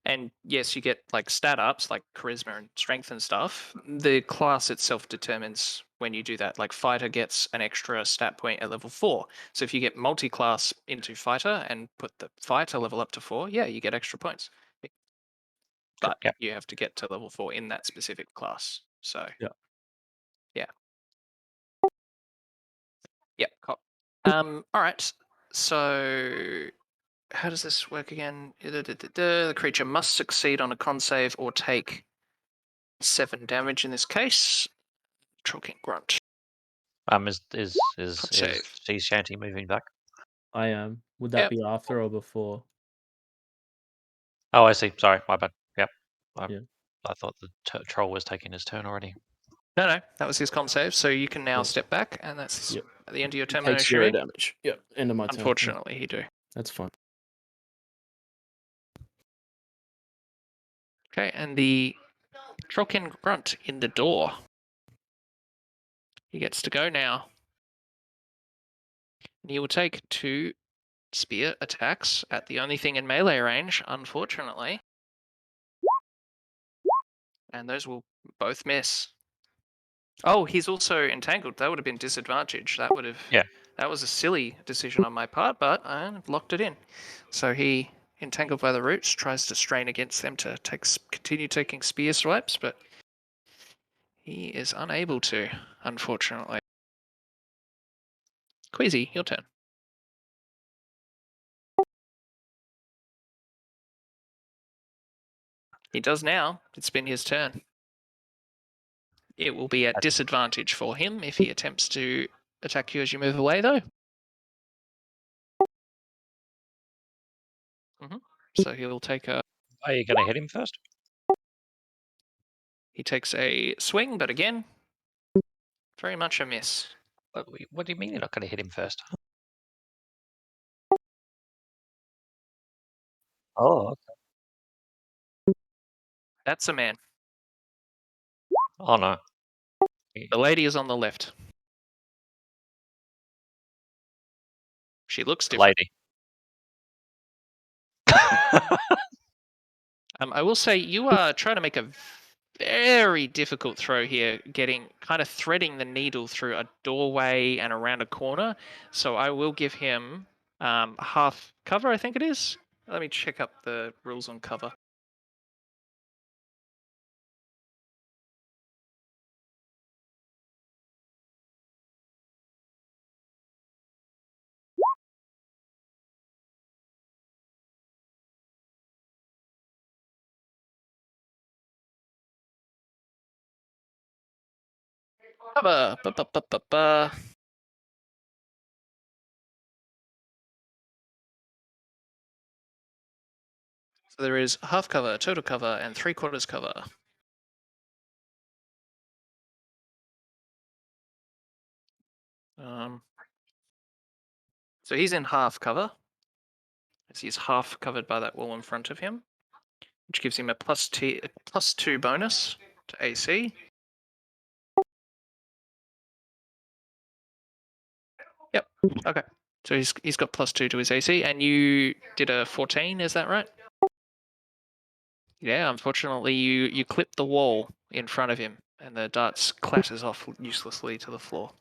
[SPEAKER 3] And yes, you get like stat ups like charisma and strength and stuff. The class itself determines when you do that. Like fighter gets an extra stat point at level 4. So if you get multi-class into fighter and put the fighter level up to 4, yeah, you get extra points. But
[SPEAKER 2] Yep.
[SPEAKER 3] you have to get to level 4 in that specific class. So
[SPEAKER 1] Yeah.
[SPEAKER 3] Yeah. Cool. All right. So how does this work again? The creature must succeed on a con save or take 7 damage in this case. Choking grunt.
[SPEAKER 2] Is
[SPEAKER 3] Save.
[SPEAKER 2] Sea Shanty moving back?
[SPEAKER 1] I am. Would that
[SPEAKER 3] Yep.
[SPEAKER 1] be after or before?
[SPEAKER 2] Oh, I see. Sorry, my bad. Yep.
[SPEAKER 1] Yeah.
[SPEAKER 2] I thought the troll was taking his turn already.
[SPEAKER 3] No, that was his con save. So you can now
[SPEAKER 1] Yeah.
[SPEAKER 3] step back, and that's
[SPEAKER 1] Yep.
[SPEAKER 3] at the end of your
[SPEAKER 1] He
[SPEAKER 3] turn.
[SPEAKER 1] takes 0 damage. Yep. End of my turn.
[SPEAKER 3] Unfortunately, he do.
[SPEAKER 1] That's fine.
[SPEAKER 3] Okay, and the Trollkin grunt in the door. He gets to go now. And he will take 2 spear attacks at the only thing in melee range, unfortunately. And those will both miss. Oh, he's also entangled. That would have been disadvantage. That would have.
[SPEAKER 2] Yeah.
[SPEAKER 3] That was a silly decision on my part, but I locked it in. So he, entangled by the roots, tries to strain against them to continue taking spear swipes, but he is unable to, unfortunately. Queasy, your turn. He does now. It's been his turn. It will be at disadvantage for him if he attempts to attack you as you move away, though. So he'll take a.
[SPEAKER 2] Are you going to hit him first?
[SPEAKER 3] He takes a swing, but again, very much a miss.
[SPEAKER 2] What do you mean you're not going to hit him first? Oh, okay.
[SPEAKER 3] That's a man.
[SPEAKER 2] Oh no.
[SPEAKER 3] The lady is on the left. She looks different.
[SPEAKER 2] Lady.
[SPEAKER 3] I will say you are trying to make a very difficult throw here, kind of threading the needle through a doorway and around a corner. So I will give him half cover, I think it is. Let me check up the rules on cover. Cover. So there is half cover, total cover, and 3/4 cover. So he's in half cover, as he's half covered by that wall in front of him, which gives him a +2 bonus to AC. Yep. Okay. So he's got +2 to his AC, and you did a 14. Is that right? Yeah. Unfortunately, you clip the wall in front of him, and the darts clatters off uselessly to the floor.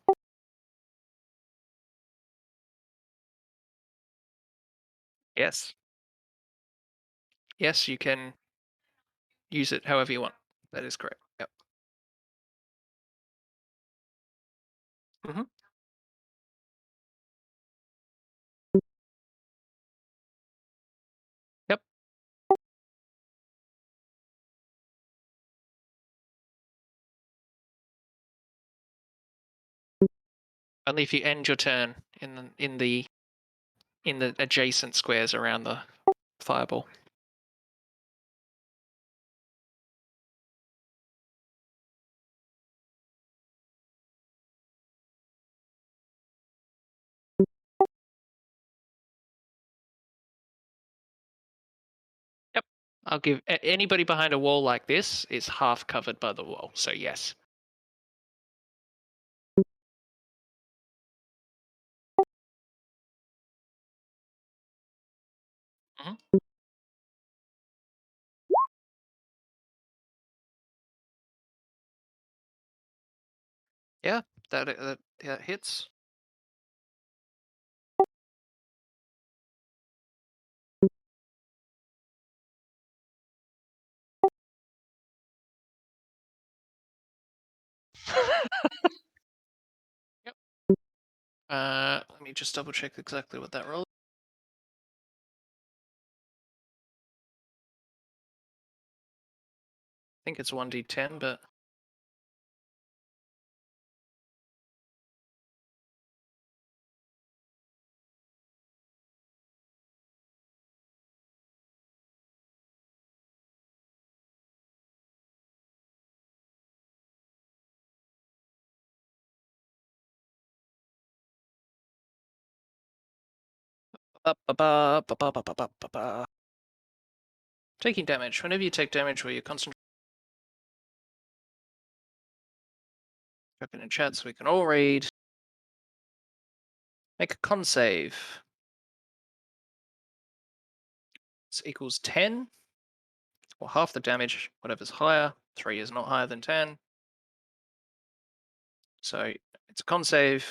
[SPEAKER 3] Yes. Yes, you can use it however you want. That is correct. Yep. Mm-hmm. Yep. Only if you end your turn in the adjacent squares around the fireball. Yep. I'll give anybody behind a wall like this is half covered by the wall. So yes. Mm-hmm. Yeah, that hits. Yep. Let me just double check exactly what that roll. I think it's 1d10, but taking damage. Whenever you take damage where you're concentrating, type it in chat so we can all read. Make a con save. This equals 10, or half the damage, whatever's higher. 3 is not higher than 10. So it's a con save,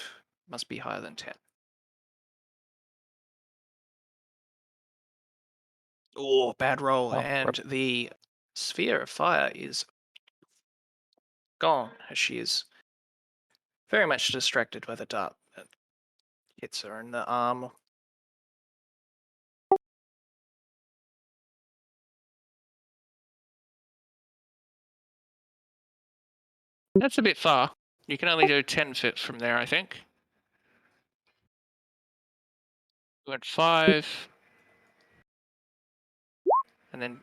[SPEAKER 3] must be higher than 10. Oh, bad roll.
[SPEAKER 2] Oh,
[SPEAKER 3] and the sphere of fire is gone, as she is very much distracted by the dart that hits her in the arm. That's a bit far. You can only do 10 feet from there, I think. We went 5. And then...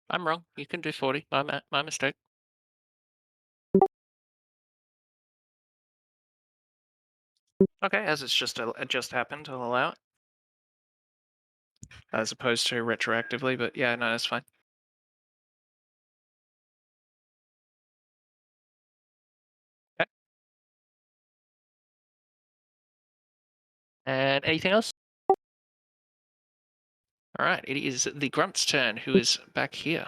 [SPEAKER 3] I'm wrong. You can do 40. My mistake. Okay, as it's just it just happened, I'll allow it. As opposed to retroactively, but yeah, no, that's fine. Okay. And anything else? All right, it is the grunt's turn, who is back here.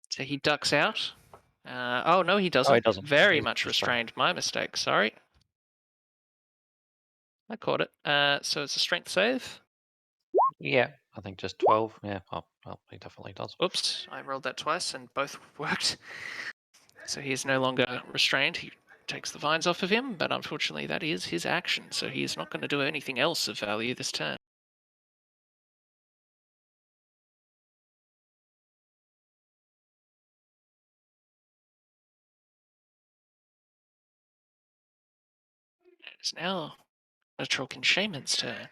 [SPEAKER 3] So he ducks out. Oh, no, he doesn't.
[SPEAKER 2] Oh, he doesn't.
[SPEAKER 3] Very
[SPEAKER 2] He's
[SPEAKER 3] much
[SPEAKER 2] restrained.
[SPEAKER 3] restrained. My mistake, sorry. I caught it. So it's a strength save.
[SPEAKER 2] Yeah, I think just 12. Yeah, well, he definitely does.
[SPEAKER 3] Oops, I rolled that twice and both worked. So he is no longer restrained. He takes the vines off of him, but unfortunately that is his action, so he is not going to do anything else of value this turn. It is now Trollkin Shaman's turn.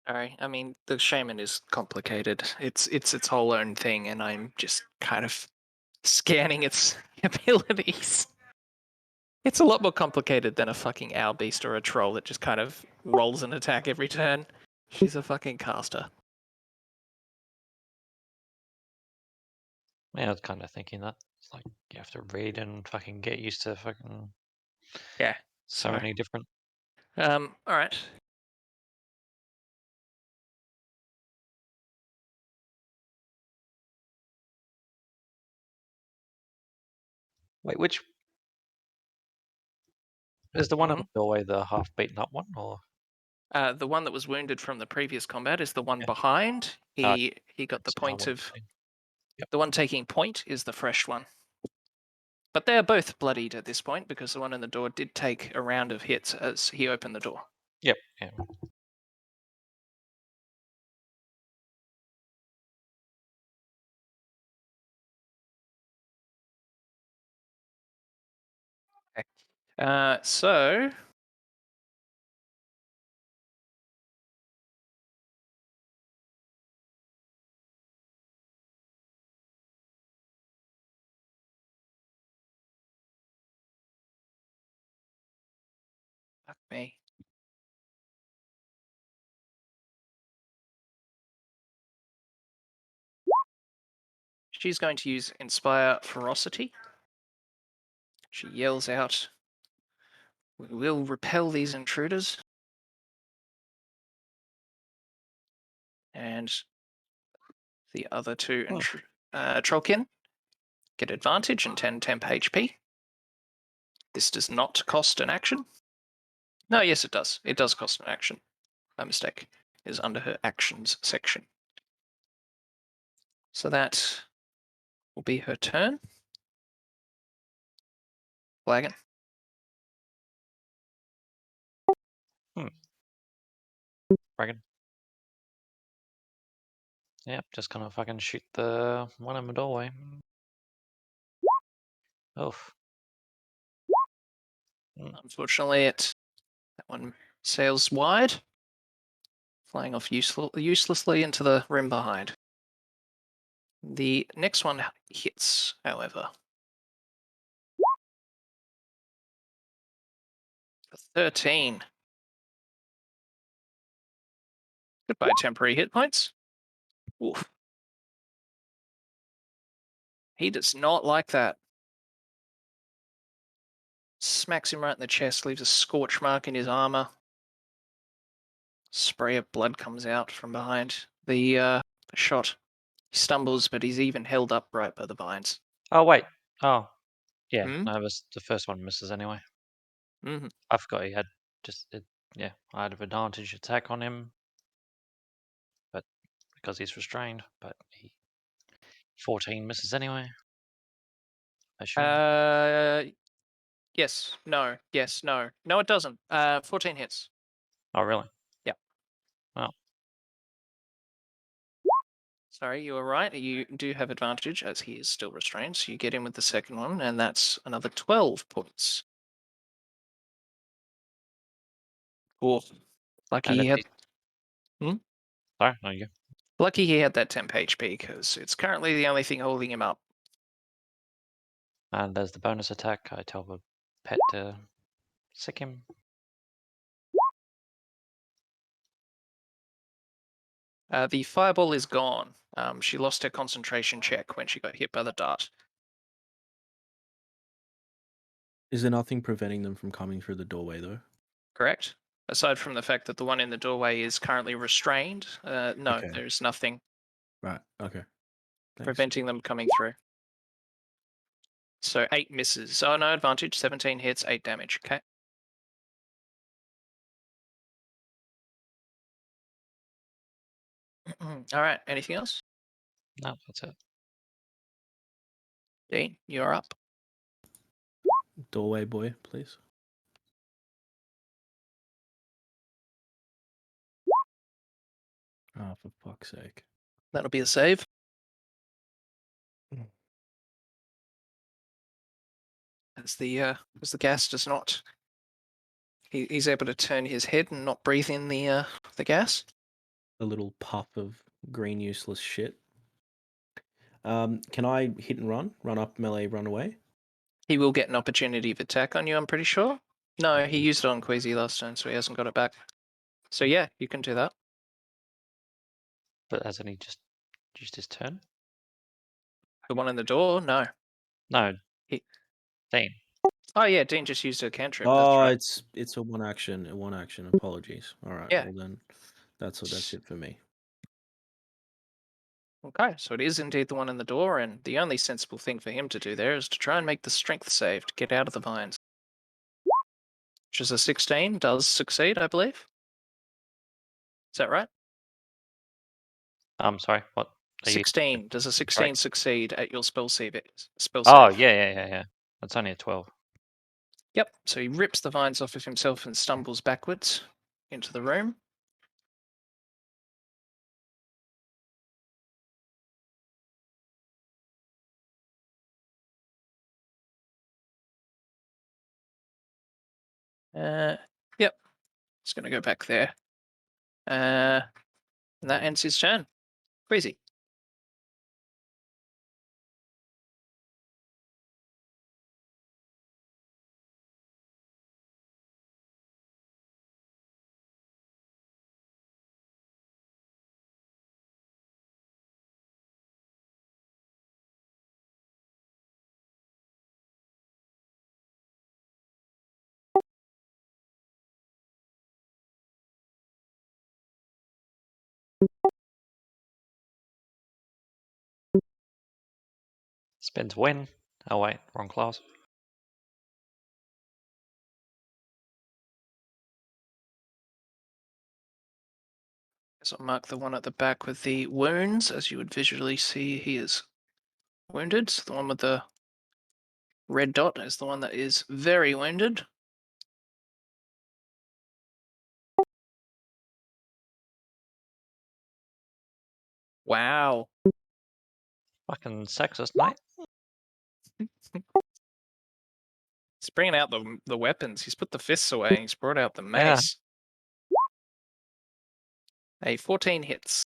[SPEAKER 3] Sorry, I mean the shaman is complicated. It's its whole own thing, and I'm just kind of scanning its abilities. It's a lot more complicated than a fucking owl beast or a troll that just kind of rolls an attack every turn. She's a fucking caster.
[SPEAKER 2] Yeah, I was kind of thinking that. It's like you have to read and fucking get used to fucking
[SPEAKER 3] Yeah.
[SPEAKER 2] so many different.
[SPEAKER 3] All right.
[SPEAKER 2] Wait, which is the one in
[SPEAKER 3] Mhm.
[SPEAKER 2] the doorway, the half beaten up one, or
[SPEAKER 3] The one that was wounded from the previous combat is the one
[SPEAKER 2] Yeah.
[SPEAKER 3] behind. He got the
[SPEAKER 2] it's not
[SPEAKER 3] point
[SPEAKER 2] what I'm
[SPEAKER 3] of
[SPEAKER 2] saying.
[SPEAKER 3] the one taking point is the fresh one. But they are both bloodied at this point because the one in the door did take a round of hits as he opened the door.
[SPEAKER 2] Yep. Yeah.
[SPEAKER 3] So fuck me. She's going to use Inspire Ferocity. She yells out, "We will repel these intruders." And the other two Trollkin get advantage and 10 temp HP. This does not cost an action. No, yes, it does. It does cost an action. My mistake. It is under her actions section. So that will be her turn. Flagon.
[SPEAKER 2] Dragon. Yep, just gonna fucking shoot the one in the doorway. Oof.
[SPEAKER 3] Unfortunately, that one sails wide, flying off uselessly into the rim behind. The next one hits, however. For 13. Goodbye, temporary hit points. Oof. He does not like that. Smacks him right in the chest, leaves a scorch mark in his armor. Spray of blood comes out from behind the shot. He stumbles, but he's even held upright by the vines.
[SPEAKER 2] Oh wait. Oh, yeah.
[SPEAKER 3] Hmm?
[SPEAKER 2] No, the first one misses anyway.
[SPEAKER 3] Mm-hmm.
[SPEAKER 2] I forgot he had just yeah. I had an advantage attack on him, but because he's restrained, but he 14 misses anyway. I assume.
[SPEAKER 3] Yes, no, yes, no. No, it doesn't. 14 hits.
[SPEAKER 2] Oh really?
[SPEAKER 3] Yep.
[SPEAKER 2] Oh.
[SPEAKER 3] Sorry, you were right. You do have advantage as he is still restrained. So you get in with the second one, and that's another 12 points. Cool. Lucky
[SPEAKER 2] And
[SPEAKER 3] he
[SPEAKER 2] if
[SPEAKER 3] had.
[SPEAKER 2] he, sorry, no you go.
[SPEAKER 3] Lucky he had that temp HP because it's currently the only thing holding him up.
[SPEAKER 2] And there's the bonus attack. I tell the pet to sick him.
[SPEAKER 3] The fireball is gone. She lost her concentration check when she got hit by the dart.
[SPEAKER 1] Is there nothing preventing them from coming through the doorway though?
[SPEAKER 3] Correct? Aside from the fact that the one in the doorway is currently restrained, no,
[SPEAKER 1] Okay.
[SPEAKER 3] there's nothing
[SPEAKER 1] Right. Okay. Thanks.
[SPEAKER 3] preventing them coming through. So 8 misses. Oh, no advantage. 17 hits, 8 damage. Okay. All right. Anything else?
[SPEAKER 2] No, that's it.
[SPEAKER 3] Dean, you're up.
[SPEAKER 1] Doorway boy, please. Oh, for fuck's sake.
[SPEAKER 3] That'll be a save. As the gas does not. He's able to turn his head and not breathe in the gas.
[SPEAKER 1] a little puff of green useless shit. Can I hit and run? Run up, melee, run away?
[SPEAKER 3] He will get an opportunity of attack on you, I'm pretty sure. No, he used it on Queasy last turn, so he hasn't got it back. So yeah, you can do that.
[SPEAKER 2] But hasn't he just used his turn?
[SPEAKER 3] The one in the door? No.
[SPEAKER 2] No.
[SPEAKER 3] He-
[SPEAKER 2] Dean.
[SPEAKER 3] Oh yeah, Dean just used a cantrip. That's
[SPEAKER 1] Oh,
[SPEAKER 3] right.
[SPEAKER 1] it's a one action. A one action. Apologies. All right.
[SPEAKER 3] Yeah.
[SPEAKER 1] Well then, that's it for me.
[SPEAKER 3] Okay, so it is indeed the one in the door, and the only sensible thing for him to do there is to try and make the strength save to get out of the vines. Which is a 16, does succeed, I believe. Is that right?
[SPEAKER 2] I'm sorry. What? Are you?
[SPEAKER 3] 16. Does a 16 succeed at your spell save?
[SPEAKER 2] Oh yeah. That's only a 12.
[SPEAKER 3] Yep. So he rips the vines off of himself and stumbles backwards into the room. Yep. He's going to go back there. And that ends his turn. Crazy.
[SPEAKER 2] Spends when? Oh wait, wrong class.
[SPEAKER 3] So I'll mark the one at the back with the wounds. As you would visually see, he is wounded. So the one with the red dot is the one that is very wounded. Wow.
[SPEAKER 2] Fucking sexist, mate.
[SPEAKER 3] He's bringing out the weapons. He's put the fists away. He's brought out the mace. A 14 hits.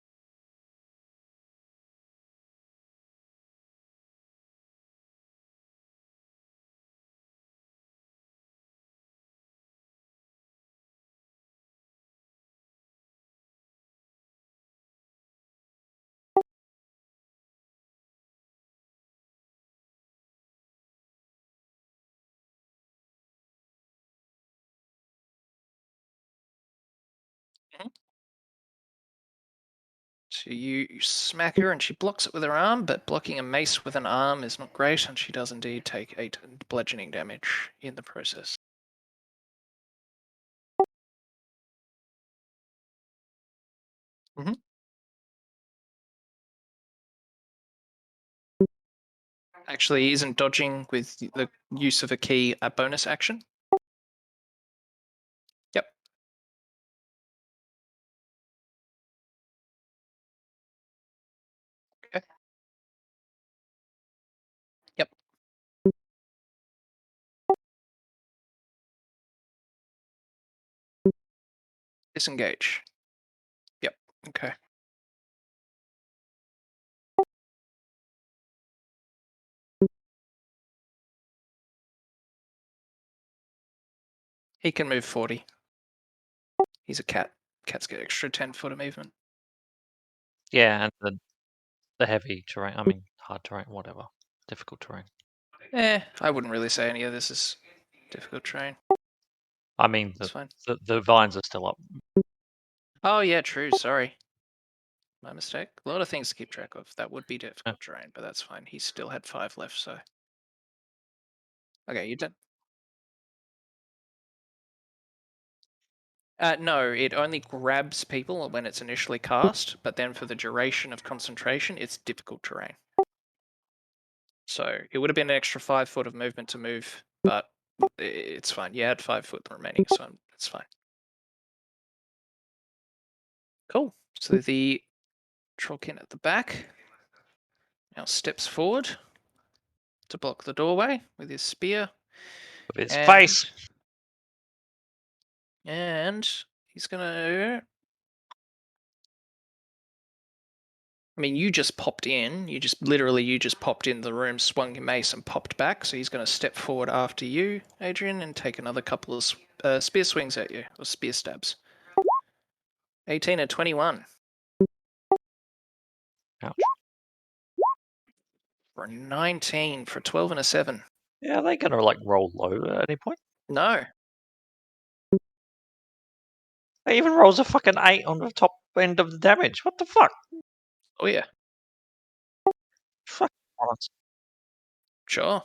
[SPEAKER 3] So you smack her and she blocks it with her arm, but blocking a mace with an arm is not great, and she does indeed take 8 bludgeoning damage in the process. Actually, he isn't dodging with the use of a key a bonus action. Yep. Okay. Yep. Disengage. Yep. Okay. He can move 40. He's a cat. Cats get extra 10-foot of movement.
[SPEAKER 2] Yeah, and the heavy terrain. I mean, hard terrain, whatever. Difficult terrain.
[SPEAKER 3] I wouldn't really say any of this is difficult terrain.
[SPEAKER 2] I mean,
[SPEAKER 3] It's fine.
[SPEAKER 2] the vines are still up.
[SPEAKER 3] Oh yeah, true. Sorry. My mistake. A lot of things to keep track of. That would be difficult terrain, but that's fine. He still had 5 left, so. Okay, you done? No, it only grabs people when it's initially cast, but then for the duration of concentration, it's difficult terrain. So it would have been an extra 5 foot of movement to move, but it's fine. You had 5 foot remaining, so it's fine. Cool. So the Trollkin at the back now steps forward to block the doorway with his spear.
[SPEAKER 2] With his face.
[SPEAKER 3] And he's going to I mean, you just popped in. You just popped in the room, swung your mace, and popped back. So he's going to step forward after you, Adrian, and take another couple of spear swings at you, or spear stabs. 18 and 21.
[SPEAKER 2] Ouch.
[SPEAKER 3] For a 19 for 12 and a 7.
[SPEAKER 2] Yeah, are they going to like roll low at any point?
[SPEAKER 3] No.
[SPEAKER 2] It even rolls a fucking 8 on the top end of the damage. What the fuck?
[SPEAKER 3] Oh, yeah.
[SPEAKER 2] Fuck.
[SPEAKER 3] Sure.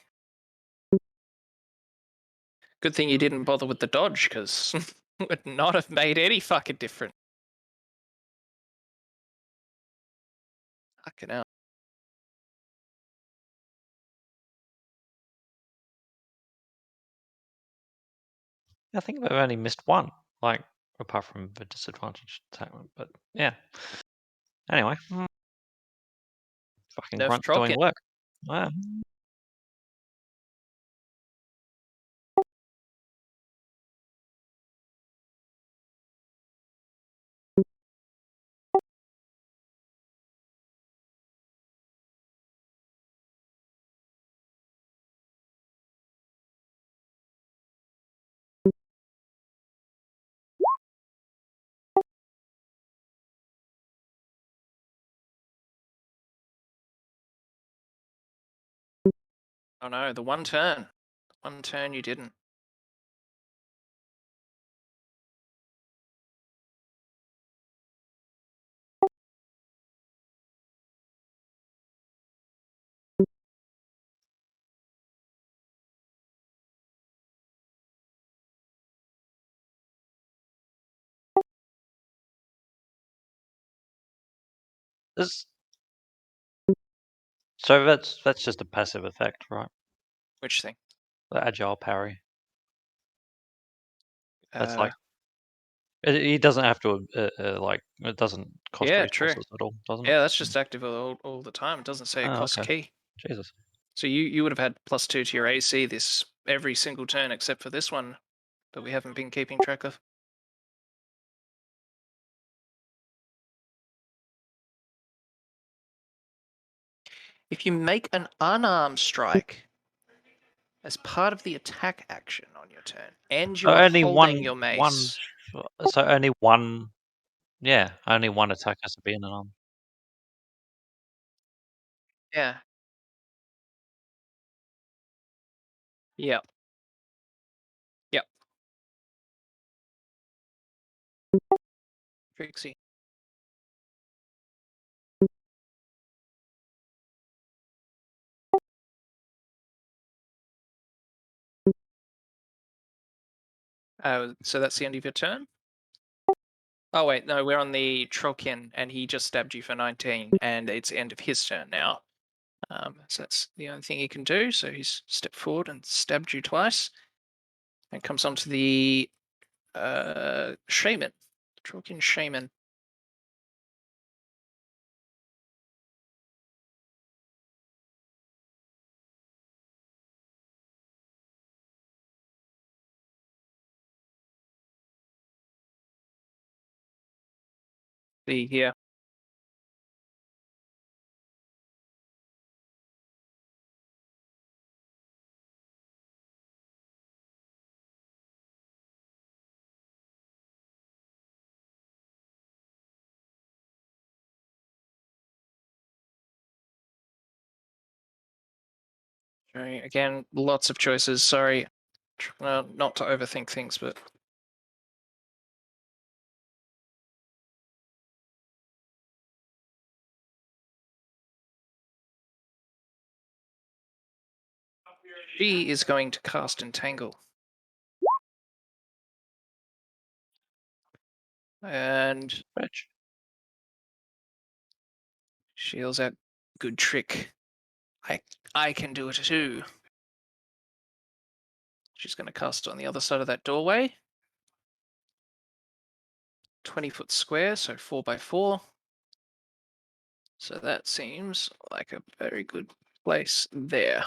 [SPEAKER 3] Good thing you didn't bother with the dodge, because it would not have made any fucking difference. Fucking hell.
[SPEAKER 2] I think we've only missed one, like apart from the disadvantage attack. But yeah. Anyway, fucking
[SPEAKER 3] Nerf
[SPEAKER 2] grunt doing
[SPEAKER 3] Trollkin.
[SPEAKER 2] work. Wow.
[SPEAKER 3] Oh no, the one turn. One turn you didn't.
[SPEAKER 2] So that's just a passive effect, right?
[SPEAKER 3] Which thing?
[SPEAKER 2] The agile parry. That's
[SPEAKER 3] Uh,
[SPEAKER 2] like he doesn't have to like it doesn't cost
[SPEAKER 3] yeah, true.
[SPEAKER 2] resources at all, doesn't it?
[SPEAKER 3] Yeah, that's just active all the time. It doesn't say it
[SPEAKER 2] Oh,
[SPEAKER 3] costs
[SPEAKER 2] okay.
[SPEAKER 3] key.
[SPEAKER 2] Jesus.
[SPEAKER 3] So you would have had +2 to your AC this every single turn except for this one that we haven't been keeping track of. If you make an unarmed strike as part of the attack action on your turn, and you are
[SPEAKER 2] only
[SPEAKER 3] holding your
[SPEAKER 2] one.
[SPEAKER 3] mace,
[SPEAKER 2] So only one. Yeah, only one attack has to be in an arm.
[SPEAKER 3] yeah, yep, yep. Trixie. So that's the end of your turn? Oh wait, no, we're on the Trollkin, and he just stabbed you for 19, and it's the end of his turn now. So that's the only thing he can do. So he's stepped forward and stabbed you twice, and comes on to the Shaman, Trollkin Shaman. See here. Okay, again, lots of choices. Sorry, not to overthink things, but she is going to cast Entangle. And
[SPEAKER 2] Fetch.
[SPEAKER 3] she yells out, "Good trick. I can do it too." She's going to cast on the other side of that doorway. 20-foot square, so 4x4. So that seems like a very good place there.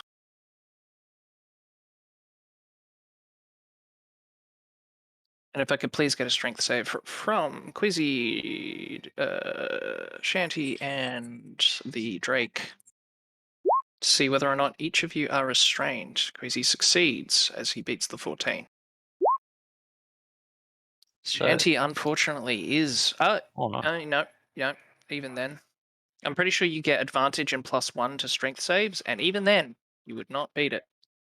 [SPEAKER 3] And if I could please get a strength save from Quizzy, Shanty, and the Drake. See whether or not each of you are restrained. Quizzy succeeds as he beats the 14. Shanty, unfortunately, is.
[SPEAKER 2] Oh no.
[SPEAKER 3] No, even then. I'm pretty sure you get advantage and +1 to strength saves, and even then, you would not beat it.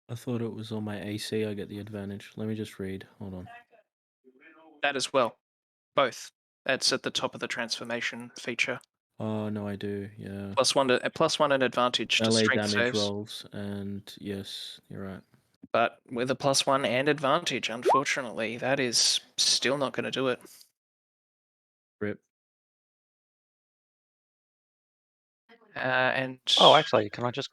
[SPEAKER 1] I thought it was on my AC I get the advantage. Let me just read. Hold on.
[SPEAKER 3] That as well. Both. That's at the top of the transformation feature.
[SPEAKER 1] Oh, no, I do. Yeah.
[SPEAKER 3] +1 and advantage to
[SPEAKER 1] LA
[SPEAKER 3] strength
[SPEAKER 1] damage
[SPEAKER 3] saves.
[SPEAKER 1] rolls, and yes, you're right.
[SPEAKER 3] But with a +1 and advantage, unfortunately, that is still not going to do it.
[SPEAKER 1] Rip.
[SPEAKER 3] And
[SPEAKER 2] Oh, actually, can I just?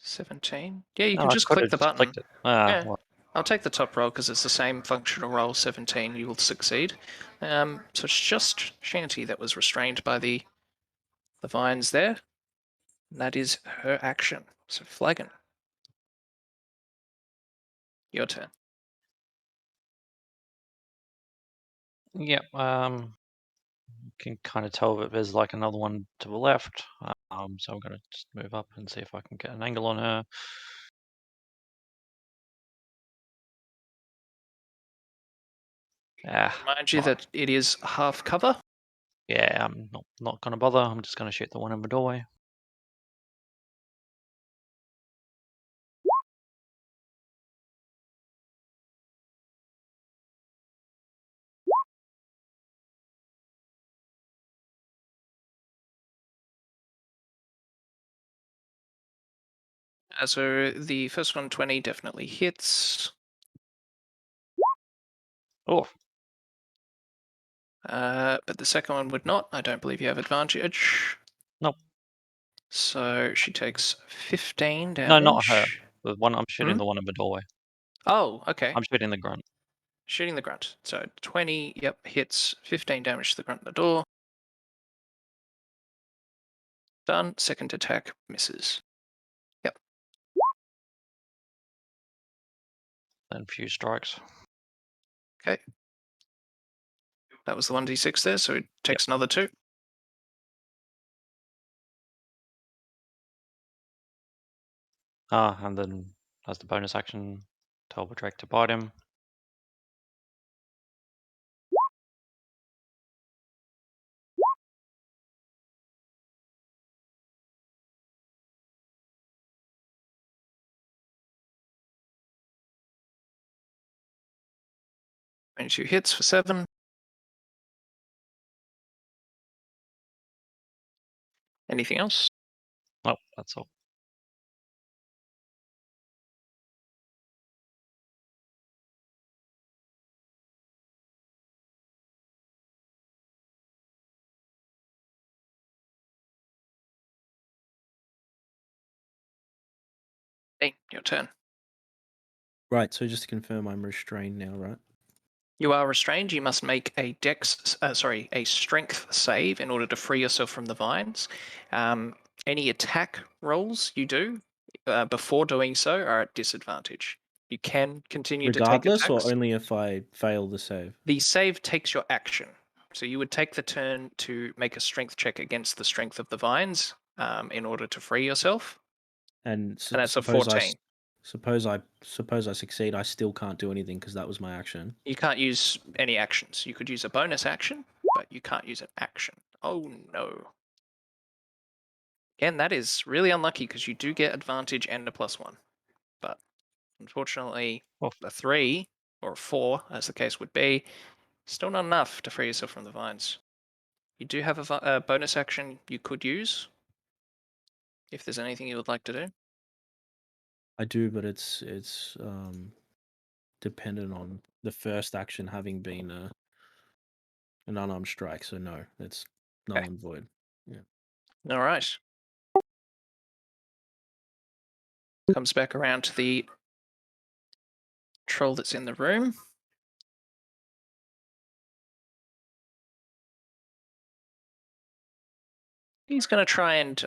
[SPEAKER 3] 17. Yeah, you
[SPEAKER 2] No,
[SPEAKER 3] can
[SPEAKER 2] I
[SPEAKER 3] just
[SPEAKER 2] could
[SPEAKER 3] click
[SPEAKER 2] have
[SPEAKER 3] the
[SPEAKER 2] just
[SPEAKER 3] button.
[SPEAKER 2] clicked it.
[SPEAKER 3] Yeah.
[SPEAKER 2] Well,
[SPEAKER 3] I'll take the top roll because it's the same functional roll. 17, you will succeed. So it's just Shanty that was restrained by the vines there. And that is her action. So Flagon, your turn.
[SPEAKER 2] yeah. Can kind of tell that there's like another one to the left. So I'm gonna just move up and see if I can get an angle on her.
[SPEAKER 3] Remind you that it is half cover.
[SPEAKER 2] Yeah, I'm not gonna bother. I'm just gonna shoot the one in the doorway.
[SPEAKER 3] So the first one, 20, definitely hits.
[SPEAKER 2] Oh,
[SPEAKER 3] But the second one would not. I don't believe you have advantage.
[SPEAKER 2] Nope.
[SPEAKER 3] So she takes 15 damage.
[SPEAKER 2] no, not her. The one I'm shooting,
[SPEAKER 3] Hmm?
[SPEAKER 2] the one in the doorway.
[SPEAKER 3] Oh, okay.
[SPEAKER 2] I'm shooting the grunt.
[SPEAKER 3] Shooting the grunt. So 20, yep, hits. 15 damage to the grunt in the door. Done. Second attack misses. Yep.
[SPEAKER 2] Then few strikes.
[SPEAKER 3] Okay. That was the 1d6 there, so it takes another 2.
[SPEAKER 2] And then as the bonus action, tell the Drake to bite him.
[SPEAKER 3] And 2 hits for 7. Anything else?
[SPEAKER 2] Oh, that's all.
[SPEAKER 3] Hey, your turn.
[SPEAKER 1] Right, so just to confirm, I'm restrained now, right?
[SPEAKER 3] You are restrained. You must make a a strength save in order to free yourself from the vines. Any attack rolls you do before doing so are at disadvantage. You can continue to take
[SPEAKER 1] Regardless, or
[SPEAKER 3] attacks.
[SPEAKER 1] only if I fail the save?
[SPEAKER 3] The save takes your action. So you would take the turn to make a strength check against the strength of the vines in order to free yourself.
[SPEAKER 1] And
[SPEAKER 3] And that's a
[SPEAKER 1] suppose
[SPEAKER 3] 14.
[SPEAKER 1] suppose I succeed, I still can't do anything because that was my action.
[SPEAKER 3] You can't use any actions. You could use a bonus action, but you can't use an action. Oh no. Again, that is really unlucky because you do get advantage and a +1. But unfortunately,
[SPEAKER 2] Oh.
[SPEAKER 3] a 3 or a 4, as the case would be, still not enough to free yourself from the vines. You do have a bonus action you could use if there's anything you would like to do.
[SPEAKER 1] I do, but it's dependent on the first action having been an unarmed strike. So no, it's null
[SPEAKER 3] Okay.
[SPEAKER 1] and void. Yeah.
[SPEAKER 3] All right. Comes back around to the troll that's in the room. He's going to try and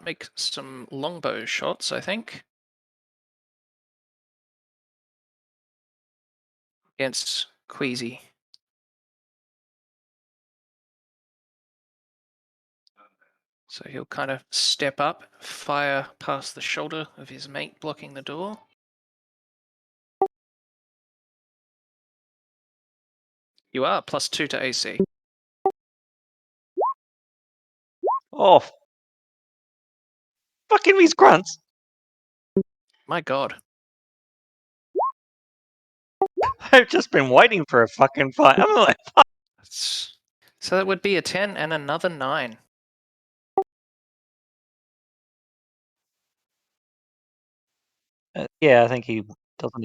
[SPEAKER 3] make some longbow shots, I think, against Queasy. So he'll kind of step up, fire past the shoulder of his mate blocking the door. You are +2 to AC.
[SPEAKER 2] Oh, fucking these grunts!
[SPEAKER 3] My god.
[SPEAKER 2] I've just been waiting for a fucking fight. I'm like,
[SPEAKER 3] So that would be a 10 and another 9.
[SPEAKER 2] yeah, I think he doesn't.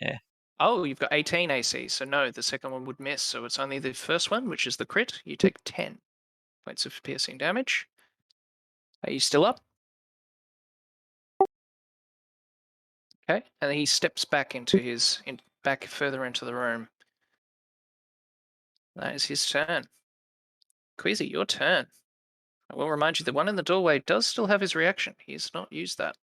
[SPEAKER 2] Yeah.
[SPEAKER 3] Oh, you've got 18 AC, so no, the second one would miss. So it's only the first one, which is the crit. You take 10 points of piercing damage. Are you still up? Okay, and he steps back into back further into the room. That is his turn. Queasy, your turn. I will remind you the one in the doorway does still have his reaction. He has not used that.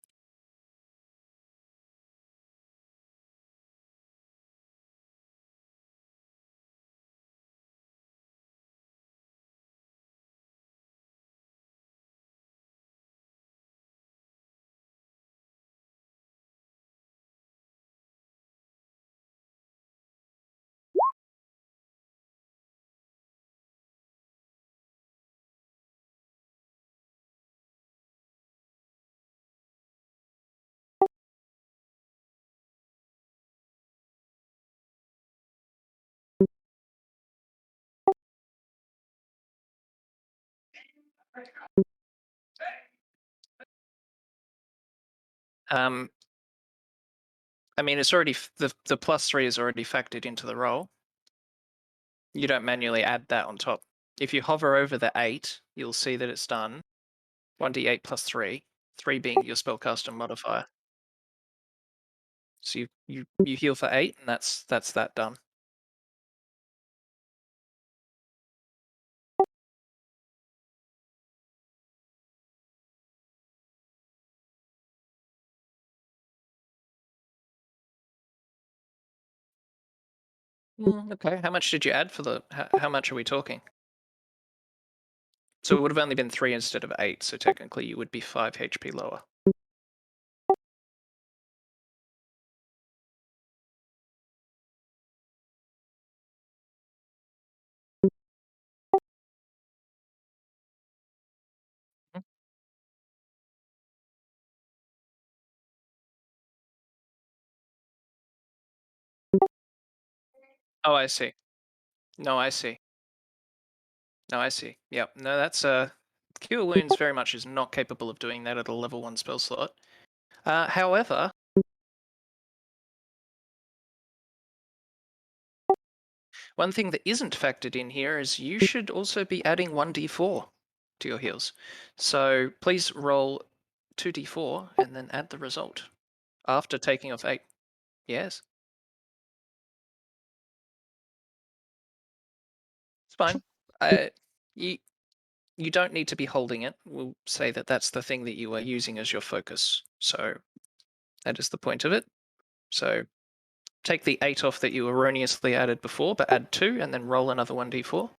[SPEAKER 3] I mean, it's already the +3 is already factored into the roll. You don't manually add that on top. If you hover over the 8, you'll see that it's done. 1d8 +3, 3 being your spellcaster modifier. So you heal for 8, and that's that done. Okay, how much did you add for the? How much are we talking? So it would have only been 3 instead of 8. So technically, you would be 5 HP lower. Oh, I see. No, I see. No, I see. Yep. No, that's Cure Wounds very much is not capable of doing that at a level 1 spell slot. However, one thing that isn't factored in here is you should also be adding 1d4 to your heals. So please roll 2d4 and then add the result after taking off 8. Yes. It's fine. You don't need to be holding it. We'll say that that's the thing that you are using as your focus. So that is the point of it. So take the 8 off that you erroneously added before, but add 2 and then roll another 1d4.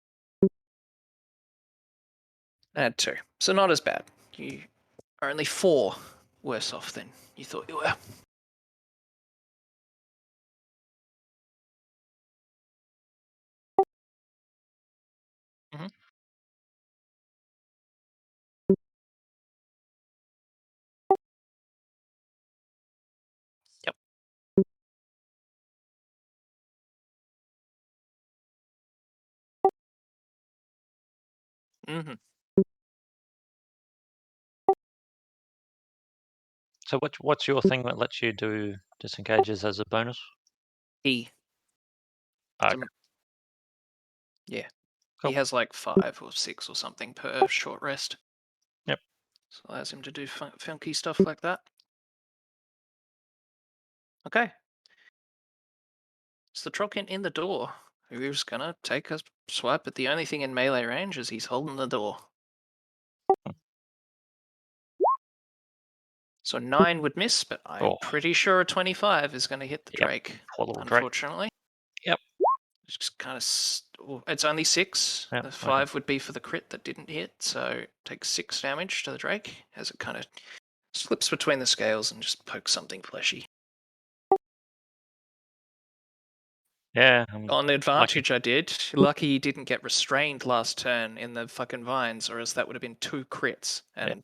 [SPEAKER 3] Add 2. So not as bad. You are only 4 worse off than you thought you were. Mm-hmm. Yep. Mm-hmm.
[SPEAKER 2] So what's your thing that lets you do disengages as a bonus?
[SPEAKER 3] E.
[SPEAKER 2] Okay.
[SPEAKER 3] Yeah.
[SPEAKER 2] Cool.
[SPEAKER 3] He has like 5 or 6 or something per short rest.
[SPEAKER 2] Yep.
[SPEAKER 3] So it allows him to do funky stuff like that. Okay. It's the Trollkin in the door. Who's gonna take a swipe at the only thing in melee range as he's holding the door. So 9 would miss, but I'm pretty sure a 25 is going to hit the
[SPEAKER 2] Yep.
[SPEAKER 3] Drake.
[SPEAKER 2] Poor little Drake.
[SPEAKER 3] Unfortunately.
[SPEAKER 2] Yep.
[SPEAKER 3] just kind of. It's only 6.
[SPEAKER 2] Yeah,
[SPEAKER 3] The
[SPEAKER 2] okay.
[SPEAKER 3] 5 would be for the crit that didn't hit, so takes 6 damage to the Drake as it kind of slips between the scales and just pokes something fleshy.
[SPEAKER 2] Yeah.
[SPEAKER 3] On the advantage, I did. Lucky he didn't get restrained last turn in the fucking vines, or else that would have been 2 crits. And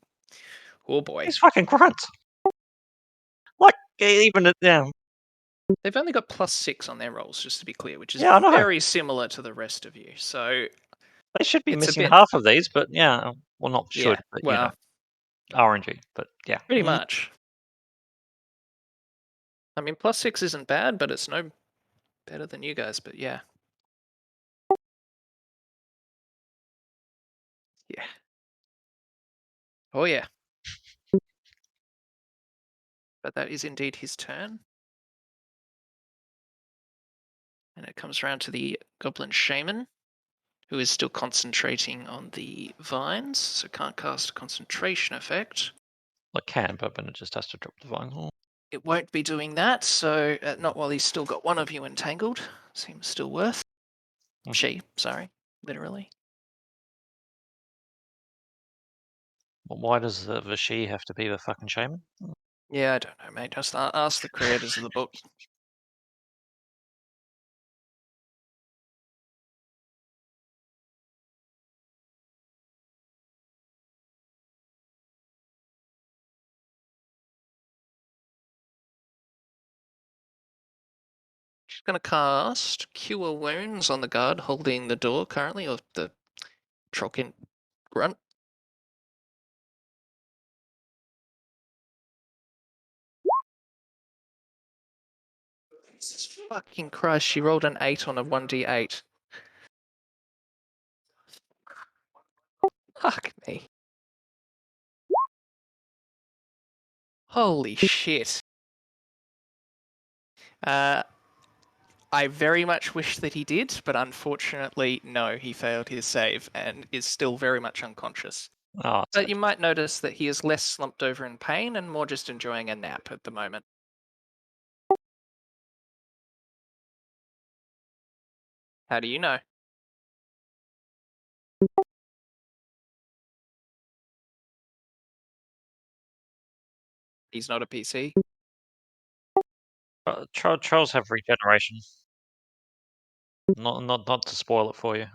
[SPEAKER 3] oh boy,
[SPEAKER 2] He's fucking grunts. Like even yeah.
[SPEAKER 3] they've only got +6 on their rolls, just to be clear, which is
[SPEAKER 2] Yeah, I know.
[SPEAKER 3] very similar to the rest of you. So
[SPEAKER 2] They should be
[SPEAKER 3] it's a
[SPEAKER 2] missing
[SPEAKER 3] bit.
[SPEAKER 2] half of these, but yeah, well, not should,
[SPEAKER 3] Yeah,
[SPEAKER 2] but
[SPEAKER 3] well,
[SPEAKER 2] RNG. But yeah,
[SPEAKER 3] pretty much. I mean, +6 isn't bad, but it's no better than you guys. But yeah. Yeah. Oh yeah. But that is indeed his turn. And it comes around to the Goblin Shaman, who is still concentrating on the vines, so can't cast a concentration effect.
[SPEAKER 2] I can, but then it just has to drop the vine.
[SPEAKER 3] It won't be doing that, so not while he's still got one of you entangled. Seems still worth. She, sorry, literally.
[SPEAKER 2] Well, why does the she have to be the fucking shaman?
[SPEAKER 3] Yeah, I don't know, mate. Just ask the creators of the book. She's going to cast Cure Wounds on the guard holding the door currently, or the Trokin grunt. Jesus fucking Christ, she rolled an 8 on a 1d8. Fuck me. Holy shit. I very much wish that he did, but unfortunately, no, he failed his save and is still very much unconscious.
[SPEAKER 2] Oh,
[SPEAKER 3] But you might notice that he is less slumped over in pain and more just enjoying a nap at the moment. How do you know? He's not a PC.
[SPEAKER 2] Trolls have regeneration. Not to spoil it for you.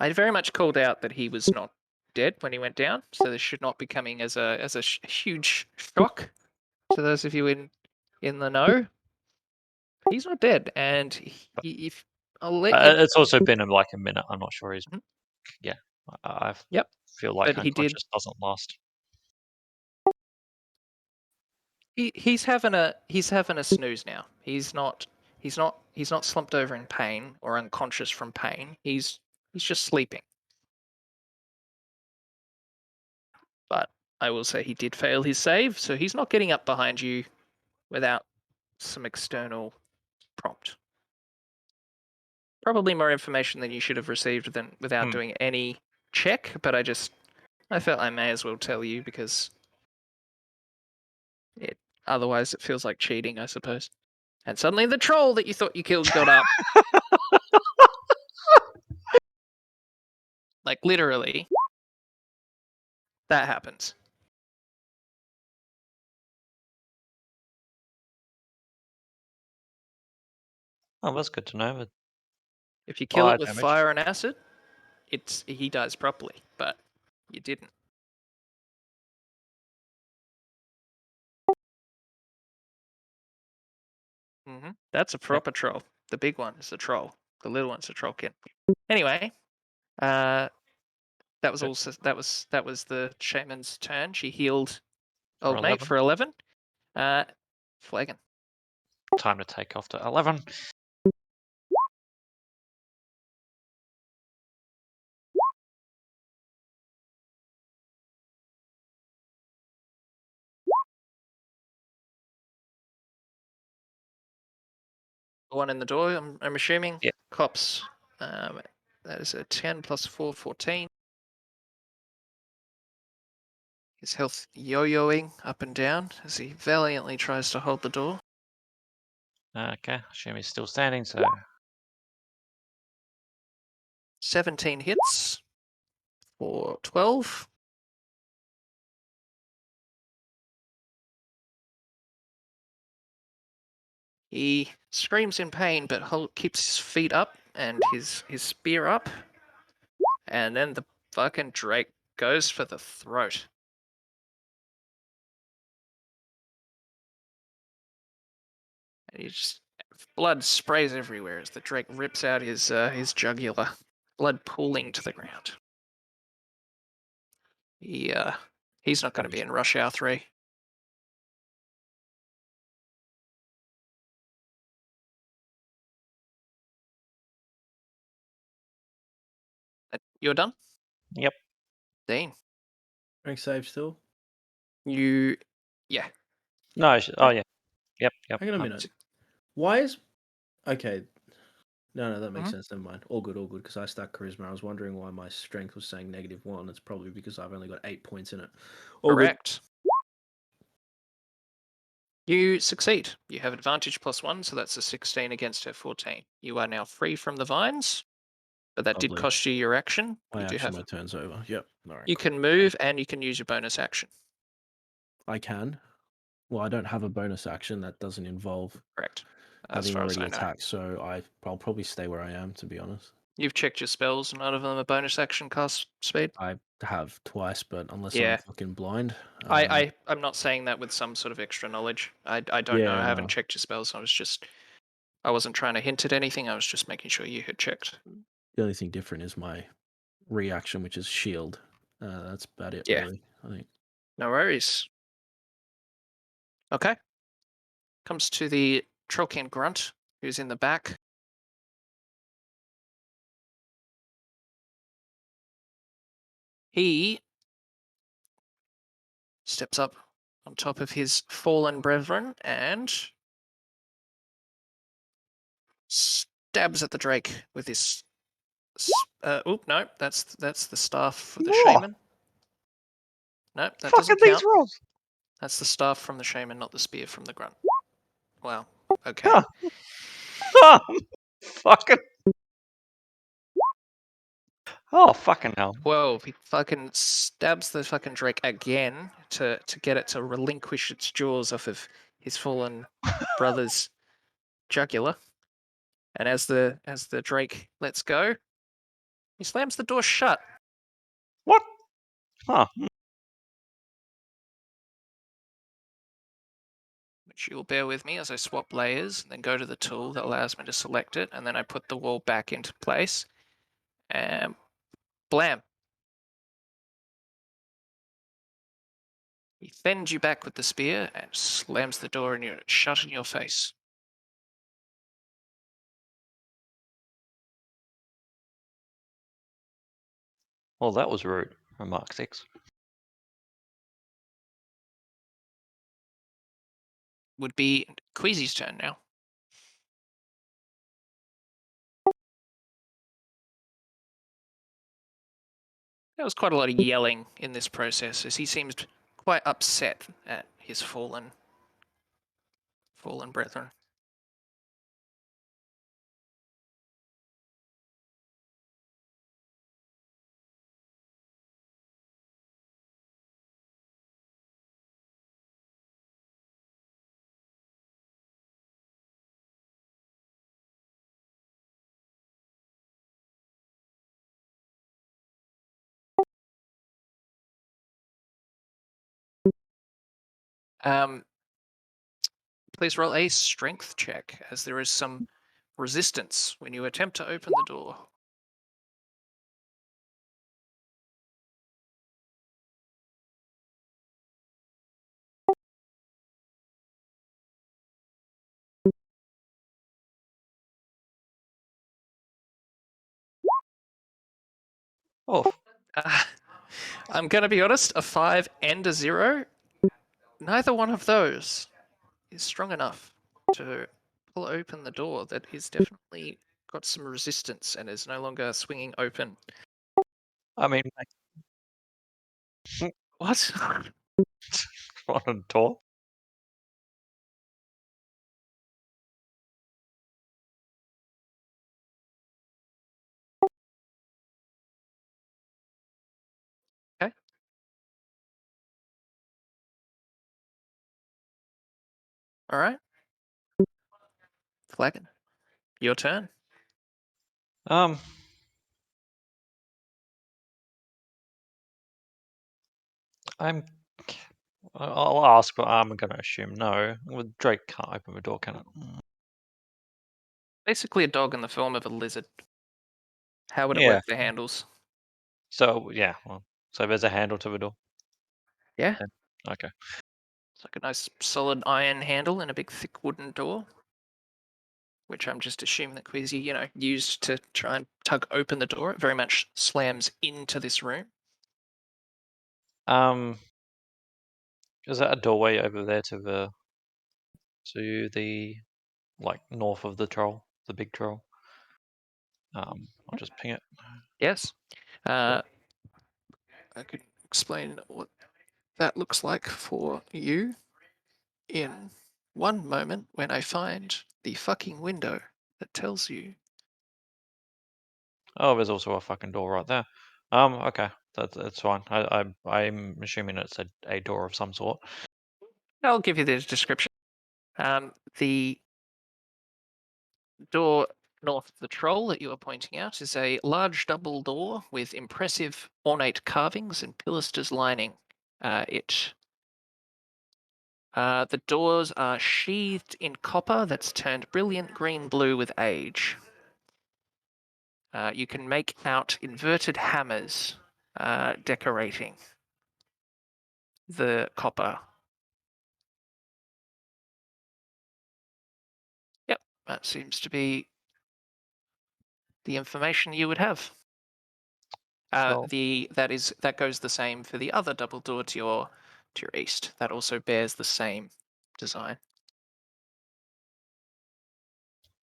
[SPEAKER 3] I very much called out that he was not dead when he went down, so this should not be coming as a huge shock to those of you in the know. He's not dead, and if I'll let you.
[SPEAKER 2] It's also been like a minute. I'm not sure he's.
[SPEAKER 3] Mhm.
[SPEAKER 2] Yeah, I
[SPEAKER 3] Yep,
[SPEAKER 2] feel like
[SPEAKER 3] but he did.
[SPEAKER 2] unconscious doesn't last.
[SPEAKER 3] He's having a snooze now. He's not slumped over in pain or unconscious from pain. He's just sleeping. But I will say he did fail his save, so he's not getting up behind you without some external prompt. Probably more information than you should have received than without doing any check, but I felt I may as well tell you because otherwise it feels like cheating, I suppose. And suddenly the troll that you thought you killed got up. Like literally. That happens.
[SPEAKER 2] Oh, that's good to know. But
[SPEAKER 3] If you kill it with
[SPEAKER 2] damage.
[SPEAKER 3] fire and acid, he dies properly, but you didn't. That's a proper troll. The big one is a troll. The little one's a trollkin. Anyway, that was also that was the shaman's turn. She healed old mate for 11. Flagon.
[SPEAKER 2] Time to take off to 11.
[SPEAKER 3] The one in the door, I'm assuming.
[SPEAKER 2] Yeah.
[SPEAKER 3] Cops. That is a 10 plus 4, 14. His health yo-yoing up and down as he valiantly tries to hold the door.
[SPEAKER 2] Okay, assume he's still standing, so
[SPEAKER 3] 17 hits for 12. He screams in pain, but keeps his feet up and his spear up. And then the fucking Drake goes for the throat. And he just blood sprays everywhere as the Drake rips out his jugular, blood pooling to the ground. He's not going to be in Rush Hour 3. You're done?
[SPEAKER 2] Yep.
[SPEAKER 3] Dean.
[SPEAKER 1] Rank save still?
[SPEAKER 3] Yeah.
[SPEAKER 2] No, oh yeah. Yep.
[SPEAKER 1] Hang on a minute. Why is... Okay. No, that makes
[SPEAKER 3] Mhm.
[SPEAKER 1] sense. Never mind. All good, because I stacked charisma. I was wondering why my strength was saying -1. It's probably because I've only got 8 points in it. All
[SPEAKER 3] Correct. You succeed. You have advantage +1, so that's a 16 against her 14. You are now free from the vines, but that did
[SPEAKER 1] Lovely.
[SPEAKER 3] cost you your action.
[SPEAKER 1] My
[SPEAKER 3] You do
[SPEAKER 1] action,
[SPEAKER 3] have.
[SPEAKER 1] my turn's over. Yep. All right.
[SPEAKER 3] You can move and you can use your bonus action.
[SPEAKER 1] I can. Well, I don't have a bonus action that doesn't involve
[SPEAKER 3] Correct. As
[SPEAKER 1] having
[SPEAKER 3] far as
[SPEAKER 1] already
[SPEAKER 3] I know.
[SPEAKER 1] attacked, so I'll probably stay where I am, to be honest.
[SPEAKER 3] You've checked your spells. None of them are bonus action cast speed.
[SPEAKER 1] I have twice, but unless
[SPEAKER 3] Yeah.
[SPEAKER 1] I'm fucking blind.
[SPEAKER 3] I'm not saying that with some sort of extra knowledge. I don't know. I haven't checked your spells. I wasn't trying to hint at anything. I was just making sure you had checked.
[SPEAKER 1] The only thing different is my reaction, which is shield. That's about it,
[SPEAKER 3] Yeah.
[SPEAKER 1] really, I think.
[SPEAKER 3] No worries. Okay. Comes to the Trollkin Grunt, who's in the back. He steps up on top of his fallen brethren and stabs at the Drake with his. No, that's the staff for the shaman. No, that doesn't count.
[SPEAKER 2] These rolls.
[SPEAKER 3] That's the staff from the shaman, not the spear from the grunt. Wow. Okay.
[SPEAKER 2] Huh. Fucking. Oh, fucking hell.
[SPEAKER 3] 12. He fucking stabs the fucking Drake again to get it to relinquish its jaws off of his fallen brother's jugular. And as the Drake lets go, he slams the door shut.
[SPEAKER 2] What? Huh.
[SPEAKER 3] Which you'll bear with me as I swap layers and then go to the tool that allows me to select it, and then I put the wall back into place. And blam. He fends you back with the spear and slams the door shut in your face.
[SPEAKER 2] Well, that was rude. Mark 6.
[SPEAKER 3] Would be Queasy's turn now. There was quite a lot of yelling in this process as he seemed quite upset at his fallen brethren. Please roll a strength check, as there is some resistance when you attempt to open the door.
[SPEAKER 2] Oh.
[SPEAKER 3] I'm going to be honest, a 5 and a 0, neither one of those is strong enough to pull open the door. That is definitely got some resistance and is no longer swinging open.
[SPEAKER 2] I mean,
[SPEAKER 3] What?
[SPEAKER 2] on a door.
[SPEAKER 3] All right. Flagon, your turn.
[SPEAKER 2] I'll ask, but I'm going to assume no. Well, Drake can't open the door, can it?
[SPEAKER 3] Basically, a dog in the form of a lizard. How would it
[SPEAKER 2] Yeah.
[SPEAKER 3] work the handles?
[SPEAKER 2] So yeah, well, so there's a handle to the door.
[SPEAKER 3] Yeah.
[SPEAKER 2] Okay.
[SPEAKER 3] It's like a nice solid iron handle and a big thick wooden door, which I'm just assuming that Queasy, used to try and tug open the door. It very much slams into this room.
[SPEAKER 2] Is that a doorway over there to the like north of the troll, the big troll? I'll just ping it.
[SPEAKER 3] Yes. I could explain what that looks like for you in one moment when I find the fucking window that tells you.
[SPEAKER 2] Oh, there's also a fucking door right there. Okay, that's fine. I'm assuming it's a door of some sort.
[SPEAKER 3] I'll give you the description. The door north of the troll that you are pointing out is a large double door with impressive ornate carvings and pilasters lining it. The doors are sheathed in copper that's turned brilliant green-blue with age. You can make out inverted hammers decorating the copper. Yep, that seems to be the information you would have.
[SPEAKER 2] So,
[SPEAKER 3] That goes the same for the other double door to your east. That also bears the same design.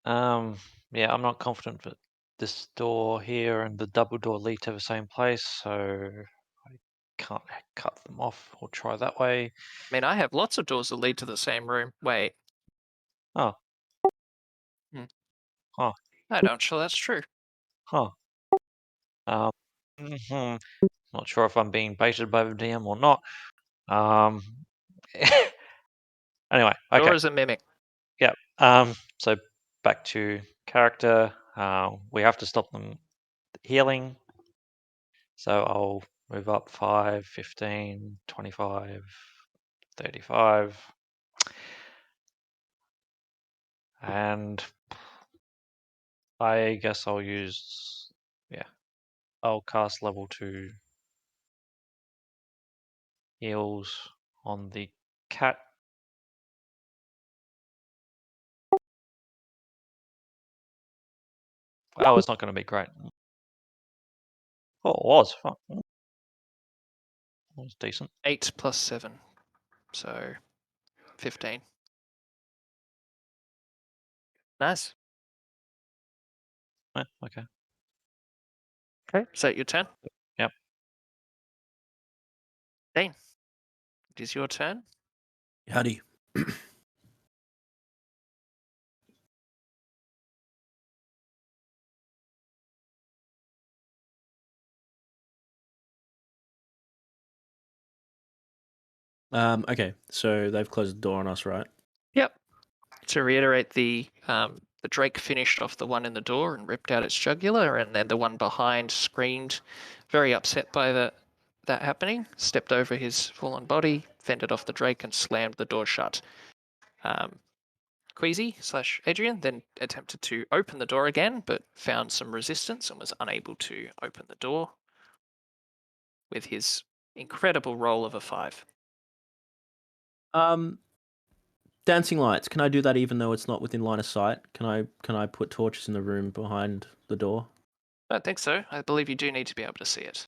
[SPEAKER 2] yeah, I'm not confident that this door here and the double door lead to the same place, so I can't cut them off or try that way.
[SPEAKER 3] I mean, I have lots of doors that lead to the same room. Wait.
[SPEAKER 2] Oh. Huh.
[SPEAKER 3] I'm not sure that's true.
[SPEAKER 2] Huh. Not sure if I'm being baited by the DM or not. Anyway, okay.
[SPEAKER 3] Door is a mimic.
[SPEAKER 2] Yeah. So back to character. We have to stop them healing. So I'll move up 5, 15, 25, 35. And I guess I'll use, I'll cast level 2 heals on the cat. Oh, it's not going to be great. Oh, it was. Fuck. It was decent.
[SPEAKER 3] 8 plus 7. So 15. Nice.
[SPEAKER 2] Yeah, okay.
[SPEAKER 3] Okay. Is that your turn?
[SPEAKER 2] Yep.
[SPEAKER 3] Dane, it is your turn.
[SPEAKER 1] Howdy. Okay, so they've closed the door on us, right?
[SPEAKER 3] Yep. To reiterate, the Drake finished off the one in the door and ripped out its jugular, and then the one behind screamed, very upset by that happening, stepped over his fallen body, fended off the Drake, and slammed the door shut. Queasy / Adrian then attempted to open the door again, but found some resistance and was unable to open the door with his incredible roll of a 5.
[SPEAKER 1] Dancing lights. Can I do that even though it's not within line of sight? Can I put torches in the room behind the door?
[SPEAKER 3] I don't think so. I believe you do need to be able to see it.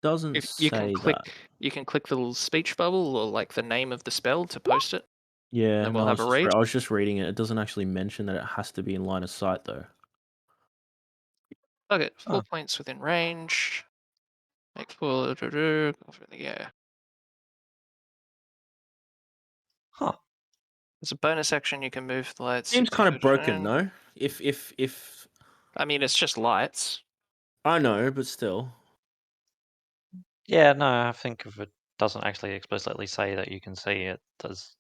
[SPEAKER 1] Doesn't
[SPEAKER 3] If you can
[SPEAKER 1] say
[SPEAKER 3] click,
[SPEAKER 1] that.
[SPEAKER 3] you can click the little speech bubble or like the name of the spell to post it.
[SPEAKER 1] Yeah,
[SPEAKER 3] Then
[SPEAKER 1] no,
[SPEAKER 3] we'll have a read.
[SPEAKER 1] I was just reading it. It doesn't actually mention that it has to be in line of sight, though.
[SPEAKER 3] Okay, 4
[SPEAKER 1] Oh.
[SPEAKER 3] points within range. Make 4. Go for the air.
[SPEAKER 2] Huh.
[SPEAKER 3] As a bonus action, you can move the lights.
[SPEAKER 1] Seems kind of broken, no? If
[SPEAKER 3] I mean, it's just lights.
[SPEAKER 1] I know, but still.
[SPEAKER 2] Yeah, no, I think of a doesn't actually explicitly say that you can see it. Does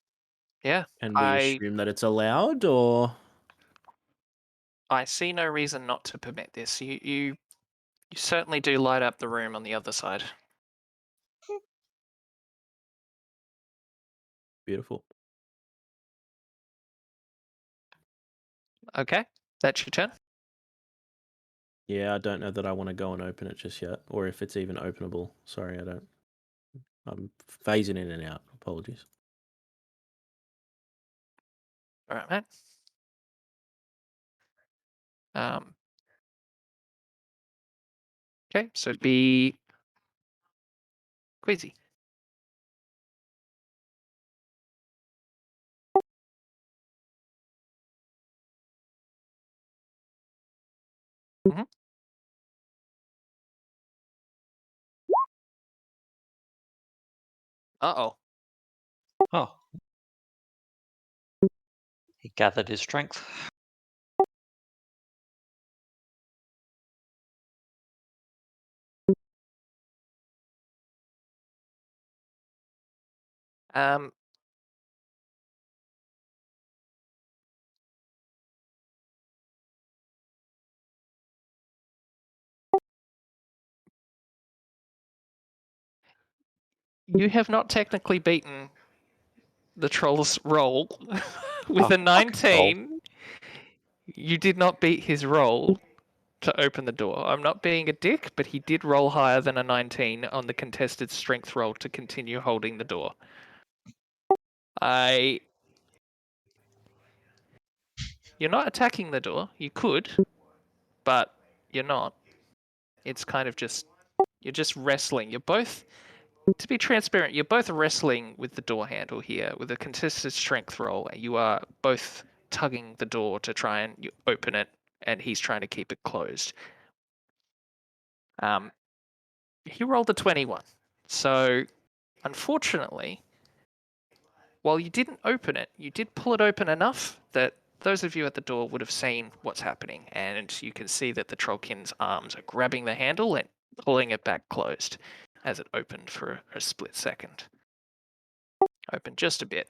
[SPEAKER 3] Yeah,
[SPEAKER 1] And we assume that it's allowed, or
[SPEAKER 3] I see no reason not to permit this. You certainly do light up the room on the other side.
[SPEAKER 1] beautiful?
[SPEAKER 3] Okay, that's your turn.
[SPEAKER 1] Yeah, I don't know that I want to go and open it just yet, or if it's even openable. Sorry, I don't. I'm phasing in and out. Apologies.
[SPEAKER 3] All right, man. Okay, so it'd be Queasy. Mm-hmm. Uh-oh.
[SPEAKER 2] Oh. He gathered his strength.
[SPEAKER 3] You have not technically beaten the troll's roll with
[SPEAKER 2] Oh,
[SPEAKER 3] a 19. You did not beat his roll to open the door. I'm not being a dick, but he did roll higher than a 19 on the contested strength roll to continue holding the door. You're not attacking the door. You could, but you're not. It's kind of just, you're just wrestling. You're both, to be transparent, you're both wrestling with the door handle here with a contested strength roll. You are both tugging the door to try and open it, and he's trying to keep it closed. He rolled a 21. So, unfortunately, while you didn't open it, you did pull it open enough that those of you at the door would have seen what's happening, and you can see that the Trollkin's arms are grabbing the handle and pulling it back closed as it opened for a split second. Opened just a bit.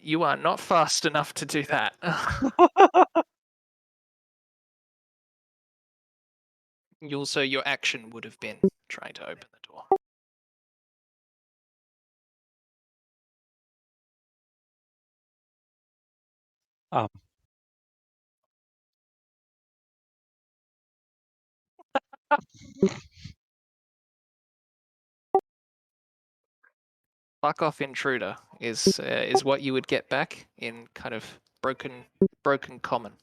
[SPEAKER 3] You are not fast enough to do that. Also, your action would have been trying to open the door. Fuck off, intruder is what you would get back in kind of broken common.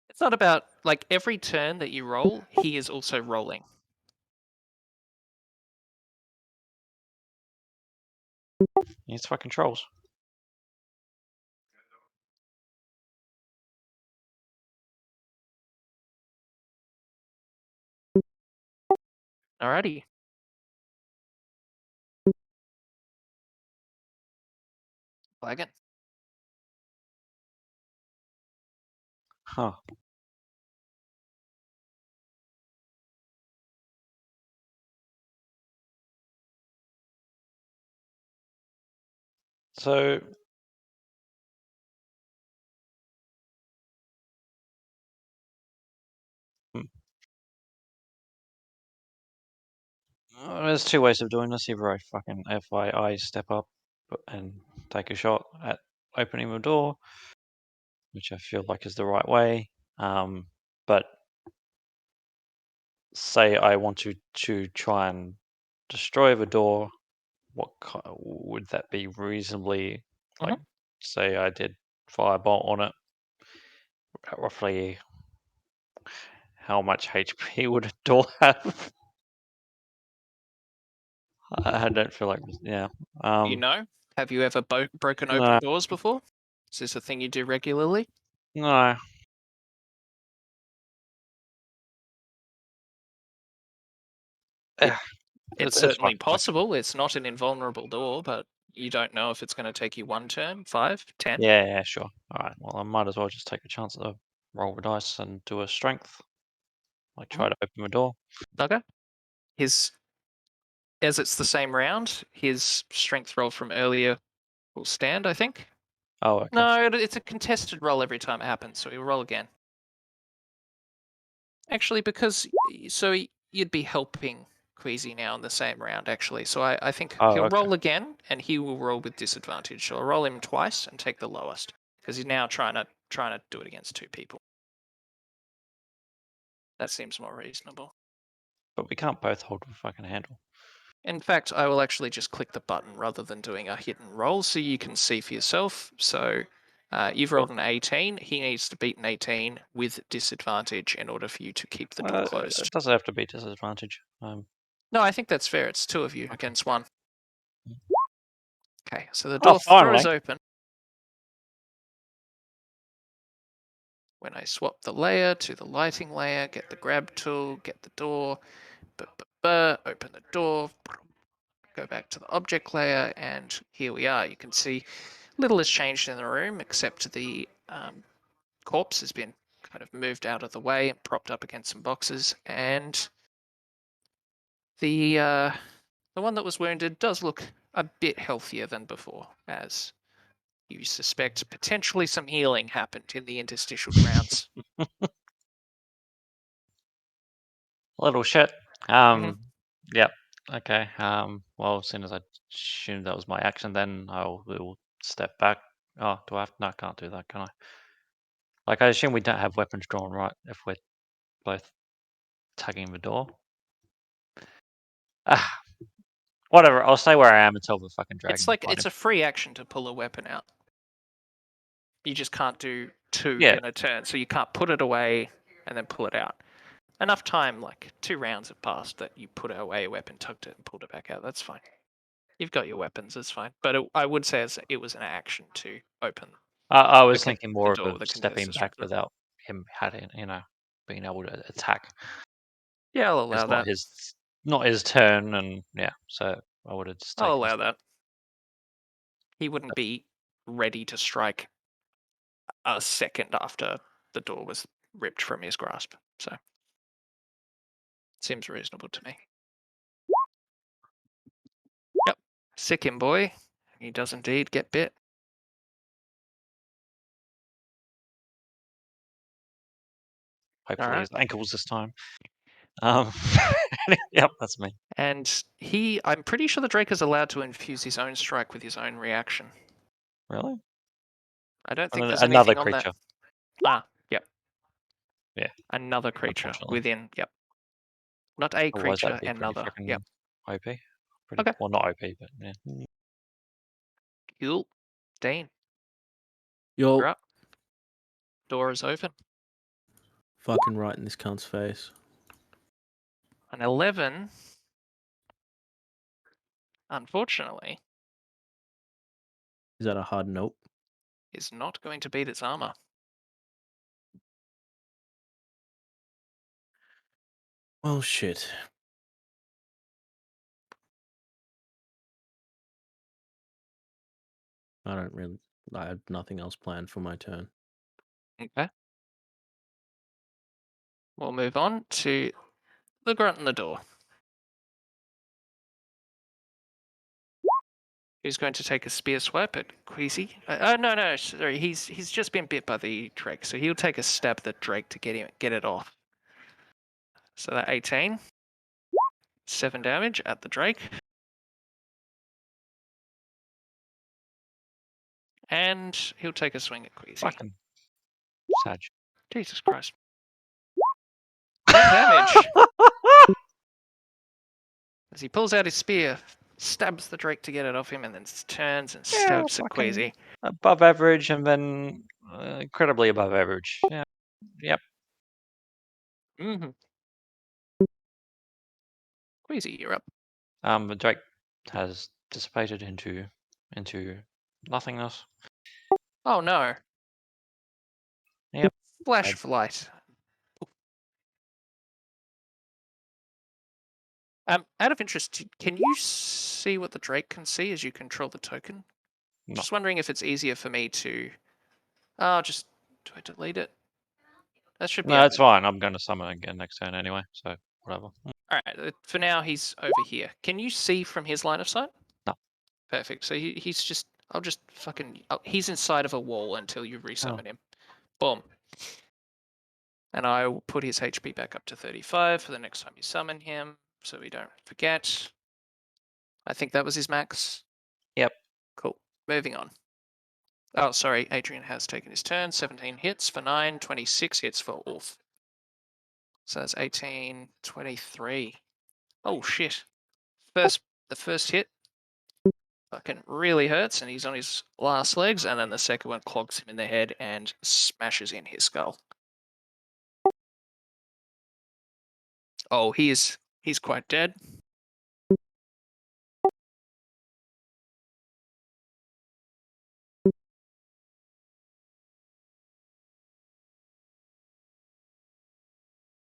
[SPEAKER 3] It's not about, like, every turn that you roll, he is also rolling.
[SPEAKER 2] He's fucking trolls.
[SPEAKER 3] Alrighty. Flag it.
[SPEAKER 2] Huh. So there's two ways of doing this. Either I step up and take a shot at opening the door, which I feel like is the right way. But say I want to try and destroy the door, what would that be reasonably? Like, say I did firebolt on it, roughly how much HP would a door have? I don't feel like, yeah.
[SPEAKER 3] You know? Have you ever broken open
[SPEAKER 2] No,
[SPEAKER 3] doors before? Is this a thing you do regularly?
[SPEAKER 2] no.
[SPEAKER 3] Yeah. It's
[SPEAKER 2] fine,
[SPEAKER 3] certainly
[SPEAKER 2] like-
[SPEAKER 3] possible. It's not an invulnerable door, but you don't know if it's going to take you 1 turn, 5, 10.
[SPEAKER 2] Yeah, sure. All right. Well, I might as well just take a chance to roll the dice and do a strength. Like try to open the door.
[SPEAKER 3] Okay. As it's the same round, his strength roll from earlier will stand, I think.
[SPEAKER 2] Oh, okay.
[SPEAKER 3] No, it's a contested roll every time it happens, so he'll roll again. Actually, because you'd be helping Queasy now in the same round, actually. So I think he'll
[SPEAKER 2] okay.
[SPEAKER 3] roll again, and he will roll with disadvantage. So I'll roll him twice and take the lowest, because he's now trying to do it against 2 people. That seems more reasonable.
[SPEAKER 2] But we can't both hold the fucking handle.
[SPEAKER 3] In fact, I will actually just click the button rather than doing a hit and roll, so you can see for yourself. So you've rolled an 18. He needs to beat an 18 with disadvantage in order for you to keep the door closed.
[SPEAKER 2] It doesn't have to be disadvantage.
[SPEAKER 3] No, I think that's fair. It's 2 of you against 1. Okay, so the
[SPEAKER 2] Oh,
[SPEAKER 3] door
[SPEAKER 2] finally.
[SPEAKER 3] throws open. When I swap the layer to the lighting layer, get the grab tool, get the door, open the door, go back to the object layer, and here we are. You can see little has changed in the room except the corpse has been kind of moved out of the way and propped up against some boxes, and the one that was wounded does look a bit healthier than before, as you suspect potentially some healing happened in the interstitial grounds.
[SPEAKER 2] Little shit.
[SPEAKER 3] Mhm.
[SPEAKER 2] Yep. Okay. Well, as soon as I assumed that was my action, then will step back. Oh, do I have? No, I can't do that, can I? Like, I assume we don't have weapons drawn, right? If we're both tagging the door. Ah, whatever. I'll stay where I am until the fucking dragon.
[SPEAKER 3] It's like it's a free action to pull a weapon out. You just can't do 2 in a turn, so you can't put it away and then pull it out. Enough time, like 2 rounds have passed, that you put away a weapon, tucked it, and pulled it back out. That's fine. You've got your weapons. It's fine. But I would say it was an action to open.
[SPEAKER 2] I was thinking more
[SPEAKER 3] door
[SPEAKER 2] of
[SPEAKER 3] with a
[SPEAKER 2] stepping
[SPEAKER 3] contested
[SPEAKER 2] back
[SPEAKER 3] strength.
[SPEAKER 2] without him having, being able to attack.
[SPEAKER 3] Yeah, I'll allow that.
[SPEAKER 2] Not his turn, and yeah, so I would have just taken.
[SPEAKER 3] I'll allow that. He wouldn't be ready to strike a second after the door was ripped from his grasp. So seems reasonable to me. Yep. Sick him, boy. He does indeed get bit.
[SPEAKER 2] Hopefully
[SPEAKER 3] Alright.
[SPEAKER 2] his ankles this time. Yep, that's me.
[SPEAKER 3] And I'm pretty sure the Drake is allowed to infuse his own strike with his own reaction.
[SPEAKER 2] Really?
[SPEAKER 3] I don't think there's
[SPEAKER 2] Another
[SPEAKER 3] anything
[SPEAKER 2] creature.
[SPEAKER 3] on that. Yep.
[SPEAKER 2] Yeah.
[SPEAKER 3] Another creature
[SPEAKER 2] Unfortunately.
[SPEAKER 3] within. Yep. Not a
[SPEAKER 2] Otherwise,
[SPEAKER 3] creature,
[SPEAKER 2] that'd be pretty
[SPEAKER 3] another.
[SPEAKER 2] fucking
[SPEAKER 3] Yep.
[SPEAKER 2] OP.
[SPEAKER 3] Okay.
[SPEAKER 2] Well, not OP, but yeah.
[SPEAKER 3] Cool. Dean,
[SPEAKER 1] Yo,
[SPEAKER 3] you're up. Door is open.
[SPEAKER 1] fucking right in this cunt's face.
[SPEAKER 3] An 11, unfortunately,
[SPEAKER 1] Is that a hard nope?
[SPEAKER 3] is not going to beat its armor.
[SPEAKER 1] Well, shit. I have nothing else planned for my turn.
[SPEAKER 3] Okay. We'll move on to the grunt in the door. Who's going to take a spear swipe at Queasy? No, sorry. He's just been bit by the Drake, so he'll take a stab at the Drake to get it off. So that 18, 7 damage at the Drake, and he'll take a swing at Queasy.
[SPEAKER 2] Fucking Sag.
[SPEAKER 3] Jesus Christ! 10 damage as he pulls out his spear, stabs the Drake to get it off him, and then turns and stabs at Queasy.
[SPEAKER 2] Above average, and then incredibly above average. Yeah. Yep.
[SPEAKER 3] Mm-hmm. Queasy, you're up.
[SPEAKER 2] The Drake has dissipated into nothingness.
[SPEAKER 3] Oh no!
[SPEAKER 2] Yep.
[SPEAKER 3] Flash of light. Out of interest, can you see what the Drake can see as you control the token?
[SPEAKER 2] No.
[SPEAKER 3] Just wondering if it's easier for me to. Just do I delete it? That should be.
[SPEAKER 2] No, it's fine. I'm going to summon again next turn anyway, so whatever.
[SPEAKER 3] All right. For now, he's over here. Can you see from his line of sight?
[SPEAKER 2] No.
[SPEAKER 3] Perfect. So he's just. I'll just fucking. He's inside of a wall until you resummon him. Boom. And I will put his HP back up to 35 for the next time you summon him, so we don't forget. I think that was his max.
[SPEAKER 2] Yep.
[SPEAKER 3] Cool. Moving on. Oh, sorry. Adrian has taken his turn. 17 hits for 9, 26 hits for Wolf. So that's 18, 23. Oh, shit. The first hit fucking really hurts, and he's on his last legs, and then the second one clogs him in the head and smashes in his skull. Oh, he's quite dead.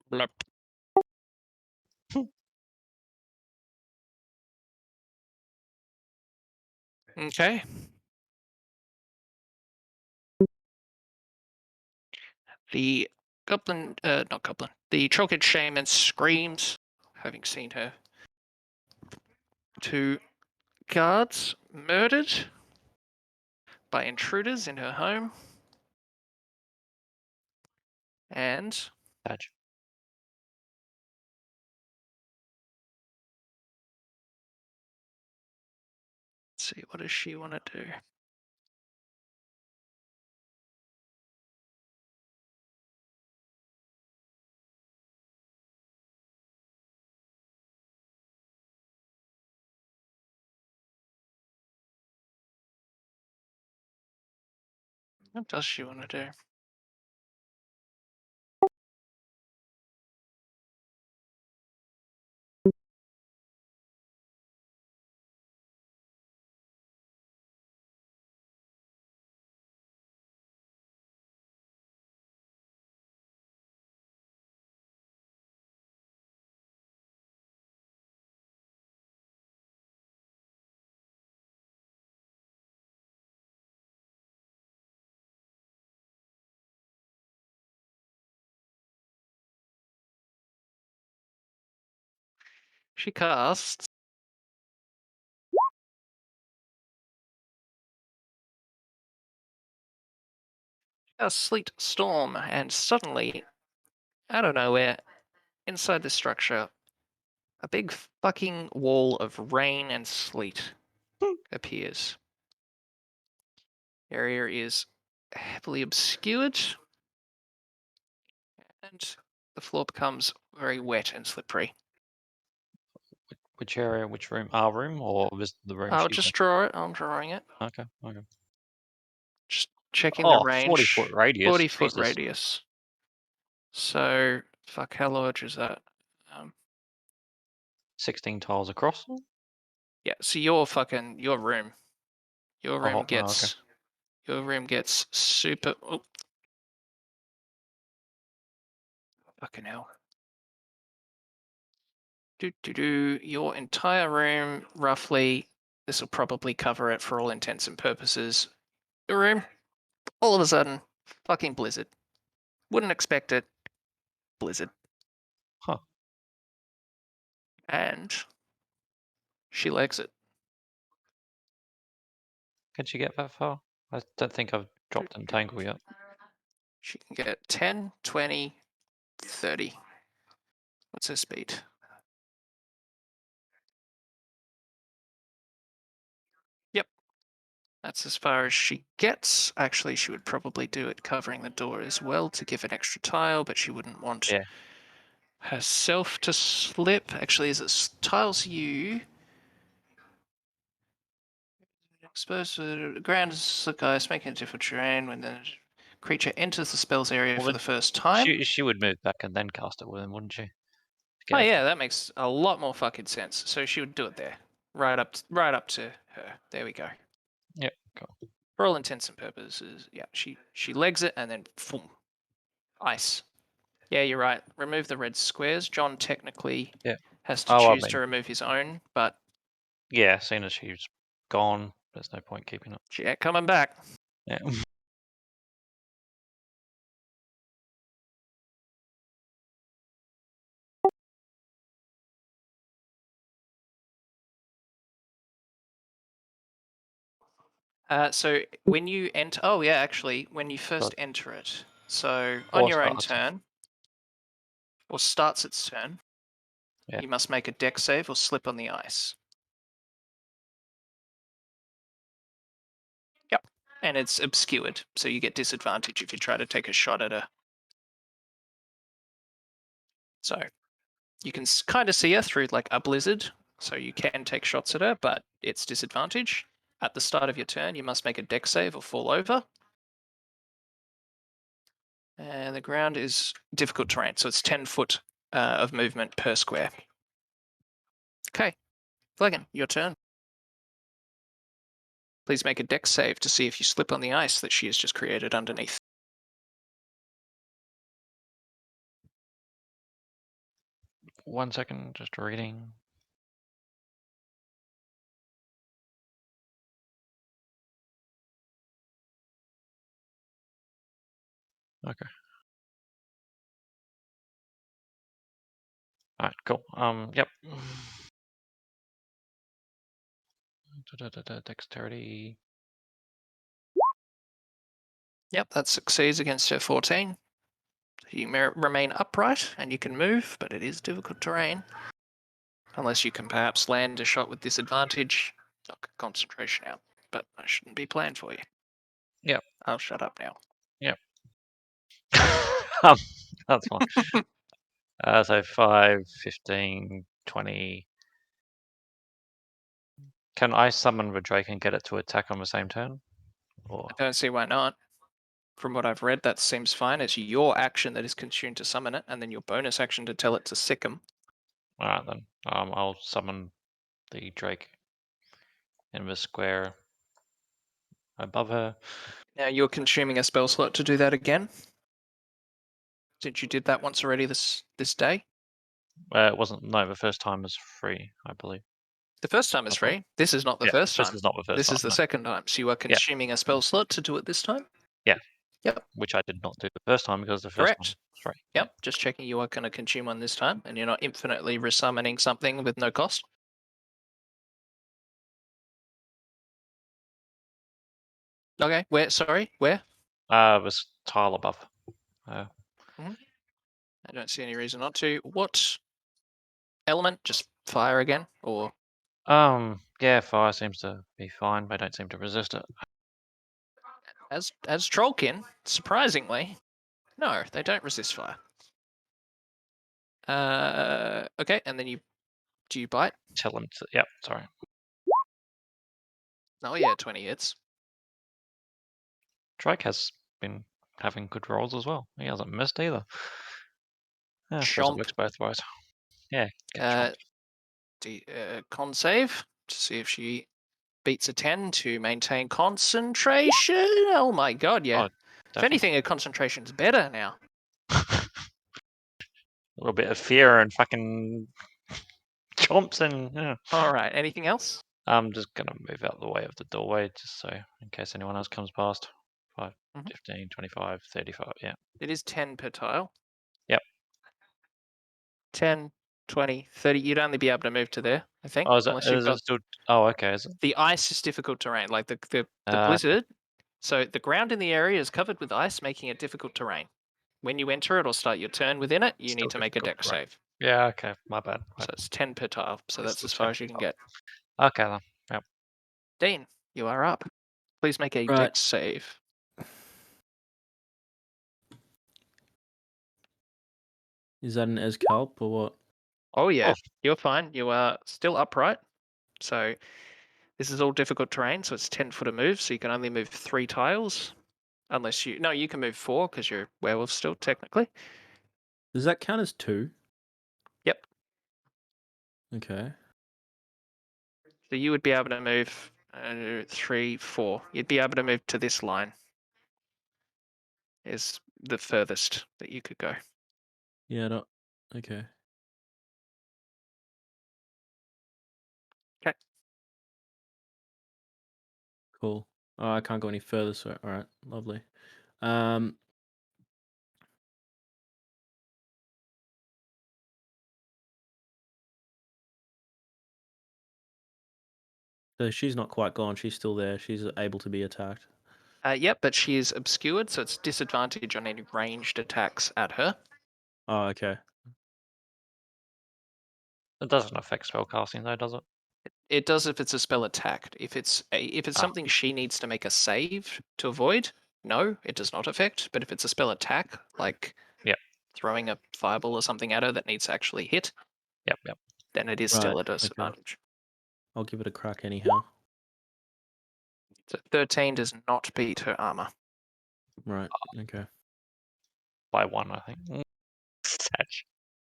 [SPEAKER 3] Blup. Okay. The goblin, not goblin, the Trollkid shaman screams, having seen her 2 guards murdered by intruders in her home. And
[SPEAKER 2] Badge.
[SPEAKER 3] let's see, what does she want to do? What does she want to do? She casts a sleet storm, and suddenly, out of nowhere, inside the structure, a big fucking wall of rain and sleet appears. The area is heavily obscured, and the floor becomes very wet and slippery.
[SPEAKER 2] Which area? Which room? Our room or was the room
[SPEAKER 3] I'll
[SPEAKER 2] she's
[SPEAKER 3] just draw it. I'm drawing it.
[SPEAKER 2] in? Okay. Okay.
[SPEAKER 3] Just checking the
[SPEAKER 2] Oh,
[SPEAKER 3] range.
[SPEAKER 2] 40-foot radius.
[SPEAKER 3] 40-foot
[SPEAKER 2] Jesus.
[SPEAKER 3] radius. So, fuck, how large is that?
[SPEAKER 2] 16 tiles across.
[SPEAKER 3] Yeah, so your room. Your room
[SPEAKER 2] Oh,
[SPEAKER 3] gets.
[SPEAKER 2] okay.
[SPEAKER 3] Your room gets super. Oh. Fucking hell. Your entire room, roughly. This will probably cover it for all intents and purposes. Your room, all of a sudden, fucking blizzard. Wouldn't expect it. Blizzard.
[SPEAKER 2] Huh.
[SPEAKER 3] And she legs it.
[SPEAKER 2] Can she get that far? I don't think I've dropped Entangle yet.
[SPEAKER 3] She can get 10, 20, 30. What's her speed? Yep. That's as far as she gets. Actually, she would probably do it covering the door as well to give an extra tile, but she wouldn't want herself to slip. Actually, as it tiles you, exposed to the ground is the ice, making a different terrain when the creature enters the spell's area
[SPEAKER 2] Well,
[SPEAKER 3] for the first time.
[SPEAKER 2] She would move back and then cast it with him, wouldn't she?
[SPEAKER 3] Oh yeah, that makes a lot more fucking sense. So she would do it there, right up to her. There we go.
[SPEAKER 2] Yep, cool.
[SPEAKER 3] For all intents and purposes, yeah, she legs it and then boom, ice. Yeah, you're right. Remove the red squares. John technically has to
[SPEAKER 2] Oh, I
[SPEAKER 3] choose to
[SPEAKER 2] mean,
[SPEAKER 3] remove his own, but
[SPEAKER 2] yeah, seeing as she's gone, there's no point keeping it.
[SPEAKER 3] she ain't coming back.
[SPEAKER 2] Yeah.
[SPEAKER 3] So when you enter, oh yeah, actually, when you first enter it, so on
[SPEAKER 2] Or
[SPEAKER 3] your own
[SPEAKER 2] starts.
[SPEAKER 3] turn, or starts its turn,
[SPEAKER 2] Yeah.
[SPEAKER 3] you must make a deck save or slip on the ice. Yep. And it's obscured, so you get disadvantage if you try to take a shot at her. So you can kind of see her through like a blizzard, so you can take shots at her, but it's disadvantage. At the start of your turn, you must make a deck save or fall over. And the ground is difficult terrain, so it's 10 foot of movement per square. Okay, Flagon, your turn. Please make a dex save to see if you slip on the ice that she has just created underneath.
[SPEAKER 2] One second, just reading. Okay. Alright, cool. Yep. Dexterity.
[SPEAKER 3] Yep, that succeeds against her 14. You remain upright and you can move, but it is difficult terrain. Unless you can perhaps land a shot with disadvantage, knock concentration out. But I shouldn't be playing for you.
[SPEAKER 2] Yep.
[SPEAKER 3] I'll shut up now.
[SPEAKER 2] Yep. That's fine. So 5, 15, 20. Can I summon the Drake and get it to attack on the same turn? Or
[SPEAKER 3] I don't see why not. From what I've read, that seems fine. It's your action that is consumed to summon it, and then your bonus action to tell it to sick him.
[SPEAKER 2] alright then. I'll summon the Drake in the square above her.
[SPEAKER 3] Now you're consuming a spell slot to do that again. Since you did that once already this day.
[SPEAKER 2] It wasn't. No, the first time was free, I believe.
[SPEAKER 3] The first time is free. This is not the first time.
[SPEAKER 2] This is not the first
[SPEAKER 3] This
[SPEAKER 2] time.
[SPEAKER 3] is the
[SPEAKER 2] No.
[SPEAKER 3] second time. So you are consuming a spell slot to do it this time?
[SPEAKER 2] Yeah.
[SPEAKER 3] Yep.
[SPEAKER 2] Which I did not do the first time because the first
[SPEAKER 3] Correct.
[SPEAKER 2] one was free.
[SPEAKER 3] Yep. Just checking you are going to consume one this time and you're not infinitely resummoning something with no cost. Okay. Where? Sorry. Where?
[SPEAKER 2] This tile above.
[SPEAKER 3] I don't see any reason not to. What element? Just fire again? Or
[SPEAKER 2] Yeah, fire seems to be fine. They don't seem to resist it.
[SPEAKER 3] as Trollkin, surprisingly, no, they don't resist fire. Okay, and then do you bite?
[SPEAKER 2] Tell them to. Yep. Sorry.
[SPEAKER 3] Oh yeah, 20 hits.
[SPEAKER 2] Drake has been having good rolls as well. He hasn't missed either. Yeah, I suppose it
[SPEAKER 3] Chomp.
[SPEAKER 2] works both ways. Yeah. Get chomped.
[SPEAKER 3] Con save to see if she beats a 10 to maintain concentration. Oh my god, yeah.
[SPEAKER 2] Oh,
[SPEAKER 3] If
[SPEAKER 2] definitely.
[SPEAKER 3] anything, her concentration's better now.
[SPEAKER 2] A little bit of fear and fucking chomps and yeah.
[SPEAKER 3] All right, anything else?
[SPEAKER 2] I'm just gonna move out the way of the doorway just so in case anyone else comes past. 5, 15, 25, 35, yeah.
[SPEAKER 3] It is 10 per tile.
[SPEAKER 2] Yep.
[SPEAKER 3] 10, 20, 30. You'd only be able to move to there, I think.
[SPEAKER 2] Oh, is
[SPEAKER 3] unless you've
[SPEAKER 2] it
[SPEAKER 3] got
[SPEAKER 2] still? Oh, okay. Is it?
[SPEAKER 3] the ice is difficult terrain, like the blizzard. So the ground in the area is covered with ice, making it difficult terrain. When you enter it or start your turn within it, you
[SPEAKER 2] Still
[SPEAKER 3] need to make a
[SPEAKER 2] difficult,
[SPEAKER 3] deck
[SPEAKER 2] right.
[SPEAKER 3] save.
[SPEAKER 2] Yeah. Okay. My bad.
[SPEAKER 3] So it's 10 per tile. So
[SPEAKER 2] It's
[SPEAKER 3] that's
[SPEAKER 2] still
[SPEAKER 3] as far
[SPEAKER 2] 10
[SPEAKER 3] as you can
[SPEAKER 2] per
[SPEAKER 3] get.
[SPEAKER 2] Okay then. Yep.
[SPEAKER 3] Dean, you are up. Please make a
[SPEAKER 1] Right.
[SPEAKER 3] dex save.
[SPEAKER 1] Is that an Escalp or what?
[SPEAKER 3] Oh yeah,
[SPEAKER 2] Oh.
[SPEAKER 3] you're fine. You are still upright. So this is all difficult terrain, so it's 10 foot of move, so you can only move 3 tiles. Unless you... No, you can move 4 because you're werewolf still, technically.
[SPEAKER 1] Does that count as 2?
[SPEAKER 3] Yep.
[SPEAKER 1] Okay.
[SPEAKER 3] So you would be able to move 3, 4. You'd be able to move to this line. Is the furthest that you could go.
[SPEAKER 1] Yeah, okay. Cool. Oh, I can't go any further, so all right, lovely. Um, so she's not quite gone. She's still there. She's able to be attacked.
[SPEAKER 3] Yep, but she is obscured, so it's disadvantage on any ranged attacks at her.
[SPEAKER 1] Oh, okay.
[SPEAKER 2] It doesn't affect spellcasting though, does it?
[SPEAKER 3] It does if it's a spell attacked. If it's something she needs to make a save to avoid, no, it does not affect. But if it's a spell attack, like
[SPEAKER 2] Yep.
[SPEAKER 3] throwing a fireball or something at her that needs to actually hit,
[SPEAKER 2] Yep.
[SPEAKER 3] then it is
[SPEAKER 1] Right,
[SPEAKER 3] still a
[SPEAKER 1] okay.
[SPEAKER 3] disadvantage.
[SPEAKER 1] I'll give it a crack anyhow.
[SPEAKER 3] So 13 does not beat her armor.
[SPEAKER 1] Right, okay.
[SPEAKER 2] By 1, I think. Satch.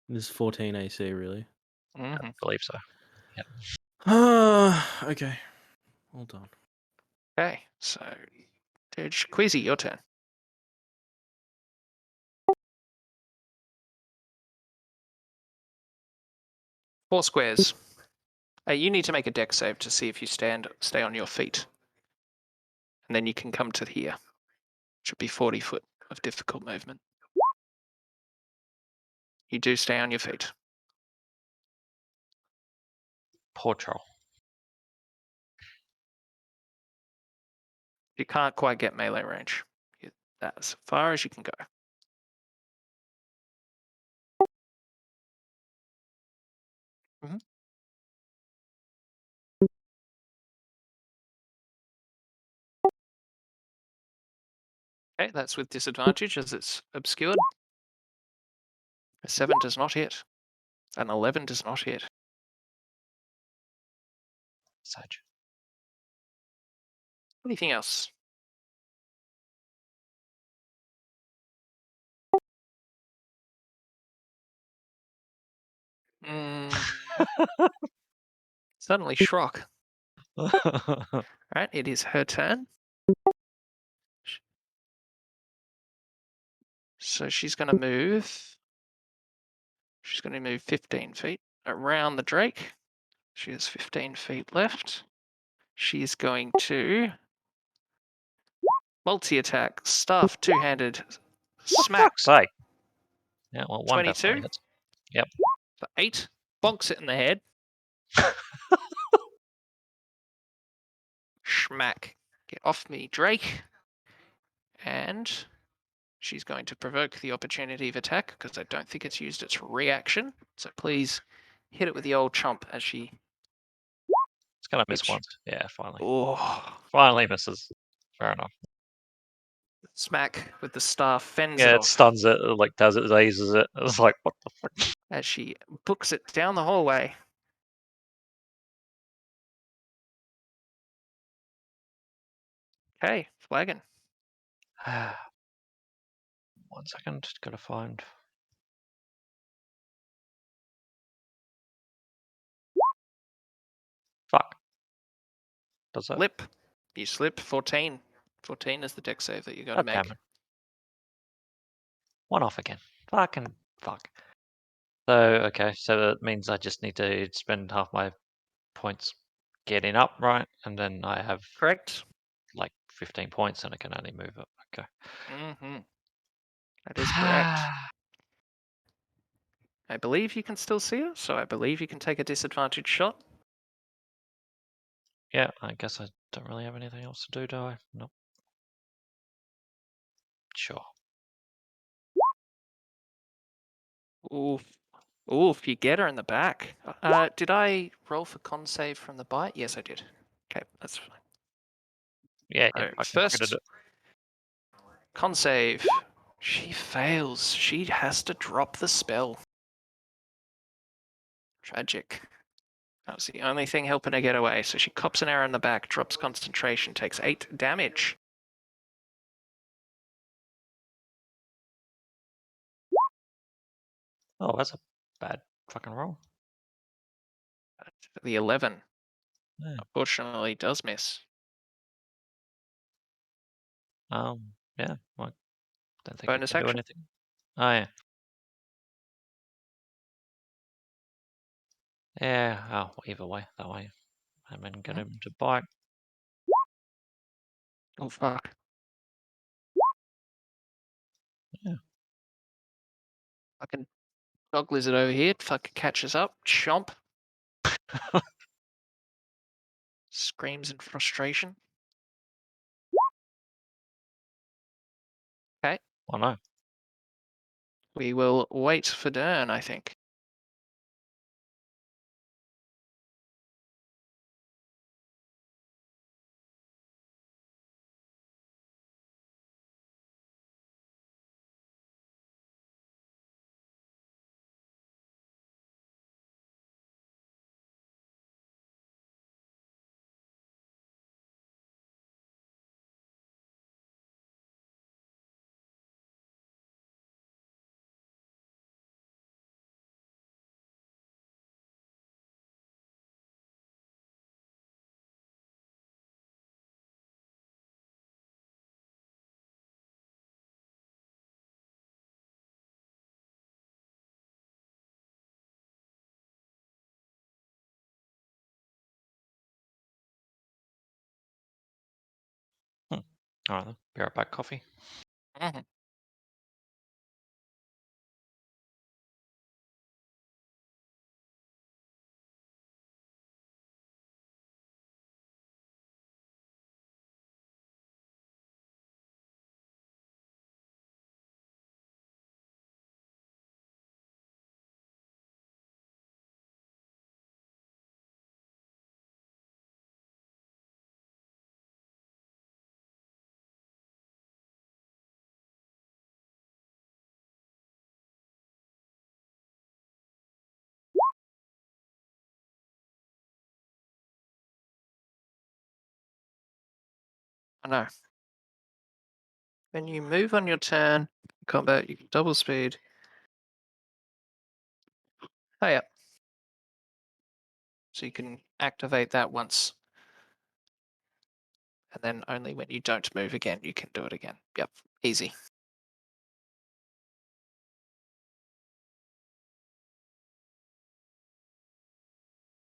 [SPEAKER 1] This is 14 AC, really.
[SPEAKER 3] Hmm.
[SPEAKER 2] I believe so.
[SPEAKER 1] Okay. Hold on.
[SPEAKER 3] Okay, so Queasy, your turn. Four squares. You need to make a dex save to see if you stay on your feet. And then you can come to here. Should be 40 foot of difficult movement. You do stay on your feet.
[SPEAKER 2] Poor troll.
[SPEAKER 3] You can't quite get melee range. That's as far as you can go. Mhm. Okay, that's with disadvantage as it's obscured. A 7 does not hit. An 11 does not hit.
[SPEAKER 2] Satch.
[SPEAKER 3] Anything else? Suddenly Shrock. Right, it is her turn. So she's going to move. She's going to move 15 feet around the Drake. She has 15 feet left. She's going to multi-attack, staff, two-handed, smack.
[SPEAKER 2] Fuck's sake. Yeah, well, 1
[SPEAKER 3] 22
[SPEAKER 2] definitely hits. Yep.
[SPEAKER 3] for 8. Bonks it in the head. Schmack. Get off me, Drake. And she's going to provoke the opportunity of attack because I don't think it's used its reaction. So please hit it with the old chomp as she.
[SPEAKER 2] It's going to miss once. Yeah, finally.
[SPEAKER 3] Oh,
[SPEAKER 2] Finally misses. Fair enough.
[SPEAKER 3] smack with the staff fends
[SPEAKER 2] Yeah,
[SPEAKER 3] it
[SPEAKER 2] it
[SPEAKER 3] off
[SPEAKER 2] stuns it, like does it, lasers it. It's like, what the fuck?
[SPEAKER 3] as she books it down the hallway. Okay, flagon.
[SPEAKER 2] 1 second, just gotta find. Fuck. Does that?
[SPEAKER 3] Lip. You slip 14. 14 is the dex save that you got to
[SPEAKER 2] God
[SPEAKER 3] make.
[SPEAKER 2] damn it. 1 off again. Fucking fuck. So, okay, so that means I just need to spend half my points getting up, right? And then I have
[SPEAKER 3] Correct?
[SPEAKER 2] like 15 points and I can only move up. Okay.
[SPEAKER 3] Mm-hmm. That is correct. I believe you can still see her, so I believe you can take a disadvantage shot.
[SPEAKER 2] Yeah, I guess I don't really have anything else to do, do I? Nope. Sure.
[SPEAKER 3] Oof. Oof, you get her in the back. Did I roll for con save from the bite? Yes, I did. Okay, that's fine.
[SPEAKER 2] Yeah, yeah,
[SPEAKER 3] Alright,
[SPEAKER 2] I considered
[SPEAKER 3] first,
[SPEAKER 2] it.
[SPEAKER 3] con save. She fails. She has to drop the spell. Tragic. That was the only thing helping her get away. So she cops an arrow in the back, drops concentration, takes 8 damage.
[SPEAKER 2] Oh, that's a bad fucking roll.
[SPEAKER 3] The 11,
[SPEAKER 2] Yeah.
[SPEAKER 3] unfortunately, does miss.
[SPEAKER 2] Yeah, well, don't think
[SPEAKER 3] Bonus
[SPEAKER 2] I can do
[SPEAKER 3] action?
[SPEAKER 2] anything. Oh, yeah. Yeah, oh, either way, that way. I'm then get him to bite.
[SPEAKER 3] Oh fuck.
[SPEAKER 2] Yeah.
[SPEAKER 3] Fucking dog lizard over here fucking catches up. Chomp. Screams in frustration. Okay.
[SPEAKER 2] Oh no.
[SPEAKER 3] We will wait for Dern, I think.
[SPEAKER 2] All right, then. Be right back. Coffee.
[SPEAKER 3] Mhm. I know. When you move on your turn, combat, you can double speed. Oh yeah. So you can activate that once. And then only when you don't move again, you can do it again. Yep. Easy.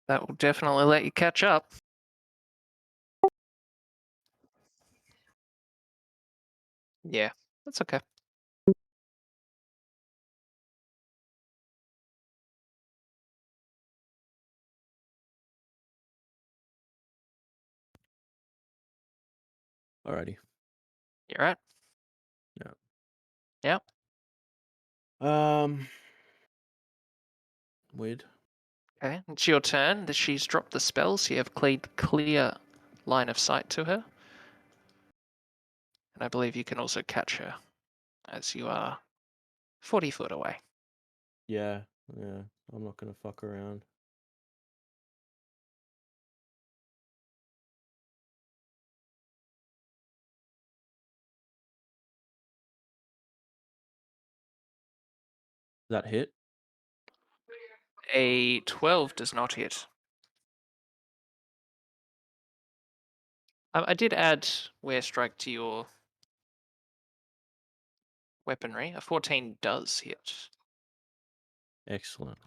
[SPEAKER 3] That will definitely let you catch up. Yeah, that's okay.
[SPEAKER 1] Alrighty.
[SPEAKER 3] You're right.
[SPEAKER 1] Yeah.
[SPEAKER 3] Yep.
[SPEAKER 1] Weird.
[SPEAKER 3] Okay, it's your turn. She's dropped the spell, so you have clear line of sight to her. And I believe you can also catch her, as you are 40 foot away.
[SPEAKER 1] Yeah. Yeah. I'm not gonna fuck around. That hit?
[SPEAKER 3] A 12 does not hit. I did add Wear Strike to your weaponry. A 14 does hit.
[SPEAKER 1] Excellent.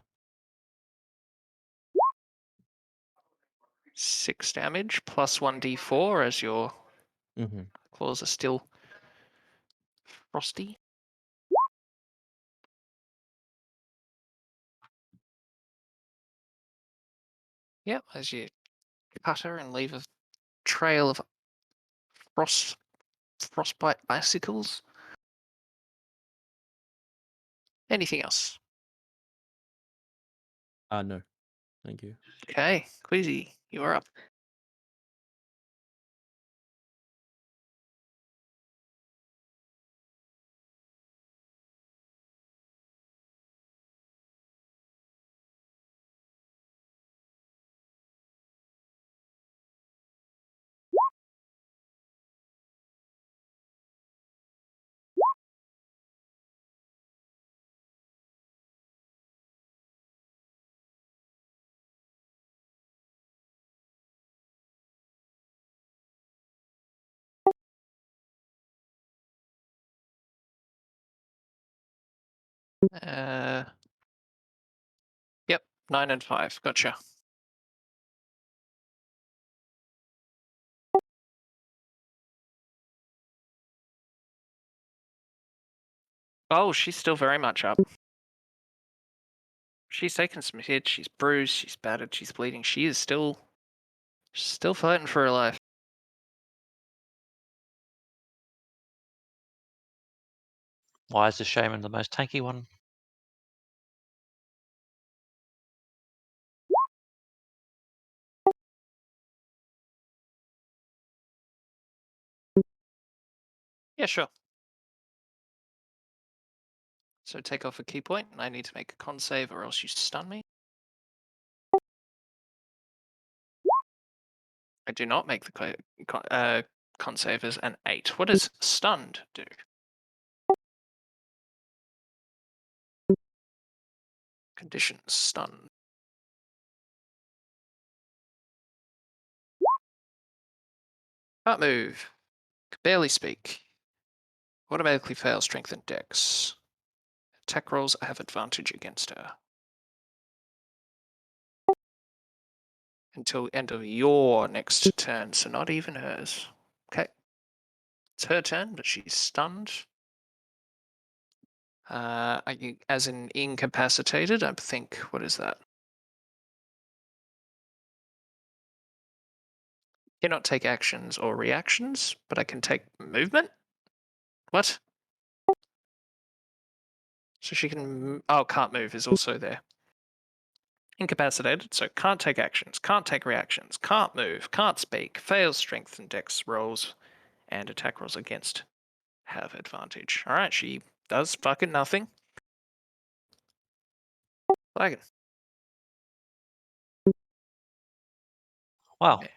[SPEAKER 3] 6 damage plus 1d4 as your
[SPEAKER 1] Mm-hmm.
[SPEAKER 3] claws are still frosty. Yep, as you cut her and leave a trail of frostbite icicles. Anything else?
[SPEAKER 1] No. Thank you.
[SPEAKER 3] Okay, Queasy, you are up. Uh, yep, 9 and 5. Gotcha. Oh, she's still very much up. She's taken some hits. She's bruised. She's battered. She's bleeding. She is still fighting for her life.
[SPEAKER 2] Why is the shaman the most tanky one?
[SPEAKER 3] Yeah, sure. So take off a key point, and I need to make a con save, or else you stun me. I do not make the con save as an 8. What does stunned do? Conditions stun. Can't move. Can barely speak. Automatically fail strength and dex. Attack rolls, I have advantage against her. Until end of your next turn, so not even hers. Okay. It's her turn, but she's stunned. As in incapacitated, I think, what is that? Cannot take actions or reactions, but I can take movement? What? So she can... Oh, can't move is also there. Incapacitated, so can't take actions, can't take reactions, can't move, can't speak, fails strength and dex rolls, and attack rolls against have advantage. Alright, she does fucking nothing. Flagon.
[SPEAKER 2] Wow.
[SPEAKER 3] Yeah.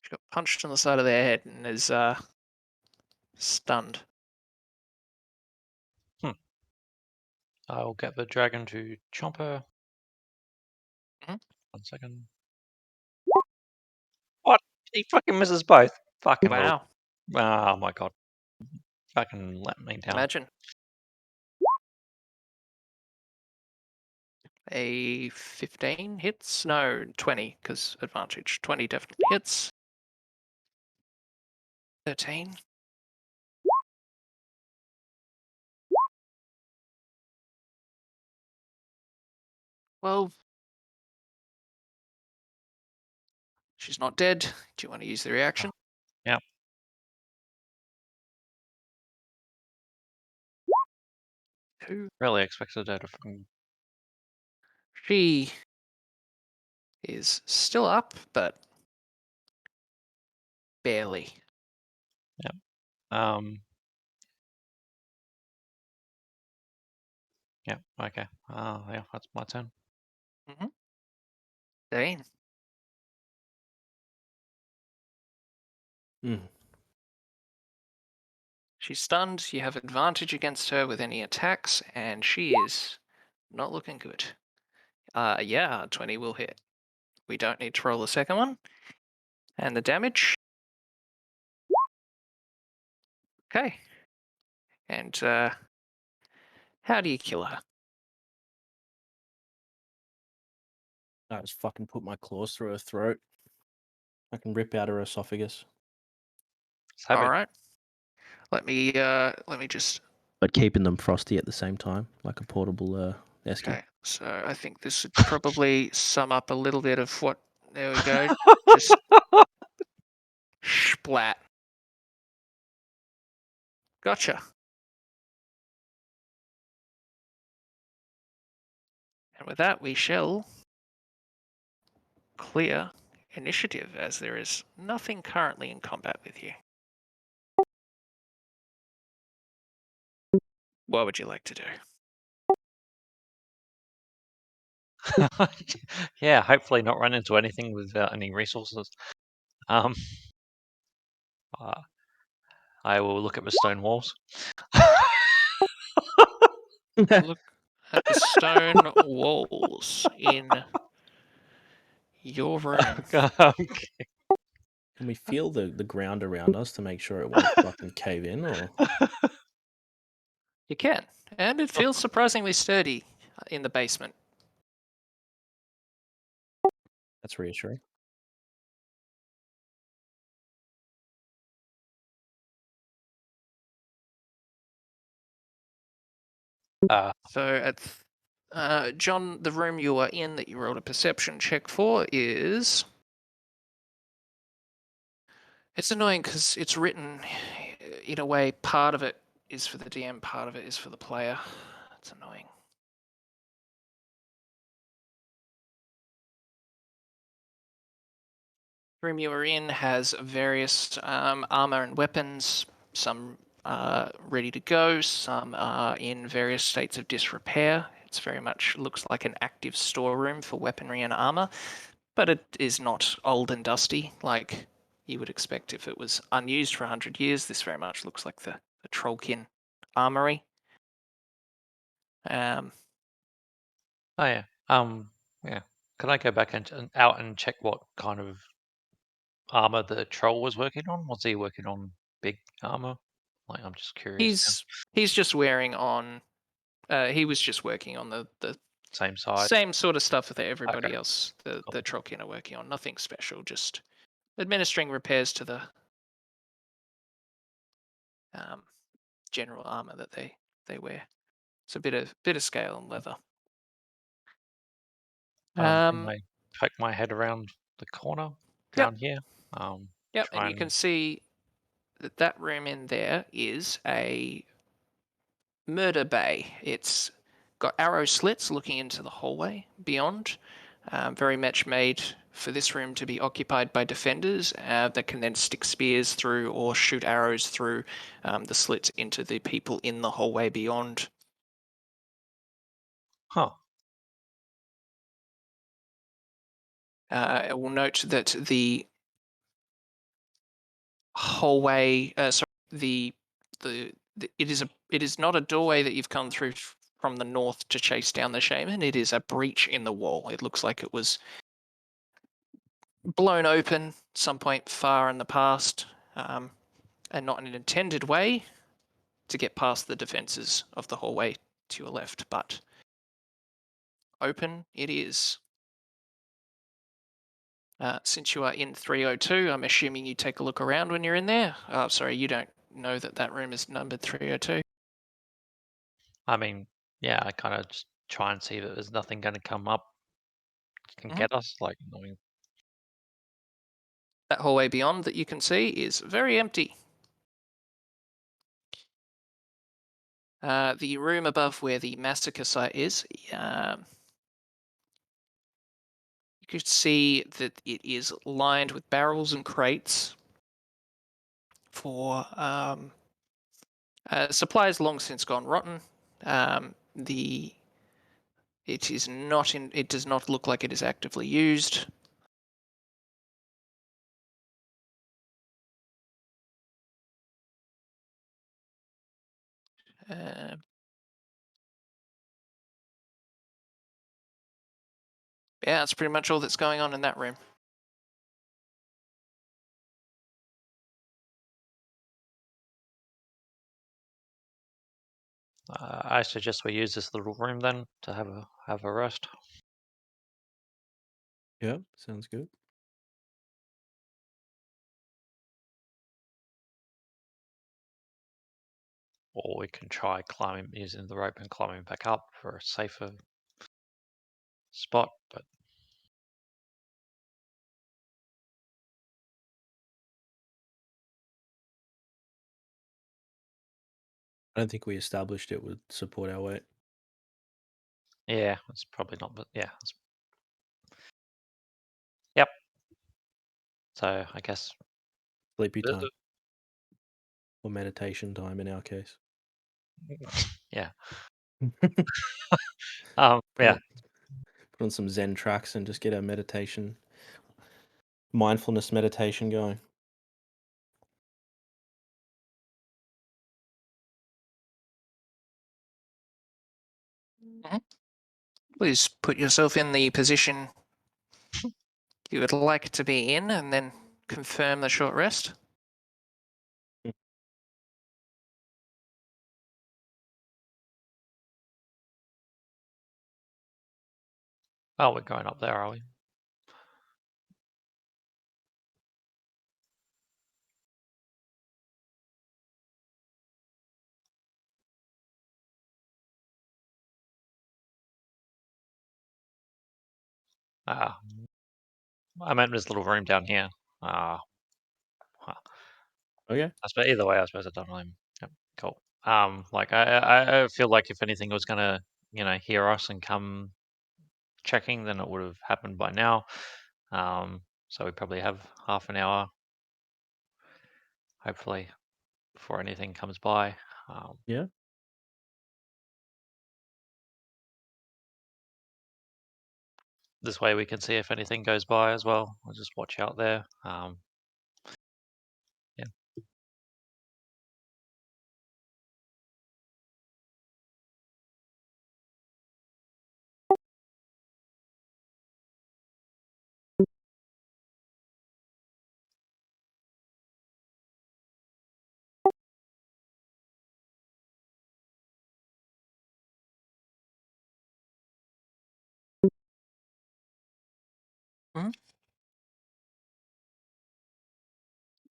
[SPEAKER 3] She got punched on the side of their head and is stunned.
[SPEAKER 2] I will get the dragon to chomp her.
[SPEAKER 3] Mhm.
[SPEAKER 2] 1 second. What? He fucking misses both. Fucking little.
[SPEAKER 3] Wow.
[SPEAKER 2] Oh my god. Fucking let me down.
[SPEAKER 3] Imagine. A 15 hits? No, 20, because advantage. 20 definitely hits. 13. 12. She's not dead. Do you want to use the reaction?
[SPEAKER 2] Yeah.
[SPEAKER 3] 2.
[SPEAKER 2] Really expected her to fucking...
[SPEAKER 3] She is still up, but barely.
[SPEAKER 2] Yeah, okay. Yeah, that's my turn.
[SPEAKER 3] Mm-hmm. Dane. She's stunned. You have advantage against her with any attacks, and she is not looking good. Yeah, 20 will hit. We don't need to roll the second one. And the damage. Okay. And how do you kill her?
[SPEAKER 1] I just fucking put my claws through her throat. I can rip out her esophagus.
[SPEAKER 3] All right. Let me just.
[SPEAKER 1] But keeping them frosty at the same time, like a portable esky.
[SPEAKER 3] Okay. So I think this would probably sum up a little bit of what. There we go. Just splat. Gotcha. And with that, we shall clear initiative, as there is nothing currently in combat with you. What would you like to do?
[SPEAKER 2] Yeah, hopefully not run into anything without any resources. I will look at the stone walls.
[SPEAKER 3] Look at the stone walls in your room.
[SPEAKER 1] Can we feel the ground around us to make sure it won't fucking cave in, or
[SPEAKER 3] You can, and it feels surprisingly sturdy in the basement.
[SPEAKER 1] that's reassuring.
[SPEAKER 3] So at John, the room you are in that you rolled a perception check for is. It's annoying because it's written in a way. Part of it is for the DM, part of it is for the player. It's annoying. The room you are in has various armor and weapons. Some are ready to go. Some are in various states of disrepair. It's very much looks like an active storeroom for weaponry and armor, but it is not old and dusty like you would expect if it was unused for 100 years. This very much looks like the Trollkin armory.
[SPEAKER 2] Oh yeah. Yeah. Can I go back and out and check what kind of armor the troll was working on? Was he working on big armor? Like, I'm just curious.
[SPEAKER 3] He's just wearing on. He was just working on the
[SPEAKER 2] Same size.
[SPEAKER 3] same sort of stuff that everybody
[SPEAKER 2] Okay.
[SPEAKER 3] else, the
[SPEAKER 2] Cool.
[SPEAKER 3] Trollkin are working on. Nothing special, just administering repairs to the general armor that they wear. It's a bit of scale and leather.
[SPEAKER 2] Can I poke my head around the corner down here?
[SPEAKER 3] Yep,
[SPEAKER 2] Try
[SPEAKER 3] and you can see that room in there is a murder bay. It's got arrow slits looking into the hallway beyond. Very much made for this room to be occupied by defenders that can then stick spears through or shoot arrows through the slits into the people in the hallway beyond.
[SPEAKER 2] Huh.
[SPEAKER 3] I will note that the hallway, it is not a doorway that you've come through from the north to chase down the shaman. It is a breach in the wall. It looks like it was blown open some point far in the past, and not in an intended way to get past the defences of the hallway to your left, but open it is. Since you are in 302, I'm assuming you take a look around when you're in there. Sorry, you don't know that room is numbered 302.
[SPEAKER 2] I mean, yeah, I kind of just try and see that there's nothing going to come up and
[SPEAKER 3] Mhm.
[SPEAKER 2] get us. Like, I mean,
[SPEAKER 3] That hallway beyond that you can see is very empty. The room above where the massacre site is, you could see that it is lined with barrels and crates for supplies long since gone rotten. It is not in. It does not look like it is actively used. Uh, yeah, that's pretty much all that's going on in that room.
[SPEAKER 2] I suggest we use this little room then to have a rest.
[SPEAKER 1] Yeah, sounds good.
[SPEAKER 2] Or we can try climbing using the rope and climbing back up for a safer spot. But
[SPEAKER 1] I don't think we established it would support our weight.
[SPEAKER 2] yeah, it's probably not. But yeah, yep. So I guess
[SPEAKER 1] Sleepy time. Or meditation time in our case.
[SPEAKER 2] yeah.
[SPEAKER 1] Put
[SPEAKER 2] Yeah.
[SPEAKER 1] on, put on some Zen tracks and just get our meditation, mindfulness meditation going.
[SPEAKER 3] Please put yourself in the position you would like to be in, and then confirm the short rest.
[SPEAKER 2] Oh, we're going up there, are we? I meant this little room down here. Huh.
[SPEAKER 1] Okay.
[SPEAKER 2] I suppose either way, I suppose I don't know him. Yep, cool. Like I feel like if anything was gonna, hear us and come checking, then it would have happened by now. So we probably have half an hour, hopefully, before anything comes by.
[SPEAKER 1] Yeah.
[SPEAKER 2] This way we can see if anything goes by as well. I'll just watch out there. Yeah.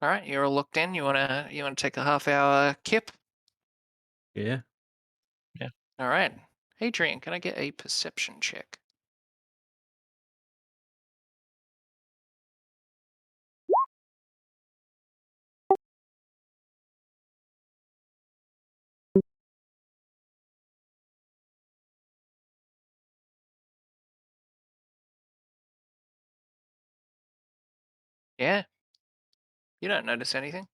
[SPEAKER 3] All right, you're all locked in. You wanna take a half-hour kip?
[SPEAKER 1] Yeah.
[SPEAKER 3] All right, Adrian, can I get a perception check? Yeah. You don't notice anything.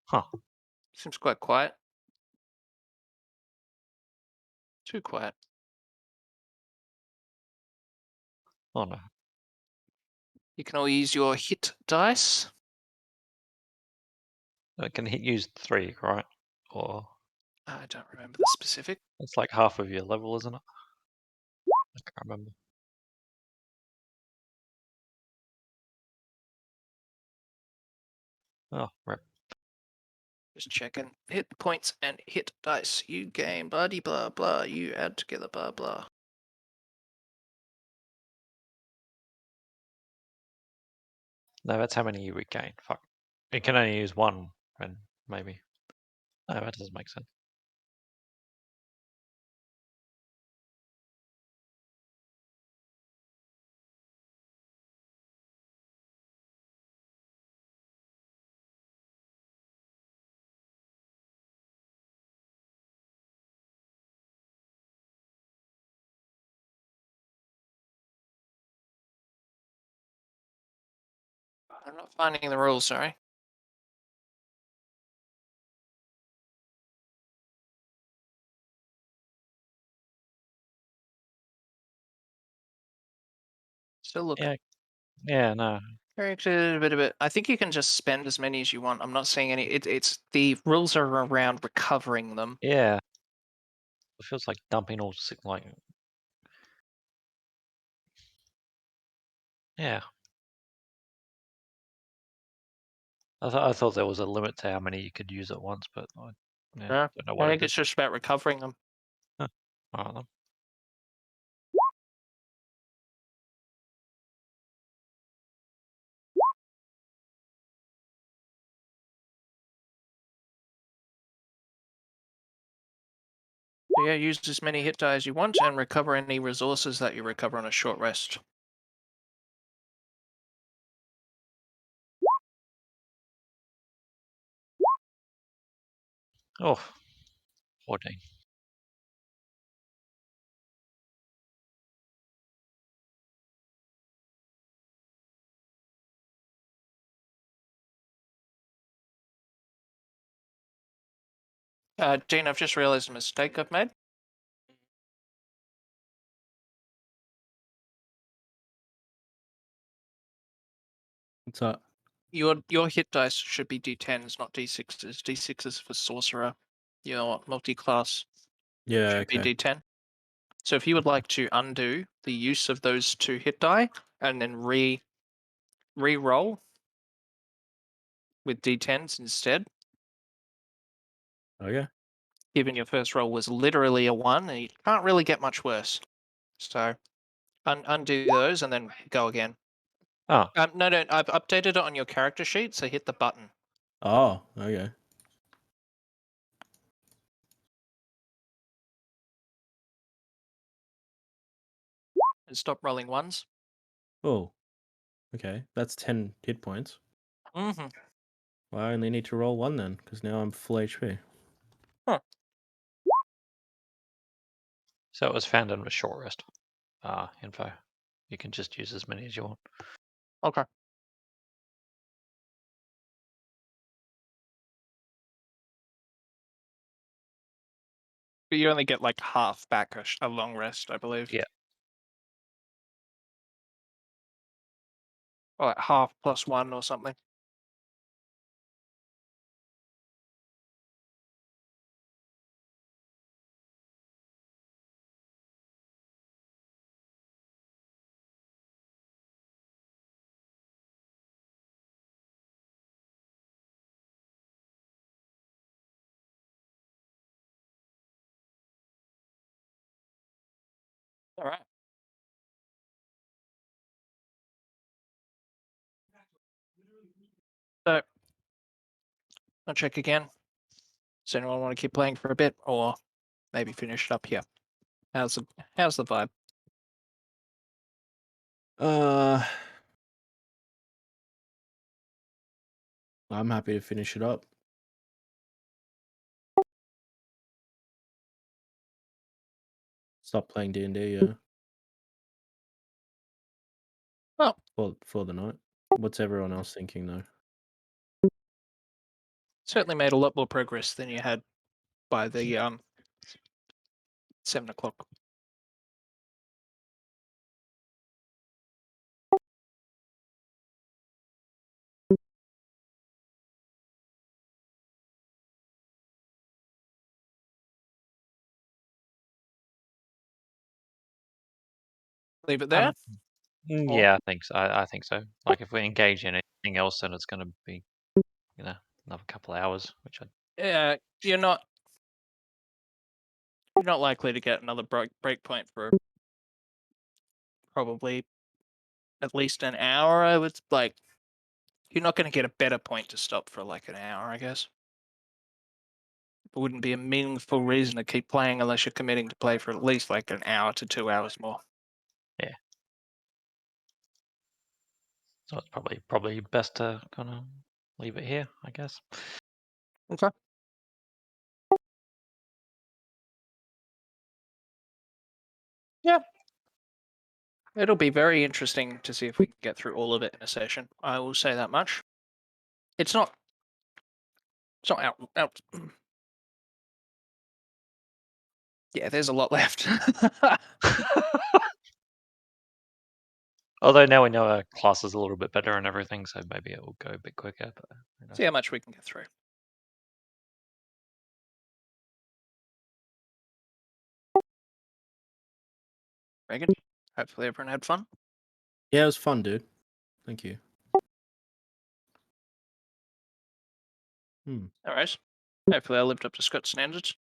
[SPEAKER 2] Huh.
[SPEAKER 3] Seems quite quiet. Too quiet.
[SPEAKER 2] Oh no.
[SPEAKER 3] You can all use your hit dice.
[SPEAKER 2] I can use 3, right? Or
[SPEAKER 3] I don't remember the specific.
[SPEAKER 2] it's like half of your level, isn't it? I can't remember. Oh, right.
[SPEAKER 3] Just checking. Hit points and hit dice. You gain blah blah blah. You add together blah blah.
[SPEAKER 2] No, that's how many you regain. Fuck. It can only use 1, then maybe. No, that doesn't make sense.
[SPEAKER 3] I'm not finding the rules. Sorry. Still looking.
[SPEAKER 2] Yeah. Yeah, no.
[SPEAKER 3] Character, bit of it. I think you can just spend as many as you want. I'm not seeing any. It's the rules are around recovering them.
[SPEAKER 2] Yeah. It feels like dumping all like. Yeah. I thought there was a limit to how many you could use at once, but I
[SPEAKER 3] Yeah.
[SPEAKER 2] don't know
[SPEAKER 3] I
[SPEAKER 2] what
[SPEAKER 3] think
[SPEAKER 2] it
[SPEAKER 3] it's
[SPEAKER 2] is.
[SPEAKER 3] just about recovering them.
[SPEAKER 2] Huh. All right, then.
[SPEAKER 3] So yeah, use as many hit die as you want and recover any resources that you recover on a short rest.
[SPEAKER 2] Oh, 14.
[SPEAKER 3] Dean, I've just realized a mistake I've made.
[SPEAKER 1] What's that?
[SPEAKER 3] Your hit dice should be D10s, not D6s. D6s for sorcerer. Your multi-class
[SPEAKER 1] Yeah.
[SPEAKER 3] should be
[SPEAKER 1] Okay.
[SPEAKER 3] D10. So if you would like to undo the use of those 2 hit die and then re-roll with D10s instead,
[SPEAKER 1] Okay.
[SPEAKER 3] given your first roll was literally a 1, and you can't really get much worse. So undo those and then go again.
[SPEAKER 2] Oh,
[SPEAKER 3] No, I've updated it on your character sheet, so hit the button.
[SPEAKER 1] Oh. Okay.
[SPEAKER 3] and stop rolling ones.
[SPEAKER 1] Oh, okay. That's 10 hit points.
[SPEAKER 3] Mm-hmm.
[SPEAKER 1] Well, I only need to roll 1 then, because now I'm full HP.
[SPEAKER 2] So it was found in the short rest info. You can just use as many as you want.
[SPEAKER 3] Okay. But you only get like half back a long rest, I believe.
[SPEAKER 2] Yeah.
[SPEAKER 3] Or like half plus 1 or something. All right. So, I'll check again. Does anyone want to keep playing for a bit, or maybe finish it up here? How's the vibe?
[SPEAKER 1] I'm happy to finish it up. Stop playing D&D, yeah.
[SPEAKER 3] Well,
[SPEAKER 1] For the night. What's everyone else thinking though?
[SPEAKER 3] certainly made a lot more progress than you had by the 7 o'clock. Leave it there. Or-
[SPEAKER 2] Yeah, I think so. I think so. Like if we engage in anything else, then it's going to be, another couple of hours, which I
[SPEAKER 3] Yeah, you're not likely to get another break point for probably at least an hour. I would like. You're not going to get a better point to stop for like an hour, I guess. It wouldn't be a meaningful reason to keep playing unless you're committing to play for at least like an hour to 2 hours more.
[SPEAKER 2] so it's probably best to kind of leave it here, I guess.
[SPEAKER 3] Okay. Yeah. It'll be very interesting to see if we can get through all of it in a session. I will say that much. It's not out. Yeah, there's a lot left.
[SPEAKER 2] Although now we know our class is a little bit better and everything, so maybe it will go a bit quicker. But who knows?
[SPEAKER 3] See how much we can get through. Reagan, hopefully everyone had fun.
[SPEAKER 1] Yeah, it was fun, dude. Thank you.
[SPEAKER 3] All right. Hopefully I lived up to Scott's standards.